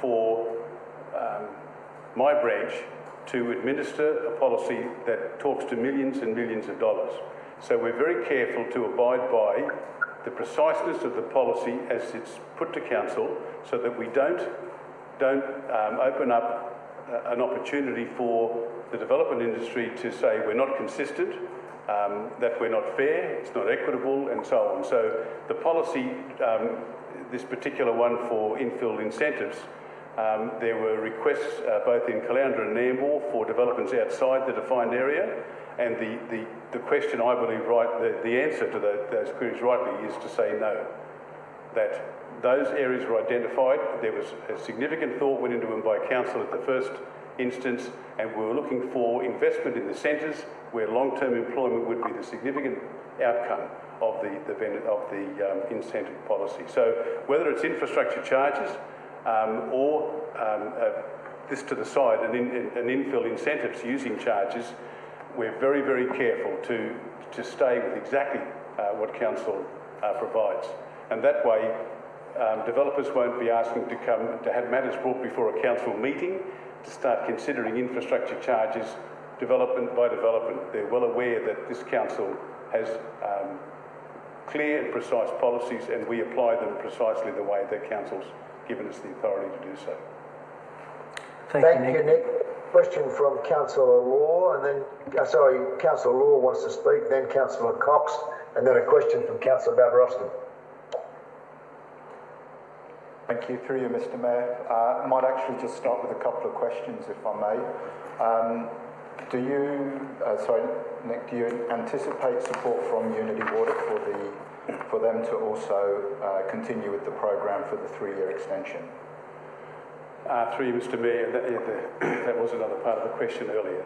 for my branch to administer a policy that talks to millions and millions of dollars. So we're very careful to abide by the preciseness of the policy as it's put to council, so that we don't open up an opportunity for the development industry to say we're not consistent, that we're not fair, it's not equitable, and so on. So the policy, this particular one for infill incentives, there were requests both in Caloundra and Nambour for developments outside the defined area, and the question, I believe, the answer to those queries rightly is to say no, that those areas were identified. There was a significant thought went into them by council at the first instance, and we were looking for investment in the centres where long-term employment would be the significant outcome of the incentive policy. So whether it's infrastructure charges or this to the side, an infill incentives using charges, we're very, very careful to stay with exactly what council provides. And that way, developers won't be asking to have matters brought before a council meeting to start considering infrastructure charges development by development. They're well aware that this council has clear and precise policies, and we apply them precisely the way that council's given us the authority to do so. Thank you, Nick. Question from Councillor Law, and then, Councillor Law wants to speak, then Councillor Cox, and then a question from Councillor Babaroston. Thank you. Through you, Mr. Mayor. I might actually just start with a couple of questions, if I may. Nick, do you anticipate support from Unity Water for them to also continue with the programme for the 3-year extension? Through you, Mr. Mayor, that was another part of the question earlier.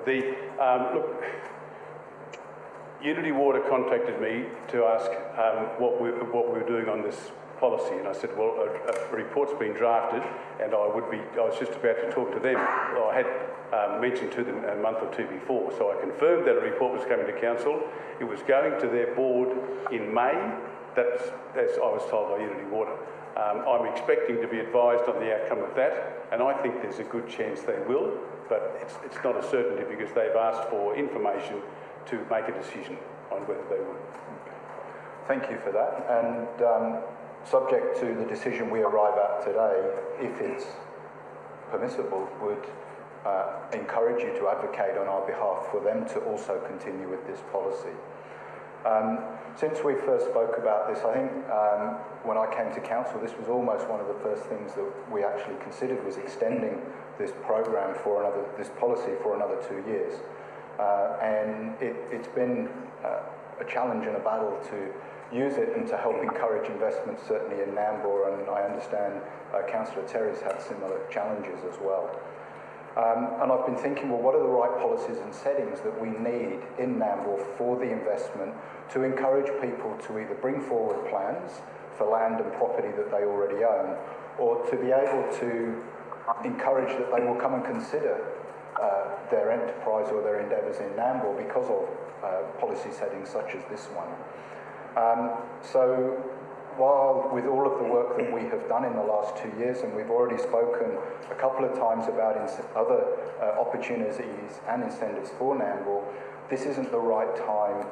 Look, Unity Water contacted me to ask what we were doing on this policy, and I said, well, a report's been drafted, and I was just about to talk to them. I had mentioned to them a month or two before, so I confirmed that a report was coming to council. It was going to their board in May. That's as I was told by Unity Water. I'm expecting to be advised on the outcome of that, and I think there's a good chance they will, but it's not a certainty because they've asked for information to make a decision on whether they would. Thank you for that. And subject to the decision we arrive at today, if it's permissible, would encourage you to advocate on our behalf for them to also continue with this policy. Since we first spoke about this, I think when I came to council, this was almost one of the first things that we actually considered was extending this program this policy for another 2 years. And it's been a challenge and a battle to use it and to help encourage investment, certainly in Nambour, and I understand Councillor Terry's had similar challenges as well. And I've been thinking, well, what are the right policies and settings that we need in Nambour for the investment to encourage people to either bring forward plans for land and property that they already own, or to be able to encourage that they will come and consider their enterprise or their endeavours in Nambour because of policy settings such as this one. So while with all of the work that we have done in the last 2 years, and we've already spoken a couple of times about other opportunities and incentives for Nambour, this isn't the right time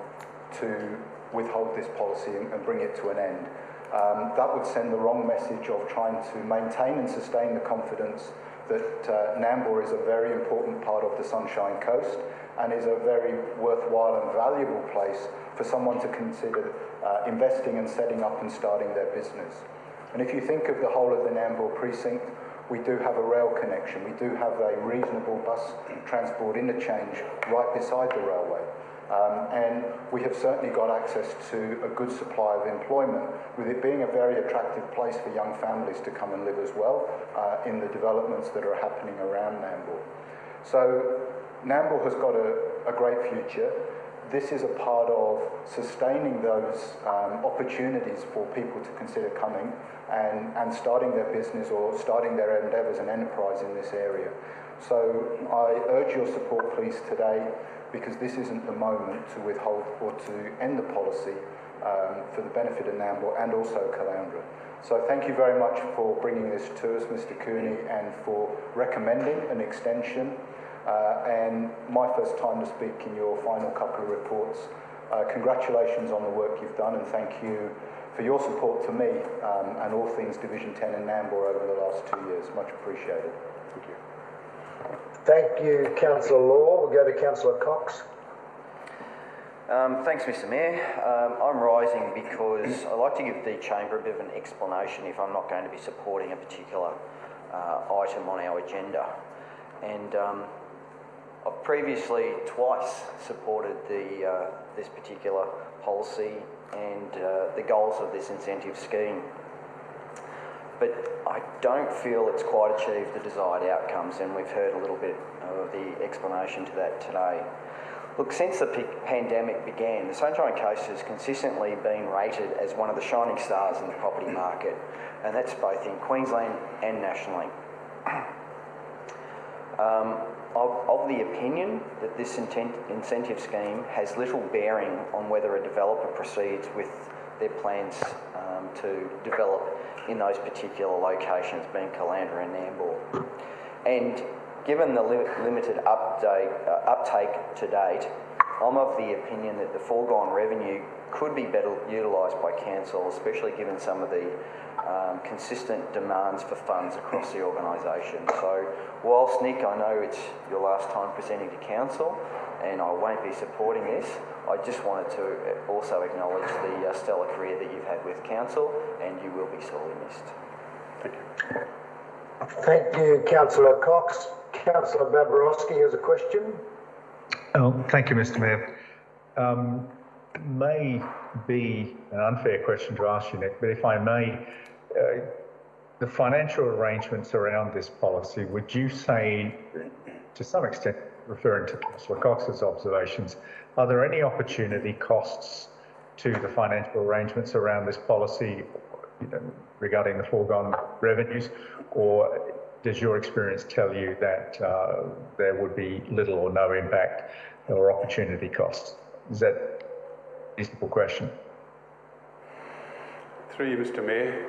to withhold this policy and bring it to an end. That would send the wrong message of trying to maintain and sustain the confidence that Nambour is a very important part of the Sunshine Coast and is a very worthwhile and valuable place for someone to consider investing and setting up and starting their business. And if you think of the whole of the Nambour precinct, we do have a rail connection. We do have a reasonable bus transport interchange right beside the railway. And we have certainly got access to a good supply of employment, with it being a very attractive place for young families to come and live as well in the developments that are happening around Nambour. So Nambour has got a great future. This is a part of sustaining those opportunities for people to consider coming and starting their business or starting their endeavours and enterprise in this area. So I urge your support, please, today, because this isn't the moment to withhold or to end the policy for the benefit of Nambour and also Caloundra. So thank you very much for bringing this to us, Mr. Cooney, and for recommending an extension. And my first time to speak in your final couple of reports. Congratulations on the work you've done, and thank you for your support to me and all things Division 10 and Nambour over the last 2 years. Much appreciated. Thank you. Thank you, Councillor Law. We'll go to Councillor Cox. Thanks, Mr. Mayor. I'm rising because I'd like to give the Chamber a bit of an explanation if I'm not going to be supporting a particular item on our agenda. And I've previously twice supported this particular policy and the goals of this incentive scheme. But I don't feel it's quite achieved the desired outcomes, and we've heard a little bit of the explanation to that today. Look, since the pandemic began, the Sunshine Coast has consistently been rated as one of the shining stars in the property market, and that's both in Queensland and nationally. Of the opinion that this incentive scheme has little bearing on whether a developer proceeds with their plans to develop in those particular locations, being Caloundra and Nambour. And given the limited uptake to date, I'm of the opinion that the foregone revenue could be better utilised by council, especially given some of the consistent demands for funds across the organisation. So whilst, Nick, I know it's your last time presenting to council and I won't be supporting this, I just wanted to also acknowledge the stellar career that you've had with council, and you will be sorely missed. Thank you. Thank you, Councillor Cox. Councillor Babarowski has a question. Oh, thank you, Mr. Mayor. May be an unfair question to ask you, Nick, but if I may, the financial arrangements around this policy, would you say, to some extent, referring to Councillor Cox's observations, are there any opportunity costs to the financial arrangements around this policy, regarding the foregone revenues, or does your experience tell you that there would be little or no impact or opportunity costs? Is that a reasonable question? Through you, Mr. Mayor.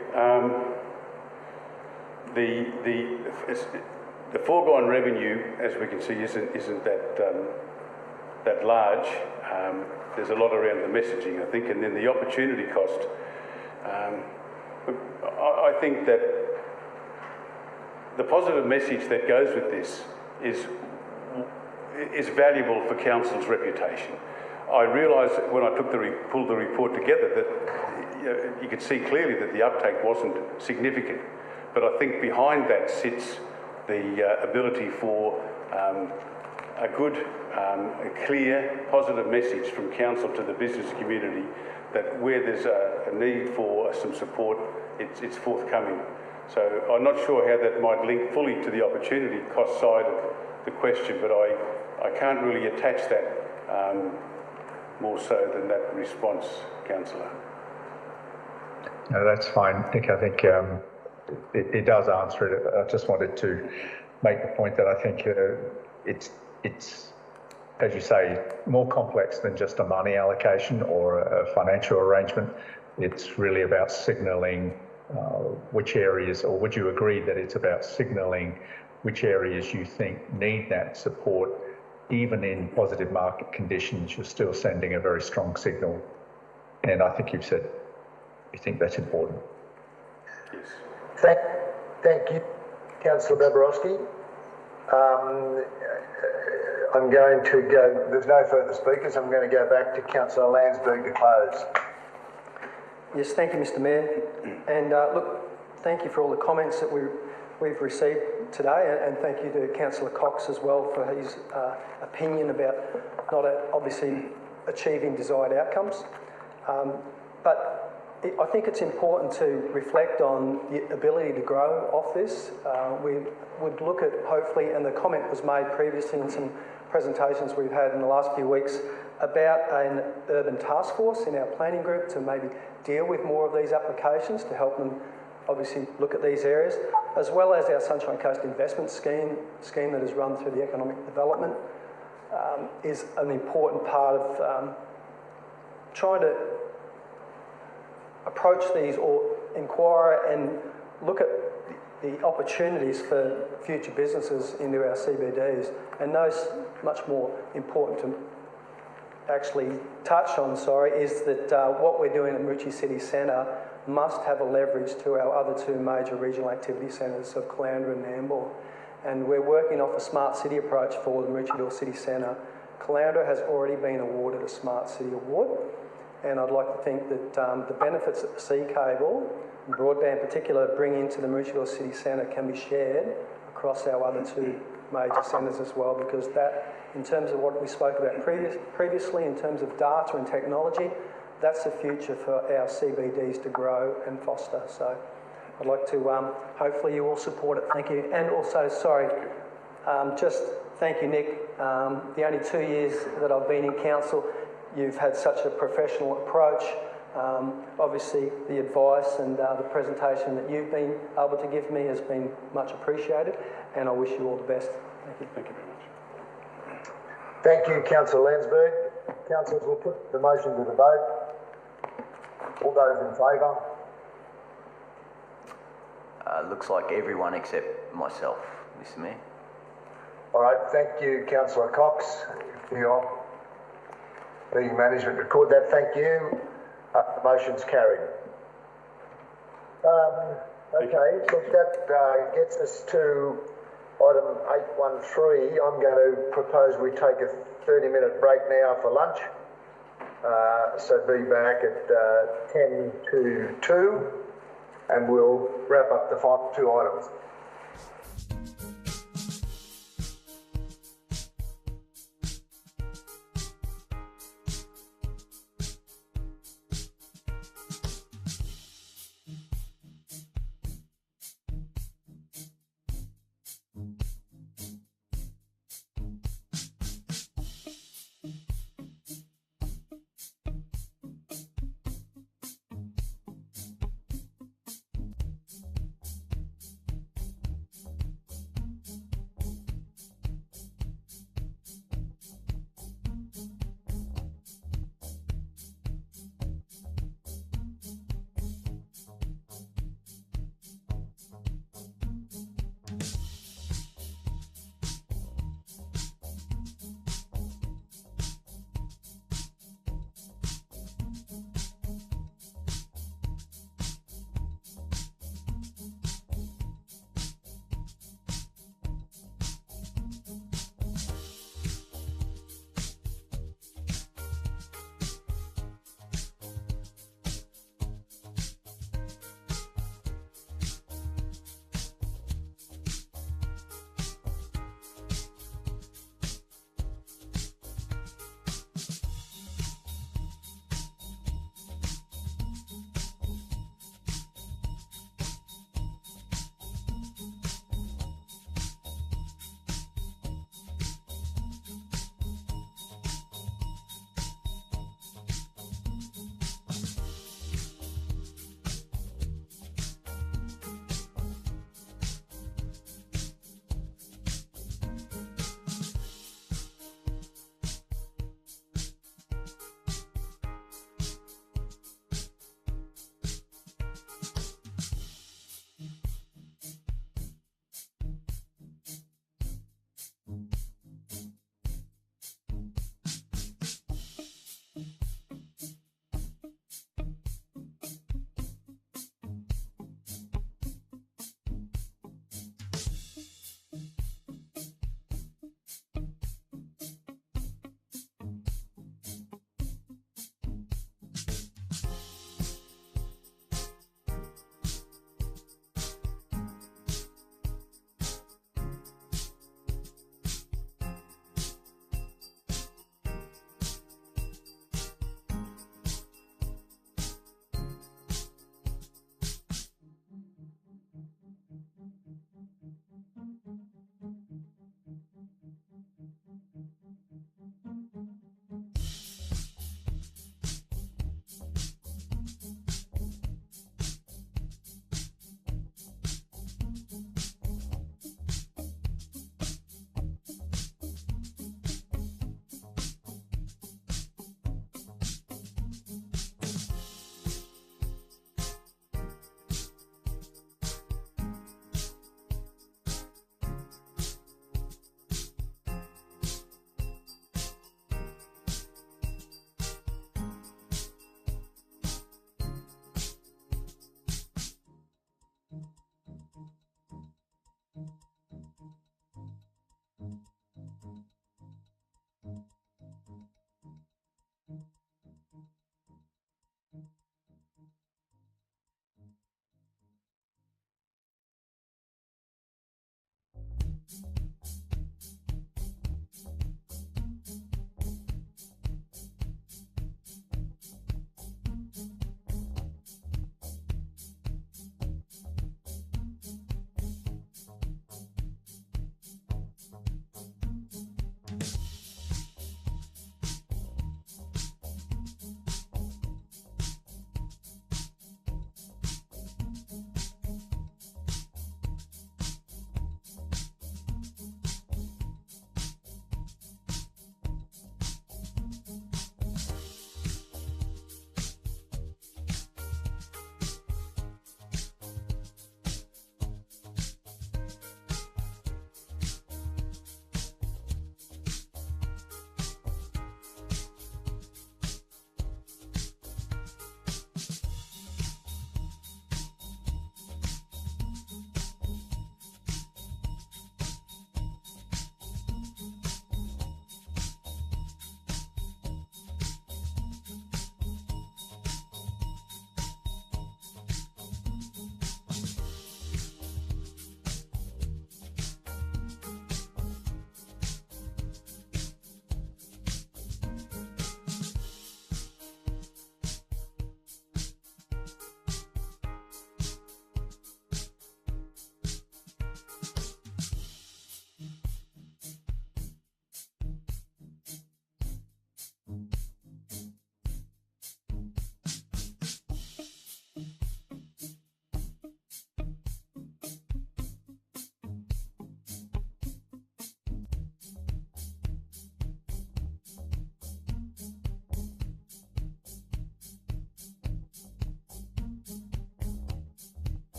The foregone revenue, as we can see, isn't that large. There's a lot around the messaging, I think, and then the opportunity cost. I think that the positive message that goes with this is valuable for council's reputation. I realised when I pulled the report together that you could see clearly that the uptake wasn't significant, but I think behind that sits the ability for a good, a clear, positive message from council to the business community that where there's a need for some support, it's forthcoming. So I'm not sure how that might link fully to the opportunity cost side of the question, but I can't really attach that more so than that response, Councillor. No, that's fine, Nick. I think it does answer it. I just wanted to make the point that I think it's, as you say, more complex than just a money allocation or a financial arrangement. It's really about signalling which areas, or would you agree that it's about signalling which areas you think need that support? Even in positive market conditions, you're still sending a very strong signal. And I think you've said you think that's important. Yes. Thank you, Councillor Babarowski. I'm going to go, there's no further speakers, I'm going to go back to Councillor Landsberg to close. Yes, thank you, Mr. Mayor. And look, thank you for all the comments that we've received today, and thank you to Councillor Cox as well for his opinion about not obviously achieving desired outcomes. But I think it's important to reflect on the ability to grow off this. We would look at, hopefully, and the comment was made previously in some presentations we've had in the last few weeks about an urban task force in our planning group to maybe deal with more of these applications to help them obviously look at these areas, as well as our Sunshine Coast investment scheme that is run through the economic development is an important part of trying to approach these or inquire and look at the opportunities for future businesses into our CBDs, and those much more important to actually touch on, is that what we're doing at Maroochydore City Centre must have a leverage to our other two major regional activity centres of Caloundra and Nambour. And we're working off a smart city approach for the Maroochydore City Centre. Caloundra has already been awarded a Smart City Award, and I'd like to think that the benefits that the sea cable, and broadband in particular, bring into the Maroochydore City Centre can be shared across our other two major centres as well, because that, in terms of what we spoke about previously, in terms of data and technology, that's the future for our CBDs to grow and foster. So I'd like to, hopefully you all support it. Thank you. And also, sorry, Just thank you, Nick. The only 2 years that I've been in council, you've had such a professional approach. Obviously, the advice and the presentation that you've been able to give me has been much appreciated, and I wish you all the best. Thank you. Thank you very much. Thank you, Councillor Landsberg. Councillors, we'll put the motion to the vote. All those in favour? Looks like everyone except myself, Mr. Mayor. All right, thank you, Councillor Cox, for your meeting management. Record that, thank you. The motion's carried. Okay, look, that gets us to item 813. I'm going to propose we take a 30-minute break now for lunch. So be back at 10 to 2, and we'll wrap up the final 2 items.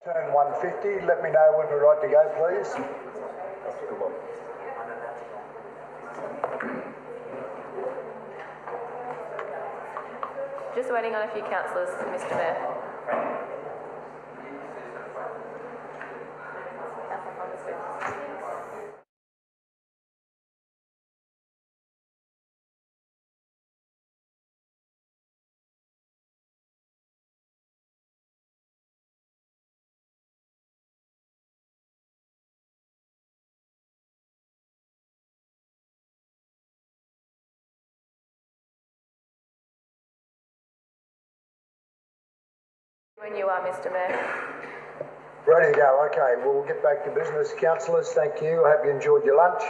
Turn 150, let me know when we're right to go, please. Just waiting on a few councillors, Mr. Mayor. When you are, Mr. Mayor. Ready to go. Okay, well, we'll get back to business. Councillors, thank you. I hope you enjoyed your lunch.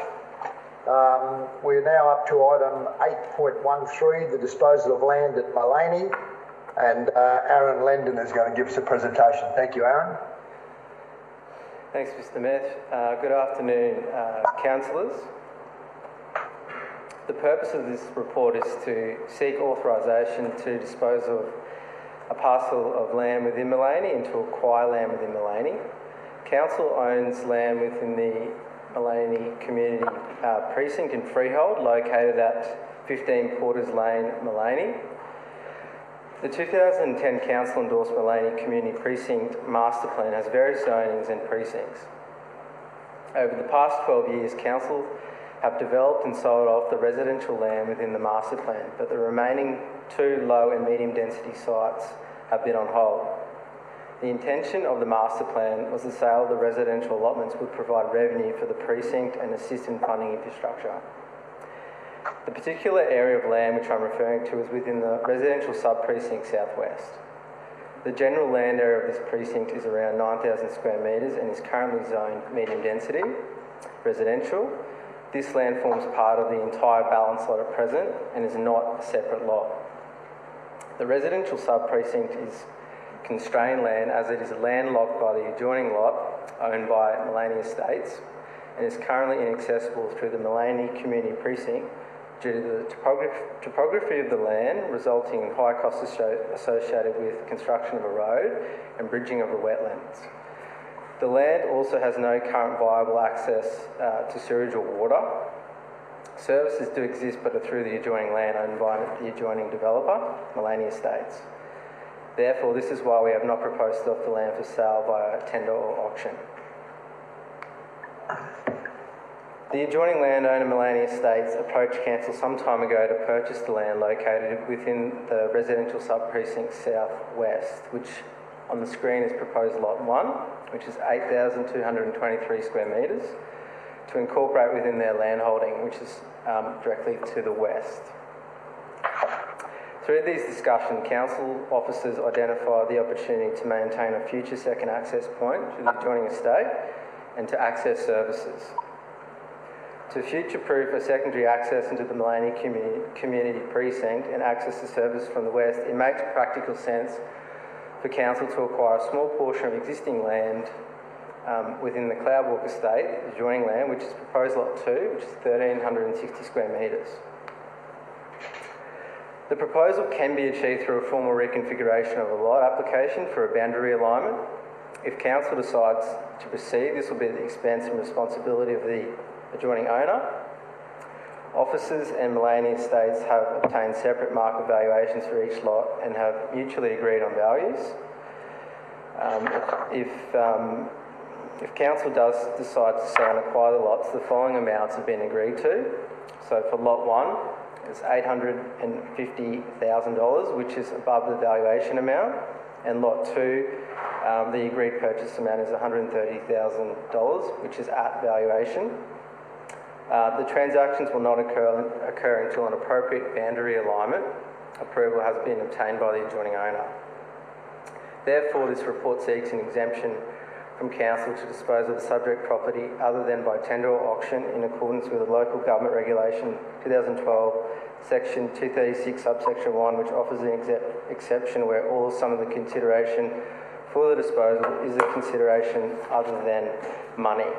We're now up to item 8.13, the disposal of land at Maleny, and Aaron Lendon is going to give us a presentation. Thank you, Aaron. Thanks, Mr. Mayor. Good afternoon, councillors. The purpose of this report is to seek authorisation to dispose of a parcel of land within Maleny and to acquire land within Maleny. Council owns land within the Maleny Community Precinct and Freehold, located at 15 Porters Lane, Maleny. The 2010 Council endorsed Maleny Community Precinct Master Plan has various zonings and precincts. Over the past 12 years, Council have developed and sold off the residential land within the master plan, but the remaining 2 low and medium density sites have been on hold. The intention of the master plan was the sale of the residential allotments would provide revenue for the precinct and assist in funding infrastructure. The particular area of land which I'm referring to is within the residential sub-precinct southwest. The general land area of this precinct is around 9,000 square metres and is currently zoned medium density residential. This land forms part of the entire balance lot at present and is not a separate lot. The residential sub-precinct is constrained land as it is landlocked by the adjoining lot owned by Maleny Estates and is currently inaccessible through the Maleny Community Precinct due to the topography of the land, resulting in high costs associated with construction of a road and bridging of the wetlands. The land also has no current viable access to sewage or water. Services do exist but are through the adjoining land owned by the adjoining developer, Maleny Estates. Therefore, this is why we have not proposed to offer the land for sale via tender or auction. The adjoining landowner, Maleny Estates, approached Council some time ago to purchase the land located within the residential sub-precinct southwest, which on the screen is proposed Lot 1, which is 8,223 square metres, to incorporate within their land holding, which is directly to the west. Through these discussions, Council officers identified the opportunity to maintain a future second access point to the adjoining estate and to access services. To future-proof a secondary access into the Maleny Community Precinct and access to service from the west, it makes practical sense for Council to acquire a small portion of existing land within the Cloudwalk estate, adjoining land, which is proposed Lot 2, which is 1,360 square metres. The proposal can be achieved through a formal reconfiguration of a lot application for a boundary alignment. If Council decides to proceed, this will be at the expense and responsibility of the adjoining owner. Officers and Maleny Estates have obtained separate market valuations for each lot and have mutually agreed on values. If Council does decide to sell and acquire the lots, the following amounts have been agreed to. So for Lot 1, it's $850,000, which is above the valuation amount, and Lot 2, the agreed purchase amount is $130,000, which is at valuation. The transactions will not occur until an appropriate boundary alignment approval has been obtained by the adjoining owner. Therefore, this report seeks an exemption from Council to dispose of the subject property other than by tender or auction in accordance with the Local Government Regulation 2012, Section 236, subsection 1, which offers an exception where all or some of the consideration for the disposal is a consideration other than money.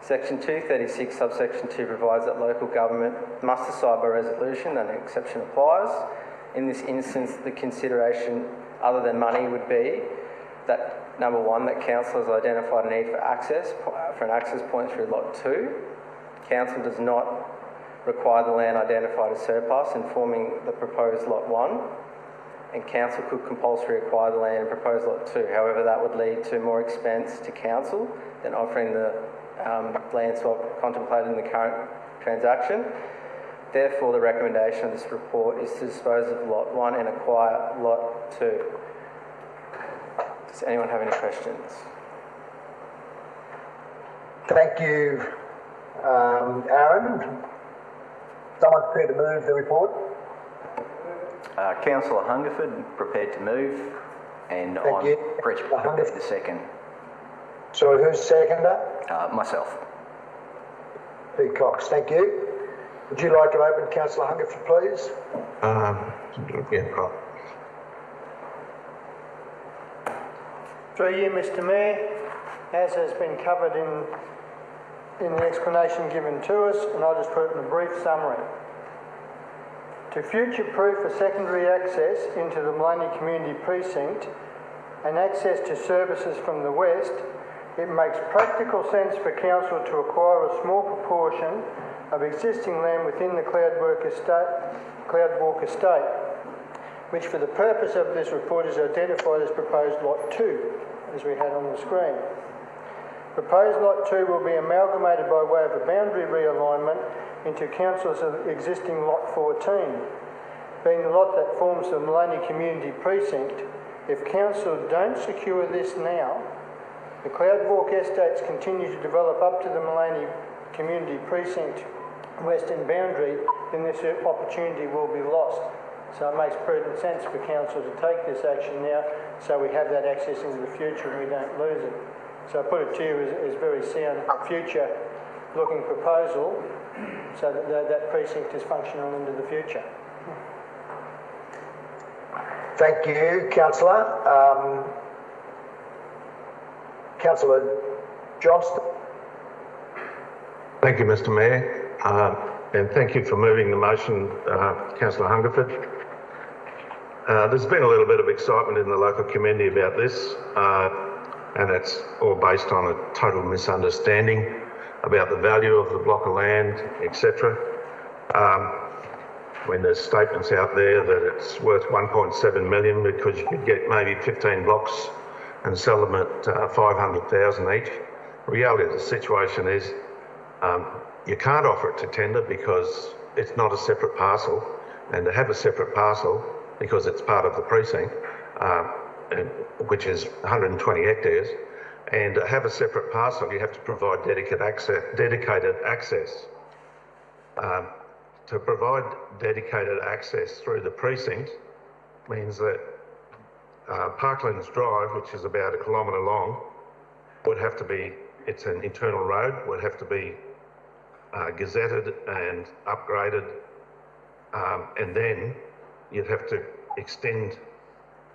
Section 236, subsection 2 provides that local government must decide by resolution that an exception applies. In this instance, the consideration other than money would be that Number one, that Council has identified a need for an access point through Lot 2. Council does not require the land identified as surplus in forming the proposed Lot 1, and Council could compulsorily acquire the land in proposed Lot 2. However, that would lead to more expense to Council than offering the land swap contemplated in the current transaction. Therefore, the recommendation of this report is to dispose of Lot 1 and acquire Lot 2. Does anyone have any questions? Thank you, Aaron. Someone prepared to move the report? Councillor Hungerford prepared to move, and I'm prepared to second. Sorry, who's seconder? Myself. Pete Cox, thank you. Would you like to open, Councillor Hungerford, please? Yeah. Through you, Mr. Mayor, as has been covered in the explanation given to us, and I'll just put it in a brief summary. To future-proof a secondary access into the Maleny Community Precinct and access to services from the west, it makes practical sense for Council to acquire a small proportion of existing land within the Cloudwalk Estate, which for the purpose of this report is identified as proposed Lot 2, as we had on the screen. Proposed Lot 2 will be amalgamated by way of a boundary realignment into Council's existing Lot 14, being the lot that forms the Maleny Community Precinct. If Council don't secure this now, the Cloudwalk Estates continue to develop up to the Maleny Community Precinct western boundary, then this opportunity will be lost. So it makes prudent sense for Council to take this action now so we have that access into the future and we don't lose it. So I put it to you as very sound future-looking proposal so that precinct is functional into the future. Thank you, Councillor. Councillor Johnston. Thank you, Mr. Mayor, and thank you for moving the motion, Councillor Hungerford. There's been a little bit of excitement in the local community about this, and it's all based on a total misunderstanding about the value of the block of land, etc. When there's statements out there that it's worth 1.7 million because you could get maybe 15 blocks and sell them at 500,000 each. The reality of the situation is you can't offer it to tender because it's not a separate parcel, and to have a separate parcel because it's part of the precinct, which is 120 hectares, and to have a separate parcel you have to provide dedicated access. To provide dedicated access through the precinct means that Parklands Drive, which is about 1 kilometre long, would have to be, it's an internal road, would have to be gazetted and upgraded, and then you'd have to extend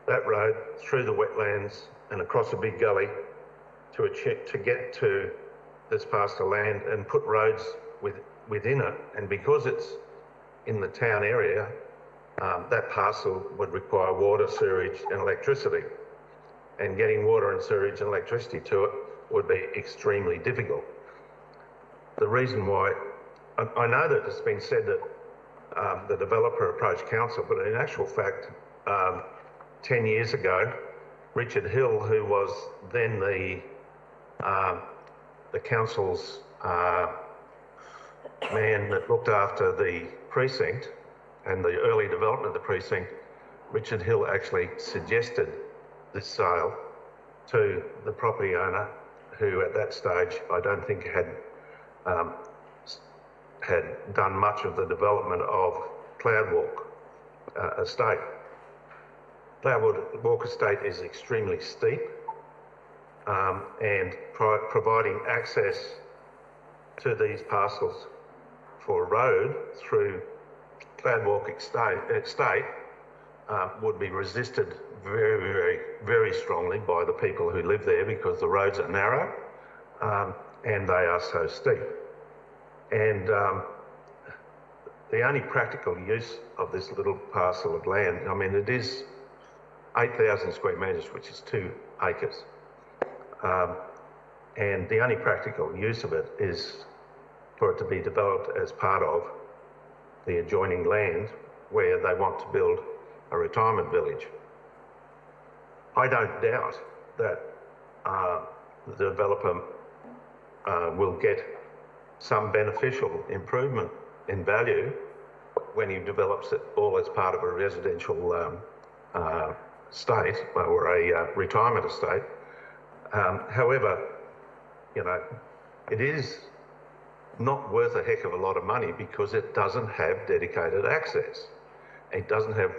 that road through the wetlands and across a big gully to get to this parcel of land and put roads within it. And because it's in the town area, that parcel would require water, sewage and electricity. And getting water and sewage and electricity to it would be extremely difficult. The reason why, I know that it's been said that the developer approached council, but in actual fact, 10 years ago, Richard Hill, who was then the council's man that looked after the precinct and the early development of the precinct, Richard Hill actually suggested this sale to the property owner, who at that stage I don't think had done much of the development of Cloudwalk Estate. Cloudwalk Estate is extremely steep, and providing access to these parcels for a road through Cloudwalk Estate would be resisted very, very, very strongly by the people who live there, because the roads are narrow and they are so steep. And the only practical use of this little parcel of land, I mean, it is 8,000 square metres, which is 2 acres. and the only practical use of it is for it to be developed as part of the adjoining land where they want to build a retirement village. I don't doubt that the developer will get some beneficial improvement in value when he develops it all as part of a residential estate or a retirement estate. However, you know, it is not worth a heck of a lot of money because it doesn't have dedicated access. It doesn't have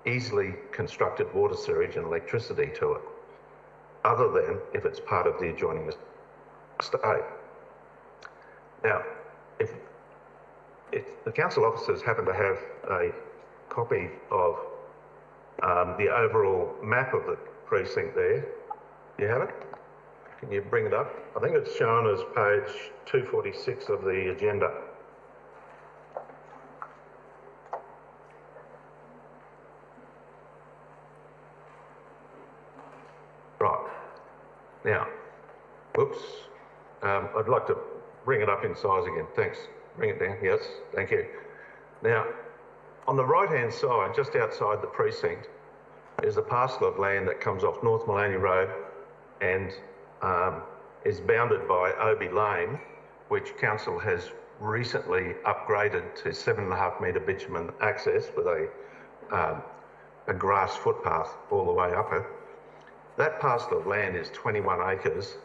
easily constructed water, sewage and electricity to it, other than if it's part of the adjoining estate. Now, if the council officers happen to have a copy of the overall map of the precinct there, do you have it? Can you bring it up? I think it's shown as page 246 of the agenda. Right. Now, whoops. I'd like to bring it up in size again. Thanks. Bring it down. Yes, thank you. Now, on the right-hand side, just outside the precinct, is a parcel of land that comes off North Maleny Road and is bounded by Obi Lane, which council has recently upgraded to 7.5 metre bitumen access with a grass footpath all the way up it. That parcel of land is 21 acres.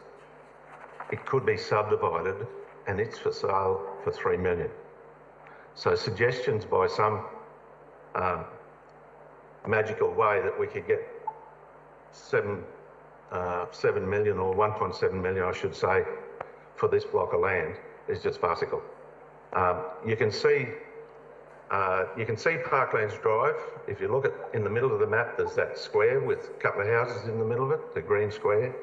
It could be subdivided and it's for sale for $3 million. So suggestions by some magical way that we could get 7 million or 1.7 million, I should say, for this block of land is just farcical. You can see Parklands Drive. If you look at in the middle of the map, there's that square with a couple of houses in the middle of it, the green square.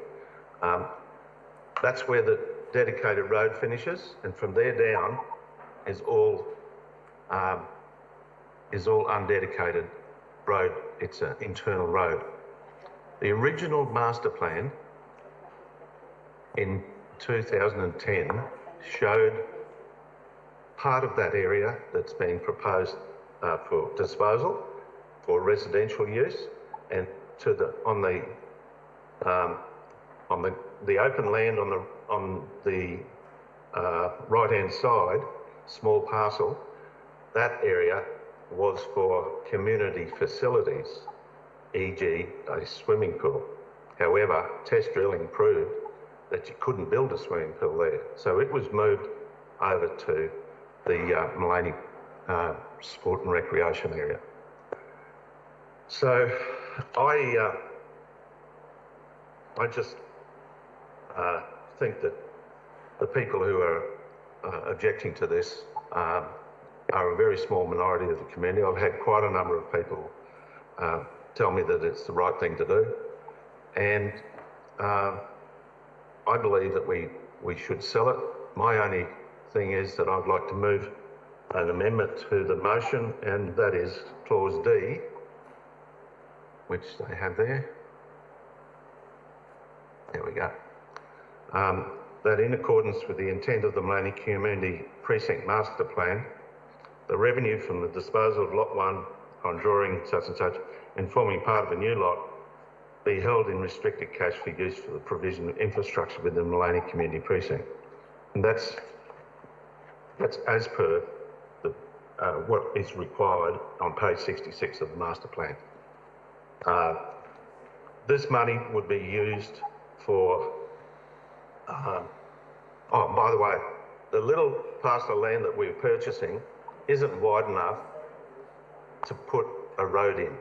That's where the dedicated road finishes, and from there down is all undedicated road. It's an internal road. The original master plan in 2010 showed part of that area that's being proposed for disposal for residential use, and to the on the open land on the right-hand side, small parcel, that area was for community facilities, e.g. a swimming pool. However, test drilling proved that you couldn't build a swimming pool there. So it was moved over to the Maleny sport and recreation area. So I just think that the people who are objecting to this are a very small minority of the community. I've had quite a number of people tell me that it's the right thing to do, and I believe that we should sell it. My only thing is that I'd like to move an amendment to the motion, and that is clause D, which they have there. There we go. That in accordance with the intent of the Maleny Community Precinct Master Plan, the revenue from the disposal of Lot 1 on drawing such and such and forming part of a new lot be held in restricted cash for use for the provision of infrastructure within the Maleny Community Precinct. And that's as per the, what is required on page 66 of the master plan. This money would be used for, oh, by the way, the little parcel of land that we're purchasing isn't wide enough to put a road in.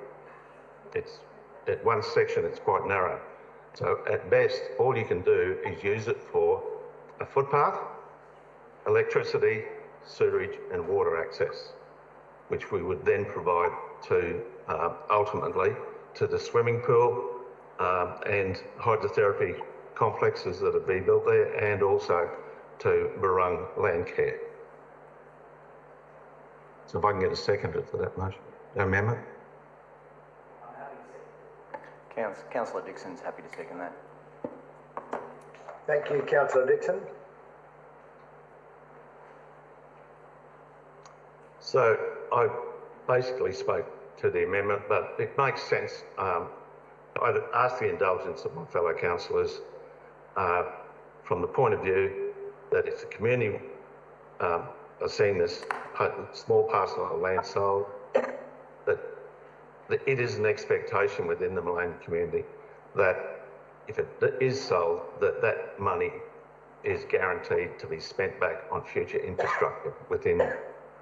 It's, at one section it's quite narrow. So at best, all you can do is use it for a footpath, electricity, sewerage and water access, which we would then provide to, ultimately, to the swimming pool and hydrotherapy complexes that are being built there, and also to Barung Land Care. So if I can get a seconder for that motion, amendment. Councillor Dixon's happy to second that. Thank you, Councillor Dixon. So I basically spoke to the amendment, but it makes sense. I'd ask the indulgence of my fellow councillors from the point of view that if the community are seeing this small parcel of land sold, that it is an expectation within the Maleny community that if it is sold, that money is guaranteed to be spent back on future infrastructure within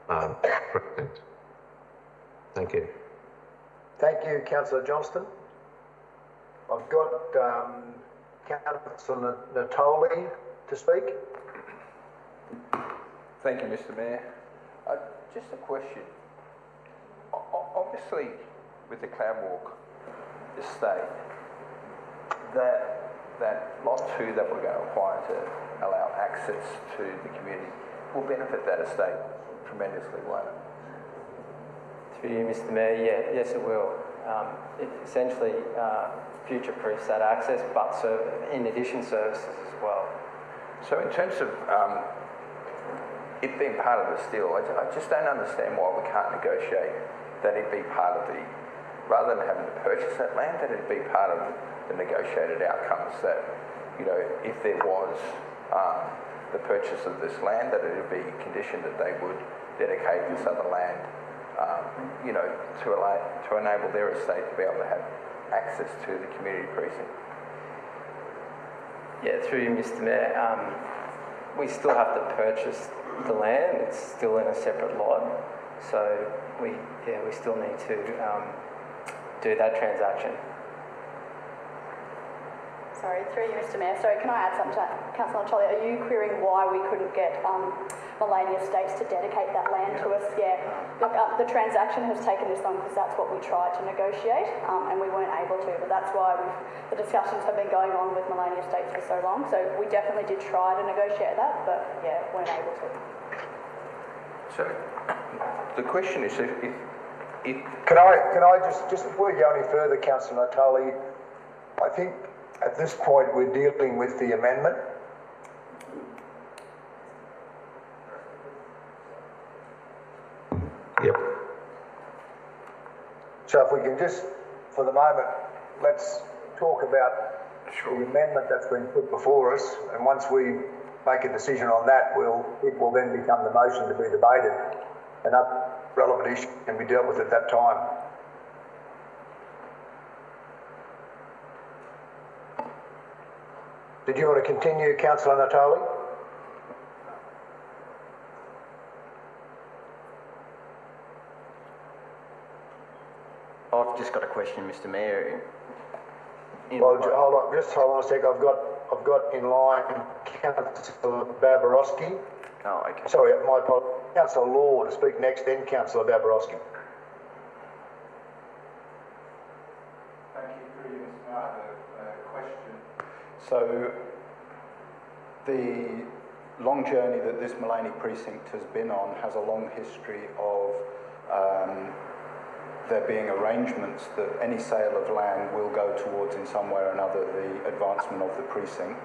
precinct. Thank you. Thank you, Councillor Johnston. I've got Councillor Natoli to speak. Thank you, Mr. Mayor. Just a question. Obviously, with the Cloudwalk estate, that lot 2 that we're going to acquire to allow access to the community will benefit that estate tremendously, won't it? Through you, Mr. Mayor, yes it will. It essentially future-proofs that access, but in addition services as well. So in terms of it being part of the deal, I just don't understand why we can't negotiate that it be part of the, rather than having to purchase that land, that it be part of the negotiated outcomes that, you know, if there was the purchase of this land, that it would be conditioned that they would dedicate this other land, you know, to enable their estate to be able to have access to the community precinct. Yeah, through you, Mr. Mayor, we still have to purchase the land. It's still in a separate lot, so we still need to do that transaction. Sorry, through you, Mr. Mayor. Sorry, can I add something to that? Councillor Natoli, are you querying why we couldn't get Maleny Estates to dedicate that land to us? Yeah. Look, the transaction has taken this long because that's what we tried to negotiate, and we weren't able to. But that's why the discussions have been going on with Maleny Estates for so long. So we definitely did try to negotiate that, but yeah, weren't able to. So the question is, if can I just before we go any further, Councillor Natoli, I think at this point we're dealing with the amendment. Yep. So if we can just, for the moment, let's talk about the amendment that's been put before us, and once we make a decision on that, it will then become the motion to be debated, and other relevant issues can be dealt with at that time. Did you want to continue, Councillor Natoli? I've just got a question, Mr. Mayor. Well, hold on a sec. I've got in line Councillor Babarowski. Oh, okay. Sorry, my apologies. Councillor Law to speak next, then Councillor Babarowski. Thank you, through you, Mr. Mayor. I have a question. So, the long journey that this Maleny precinct has been on has a long history of there being arrangements that any sale of land will go towards in some way or another the advancement of the precinct.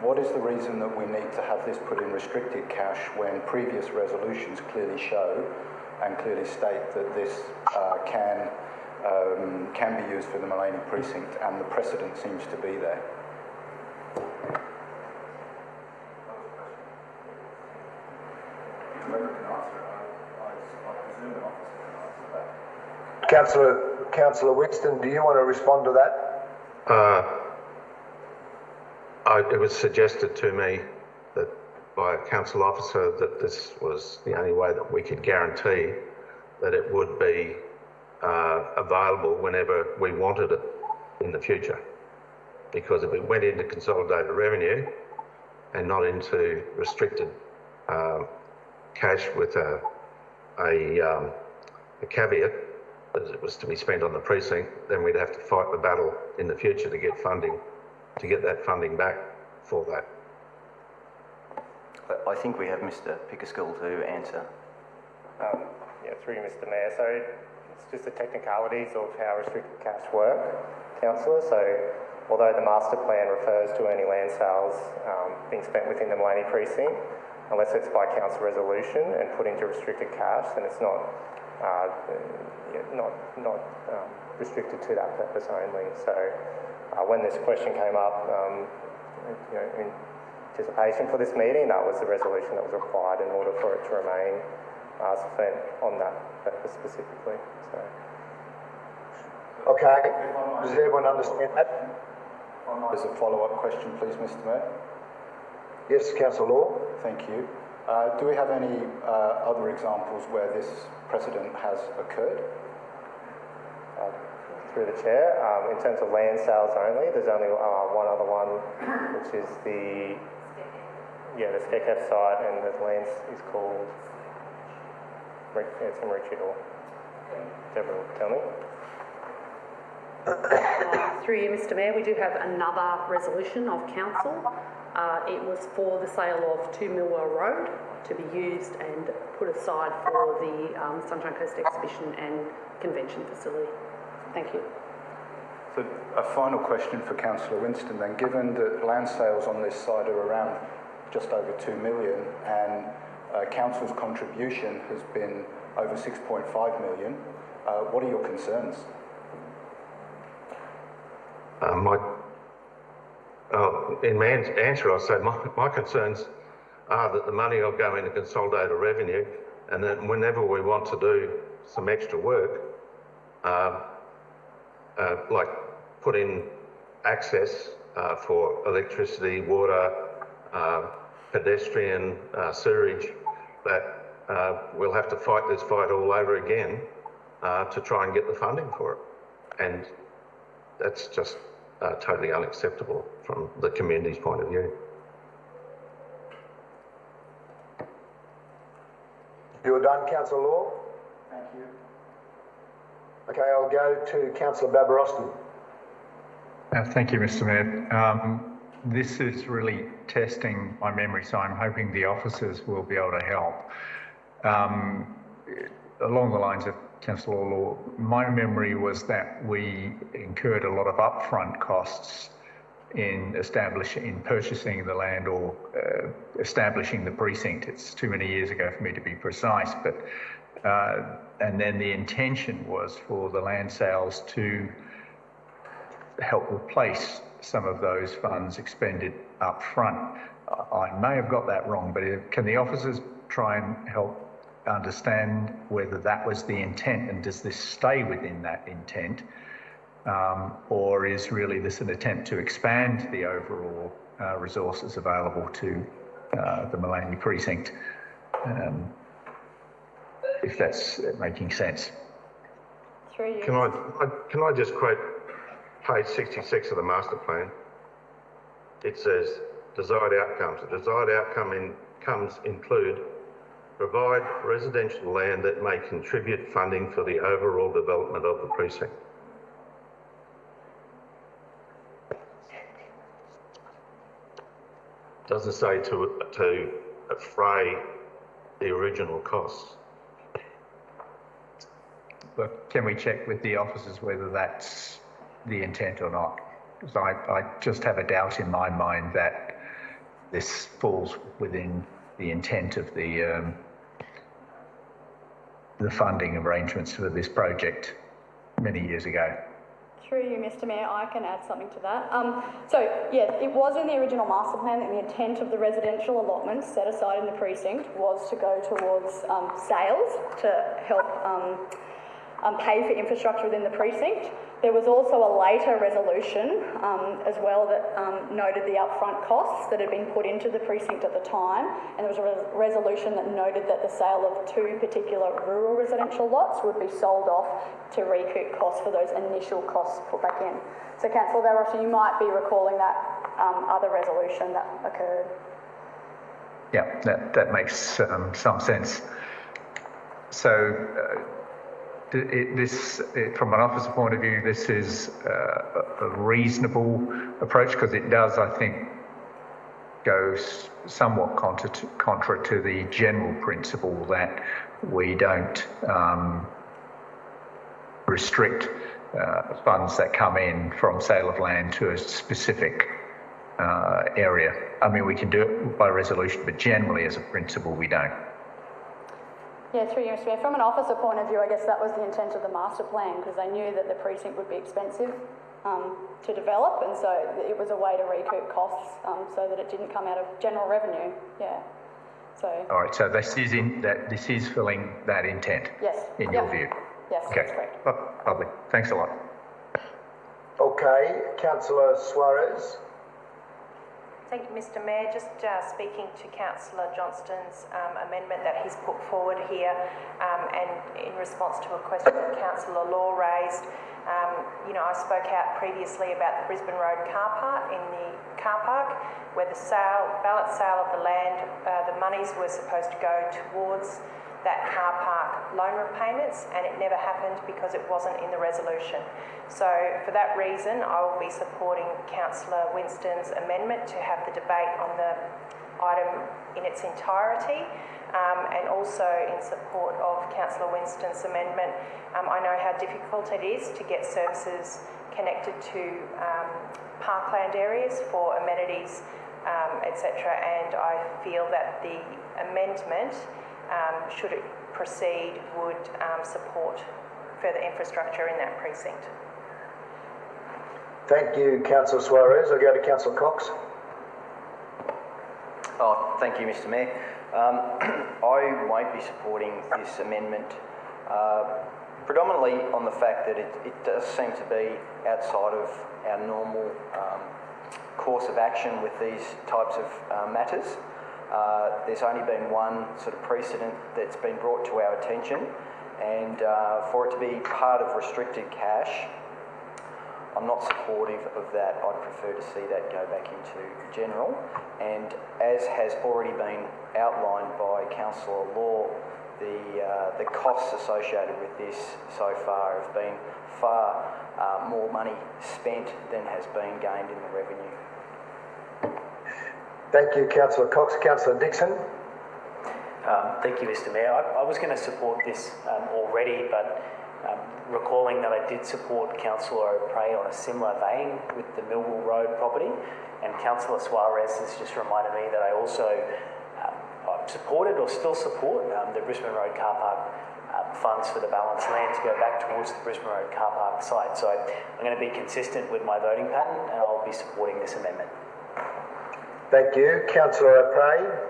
What is the reason that we need to have this put in restricted cash when previous resolutions clearly show and clearly state that this can be used for the Maleny precinct, and the precedent seems to be there? Councillor Winston, do you want to respond to that? It was suggested to me that by a council officer that this was the only way that we could guarantee that it would be available whenever we wanted it in the future. Because if it went into consolidated revenue and not into restricted cash with a caveat that it was to be spent on the precinct, then we'd have to fight the battle in the future to get funding, to get that funding back for that. I think we have Mr. Pickersgill to answer. Yeah, through you, Mr. Mayor. So It's just the technicalities of how restricted cash work, Councillor. So although the master plan refers to any land sales being spent within the Maleny precinct, unless it's by council resolution and put into restricted cash, then it's not restricted to that purpose only. So when this question came up, in anticipation for this meeting, that was the resolution that was required in order for it to remain spent on that purpose specifically. So. Okay, does everyone understand that? There's a follow-up question, please, Mr. Mayor. Yes, Councillor Law. Thank you. Do we have any other examples where this precedent has occurred? Through the Chair, in terms of land sales only, there's only one other one, which is the STECF site, and the land is called, it's in Maroochydore. Deborah will tell me. Through you, Mr. Mayor, we do have another resolution of council. It was for the sale of 2 Millwell Road to be used and put aside for the Sunshine Coast Exhibition and Convention Facility. Thank you. So a final question for Councillor Winston then. Given that land sales on this side are around just over 2 million and council's contribution has been over 6.5 million, what are your concerns? In my answer, I'll say my concerns are that the money will go into consolidated revenue, and then whenever we want to do some extra work, like put in access for electricity, water, pedestrian, sewerage, that we'll have to fight this fight all over again to try and get the funding for it. And that's just totally unacceptable from the community's point of view. You're done, Councillor Law? Thank you. Okay, I'll go to Councillor Babarosty. Thank you, Mr. Mayor. This is really testing my memory, so I'm hoping the officers will be able to help. Along the lines of Councillor Law, my memory was that we incurred a lot of upfront costs in purchasing the land or establishing the precinct. It's too many years ago for me to be precise, but and then the intention was for the land sales to help replace some of those funds expended up front. I may have got that wrong, but can the officers try and help understand whether that was the intent, and does this stay within that intent, or is really this an attempt to expand the overall resources available to the Maleny precinct, if that's making sense? Can I just quote page 66 of the master plan? It says desired outcomes. The desired outcomes include provide residential land that may contribute funding for the overall development of the precinct. Doesn't say to defray the original costs. But can we check with the officers whether that's the intent or not? Because I just have a doubt in my mind that this falls within the intent of the funding arrangements for this project many years ago. Through you, Mr. Mayor, I can add something to that. Yes, it was in the original master plan that the intent of the residential allotments set aside in the precinct was to go towards sales to help pay for infrastructure within the precinct. There was also a later resolution as well that noted the upfront costs that had been put into the precinct at the time, and there was a resolution that noted that the sale of 2 particular rural residential lots would be sold off to recoup costs for those initial costs put back in. So Councillor Babarosty, you might be recalling that other resolution that occurred. Yeah, that makes some sense. So from an officer point of view, this is a reasonable approach, because it does, I think, go somewhat contra to the general principle that we don't restrict funds that come in from sale of land to a specific area. I mean, we can do it by resolution, but generally, as a principle, we don't. Yeah, through you, Mr. Mayor. From an officer point of view, I guess that was the intent of the master plan, because they knew that the precinct would be expensive to develop, and so it was a way to recoup costs so that it didn't come out of general revenue. Yeah. So. All right. So this is filling that intent. Yes. In your view. Yes. Okay. That's correct. Oh, lovely. Thanks a lot. Okay, Councillor Suarez. Thank you, Mr. Mayor. Just speaking to Councillor Johnston's amendment that he's put forward here, and in response to a question that Councillor Law raised, you know, I spoke out previously about the Brisbane Road car park in the car park, where the ballot sale of the land, the monies were supposed to go towards that car park loan repayments, and it never happened because it wasn't in the resolution. So for that reason, I will be supporting Councillor Winston's amendment to have the debate on the item in its entirety, and also in support of Councillor Winston's amendment. I know how difficult it is to get services connected to parkland areas for amenities, etc., and I feel that the amendment, should it proceed, would support further infrastructure in that precinct. Thank you, Councillor Suarez. I'll go to Councillor Cox. Oh, thank you, Mr. Mayor. I won't be supporting this amendment, predominantly on the fact that it does seem to be outside of our normal course of action with these types of matters. There's only been one sort of precedent that's been brought to our attention, and for it to be part of restricted cash, I'm not supportive of that. I'd prefer to see that go back into general, and as has already been outlined by Councillor Law, the costs associated with this so far have been far more money spent than has been gained in the revenue. Thank you, Councillor Cox. Councillor Dixon. Thank you, Mr. Mayor. I was going to support this already, but recalling that I did support Councillor O'Prey on a similar vein with the Millwall Road property, and Councillor Suarez has just reminded me that I also supported or still support the Brisbane Road car park funds for the balanced land to go back towards the Brisbane Road car park site. So I'm going to be consistent with my voting pattern, and I'll be supporting this amendment. Thank you. Councillor O'Prey.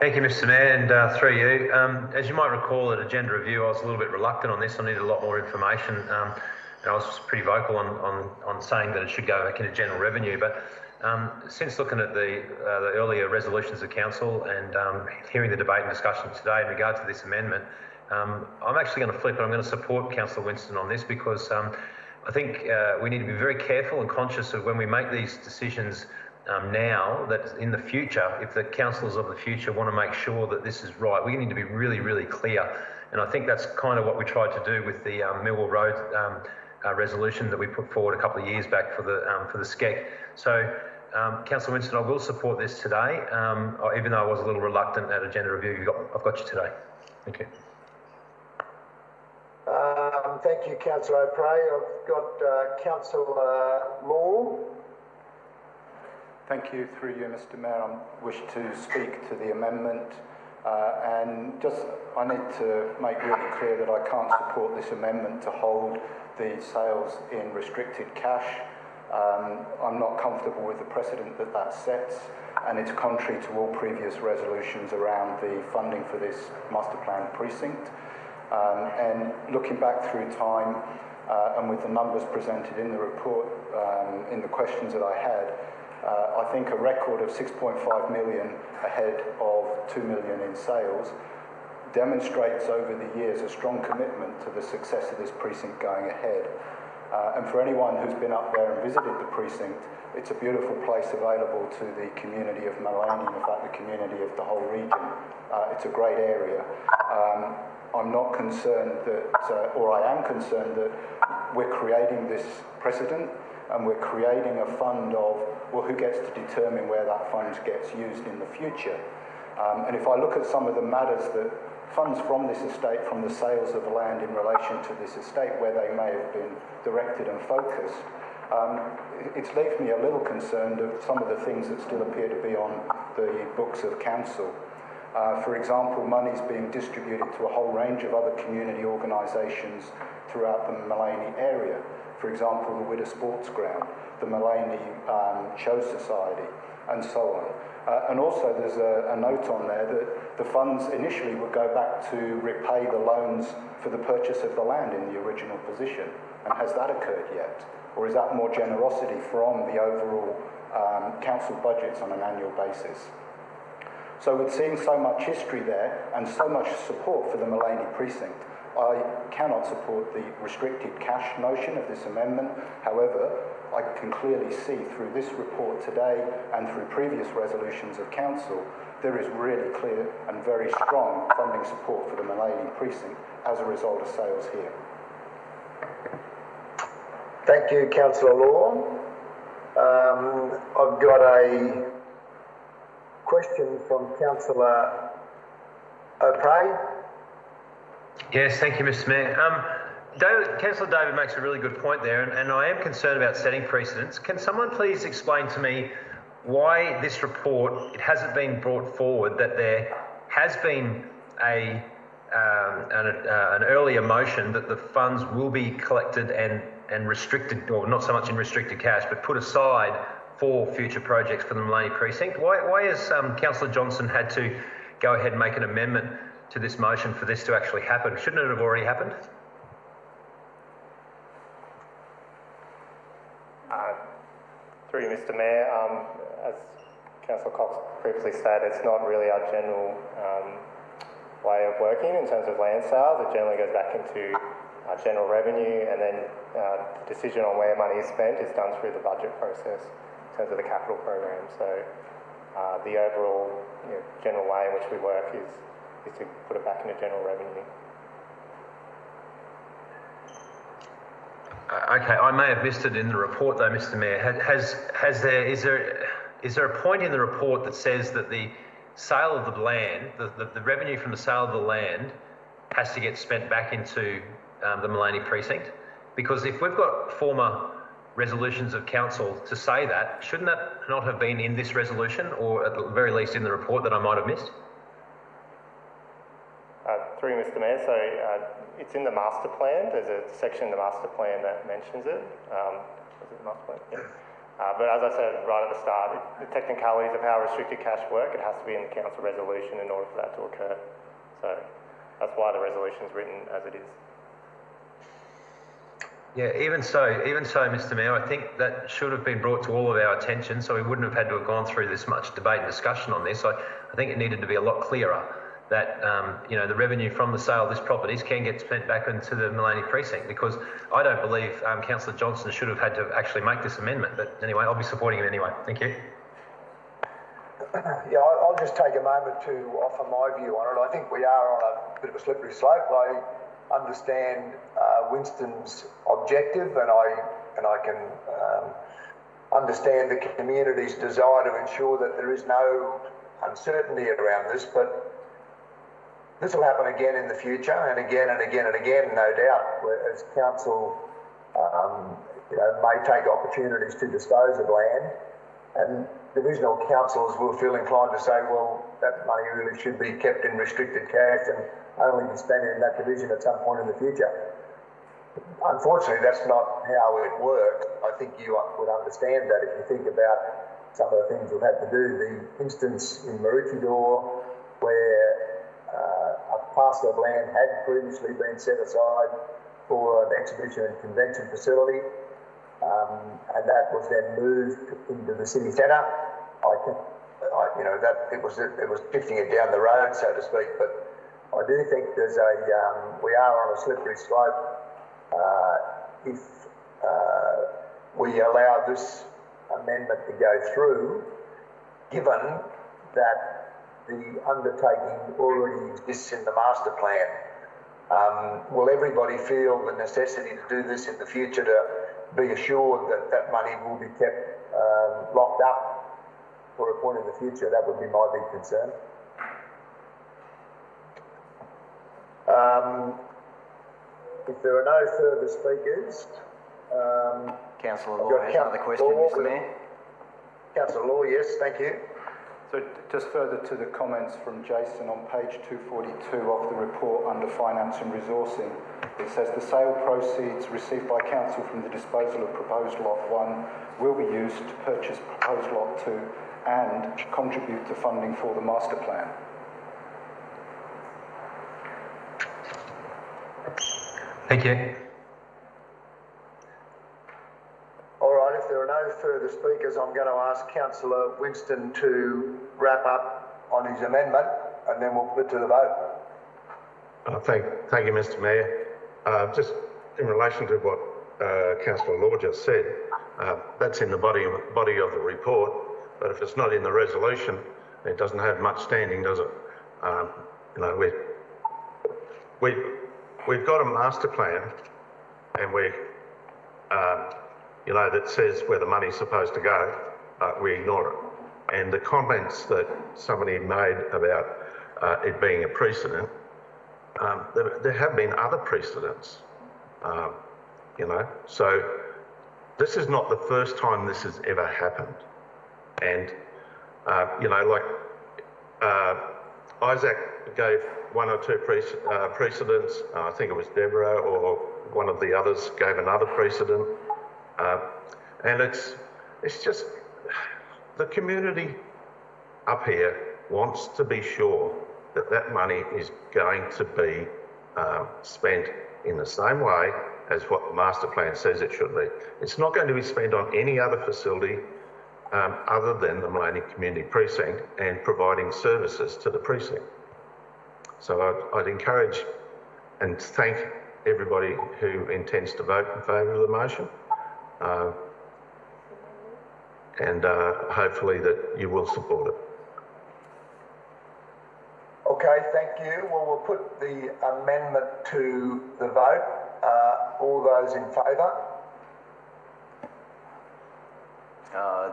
Thank you, Mr. Mayor, and through you. As you might recall at agenda review, I was a little bit reluctant on this. I needed a lot more information, and I was pretty vocal on saying that it should go back into general revenue. But since looking at the earlier resolutions of council and hearing the debate and discussion today in regard to this amendment, I'm actually going to flip it. I'm going to support Councillor Winston on this because I think we need to be very careful and conscious of when we make these decisions now, that in the future, if the councillors of the future want to make sure that this is right, we need to be really, really clear. And I think that's kind of what we tried to do with the Millwall Road resolution that we put forward a couple of years back for the SCEC. So, Councillor Winston, I will support this today, even though I was a little reluctant at agenda review. I've got you today. Thank you. Thank you, Councillor O'Prey. I've got Councillor Law. Thank you. Through you, Mr. Mayor, I wish to speak to the amendment, and just I need to make really clear that I can't support this amendment to hold the sales in restricted cash. I'm not comfortable with the precedent that sets, and it's contrary to all previous resolutions around the funding for this master plan precinct. And looking back through time, and with the numbers presented in the report, in the questions that I had, I think a record of 6.5 million ahead of 2 million in sales demonstrates over the years a strong commitment to the success of this precinct going ahead. And for anyone who's been up there and visited the precinct, it's a beautiful place available to the community of Maleny, in fact the community of the whole region. It's a great area. I'm not concerned that, or I am concerned that we're creating this precedent and we're creating a fund of, well, who gets to determine where that fund gets used in the future? And if I look at some of the matters that funds from this estate, from the sales of land in relation to this estate where they may have been directed and focused, it's left me a little concerned of some of the things that still appear to be on the books of council. For example, money's being distributed to a whole range of other community organisations throughout the Maleny area. For example, the Widder Sports Ground, the Maleny Show Society, and so on. And also there's a note on there that the funds initially would go back to repay the loans for the purchase of the land in the original position. And has that occurred yet? Or is that more generosity from the overall council budgets on an annual basis? So with seeing so much history there and so much support for the Maleny precinct, I cannot support the restricted cash notion of this amendment. However, I can clearly see through this report today and through previous resolutions of council, there is really clear and very strong funding support for the Maleny precinct as a result of sales here. Thank you, Councillor Law. I've got a question from Councillor O'Prey. Yes, thank you, Mr. Mayor. Councillor David makes a really good point there, and I am concerned about setting precedents. Can someone please explain to me why this report, it hasn't been brought forward that there has been an earlier motion that the funds will be collected and restricted, or not so much in restricted cash, but put aside for future projects for the Maleny precinct? Why has Councillor Johnson had to go ahead and make an amendment to this motion for this to actually happen? Shouldn't it have already happened? Through you, Mr. Mayor, as Councillor Cox previously stated, it's not really our general way of working in terms of land sales. It generally goes back into general revenue, and then the decision on where money is spent is done through the budget process in terms of the capital program. So the overall general way in which we work is to put it back into general revenue. Okay, I may have missed it in the report though, Mr. Mayor. Is there a point in the report that says that the sale of the land, the revenue from the sale of the land has to get spent back into the Maleny precinct? Because if we've got former resolutions of council to say that, shouldn't that not have been in this resolution, or at the very least in the report that I might have missed? Through you, Mr. Mayor, so it's in the master plan. There's a section in the master plan that mentions it. Was it the master plan? Yeah. But as I said right at the start, the technicalities of how restricted cash work, it has to be in the council resolution in order for that to occur. So that's why the resolution is written as it is. Yeah, even so, Mr. Mayor, I think that should have been brought to all of our attention, so we wouldn't have had to have gone through this much debate and discussion on this. I think it needed to be a lot clearer that the revenue from the sale of these properties can get spent back into the Maleny precinct, because I don't believe Councillor Johnson should have had to actually make this amendment. But anyway, I'll be supporting him anyway. Thank you. Yeah, I'll just take a moment to offer my view on it. I think we are on a bit of a slippery slope. I understand Winston's objective, and I can understand the community's desire to ensure that there is no uncertainty around this, but this will happen again in the future, and again and again and again, no doubt, as council may take opportunities to dispose of land, and divisional councils will feel inclined to say, well, that money really should be kept in restricted cash and only be spent in that division at some point in the future. Unfortunately, that's not how it works. I think you would understand that if you think about some of the things we've had to do. The instance in Maroochydore where a parcel of land had previously been set aside for an exhibition and convention facility, and that was then moved into the city centre. It was shifting it down the road, so to speak. But I do think we are on a slippery slope if we allow this amendment to go through, given that the undertaking already exists in the master plan. Will everybody feel the necessity to do this in the future to be assured that that money will be kept locked up for a point in the future? That would be my big concern. If there are no further speakers, Councillor Law has another question, Mr. Mayor. Councillor Law, yes, thank you. So just further to the comments from Jason on page 242 of the report under Finance and Resourcing, it says the sale proceeds received by Council from the disposal of proposed Lot 1 will be used to purchase proposed Lot 2 and contribute to funding for the master plan. Thank you. All right, if there are no further speakers, I'm going to ask Councillor Winston to wrap up on his amendment and then we'll put it to the vote. Thank you, Mr. Mayor. Just in relation to what Councillor Law just said, that's in the body of the report, but if it's not in the resolution, it doesn't have much standing, does it? You know, we've got a master plan, and you know, that says where the money's supposed to go, we ignore it. And the comments that somebody made about it being a precedent, there have been other precedents, you know. So this is not the first time this has ever happened. And, you know, like Isaac gave one or two precedents. I think it was Deborah or one of the others gave another precedent. And it's just the community up here wants to be sure that that money is going to be spent in the same way as what the master plan says it should be. It's not going to be spent on any other facility other than the Maleny Community Precinct and providing services to the precinct. So I'd encourage and thank everybody who intends to vote in favour of the motion. And hopefully that you will support it. Okay, thank you. Well, we'll put the amendment to the vote. All those in favour?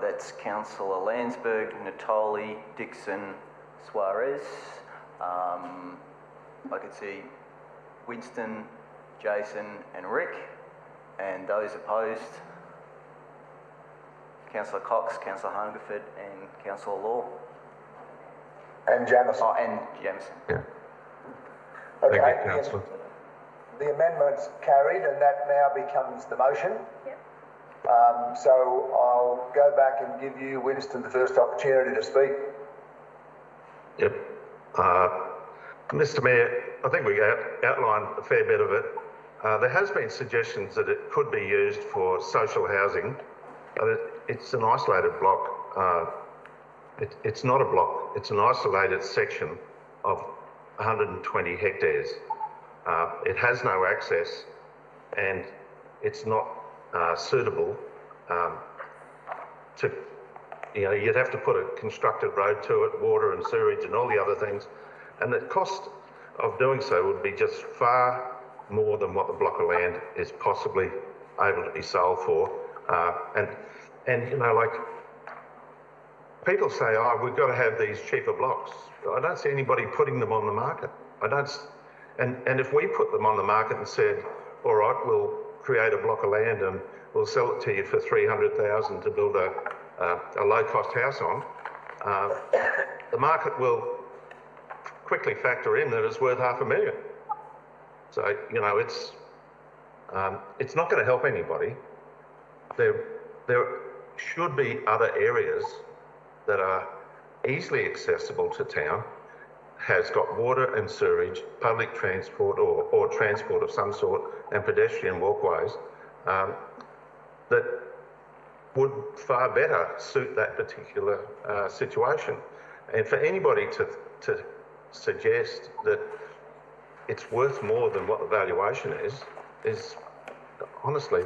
That's Councillor Landsberg, Natoli, Dixon, Suarez. I could see Winston, Jason and Rick. And those opposed, Councillor Cox, Councillor Hungerford and Councillor Law. And Jamieson. Oh, and Jamieson. Yeah. Okay, thank you, Councillor. The amendment's carried and that now becomes the motion. Yep. So I'll go back and give you, Winston, the first opportunity to speak. Yep. Mr. Mayor, I think we outlined a fair bit of it. There has been suggestions that it could be used for social housing, but it's an isolated block. It's not a block, it's an isolated section of 120 hectares. It has no access and it's not suitable to, you know, you'd have to put a constructed road to it, water and sewerage and all the other things. And the cost of doing so would be just far more than what the block of land is possibly able to be sold for. And you know, like, people say, oh, we've got to have these cheaper blocks. I don't see anybody putting them on the market. And if we put them on the market and said, all right, we'll create a block of land and we'll sell it to you for $300,000 to build a low-cost house on, the market will quickly factor in that it's worth $500,000. So, you know, it's not going to help anybody. There should be other areas that are easily accessible to town, has got water and sewerage, public transport or transport of some sort, and pedestrian walkways that would far better suit that particular situation. And for anybody to suggest that it's worth more than what the valuation is honestly,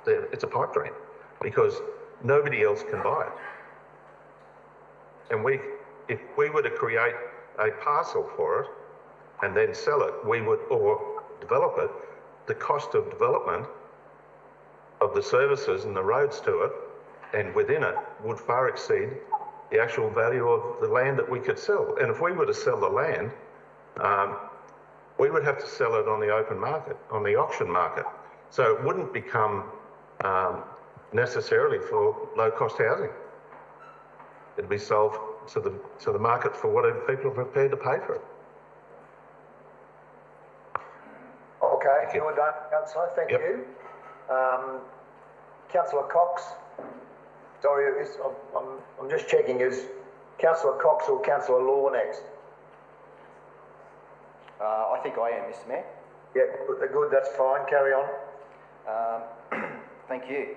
it's a pipe dream, because nobody else can buy it. And if we were to create a parcel for it and then sell it, or develop it, the cost of development of the services and the roads to it and within it would far exceed the actual value of the land that we could sell. And if we were to sell the land, we would have to sell it on the open market, on the auction market. So it wouldn't become necessarily for low-cost housing. It'd be sold to the market for whatever people are prepared to pay for it. Okay, you're done, Councillor. Thank you. Councillor Cox. Sorry, I'm just checking. Is Councillor Cox or Councillor Law next? I think I am, Mr. Mayor. Yeah, good. That's fine. Carry on. Thank you.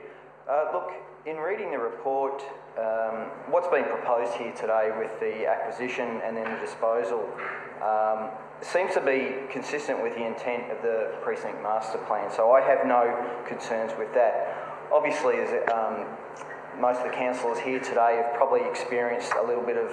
Look, in reading the report, what's being proposed here today with the acquisition and then the disposal seems to be consistent with the intent of the precinct master plan. So I have no concerns with that. Obviously, as most of the councillors here today have probably experienced a little bit of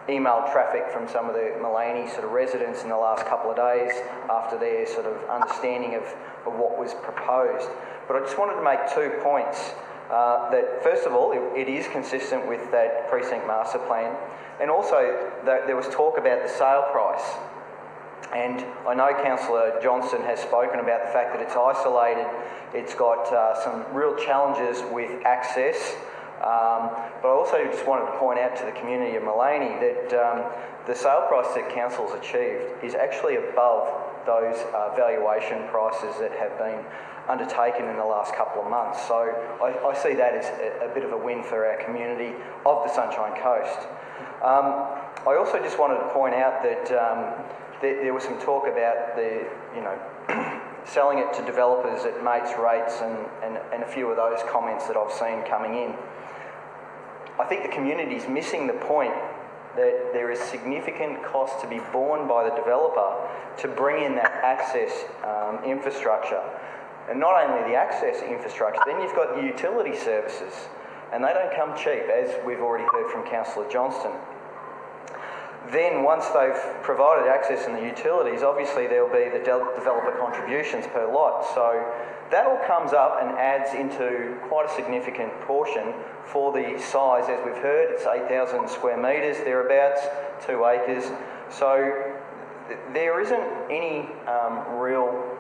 email traffic from some of the Maleny sort of residents in the last couple of days after their sort of understanding of what was proposed. But I just wanted to make 2 points. That first of all, it is consistent with that precinct master plan, and also that there was talk about the sale price. And I know Councillor Johnson has spoken about the fact that it's isolated, it's got some real challenges with access, but I also just wanted to point out to the community of Maleny that the sale price that Council's achieved is actually above those valuation prices that have been undertaken in the last couple of months. So I see that as a bit of a win for our community of the Sunshine Coast. I also just wanted to point out that there was some talk about the, selling it to developers at mates rates and a few of those comments that I've seen coming in. I think the community's missing the point that there is significant cost to be borne by the developer to bring in that access infrastructure. And not only the access infrastructure, then you've got the utility services, and they don't come cheap, as we've already heard from Councillor Johnston. Then once they've provided access in the utilities, obviously there'll be the developer contributions per lot. So that all comes up and adds into quite a significant portion for the size. As we've heard, it's 8,000 square metres, thereabouts, 2 acres. So there isn't any real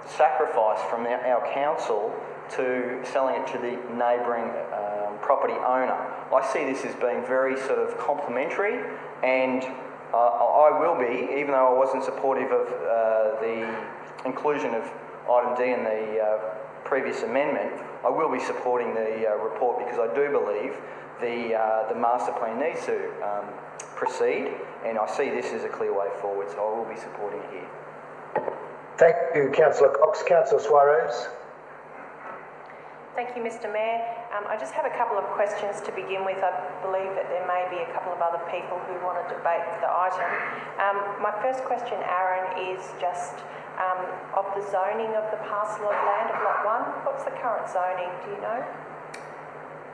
sacrifice from our council to selling it to the neighbouring property owner. I see this as being very sort of complementary, and I will be, even though I wasn't supportive of the inclusion of item D in the previous amendment, I will be supporting the report because I do believe the master plan needs to proceed, and I see this as a clear way forward, so I will be supporting it here. Thank you, Councillor Cox. Councillor Suarez. Thank you, Mr. Mayor. I just have a couple of questions to begin with. I believe that there may be a couple of other people who want to debate the item. My first question, Aaron, is just of the zoning of the parcel of land of Lot 1. What's the current zoning? Do you know?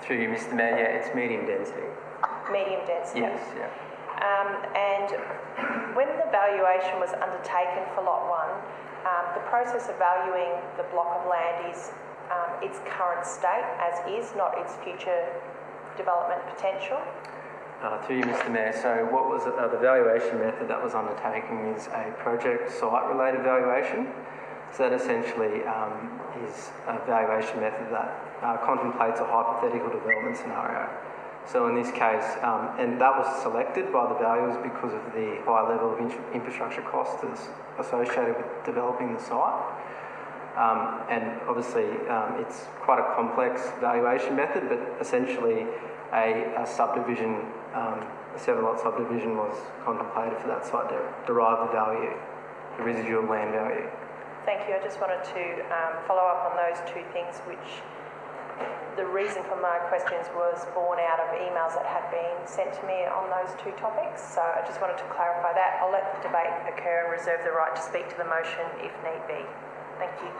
Through you, Mr. Mayor, yeah, it's medium density. Medium density? Yes, yeah. And when the valuation was undertaken for Lot 1, the process of valuing the block of land is its current state as is, not its future development potential. Through you, Mr. Mayor, so what was the valuation method that was undertaken is a project site-related valuation. So that essentially is a valuation method that contemplates a hypothetical development scenario. So in this case, and that was selected by the valuers because of the high level of infrastructure costs associated with developing the site. And obviously it's quite a complex valuation method, but essentially a subdivision, a 7-lot subdivision was contemplated for that site to derive the value, the residual land value. Thank you. I just wanted to follow up on those two things, which the reason for my questions was born out of emails that had been sent to me on those two topics. So I just wanted to clarify that. I'll let the debate occur and reserve the right to speak to the motion if need be. Thank you.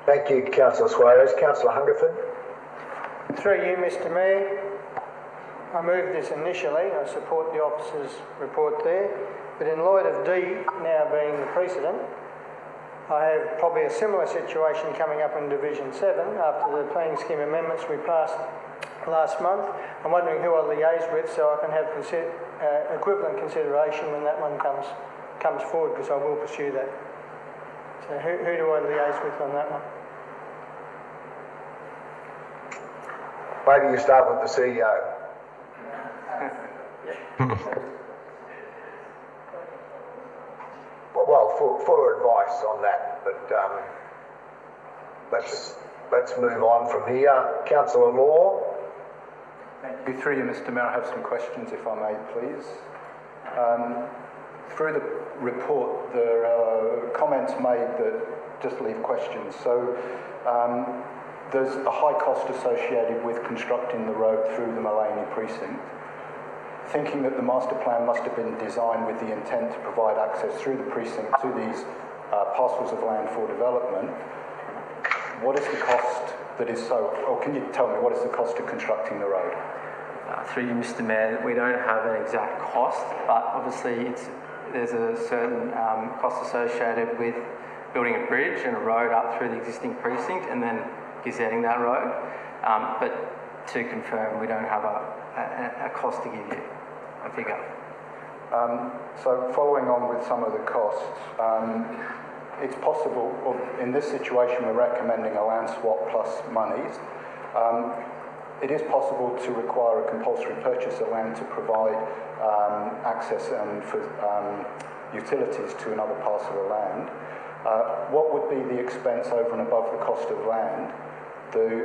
Thank you, Councillor Suarez. Councillor Hungerford. Through you, Mr. Mayor, I moved this initially. I support the officer's report there. But in light of D now being the precedent, I have probably a similar situation coming up in Division 7 after the planning scheme amendments we passed last month. I'm wondering who I'll liaise with so I can have equivalent consideration when that one comes comes forward, because I will pursue that. So who do I liaise with on that one? Maybe you start with the CEO. Well, for advice on that, but let's move on from here. Councillor Law. Thank you. Through you, Mr. Mayor, I have some questions, if I may, please. Through the report, there are comments made that just leave questions. So there's a high cost associated with constructing the road through the Maleny precinct. Thinking that the master plan must have been designed with the intent to provide access through the precinct to these parcels of land for development, what is the cost that is so, or can you tell me what is the cost of constructing the road? Through you, Mr. Mayor, we don't have an exact cost, but obviously there's a certain cost associated with building a bridge and a road up through the existing precinct and then gazetting that road. But to confirm, we don't have a cost to give you, a figure. So following on with some of the costs, it's possible, in this situation we're recommending a land swap plus monies. It is possible to require a compulsory purchase of land to provide access and for utilities to another parcel of land. What would be the expense over and above the cost of land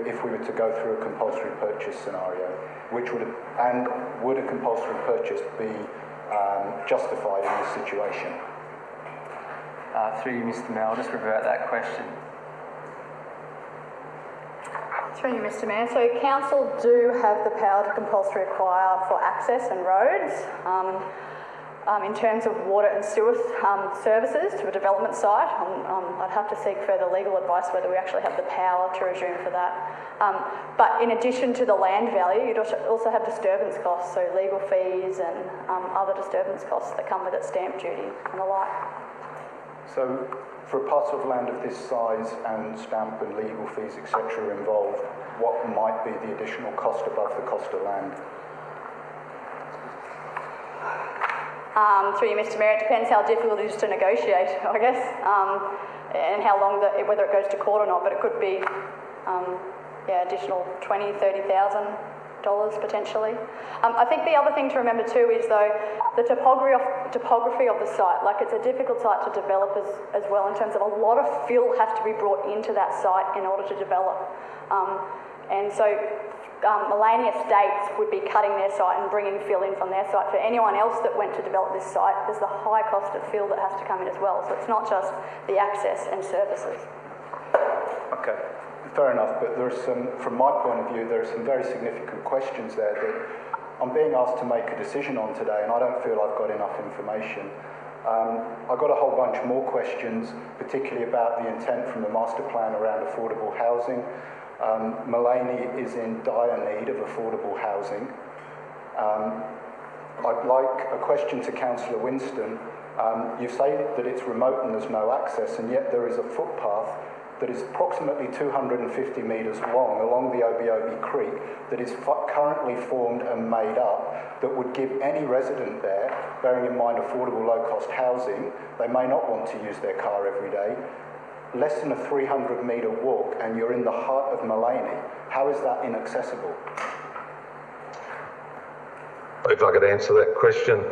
if we were to go through a compulsory purchase scenario? Would a compulsory purchase be justified in this situation? Through you, Mr. Mayor, I'll just revert that question. Through you, Mr. Mayor. So council do have the power to compulsory acquire for access and roads. In terms of water and sewer services to a development site, I'd have to seek further legal advice whether we actually have the power to resume for that. But in addition to the land value, you'd also have disturbance costs, so legal fees and other disturbance costs that come with it, stamp duty and the like. So for a parcel of land of this size and stamp and legal fees, etc. involved, what might be the additional cost above the cost of land? Through you, Mr. Mayor, it depends how difficult it is to negotiate, I guess, and how long, whether it goes to court or not, but it could be, additional $20,000, $30,000 potentially. I think the other thing to remember too is, though, the topography of the site. Like, it's a difficult site to develop as well, in terms of a lot of fill has to be brought into that site in order to develop. And so Maleny Estates would be cutting their site and bringing fill in from their site. For anyone else that went to develop this site, there's the high cost of fill that has to come in as well. So it's not just the access and services. Okay, fair enough, but there's some, from my point of view, there are some very significant questions there that I'm being asked to make a decision on today, and I don't feel I've got enough information. I've got a whole bunch more questions, particularly about the intent from the master plan around affordable housing. Maleny is in dire need of affordable housing. I'd like a question to Councillor Winston. You say that it's remote and there's no access, and yet there is a footpath that is approximately 250 metres long along the Obi Creek that is currently formed and made up that would give any resident there, bearing in mind affordable low-cost housing, they may not want to use their car every day, less than a 300-metre walk, and you're in the heart of Maleny. How is that inaccessible? If I could answer that question,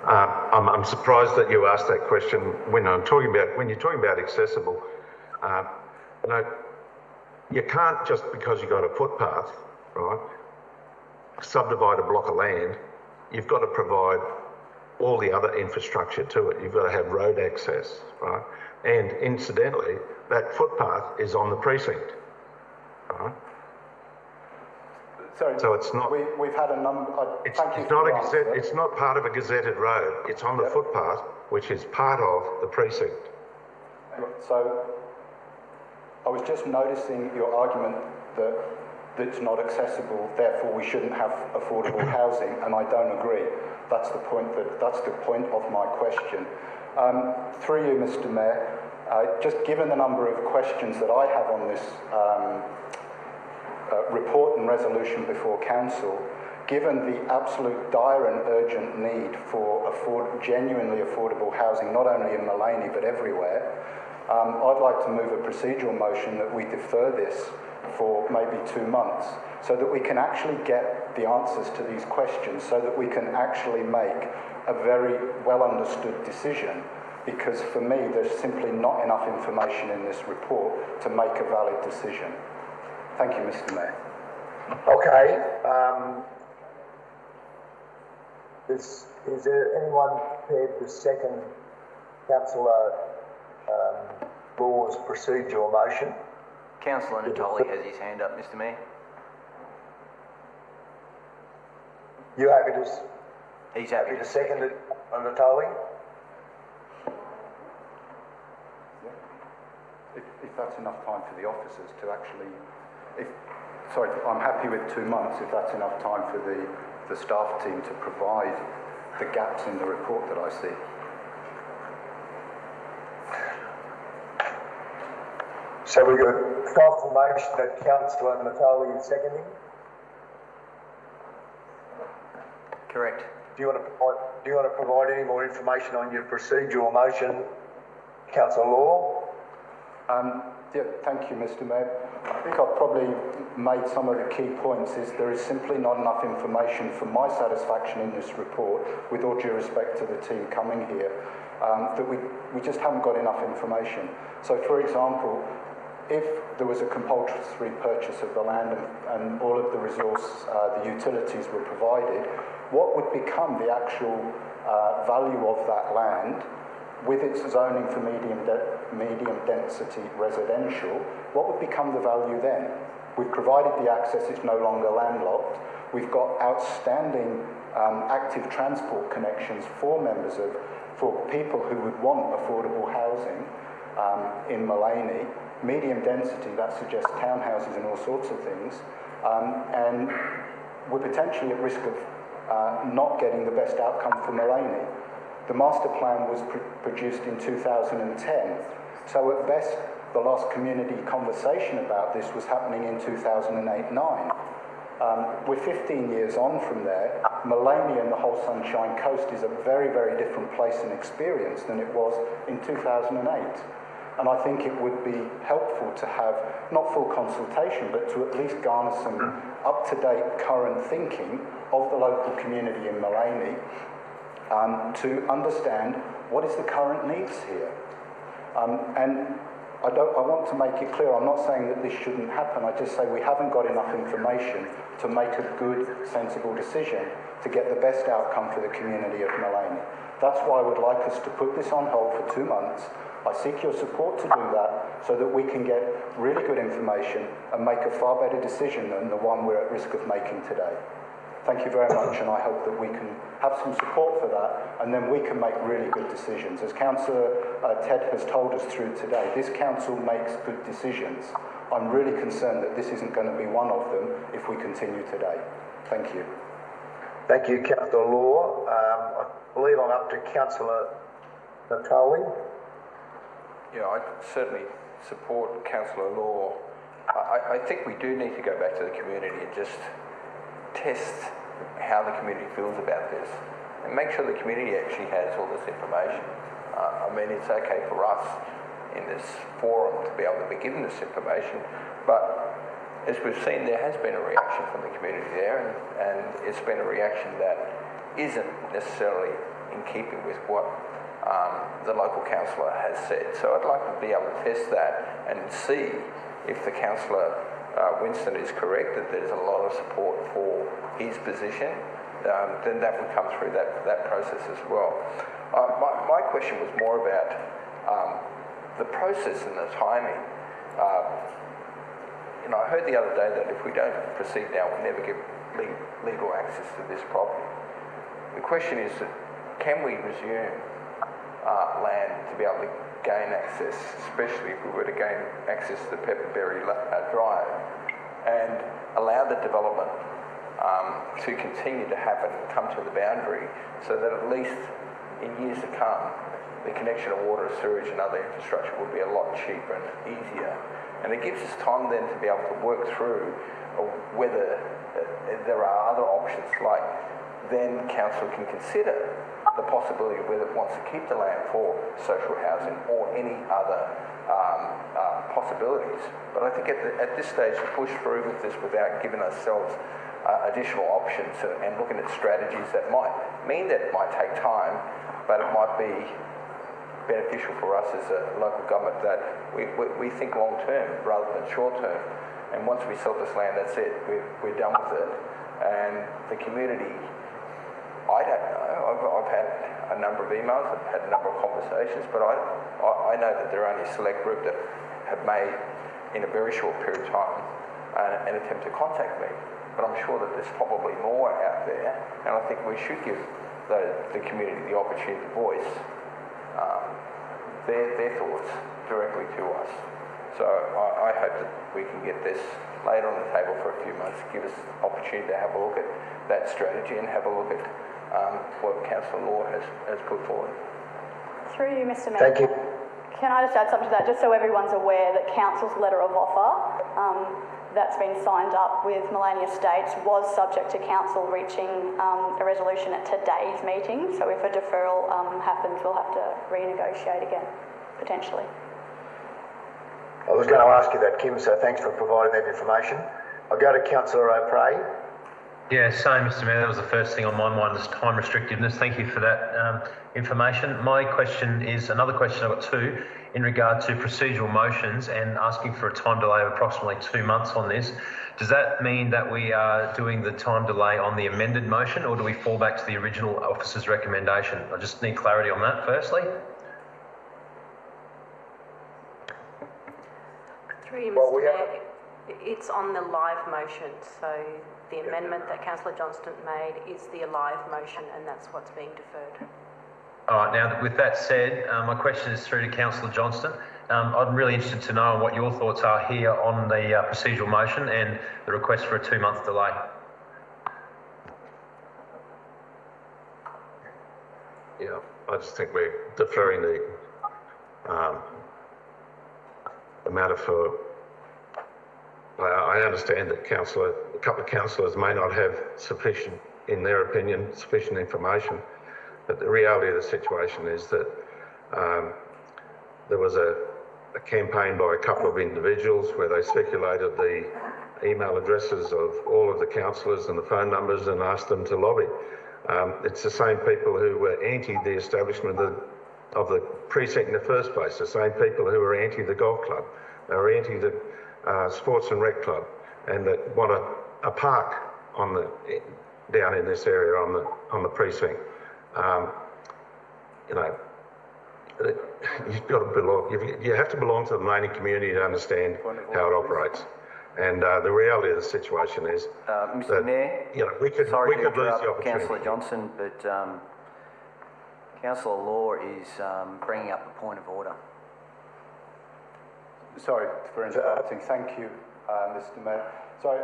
I'm surprised that you asked that question when you're talking about accessible. You can't, just because you've got a footpath, right, subdivide a block of land. You've got to provide all the other infrastructure to it. You've got to have road access, right? And incidentally, that footpath is on the precinct, right? Sorry, so it's not. We've had a number. It's not part of a gazetted road. It's on the footpath, which is part of the precinct. So I was just noticing your argument that it's not accessible, therefore we shouldn't have affordable housing, and I don't agree. That's the point of my question. Through you, Mr. Mayor, just given the number of questions that I have on this report and resolution before council, given the absolute dire and urgent need for genuinely affordable housing, not only in Maleny but everywhere, I'd like to move a procedural motion that we defer this for maybe 2 months so that we can actually get the answers to these questions, so that we can actually make a very well understood decision, because for me there's simply not enough information in this report to make a valid decision. Thank you, Mr. Mayor. Okay. Is there anyone prepared to second Councillor Law's procedural motion? Councillor Natoli has his hand up, Mr. Mayor. You happy to? He's happy to second it, Natoli? If that's enough time for the officers to actually, sorry, I'm happy with 2 months if that's enough time for the staff team to provide the gaps in the report that I see. So we got confirmation that Councillor Natoli is seconding? Correct. Do you want to provide any more information on your procedural motion, Councillor Law? Yeah, thank you, Mr. Mayor. I think I've probably made some of the key points. There is simply not enough information for my satisfaction in this report, with all due respect to the team coming here, that we just haven't got enough information. So, for example, if there was a compulsory purchase of the land and all of the resource, the utilities were provided, what would become the actual value of that land with its zoning for medium density residential? What would become the value then? We've provided the access, it's no longer landlocked. We've got outstanding active transport connections for people who would want affordable housing in Maleny. Medium density, that suggests townhouses and all sorts of things. And we're potentially at risk of not getting the best outcome for Maleny. The master plan was produced in 2010, so at best the last community conversation about this was happening in 2008-9. We're 15 years on from there. Maleny and the whole Sunshine Coast is a very, very different place and experience than it was in 2008. And I think it would be helpful to have, not full consultation, but to at least garner some up-to-date current thinking of the local community in Maleny, to understand what is the current needs here. And I want to make it clear, I'm not saying that this shouldn't happen, I just say we haven't got enough information to make a good, sensible decision to get the best outcome for the community of Maleny. That's why I would like us to put this on hold for 2 months. I seek your support to do that so that we can get really good information and make a far better decision than the one we're at risk of making today. Thank you very much, and I hope that we can have some support for that, and then we can make really good decisions. As Councillor Ted has told us through today, this council makes good decisions. I'm really concerned that this isn't going to be one of them if we continue today. Thank you. Thank you, Councillor Law. I believe I'm up to Councillor Natoli. Yeah, I certainly support Councillor Law. I think we do need to go back to the community and just test how the community feels about this and make sure the community actually has all this information. I mean, it's okay for us in this forum to be able to be given this information, but as we've seen, there has been a reaction from the community there, and it's been a reaction that isn't necessarily in keeping with what the local councillor has said. So I'd like to be able to test that and see if the councillor Winston is correct, that there's a lot of support for his position, then that would come through that process as well. My question was more about the process and the timing. I heard the other day that if we don't proceed now, we'll never get legal access to this property. The question is, can we resume land to be able to gain access, especially if we were to gain access to Pepperberry Drive, and allow the development to continue to happen, come to the boundary, so that at least in years to come, the connection of water, sewage and other infrastructure will be a lot cheaper and easier. And it gives us time then to be able to work through whether there are other options, like then council can consider the possibility of whether it wants to keep the land for social housing or any other possibilities. But I think at this stage to push through with this without giving ourselves additional options and looking at strategies that might mean that it might take time, but it might be beneficial for us as a local government that we think long term rather than short term. And once we sell this land, that's it. We're done with it. And the community, I don't know. I've had a number of emails, I've had a number of conversations, but I know that there are only a select group that have made, in a very short period of time, an attempt to contact me. But I'm sure that there's probably more out there, and I think we should give the community the opportunity to voice their thoughts directly to us. So I hope that we can get this laid on the table for a few months, give us the opportunity to have a look at that strategy and have a look at what Councillor Law has put forward. Through you, Mr Mayor. Thank you. Can I just add something to that, just so everyone's aware that Council's letter of offer that's been signed up with Maleny Estates was subject to Council reaching a resolution at today's meeting. So if a deferral happens, we'll have to renegotiate again, potentially. I was going to ask you that, Kim, so thanks for providing that information. I'll go to Councillor O'Prey. Yeah, same, Mr Mayor. That was the first thing on my mind, is time restrictiveness. Thank you for that information. My question is, another question, I've got two, in regard to procedural motions and asking for a time delay of approximately 2 months on this. Does that mean that we are doing the time delay on the amended motion, or do we fall back to the original officer's recommendation? I just need clarity on that, firstly. Through you, Mr Mayor, it's on the live motion, so the amendment that Councillor Johnston made is the live motion, and that's what's being deferred. All right, now with that said, my question is through to Councillor Johnston. I'm really interested to know what your thoughts are here on the procedural motion and the request for a 2-month delay. Yeah, I just think we're deferring the matter for. I understand that a couple of councillors may not have sufficient, in their opinion, sufficient information, but the reality of the situation is that there was a campaign by a couple of individuals where they speculated the email addresses of all of the councillors and the phone numbers and asked them to lobby. It's the same people who were anti the establishment of the precinct in the first place, the same people who were anti the golf club. They were anti the sports and rec club, and that want a park down in this area on the precinct. You know, you've got to belong. You have to belong to the Maleny community to understand how it operates. And the reality of the situation is, Mr. that, Mayor, you know, we could lose the opportunity. Councillor Johnson, but Councillor Law is bringing up a point of order. Sorry for interrupting. Thank you, Mr Mayor. Sorry,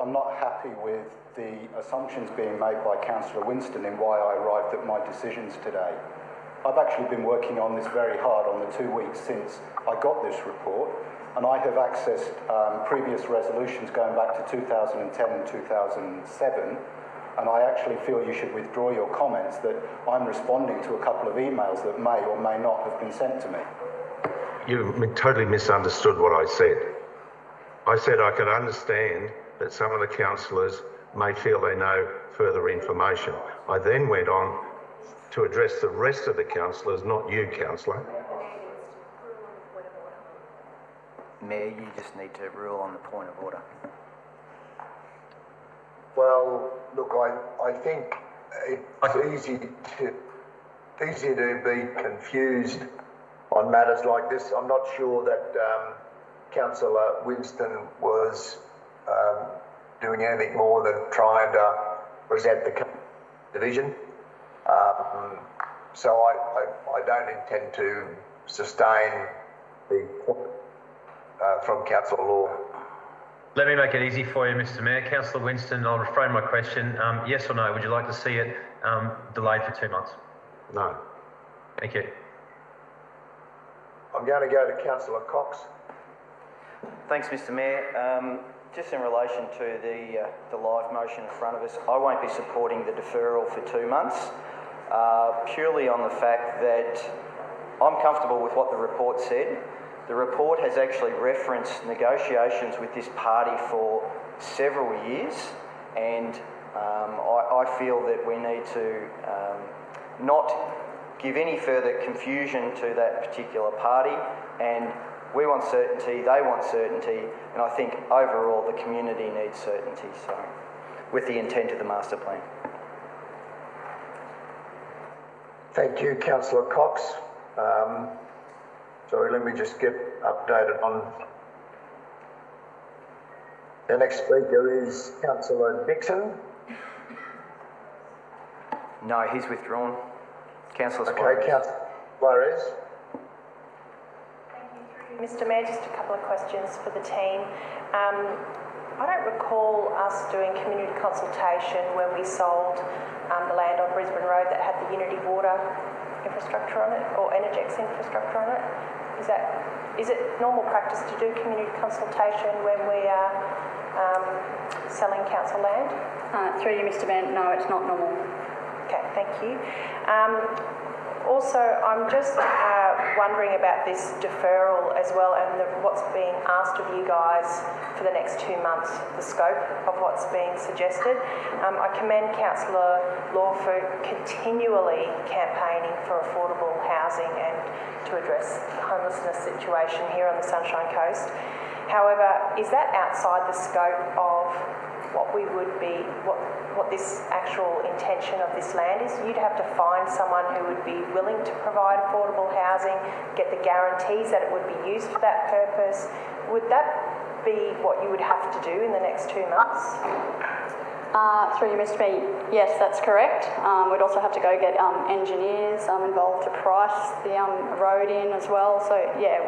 I'm not happy with the assumptions being made by Councillor Winston in why I arrived at my decisions today. I've actually been working on this very hard on the 2 weeks since I got this report, and I have accessed previous resolutions going back to 2010 and 2007, and I actually feel you should withdraw your comments that I'm responding to a couple of emails that may or may not have been sent to me. You totally misunderstood what I said. I said I could understand that some of the councillors may feel they know further information. I then went on to address the rest of the councillors, not you, councillor. Mayor, you just need to rule on the point of order. Well, look, I think it's easy to be confused on matters like this. I'm not sure that Councillor Winston was doing anything more than trying to present the division. So I don't intend to sustain the from Councillor Law. Let me make it easy for you, Mr Mayor. Councillor Winston, I'll reframe my question. Yes or no, would you like to see it delayed for 2 months? No. Thank you. I'm going to go to Councillor Cox. Thanks, Mr Mayor. Just in relation to the live motion in front of us, I won't be supporting the deferral for 2 months, purely on the fact that I'm comfortable with what the report said. The report has actually referenced negotiations with this party for several years, and I feel that we need to not give any further confusion to that particular party, and we want certainty, they want certainty, and I think overall the community needs certainty, so with the intent of the master plan. Thank you, Councillor Cox. Sorry, let me just get updated on. The next speaker is Councillor Dixon. No, he's withdrawn. Councillor Suarez. Okay, Councillor Suarez. Mr Mayor, just a couple of questions for the team. I don't recall us doing community consultation when we sold the land on Brisbane Road that had the Unity Water infrastructure on it, or Energex infrastructure on it. Is it normal practice to do community consultation when we are selling council land? Through you, Mr Mayor, no, it's not normal. Okay, thank you. Also, I'm just wondering about this deferral as well, and what's being asked of you guys for the next 2 months, the scope of what's being suggested. I commend Councillor Law for continually campaigning for affordable housing and to address the homelessness situation here on the Sunshine Coast. However, is that outside the scope of what we would be, what this actual intention of this land is? You'd have to find someone who would be willing to provide affordable housing, get the guarantees that it would be used for that purpose. Would that be what you would have to do in the next 2 months? Through you, Mr Mayor, yes, that's correct. We'd also have to go get engineers involved to price the road in as well. So yeah,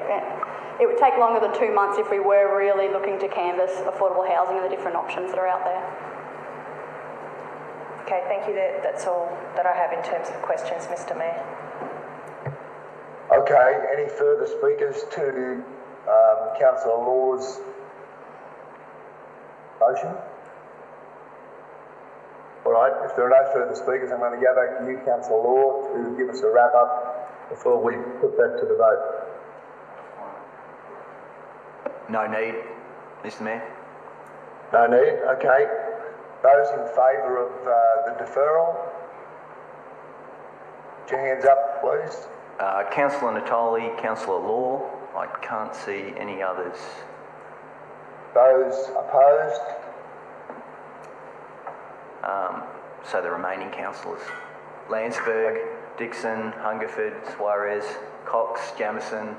it would take longer than 2 months if we were really looking to canvass affordable housing and the different options that are out there. Okay, thank you. That's all that I have in terms of questions, Mr Mayor. Okay, any further speakers to Councillor Law's motion? All right, if there are no further speakers, I'm going to go back to you, Councillor Law, to give us a wrap-up before we put that to the vote. No need, Mr Mayor. No need, okay. Those in favour of the deferral, put your hands up, please. Councillor Natoli, Councillor Law, I can't see any others. Those opposed? So the remaining councillors: Landsberg, Dixon, Hungerford, Suarez, Cox, Jamieson,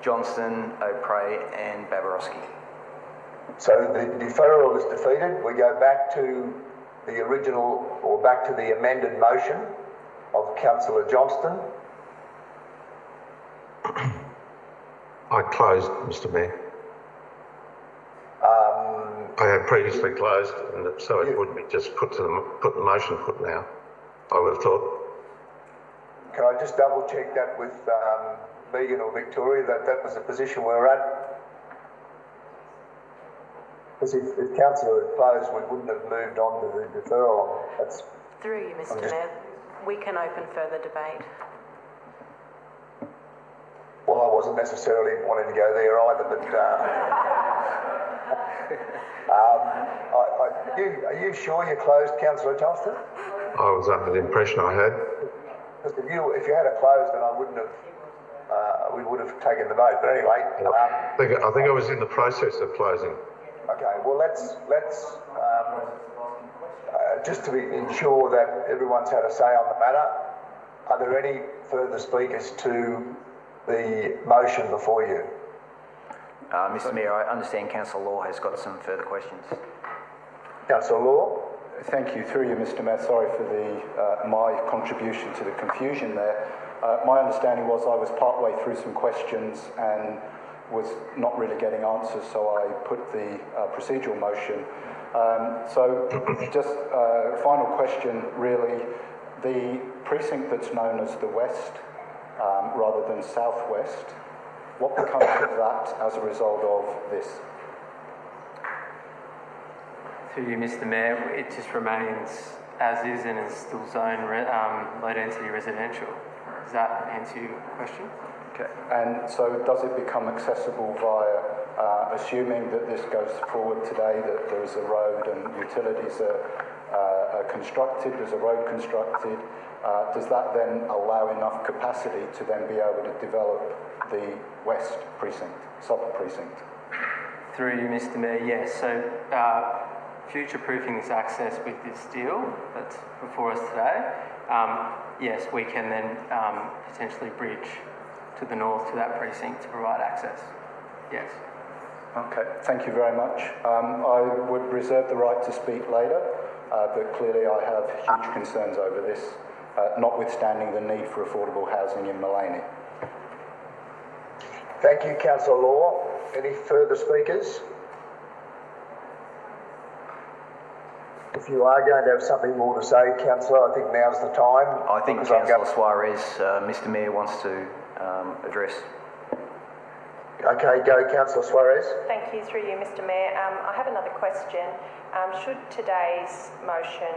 Johnston, O'Prey and Babarowski. So the deferral is defeated. We go back to the original, or back to the amended motion of Councillor Johnston. I closed, Mr Mayor. I had previously closed, and so it would be just put the motion put now, I would have thought. Can I just double check that with Megan or Victoria, that was the position we're at? Because if Councillor had closed, we wouldn't have moved on to the deferral. That's through you, Mr Mayor. We can open further debate. Well, I wasn't necessarily wanting to go there either, but are you sure you closed, Councillor Johnston? I was under the impression I had. Because if you had it closed, then I wouldn't have. We would have taken the vote. But anyway, I think I was in the process of closing. Okay. Well, let's just to ensure that everyone's had a say on the matter. Are there any further speakers to the motion before you? Mr Mayor, I understand Councillor Law has got some further questions. Councillor Law. Thank you. Through you, Mr Mayor. Sorry for the my contribution to the confusion there. My understanding was I was partway through some questions and was not really getting answers, so I put the procedural motion. So just final question, really. The precinct that's known as the West, rather than Southwest, What becomes of that as a result of this? Through you, Mr. Mayor, it just remains as is and is still zone low density residential. Does that answer your question? Okay. And so does it become accessible via, assuming that this goes forward today, that there is a road and utilities are constructed, there's a road constructed, does that then allow enough capacity to then be able to develop the west precinct, sub-precinct? Through you, Mr. Mayor, yes. So future-proofing this access with this deal that's before us today, yes, we can then potentially bridge to the north to that precinct to provide access. Yes. Okay, thank you very much. I would reserve the right to speak later, but clearly I have huge concerns over this, notwithstanding the need for affordable housing in Maleny. Thank you, Councillor Law. Any further speakers? If you are going to have something more to say, Councillor, I think now's the time. I think Councillor Suarez, Mr. Mayor, wants to address. Okay, go Councillor Suarez. Thank you, through you, Mr. Mayor. I have another question. Should today's motion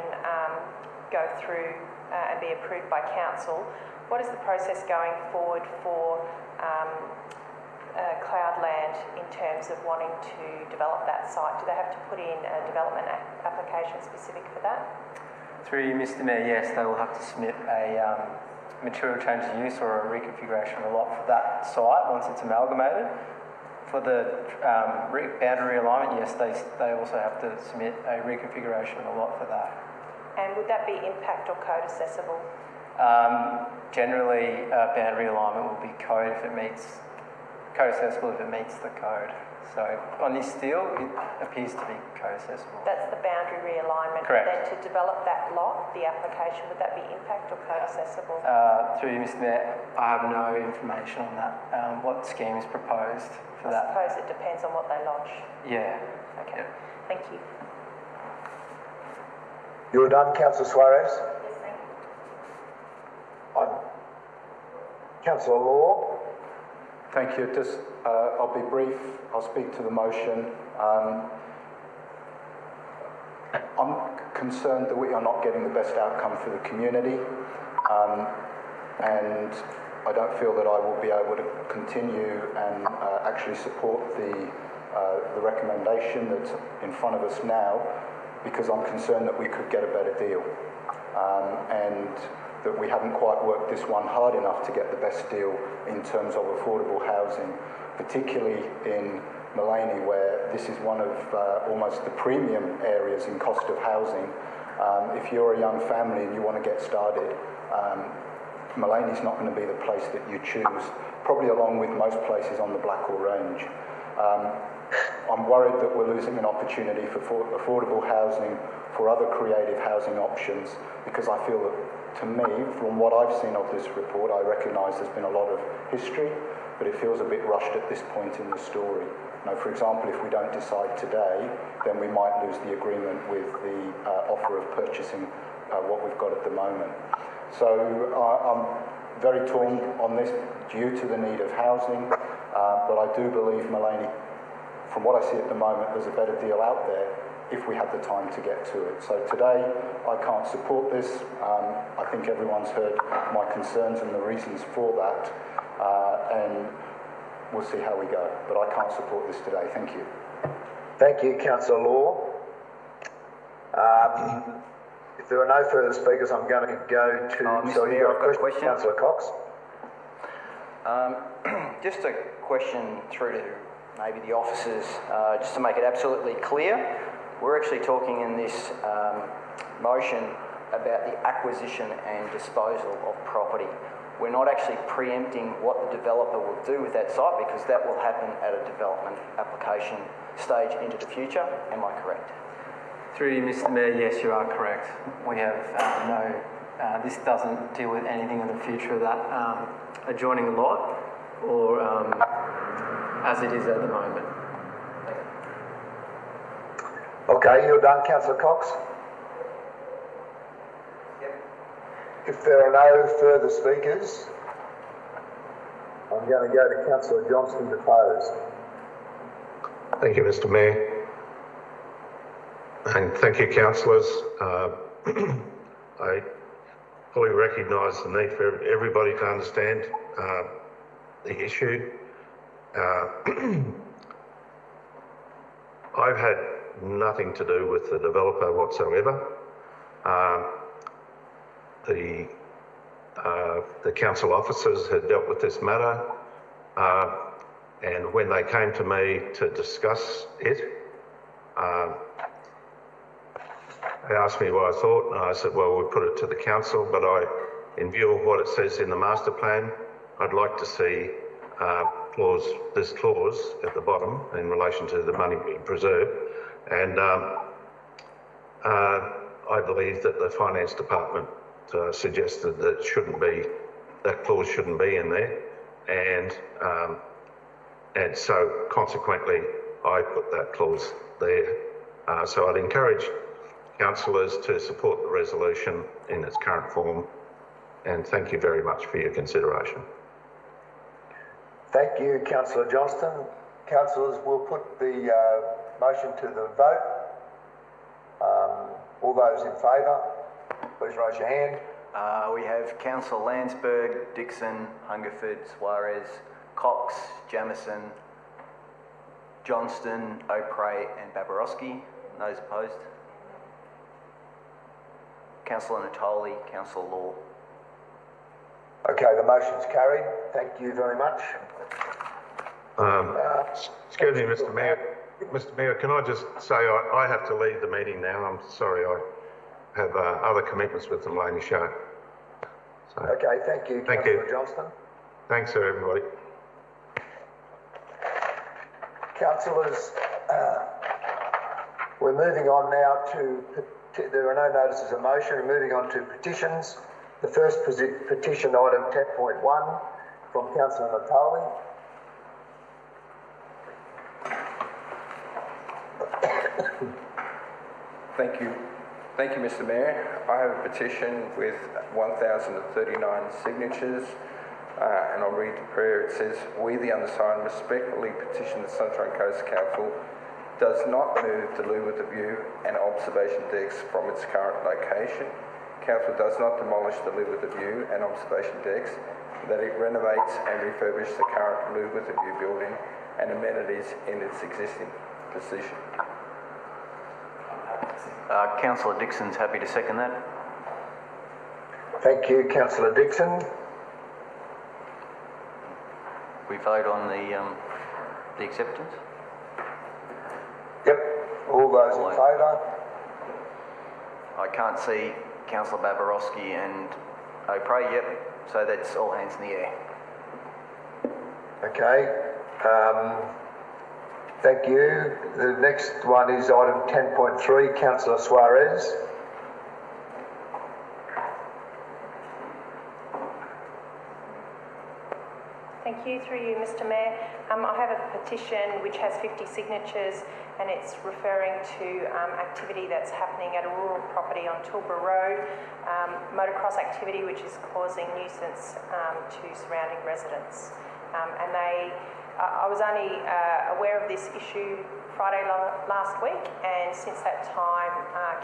go through and be approved by Council, what is the process going forward for Cloudland in terms of wanting to develop that site? Do they have to put in a development application specific for that? Through you, Mr. Mayor, yes, they will have to submit a material change of use or a reconfiguration of a lot for that site once it's amalgamated. For the boundary realignment, yes, they also have to submit a reconfiguration of a lot for that. And would that be impact or code accessible? Generally, boundary alignment will be code if it meets, code accessible if it meets the code. So on this deal, it appears to be code accessible. That's the boundary realignment. Correct. Then to develop that lot, the application, would that be impact or code accessible? Through you, Mr. Mayor, I have no information on that. What scheme is proposed for that? I suppose it depends on what they lodge. Yeah. Okay. Yeah. Thank you. You're done, Councillor Suarez? Yes, thank you. Councillor Law. Thank you. Just, I'll be brief. I'll speak to the motion. I'm concerned that we are not getting the best outcome for the community, and I don't feel that I will be able to continue and actually support the recommendation that's in front of us now, because I'm concerned that we could get a better deal, and that we haven't quite worked this one hard enough to get the best deal in terms of affordable housing, particularly in Maleny, where this is one of almost the premium areas in cost of housing. If you're a young family and you want to get started, Maleny's not going to be the place that you choose, probably along with most places on the Blackall Range. I'm worried that we're losing an opportunity for affordable housing, for other creative housing options, because I feel that, to me, from what I've seen of this report, I recognise there's been a lot of history, but it feels a bit rushed at this point in the story. Now, for example, if we don't decide today, then we might lose the agreement with the offer of purchasing what we've got at the moment. So I'm very torn on this due to the need of housing, but I do believe Maleny, from what I see at the moment, there's a better deal out there if we had the time to get to it. So today, I can't support this. I think everyone's heard my concerns and the reasons for that, and we'll see how we go. But I can't support this today. Thank you. Thank you, Councillor Law. If there are no further speakers, I'm going to go to... Mr. Mayor, I've got a question. Councillor Cox. Just a question through to maybe the officers, just to make it absolutely clear. We're actually talking in this motion about the acquisition and disposal of property. We're not actually preempting what the developer will do with that site, because that will happen at a development application stage into the future. Am I correct? Through you, Mr. Mayor, yes, you are correct. We have this doesn't deal with anything in the future of that adjoining the lot, or as it is at the moment. Okay, you're done, Councillor Cox? Yep. If there are no further speakers, I'm going to go to Councillor Johnston to pose. Thank you, Mr. Mayor. And thank you, councillors. I fully recognise the need for everybody to understand the issue. I've had nothing to do with the developer whatsoever. The council officers had dealt with this matter, and when they came to me to discuss it, they asked me what I thought, and I said, well, we'll put it to the council, but in view of what it says in the master plan, I'd like to see this clause at the bottom in relation to the money being preserved. And I believe that the finance department suggested that that clause shouldn't be in there, and so consequently I put that clause there. So I'd encourage councillors to support the resolution in its current form, and thank you very much for your consideration. Thank you, Councillor Johnston. Councillors, we'll put the motion to the vote. All those in favour, please raise your hand. We have Councillor Landsberg, Dixon, Hungerford, Suarez, Cox, Jamieson, Johnston, O'Prey and Babarowski. Those opposed? Councillor Natoli, Councillor Law. Okay, the motion's carried. Thank you very much. Excuse me, Mr. Mayor. Mr. Mayor, can I just say I have to leave the meeting now. I'm sorry, I have other commitments with the Maleny show. So, okay, thank you, Councillor Johnston. Thanks, everybody. Councillors, we're moving on now to, there are no notices of motion, we're moving on to petitions. The first petition, item 10.1, from Councillor Natoli. Thank you, Mr. Mayor. I have a petition with 1,039 signatures, and I'll read the prayer. It says, "We, the undersigned, respectfully petition the Sunshine Coast Council does not move the loo with the view and observation decks from its current location. Council does not demolish the loo with the view and observation decks, that it renovates and refurbishes the current loo with the view building and amenities in its existing position." Councillor Dixon's happy to second that. Thank you, Councillor Dixon. We vote on the acceptance? Yep. All those in favour? I can't see Councillor Babarowski and O'Prey, yep. So that's all hands in the air. Okay. Thank you. The next one is item 10.3, Councillor Suarez. Thank you. Through you, Mr. Mayor. I have a petition which has 50 signatures, and it's referring to activity that's happening at a rural property on Toolborough Road, motocross activity which is causing nuisance to surrounding residents. I was only aware of this issue Friday last week, and since that time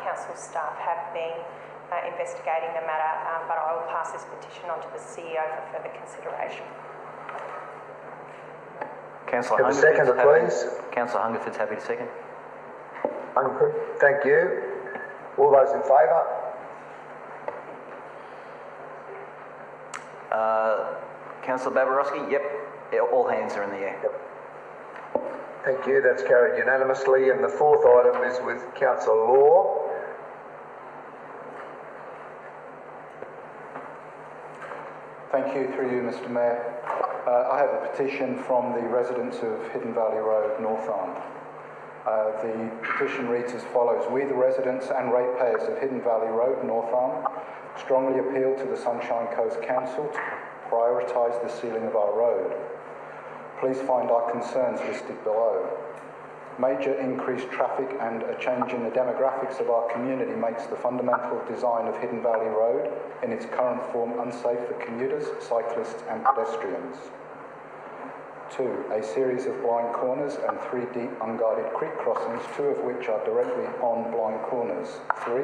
council staff have been investigating the matter, but I will pass this petition on to the CEO for further consideration. Councillor Hungerford's happy to second. Hungerford, thank you. All those in favour? Councillor Babarowski, yep. All hands are in the air. Yep. Thank you, that's carried unanimously. And the fourth item is with Councillor Law. Thank you, through you, Mr. Mayor. I have a petition from the residents of Hidden Valley Road, North Arm. The petition reads as follows: "We, the residents and ratepayers of Hidden Valley Road, North Arm, strongly appeal to the Sunshine Coast Council to prioritise the sealing of our road. Please find our concerns listed below. Major increased traffic and a change in the demographics of our community makes the fundamental design of Hidden Valley Road in its current form unsafe for commuters, cyclists and pedestrians. 2, a series of blind corners and 3 deep unguarded creek crossings, 2 of which are directly on blind corners. 3,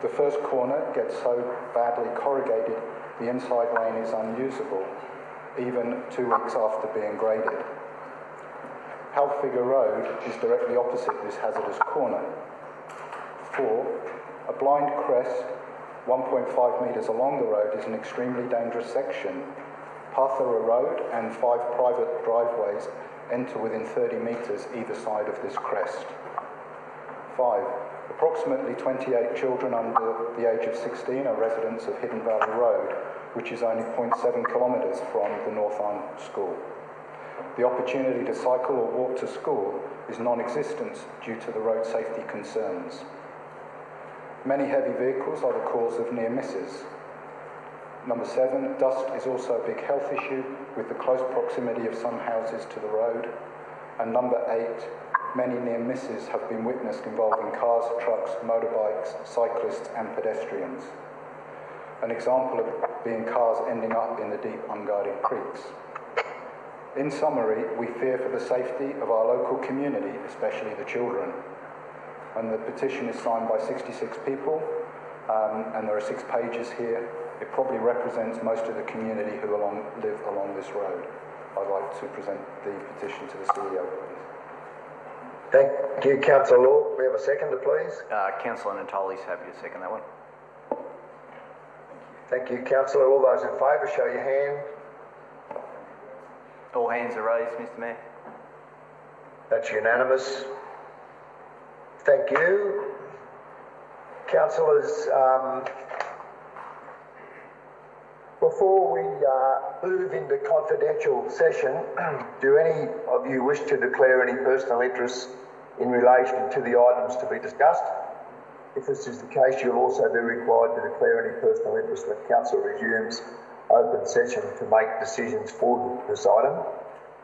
the first corner gets so badly corrugated the inside lane is unusable, even 2 weeks after being graded. Halfigure Road is directly opposite this hazardous corner. 4, a blind crest 1.5 metres along the road is an extremely dangerous section. Parthera Road and 5 private driveways enter within 30 metres either side of this crest. 5, approximately 28 children under the age of 16 are residents of Hidden Valley Road, which is only 0.7 kilometres from the North Arm School. The opportunity to cycle or walk to school is non-existent due to the road safety concerns. Many heavy vehicles are the cause of near misses. Number 7, dust is also a big health issue with the close proximity of some houses to the road. And number 8, many near misses have been witnessed involving cars, trucks, motorbikes, cyclists and pedestrians. An example of being cars ending up in the deep unguarded creeks. In summary, we fear for the safety of our local community, especially the children. And the petition is signed by 66 people, and there are 6 pages here. It probably represents most of the community who live along this road. I'd like to present the petition to the CEO, please. Thank you, Councillor Law. We have a seconder, please. Councillor Natoli is happy to second that one. Thank you, Councillor. All those in favour, show your hand. All hands are raised, Mr. Mayor. That's unanimous. Thank you. Councillors, before we move into confidential session, do any of you wish to declare any personal interest in relation to the items to be discussed? If this is the case, you'll also be required to declare any personal interest when Council resumes open session to make decisions for this item.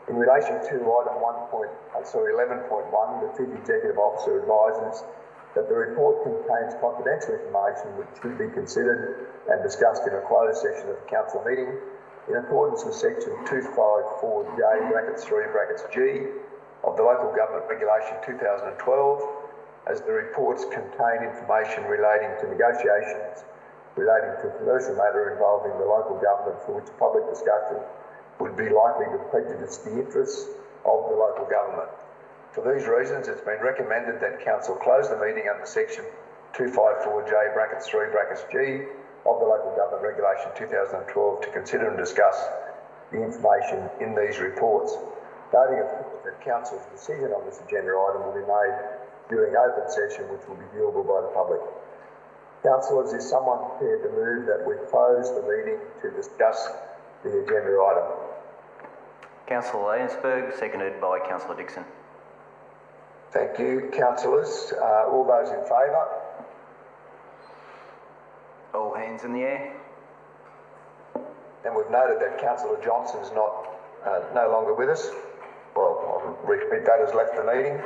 In relation to item 11.1, the Chief Executive Officer advises that the report contains confidential information which should be considered and discussed in a closed session of the Council meeting in accordance with section 254J(3)G of the Local Government Regulation 2012, as the reports contain information relating to negotiations relating to a commercial matter involving the local government for which public discussion would be likely to prejudice the interests of the local government. For these reasons, it's been recommended that Council close the meeting under section 254J(3)G of the Local Government Regulation 2012 to consider and discuss the information in these reports. Noting, of course, that Council's decision on this agenda item will be made during open session, which will be viewable by the public. Councillors, is someone prepared to move that we close the meeting to discuss the agenda item? Councillor Lansberg, seconded by Councillor Dixon. Thank you, councillors. All those in favour? All hands in the air. And we've noted that Councillor Johnson's no longer with us. Well, I'll recommit that has left the meeting.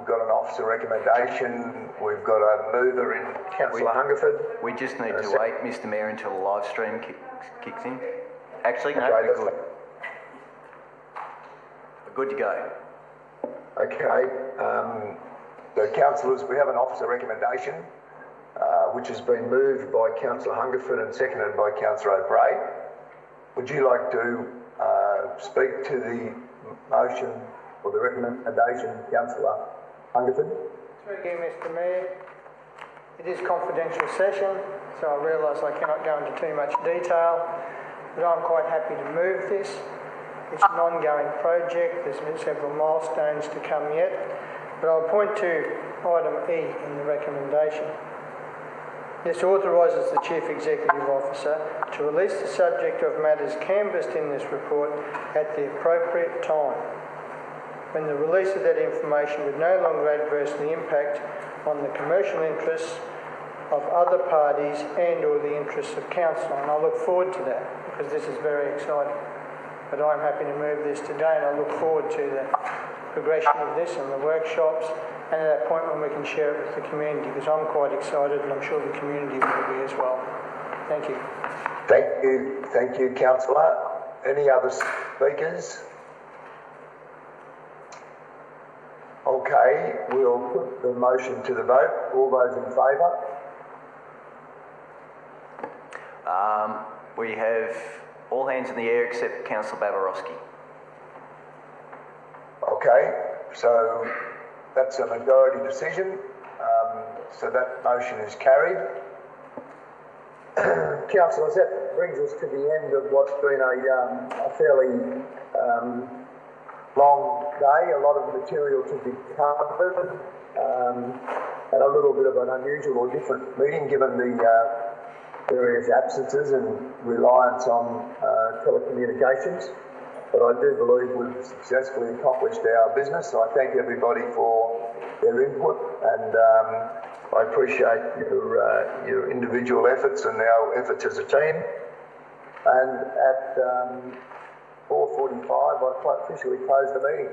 we've got an officer recommendation. We've got a mover in Councillor Hungerford. We just need to wait, Mr Mayor, until the live stream kicks in. Actually, no, Okay, we're good. We're good to go. Okay, so councillors, we have an officer recommendation, which has been moved by Councillor Hungerford and seconded by Councillor O'Bray. Would you like to speak to the motion or the recommendation, Councillor Hungerford? Through you, Mr Mayor. It is confidential session, so I realise I cannot go into too much detail, but I'm quite happy to move this. It's an ongoing project, there's been several milestones to come yet, but I'll point to item E in the recommendation. This authorises the Chief Executive Officer to release the subject of matters canvassed in this report at the appropriate time, when the release of that information would no longer adversely impact on the commercial interests of other parties and or the interests of council. And I look forward to that because this is very exciting. But I'm happy to move this today and I look forward to the progression of this and the workshops and at that point when we can share it with the community, because I'm quite excited and I'm sure the community will be as well. Thank you. Thank you, Councillor. Any other speakers? Okay, we'll put the motion to the vote. All those in favour? We have all hands in the air except Councillor Babarowski. Okay, so that's a majority decision. So that motion is carried. Councillors, that brings us to the end of what's been a fairly long day. A lot of material to be covered, and a little bit of an unusual or different meeting given the various absences and reliance on telecommunications. But I do believe we've successfully accomplished our business. I thank everybody for their input, and I appreciate your individual efforts and our efforts as a team. And at 4:45, I quite officially close the meeting.